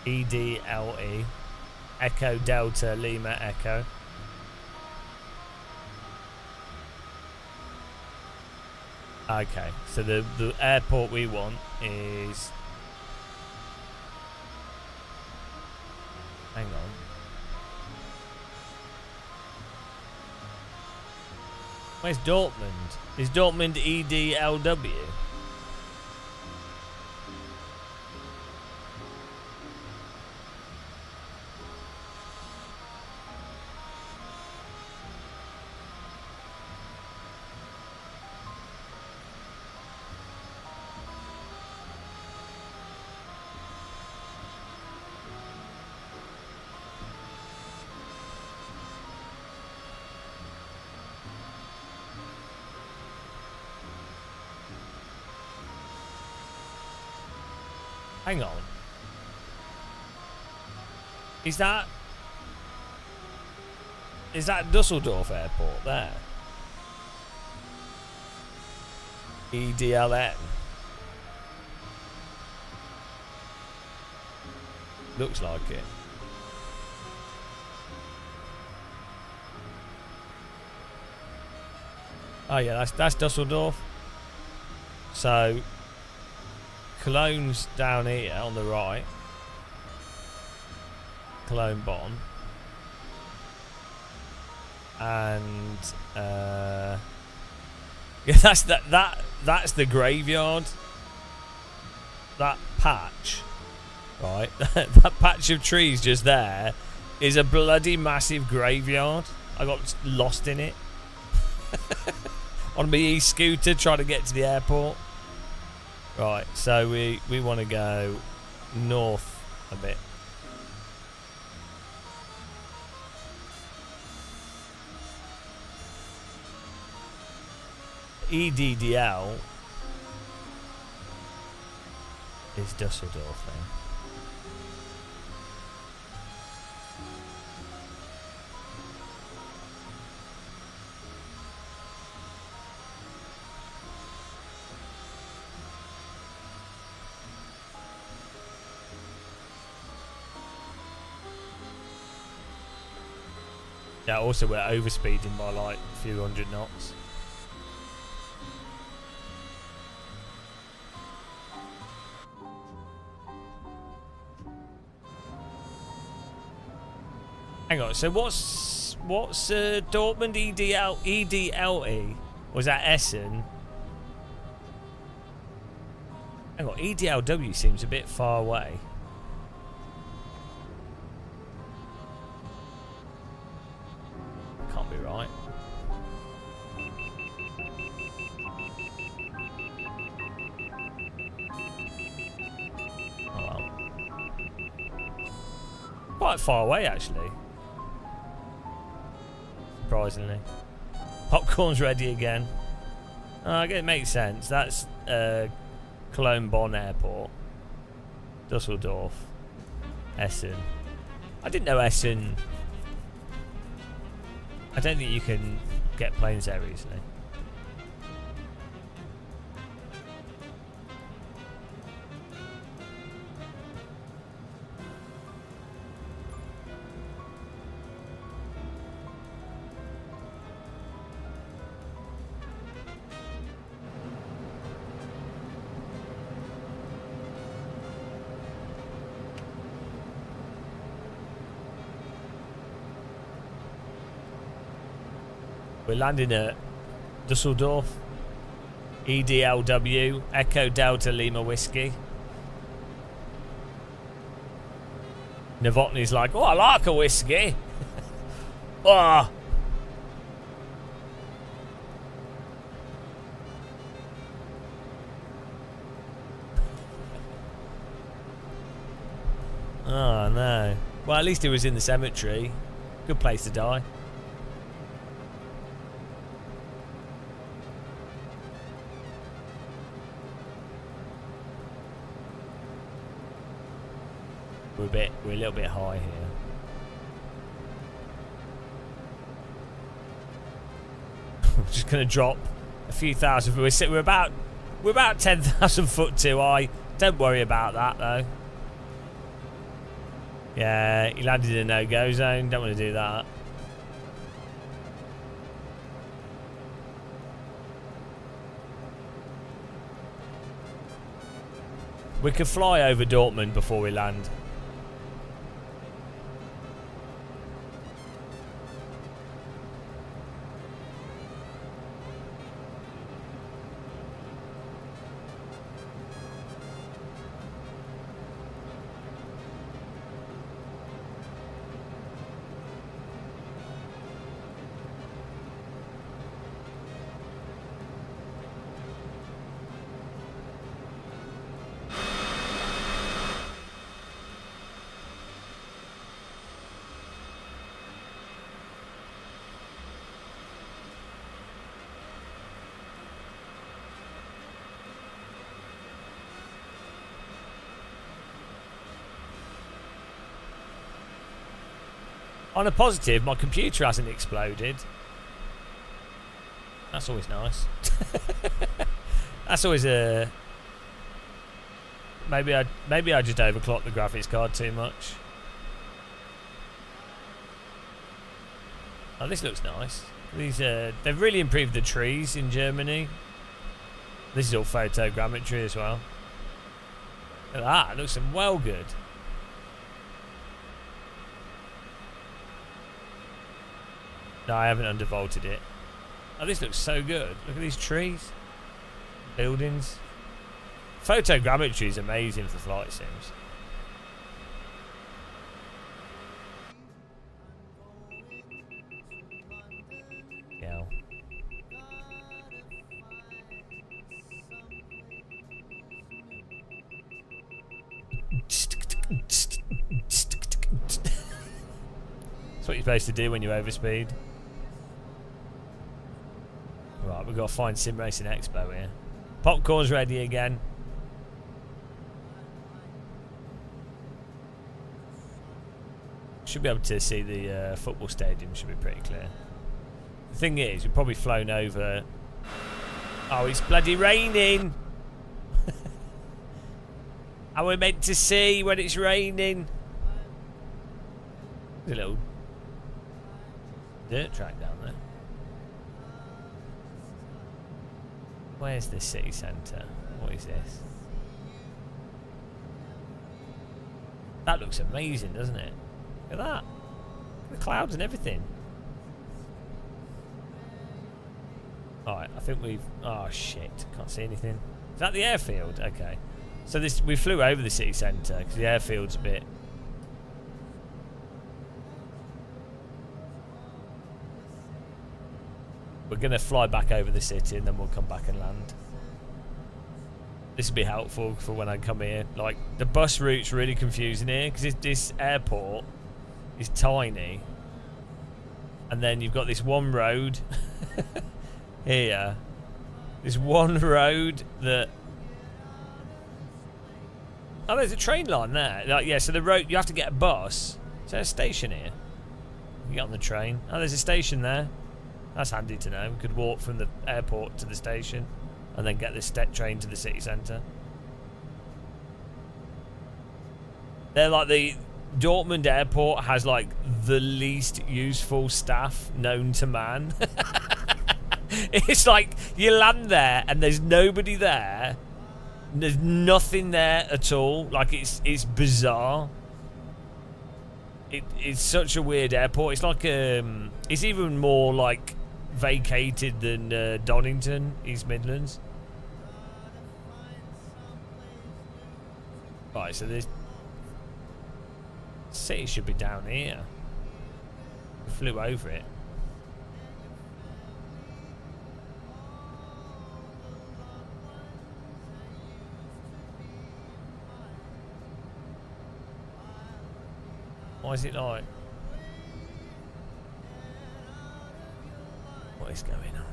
EDLE. Echo Delta Lima Echo. Okay, so the airport we want is... Hang on. Where's Dortmund? Is Dortmund EDLW? Hang on. Is that Dusseldorf Airport there? EDLN. Looks like it. Oh yeah, that's Dusseldorf. So Cologne's down here on the right. Cologne Bonn. And yeah, that's the graveyard. That patch, right? That patch of trees just there is a bloody massive graveyard. I got lost in it on my e-scooter trying to get to the airport. Right, so we want to go north a bit. EDDL is Dusseldorf then. Yeah, also we're overspeeding by like a few hundred knots. Hang on, so what's Dortmund EDLE? Was that Essen? Hang on, EDLW seems a bit far away. Can't be right. Oh well. Quite far away actually. Surprisingly. Popcorn's ready again. I guess it makes sense. That's Cologne Bonn Airport. Dusseldorf. Essen. I didn't know Essen. I don't think you can get planes there easily. We're landing at Dusseldorf, EDLW, Echo Delta Lima Whiskey. Novotny's like, oh, I like a whiskey. Oh. Oh, no. Well, at least it was in the cemetery. Good place to die. We're a little bit high here. We're just gonna drop a few thousand. We're about 10,000 foot too high. Don't worry about that though. Yeah, he landed in a no-go zone. Don't want to do that. We could fly over Dortmund before we land. On a positive, my computer hasn't exploded. That's always nice. That's always a... Maybe I just overclocked the graphics card too much. Oh, this looks nice. These they've really improved the trees in Germany. This is all photogrammetry as well. Look at that, it looks well good. No, I haven't undervolted it. Oh, this looks so good. Look at these trees. Buildings. Photogrammetry is amazing for flight sims. Yeah. That's what you're supposed to do when you overspeed. Right, we've got to find Sim Racing Expo here. Popcorn's ready again. Should be able to see the football stadium, should be pretty clear. The thing is, we've probably flown over... Oh, it's bloody raining! How we're meant to see when it's raining. There's a little dirt track down there. Where's the city centre? What is this? That looks amazing, doesn't it? Look at that. The clouds and everything. Alright, I think we've... Oh, shit. Can't see anything. Is that the airfield? Okay. So this we flew over the city centre because the airfield's a bit... We're going to fly back over the city and then we'll come back and land. This will be helpful for when I come here. Like, the bus route's really confusing here because this airport is tiny. And then you've got this one road here. This one road that... Oh, there's a train line there. Like, yeah, so the road, you have to get a bus. Is there a station here? You get on the train. Oh, there's a station there. That's handy to know. We could walk from the airport to the station and then get this train to the city centre. They're like the... Dortmund airport has like the least useful staff known to man. It's like you land there and there's nobody there. There's nothing there at all. Like it's bizarre. It's such a weird airport. It's like it's even more like vacated than Donington, East Midlands. Right, so this city should be down here. We flew over it. Why is it like... What is going on?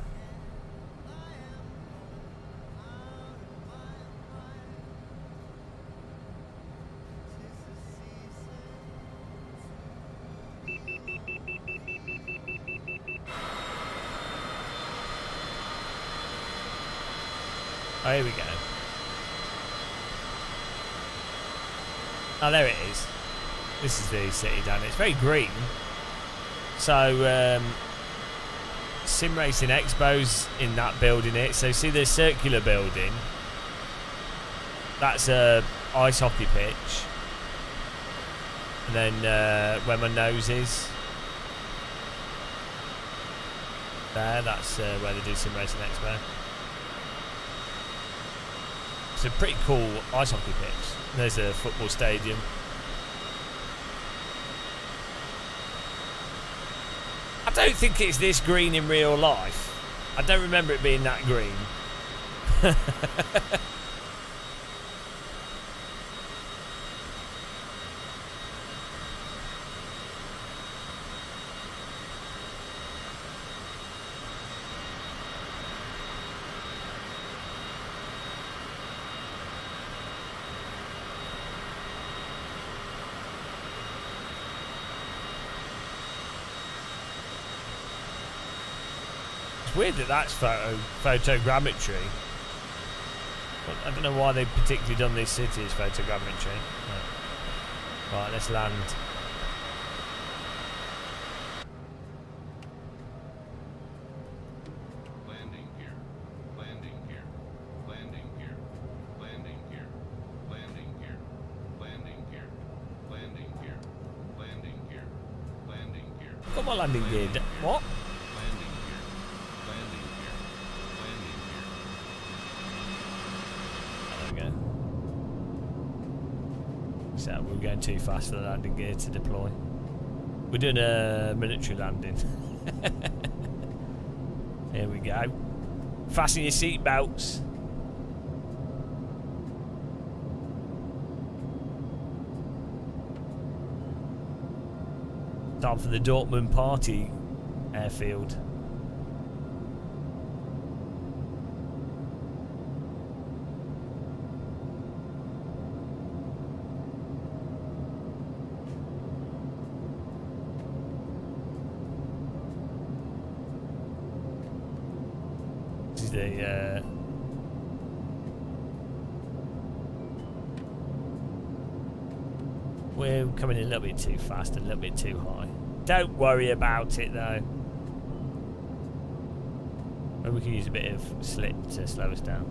Oh, here we go. Oh, there it is. This is the city down here. It's very green. So, Sim Racing Expo's in that building here. So, see the circular building? That's a ice hockey pitch. And then where my nose is. There, that's where they do Sim Racing Expo. It's a pretty cool ice hockey pitch. There's a football stadium. I don't think it's this green in real life. I don't remember it being that green. Weird that that's photogrammetry. I don't know why they've particularly done this city as photogrammetry. Right, let's land. Landing here. Landing here. Landing here. Landing here. Landing here. Landing here. Landing here. Landing here. Landing here. Got my landing gear. What? So we're going too fast for the landing gear to deploy. We're doing a military landing. Here we go. Fasten your seat belts. Time for the Dortmund party airfield. We're coming in a little bit too fast, a little bit too high. Don't worry about it though. Maybe we can use a bit of slip to slow us down.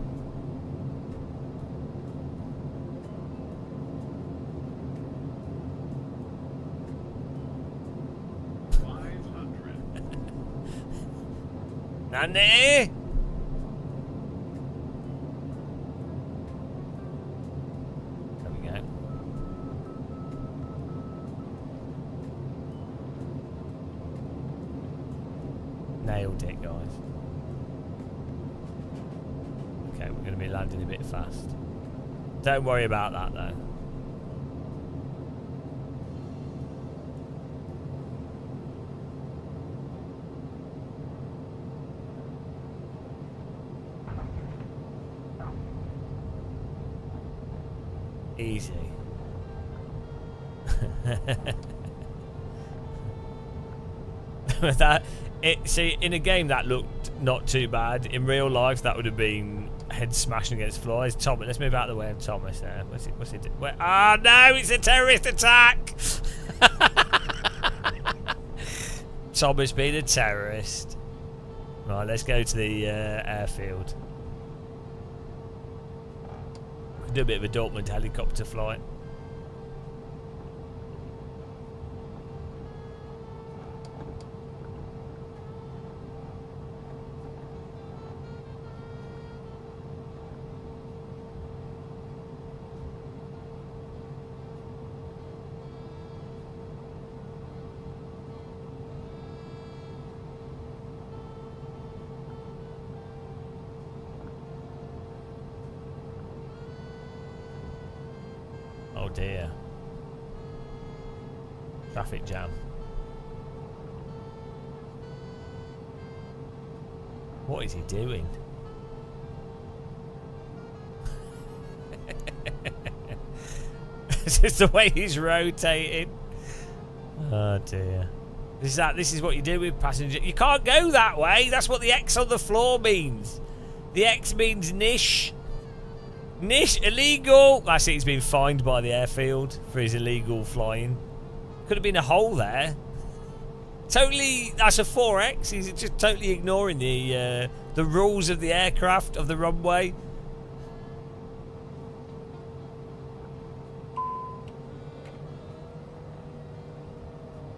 Nanny! Nailed it, guys. Okay, we're going to be landing a bit fast. Don't worry about that, though. Easy. See, in a game that looked not too bad. In real life, that would have been head smashing against floors. Thomas, let's move out of the way of Thomas there. What's he doing? Oh no, it's a terrorist attack! Thomas being a terrorist. Right, let's go to the airfield. We can do a bit of a Dortmund helicopter flight. Oh dear. Traffic jam. What is he doing? It's just the way he's rotating. Oh dear. This is what you do with passenger. You can't go that way. That's what the X on the floor means. The X means niche. Niche, illegal. I see he's been fined by the airfield for his illegal flying. Could have been a hole there. Totally, that's a 4X. He's just totally ignoring the rules of the aircraft, of the runway.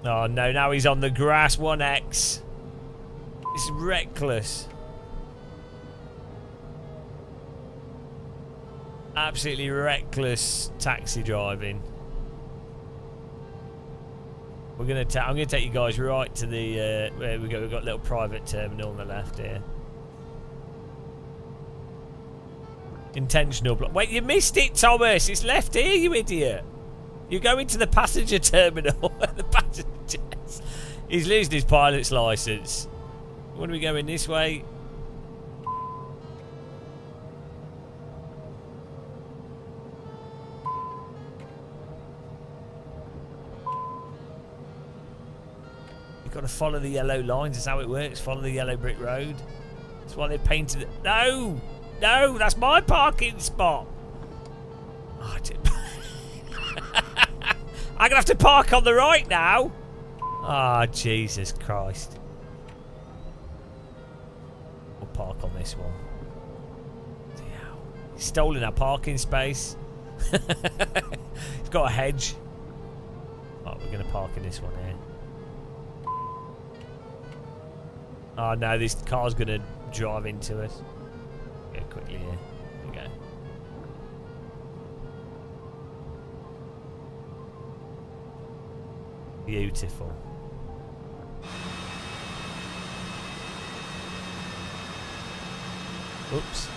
Oh no, now he's on the grass, 1X. It's reckless. Absolutely reckless taxi driving. I'm gonna take you guys right to the where we go. We've got a little private terminal on the left here. Intentional block. Wait, you missed it, Thomas. It's left here, you idiot. You're going to the passenger terminal. The passengers. He's losing his pilot's license. When are we going this way? You've got to follow the yellow lines. That's how it works. Follow the yellow brick road. That's why they painted it. No! No! That's my parking spot! Oh, I'm going to have to park on the right now. Ah, oh, Jesus Christ. We'll park on this one. He's stolen our parking space. He's got a hedge. Oh, we're going to park in this one here. Oh no, this car's going to drive into us. Go quickly here. There we go. Beautiful. Oops.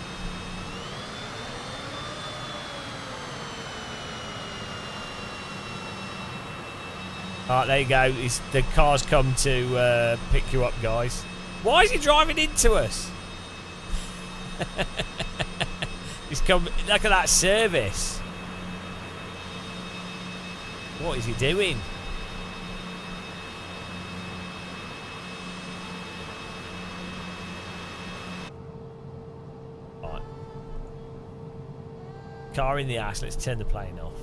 Alright, there you go. The car's come to pick you up, guys. Why is he driving into us? He's come. Look at that service. What is he doing? Right. Car in the ass. Let's turn the plane off.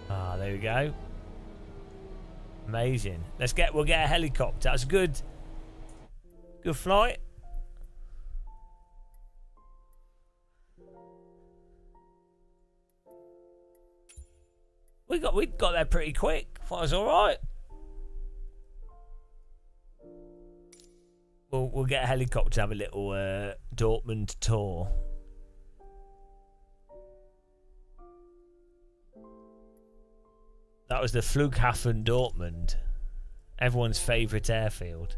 Ah, there we go. Amazing. We'll get a helicopter. That's good. Good flight. We got there pretty quick. Thought it was all right. We'll get a helicopter to have a little Dortmund tour. That was the Flughafen Dortmund, everyone's favourite airfield.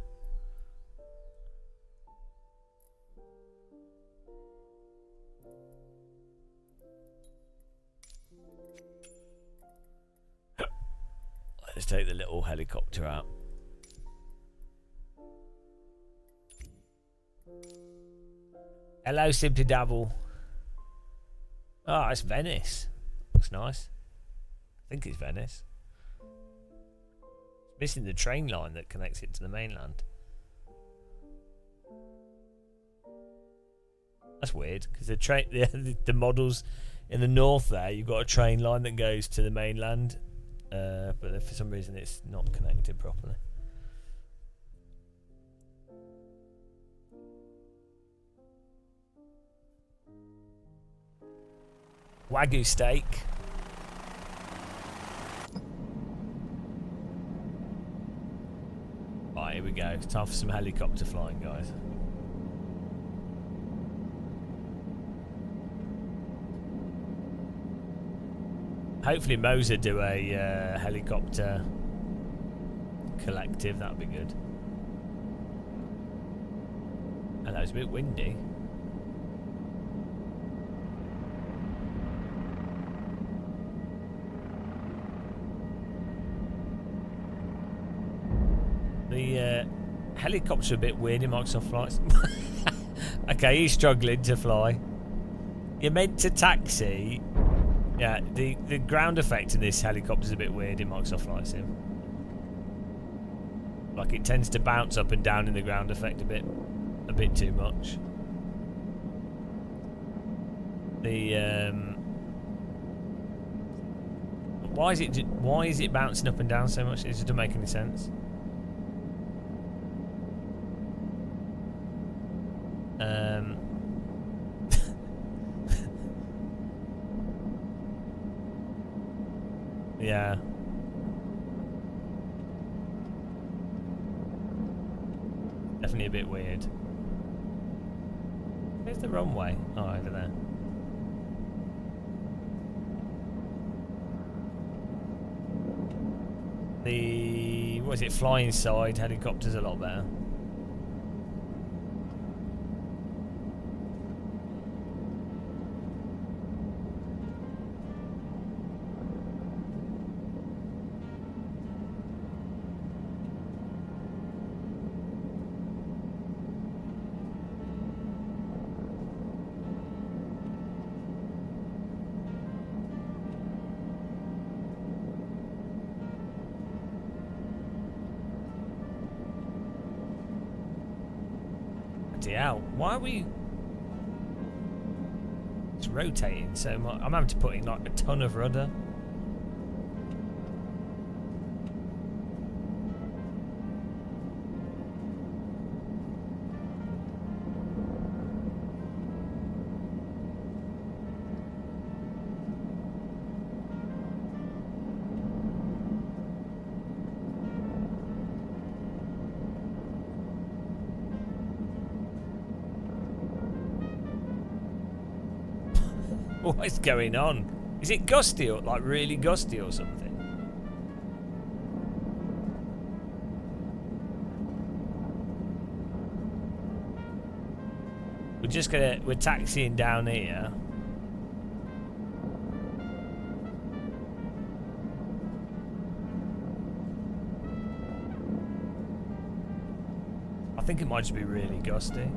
Let's take the little helicopter out. Hello, Simply Dabble. Oh, it's Venice. Looks nice. I think it's Venice. It's missing the train line that connects it to the mainland. That's weird because the models in the north there, you've got a train line that goes to the mainland, but for some reason it's not connected properly. Wagyu steak. Right, here we go. It's time for some helicopter flying, guys. Hopefully Moser do a helicopter collective. That'd be good. Hello, it's a bit windy. The helicopter's a bit weird in Microsoft flights. Okay, he's struggling to fly. You're meant to taxi. Yeah, the ground effect in this helicopter's a bit weird in Microsoft Flight Sim. Like it tends to bounce up and down in the ground effect a bit too much. The why is it bouncing up and down so much? It just doesn't make any sense. Yeah. Definitely a bit weird. Where's the runway? Oh, over there. The, what is it, flying side helicopter's a lot better. Out. Why are we? It's rotating so much. I'm having to put in like a ton of rudder. What is going on? Is it gusty or like really gusty or something? We're taxiing down here. I think it might just be really gusty.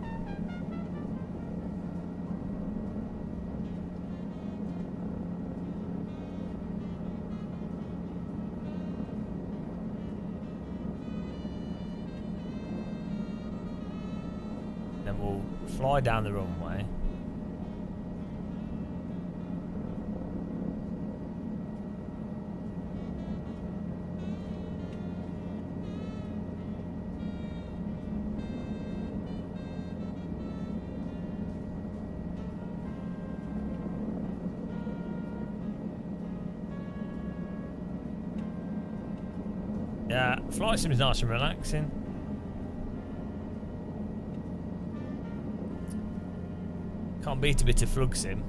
Then we'll fly down the runway. Yeah, flight sim is nice and relaxing. Can't beat a bit of flug sim.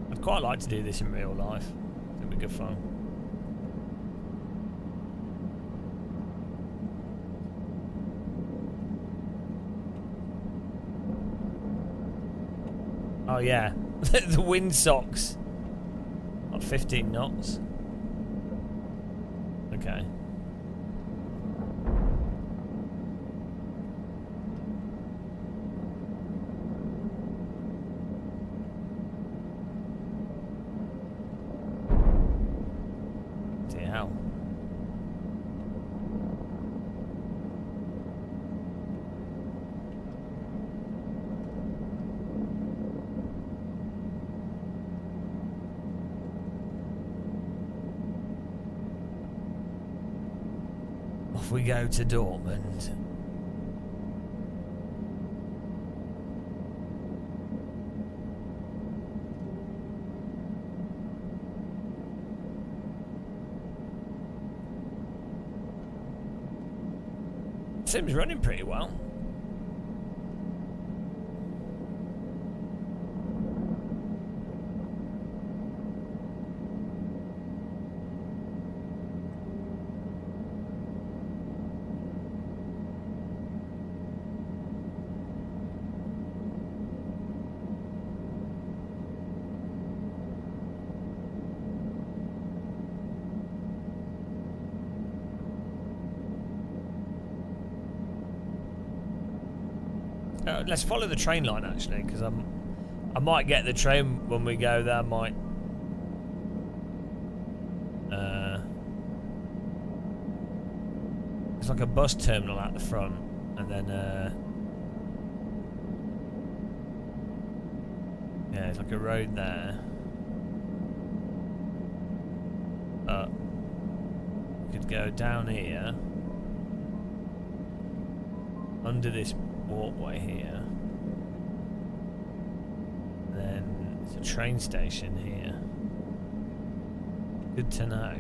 I'd quite like to do this in real life. It'd be good fun. Oh yeah, the wind socks. Like 15 knots. Okay. Dear hell. Off we go to Dortmund. Sim's running pretty well. Let's follow the train line actually, because I might get the train when we go there. Might there's like a bus terminal at the front, and then yeah, there's like a road there. We could go down here under this walkway here. Then there's a train station here. Good to know.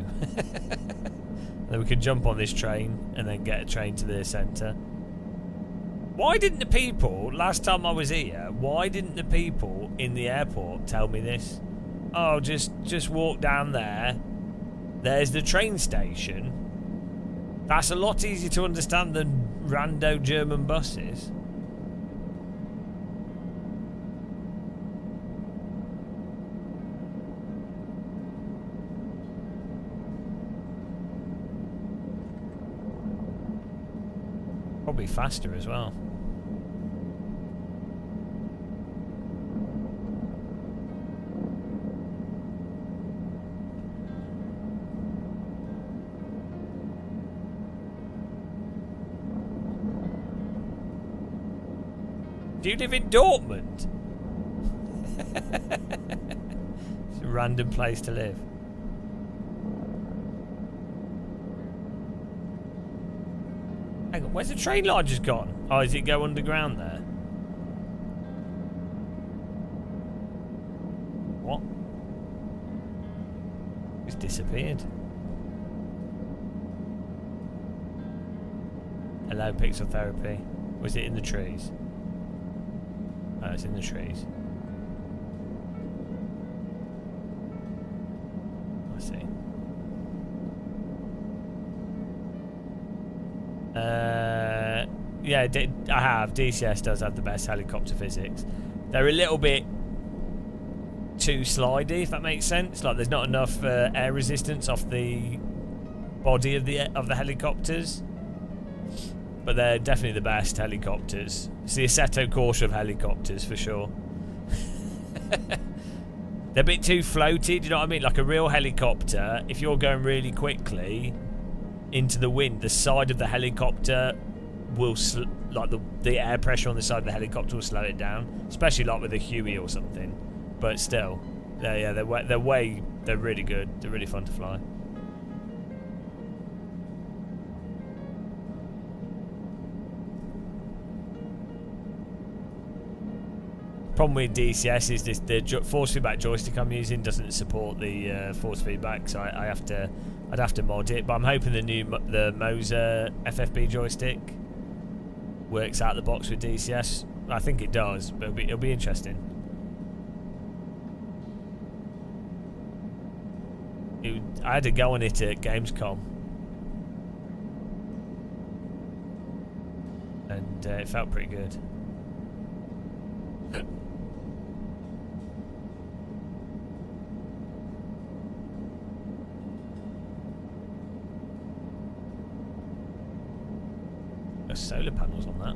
Then we could jump on this train and then get a train to the centre. Why didn't the people, last time I was here, why didn't the people in the airport tell me this? Oh, just walk down there. There's the train station. That's a lot easier to understand than rando German buses. Probably faster as well. Do you live in Dortmund? It's a random place to live. Hang on, where's the train line just gone? Oh, does it go underground there? What? It's disappeared. Hello, pixel therapy. Was it in the trees? Oh, it's in the trees. I see. Yeah, I have. DCS does have the best helicopter physics. They're a little bit too slidey, if that makes sense. Like there's not enough air resistance off the body of the helicopters. But they're definitely the best helicopters. It's the Assetto Corsa of helicopters for sure. They're a bit too floaty, do you know what I mean? Like a real helicopter, if you're going really quickly into the wind, the side of the helicopter will, like the air pressure on the side of the helicopter will slow it down. Especially like with a Huey or something. But still, they're really good. They're really fun to fly. Problem with DCS is the force feedback joystick I'm using doesn't support the force feedback, so I'd have to mod it. But I'm hoping the Moser FFB joystick works out the box with DCS. I think it does, but it'll be interesting. I had to go on it at Gamescom, and it felt pretty good. There's solar panels on that.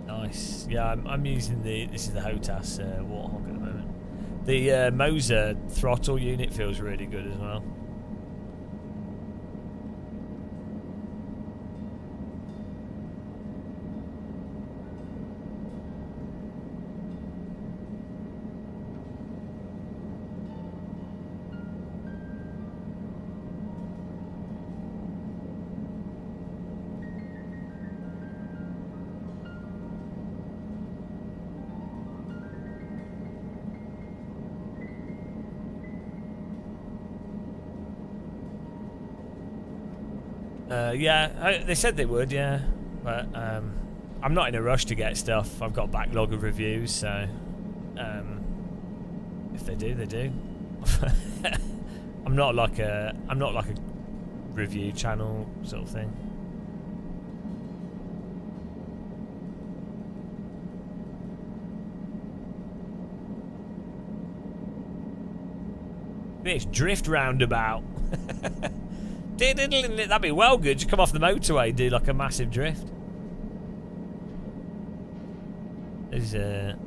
Nice. Yeah, I'm using this is the HOTAS Warthog at the moment. The Moser throttle unit feels really good as well. Yeah, they said they would, yeah. But I'm not in a rush to get stuff. I've got a backlog of reviews, so if they do, they do. I'm not like a review channel sort of thing. It's drift roundabout. That'd be well good. Just come off the motorway, do like a massive drift. There's a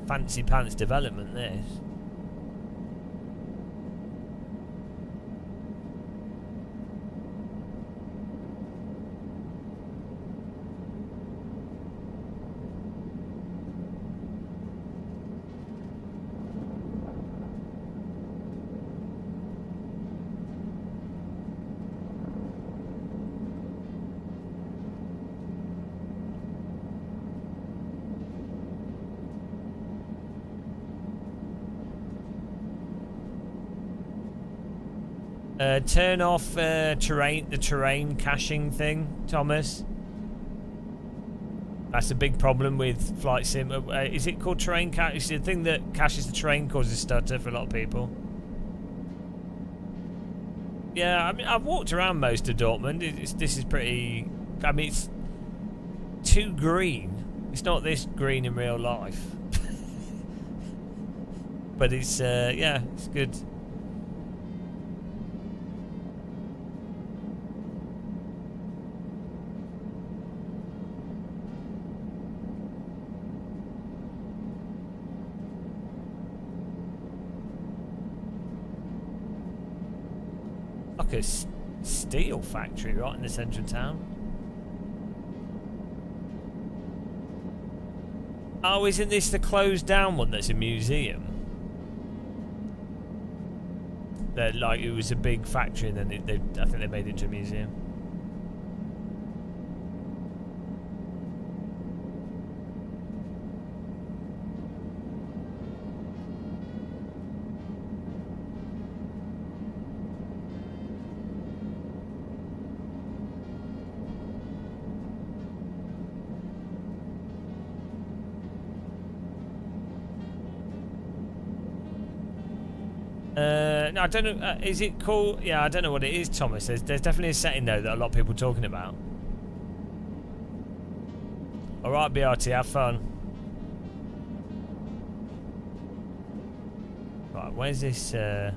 fancy pants development. This. Turn off the terrain caching thing, Thomas. That's a big problem with Flight Sim. Is it called terrain cache? It's the thing that caches the terrain causes stutter for a lot of people. Yeah, I mean, I've walked around most of Dortmund. This is pretty... I mean, it's too green. It's not this green in real life. But it's, yeah, it's good. Like a steel factory right in the centre of town. Oh, isn't this the closed down one that's a museum? That like it was a big factory and then I think they made it into a museum. No, I don't know. Is it cool? Yeah, I don't know what it is, Thomas. There's definitely a setting though that a lot of people are talking about. All right, BRT, have fun. Right, where's this? So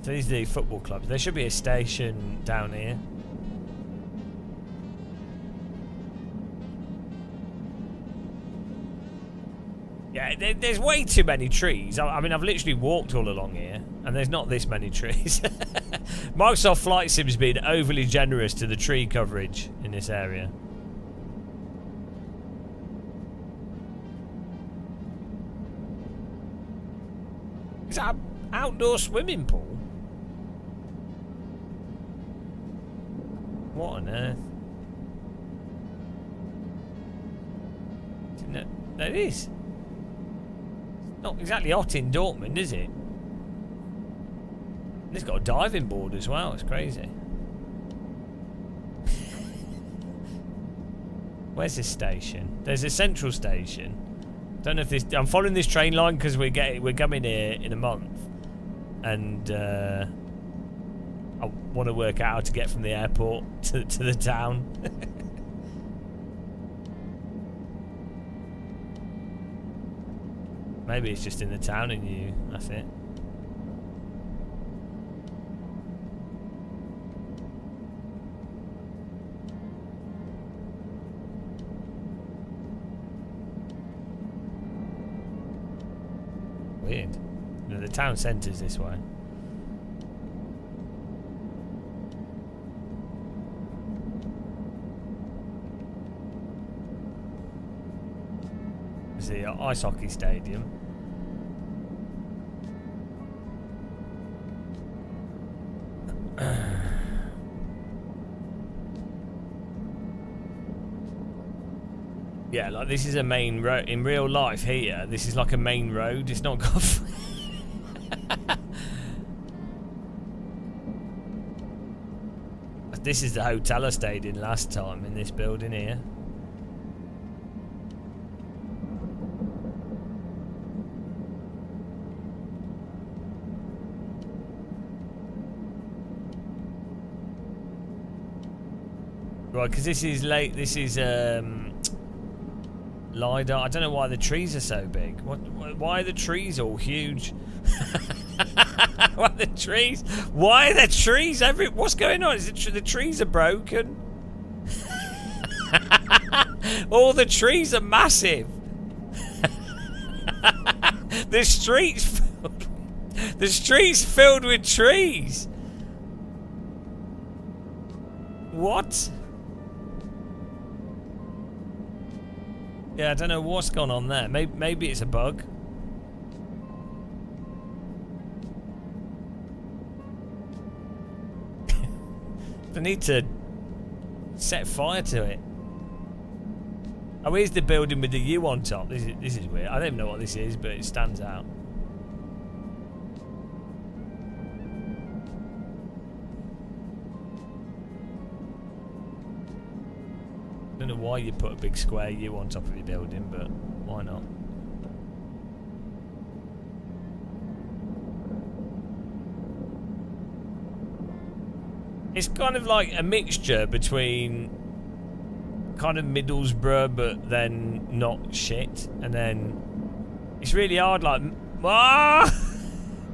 these are the football clubs. There should be a station down here. Yeah, there's way too many trees. I mean, I've literally walked all along here, and there's not this many trees. Microsoft Flight Sim's been overly generous to the tree coverage in this area. Is that an outdoor swimming pool? What on earth? No, it is. Not exactly hot in Dortmund, is it? And it's got a diving board as well. It's crazy. Where's this station? There's a central station. Don't know if this. I'm following this train line because we're coming here in a month, and I want to work out how to get from the airport to the town. Maybe it's just in the town and that's it. Weird. No, the town centre's this way. There's the ice hockey stadium. Yeah, like this is a main road in real life here. This is like a main road. It's not got. this is the hotel I stayed in last time in this building here. Right, because this is late. This is LiDAR. I don't know why the trees are so big. Why are the trees all huge? Why are the trees? Why are there trees every? What's going on? Is it the trees are broken? All the trees are massive. The streets filled with trees. What? Yeah, I don't know what's gone on there. Maybe it's a bug. I need to set fire to it. Oh, here's the building with the U on top. This is weird. I don't even know what this is, but it stands out. I don't know why you put a big square U on top of your building, but why not? It's kind of like a mixture between kind of Middlesbrough, but then not shit, and then it's really hard, like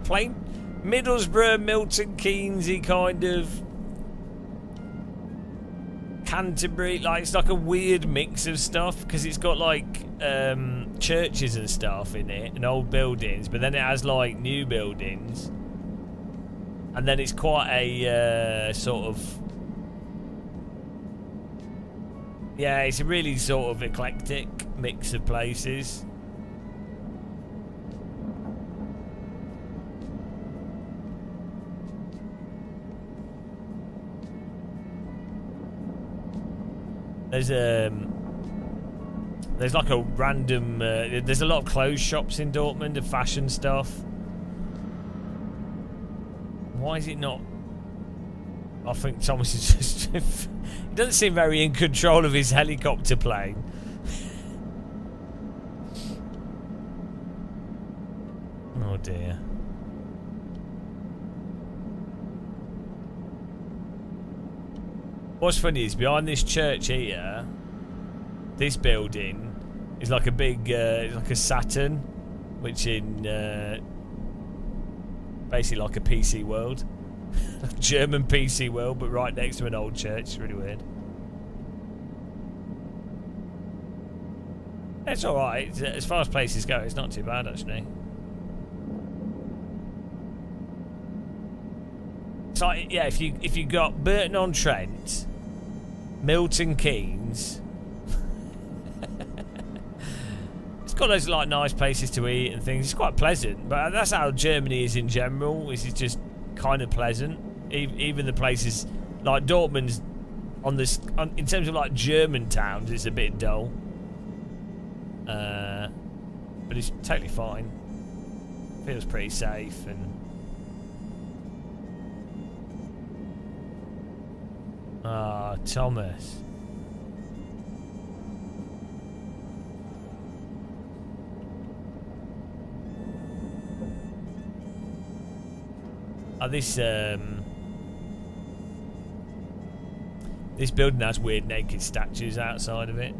plain Middlesbrough, Milton Keynesy kind of. Canterbury, like it's like a weird mix of stuff because it's got like churches and stuff in it and old buildings, but then it has like new buildings, and then it's quite a sort of, yeah, it's a really sort of eclectic mix of places. There's like a random there's a lot of clothes shops in Dortmund of fashion stuff. Why is it not? I think Thomas is just he doesn't seem very in control of his helicopter plane. Oh dear. What's funny is behind this church here, this building is like a big, like a Saturn, which in basically like a PC World, German PC World, but right next to an old church. It's really weird. It's all right. As far as places go, it's not too bad actually. It's like, yeah, if you got Burton-on-Trent, Milton Keynes. It's got loads of like nice places to eat and things. It's quite pleasant, but that's how Germany is in general. This is just kind of pleasant. Even the places like Dortmund's on this, in terms of like German towns, it's a bit dull. But it's totally fine. Feels pretty safe and. Ah, Thomas. Oh, this building has weird naked statues outside of it.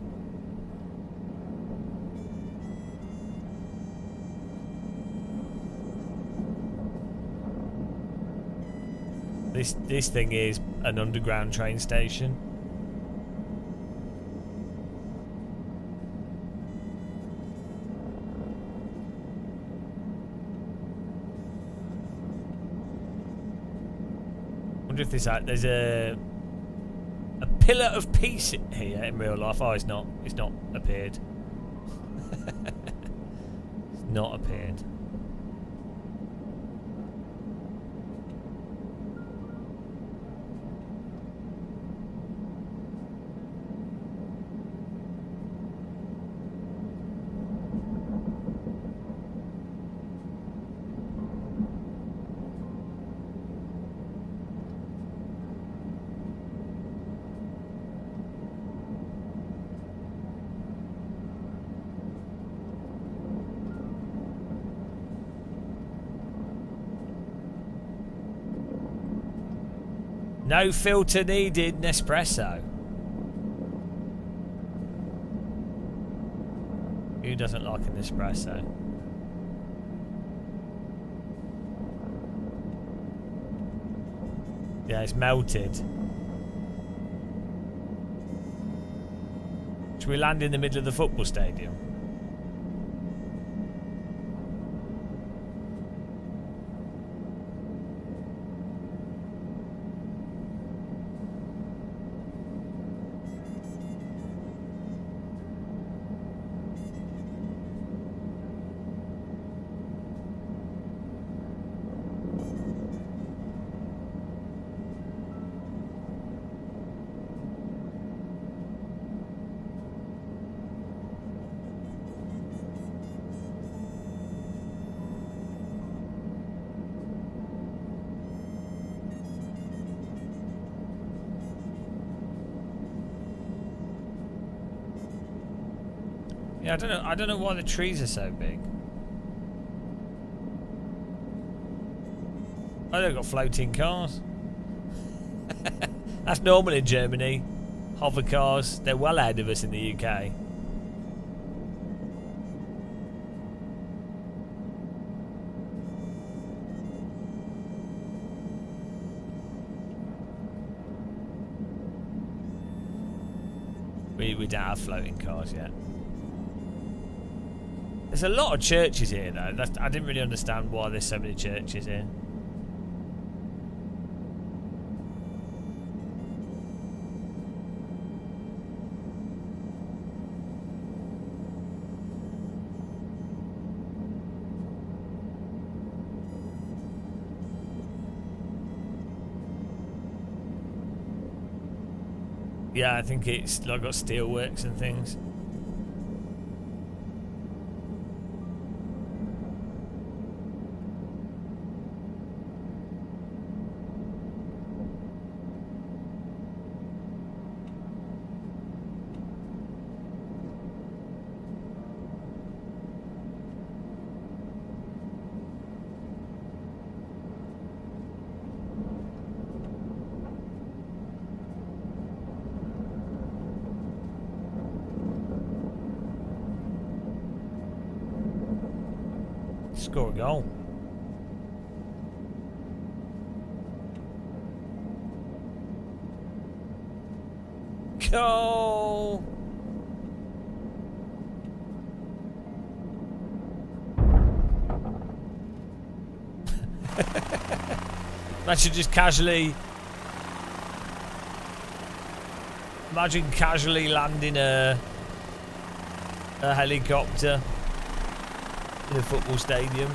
This thing is an underground train station. Wonder if there's a pillar of peace here in real life. Oh, it's not appeared. It's not appeared. No filter needed, Nespresso. Who doesn't like an espresso? Yeah, it's melted. Should we land in the middle of the football stadium? Yeah, I don't know why the trees are so big. Oh, they've got floating cars. That's normal in Germany. Hover cars, they're well ahead of us in the UK. We don't have floating cars yet. There's a lot of churches here, though. I didn't really understand why there's so many churches here. Yeah, I think it's like got steelworks and things. Score a goal. Goal! Imagine just casually. Imagine casually landing a helicopter in a football stadium.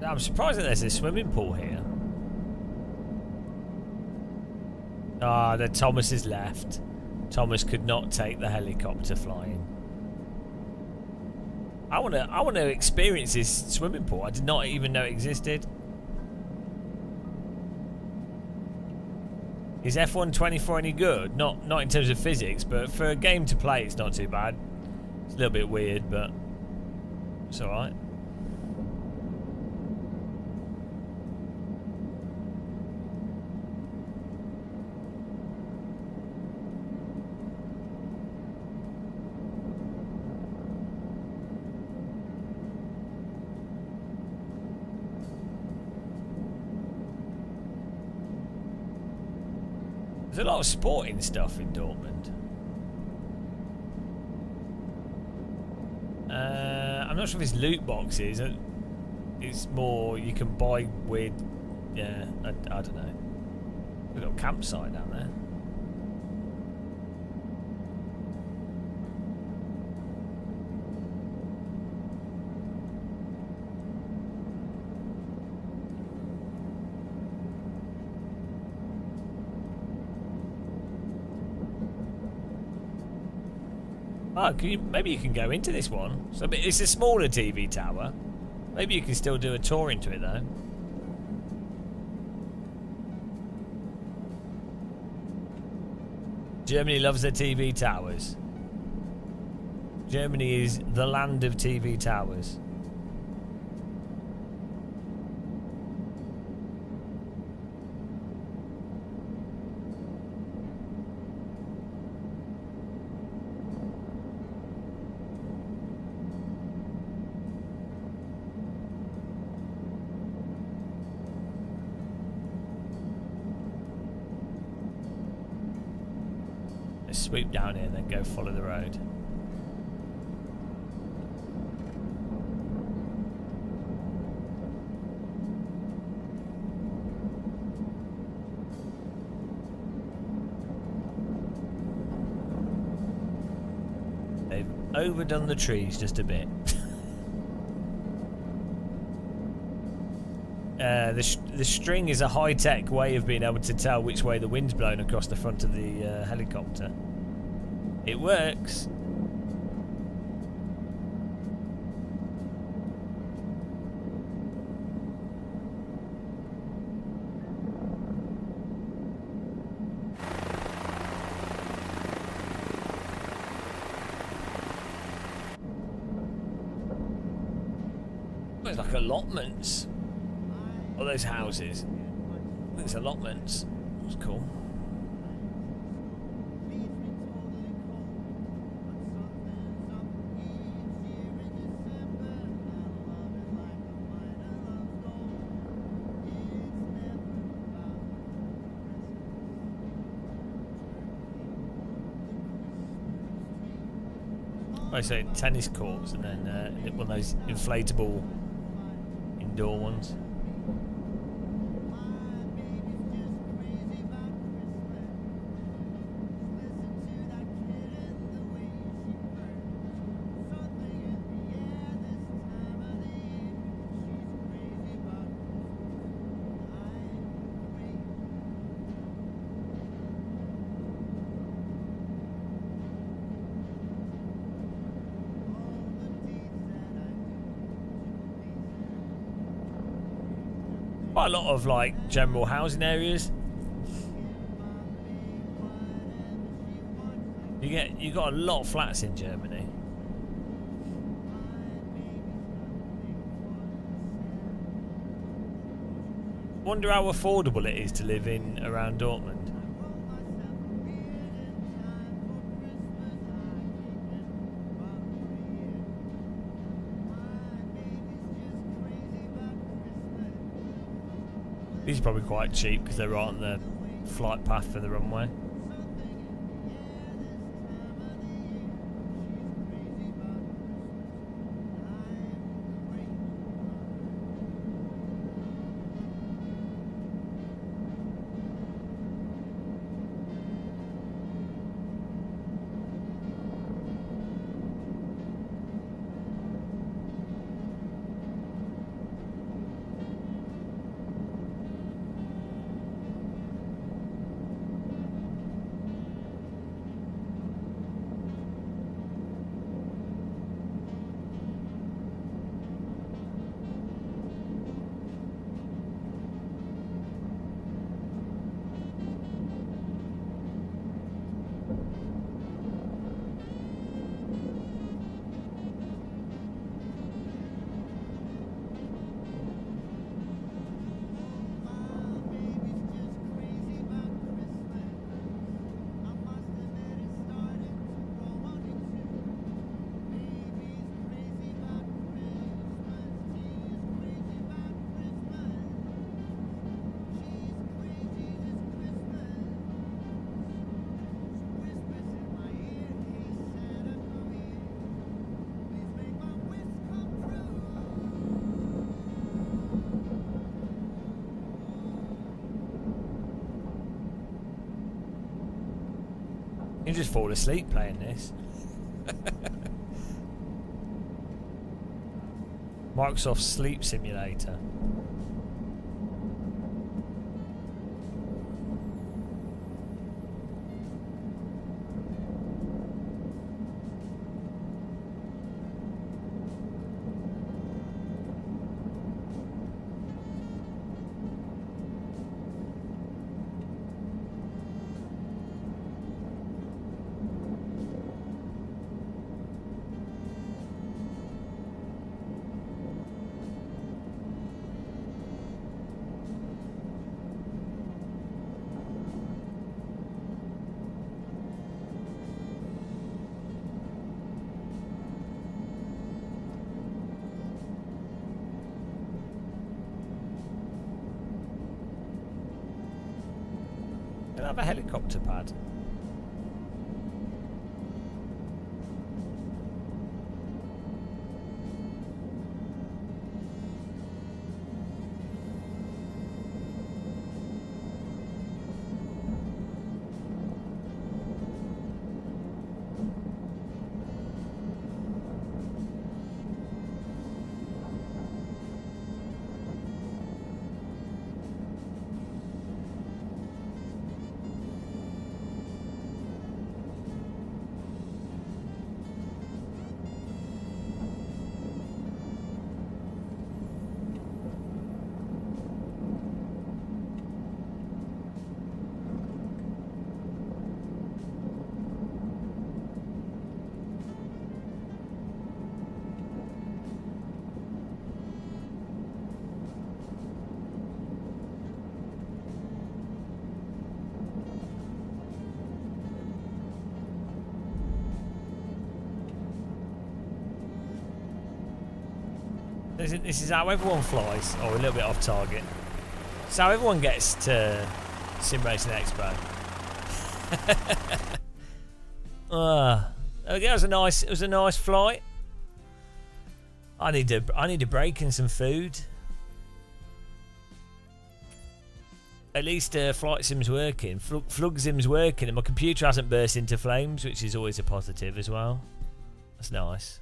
I'm surprised that there's a swimming pool here. Ah, that Thomas is left. Thomas could not take the helicopter flying. I wanna experience this swimming pool. I did not even know it existed. Is F124 any good? Not in terms of physics, but for a game to play, it's not too bad. It's a little bit weird, but it's all right. There's a lot of sporting stuff in Dortmund. I'm not sure if it's loot boxes. It's more you can buy weird. Yeah, I don't know. We've got a campsite down there. Oh, maybe you can go into this one. So it's a smaller TV tower. Maybe you can still do a tour into it though. Germany loves their TV towers. Germany is the land of TV towers. Sweep down here and then go follow the road. They've overdone the trees just a bit. The string is a high-tech way of being able to tell which way the wind's blowing across the front of the helicopter. It works. It's like allotments. All those houses. There's allotments. That's cool. I say tennis courts and then one of those inflatable indoor ones. Quite a lot of like general housing areas. You got a lot of flats in Germany. Wonder how affordable it is to live in around Dortmund. These are probably quite cheap because they're right on the flight path for the runway. You just fall asleep playing this. Microsoft Sleep Simulator. Can I have a helicopter pad? This is how everyone flies. Oh, a little bit off target. It's how everyone gets to Sim Racing Expo. Okay, it was a nice flight. I need a break and some food. At least Flight Sim's working. Flug Sim's working, and my computer hasn't burst into flames, which is always a positive as well. That's nice.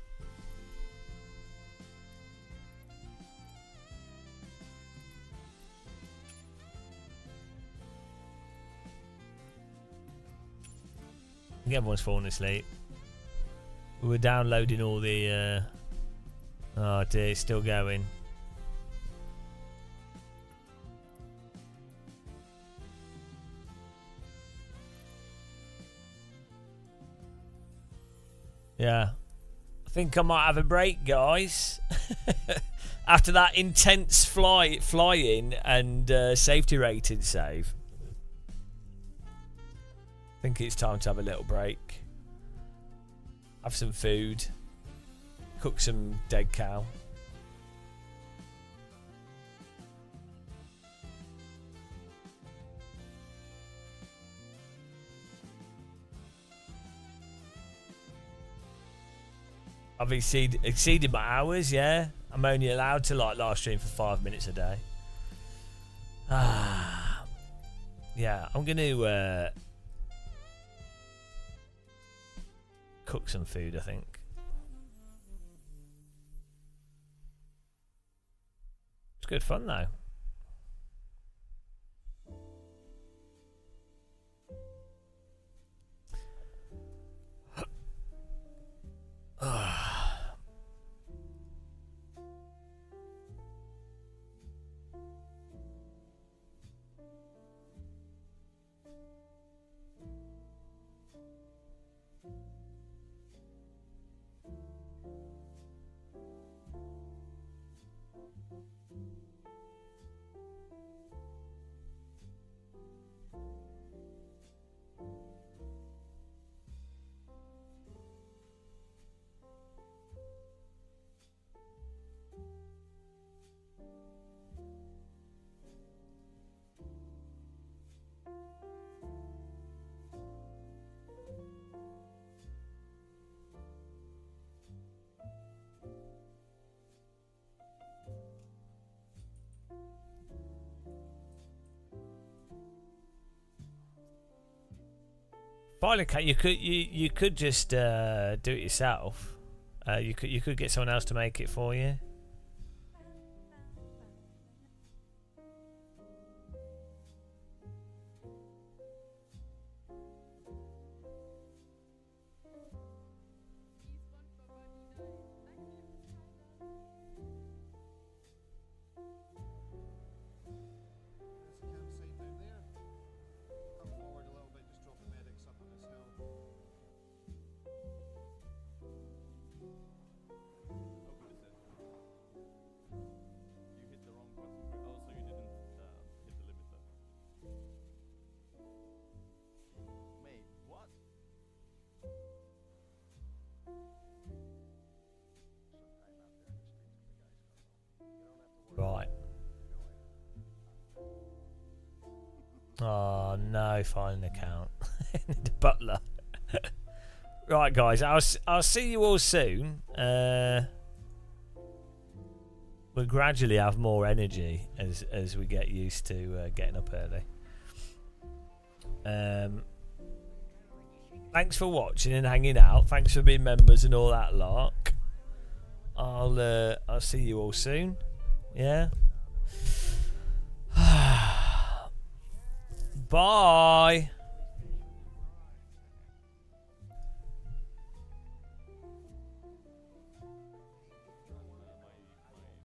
I think everyone's falling asleep. We were downloading all the... Oh dear, it's still going. Yeah. I think I might have a break, guys. After that intense flying and safety rating save. I think it's time to have a little break. Have some food. Cook some dead cow. I've exceeded my hours, yeah. I'm only allowed to like live stream for 5 minutes a day. Yeah, I'm gonna cook some food, I think. It's good fun though. By the cat, you could just do it yourself. You could get someone else to make it for you. Right. Oh no, find an account. The butler. Right, guys. I'll see you all soon. We'll gradually have more energy as we get used to getting up early. Thanks for watching and hanging out. Thanks for being members and all that lark. I'll see you all soon. Yeah. Bye.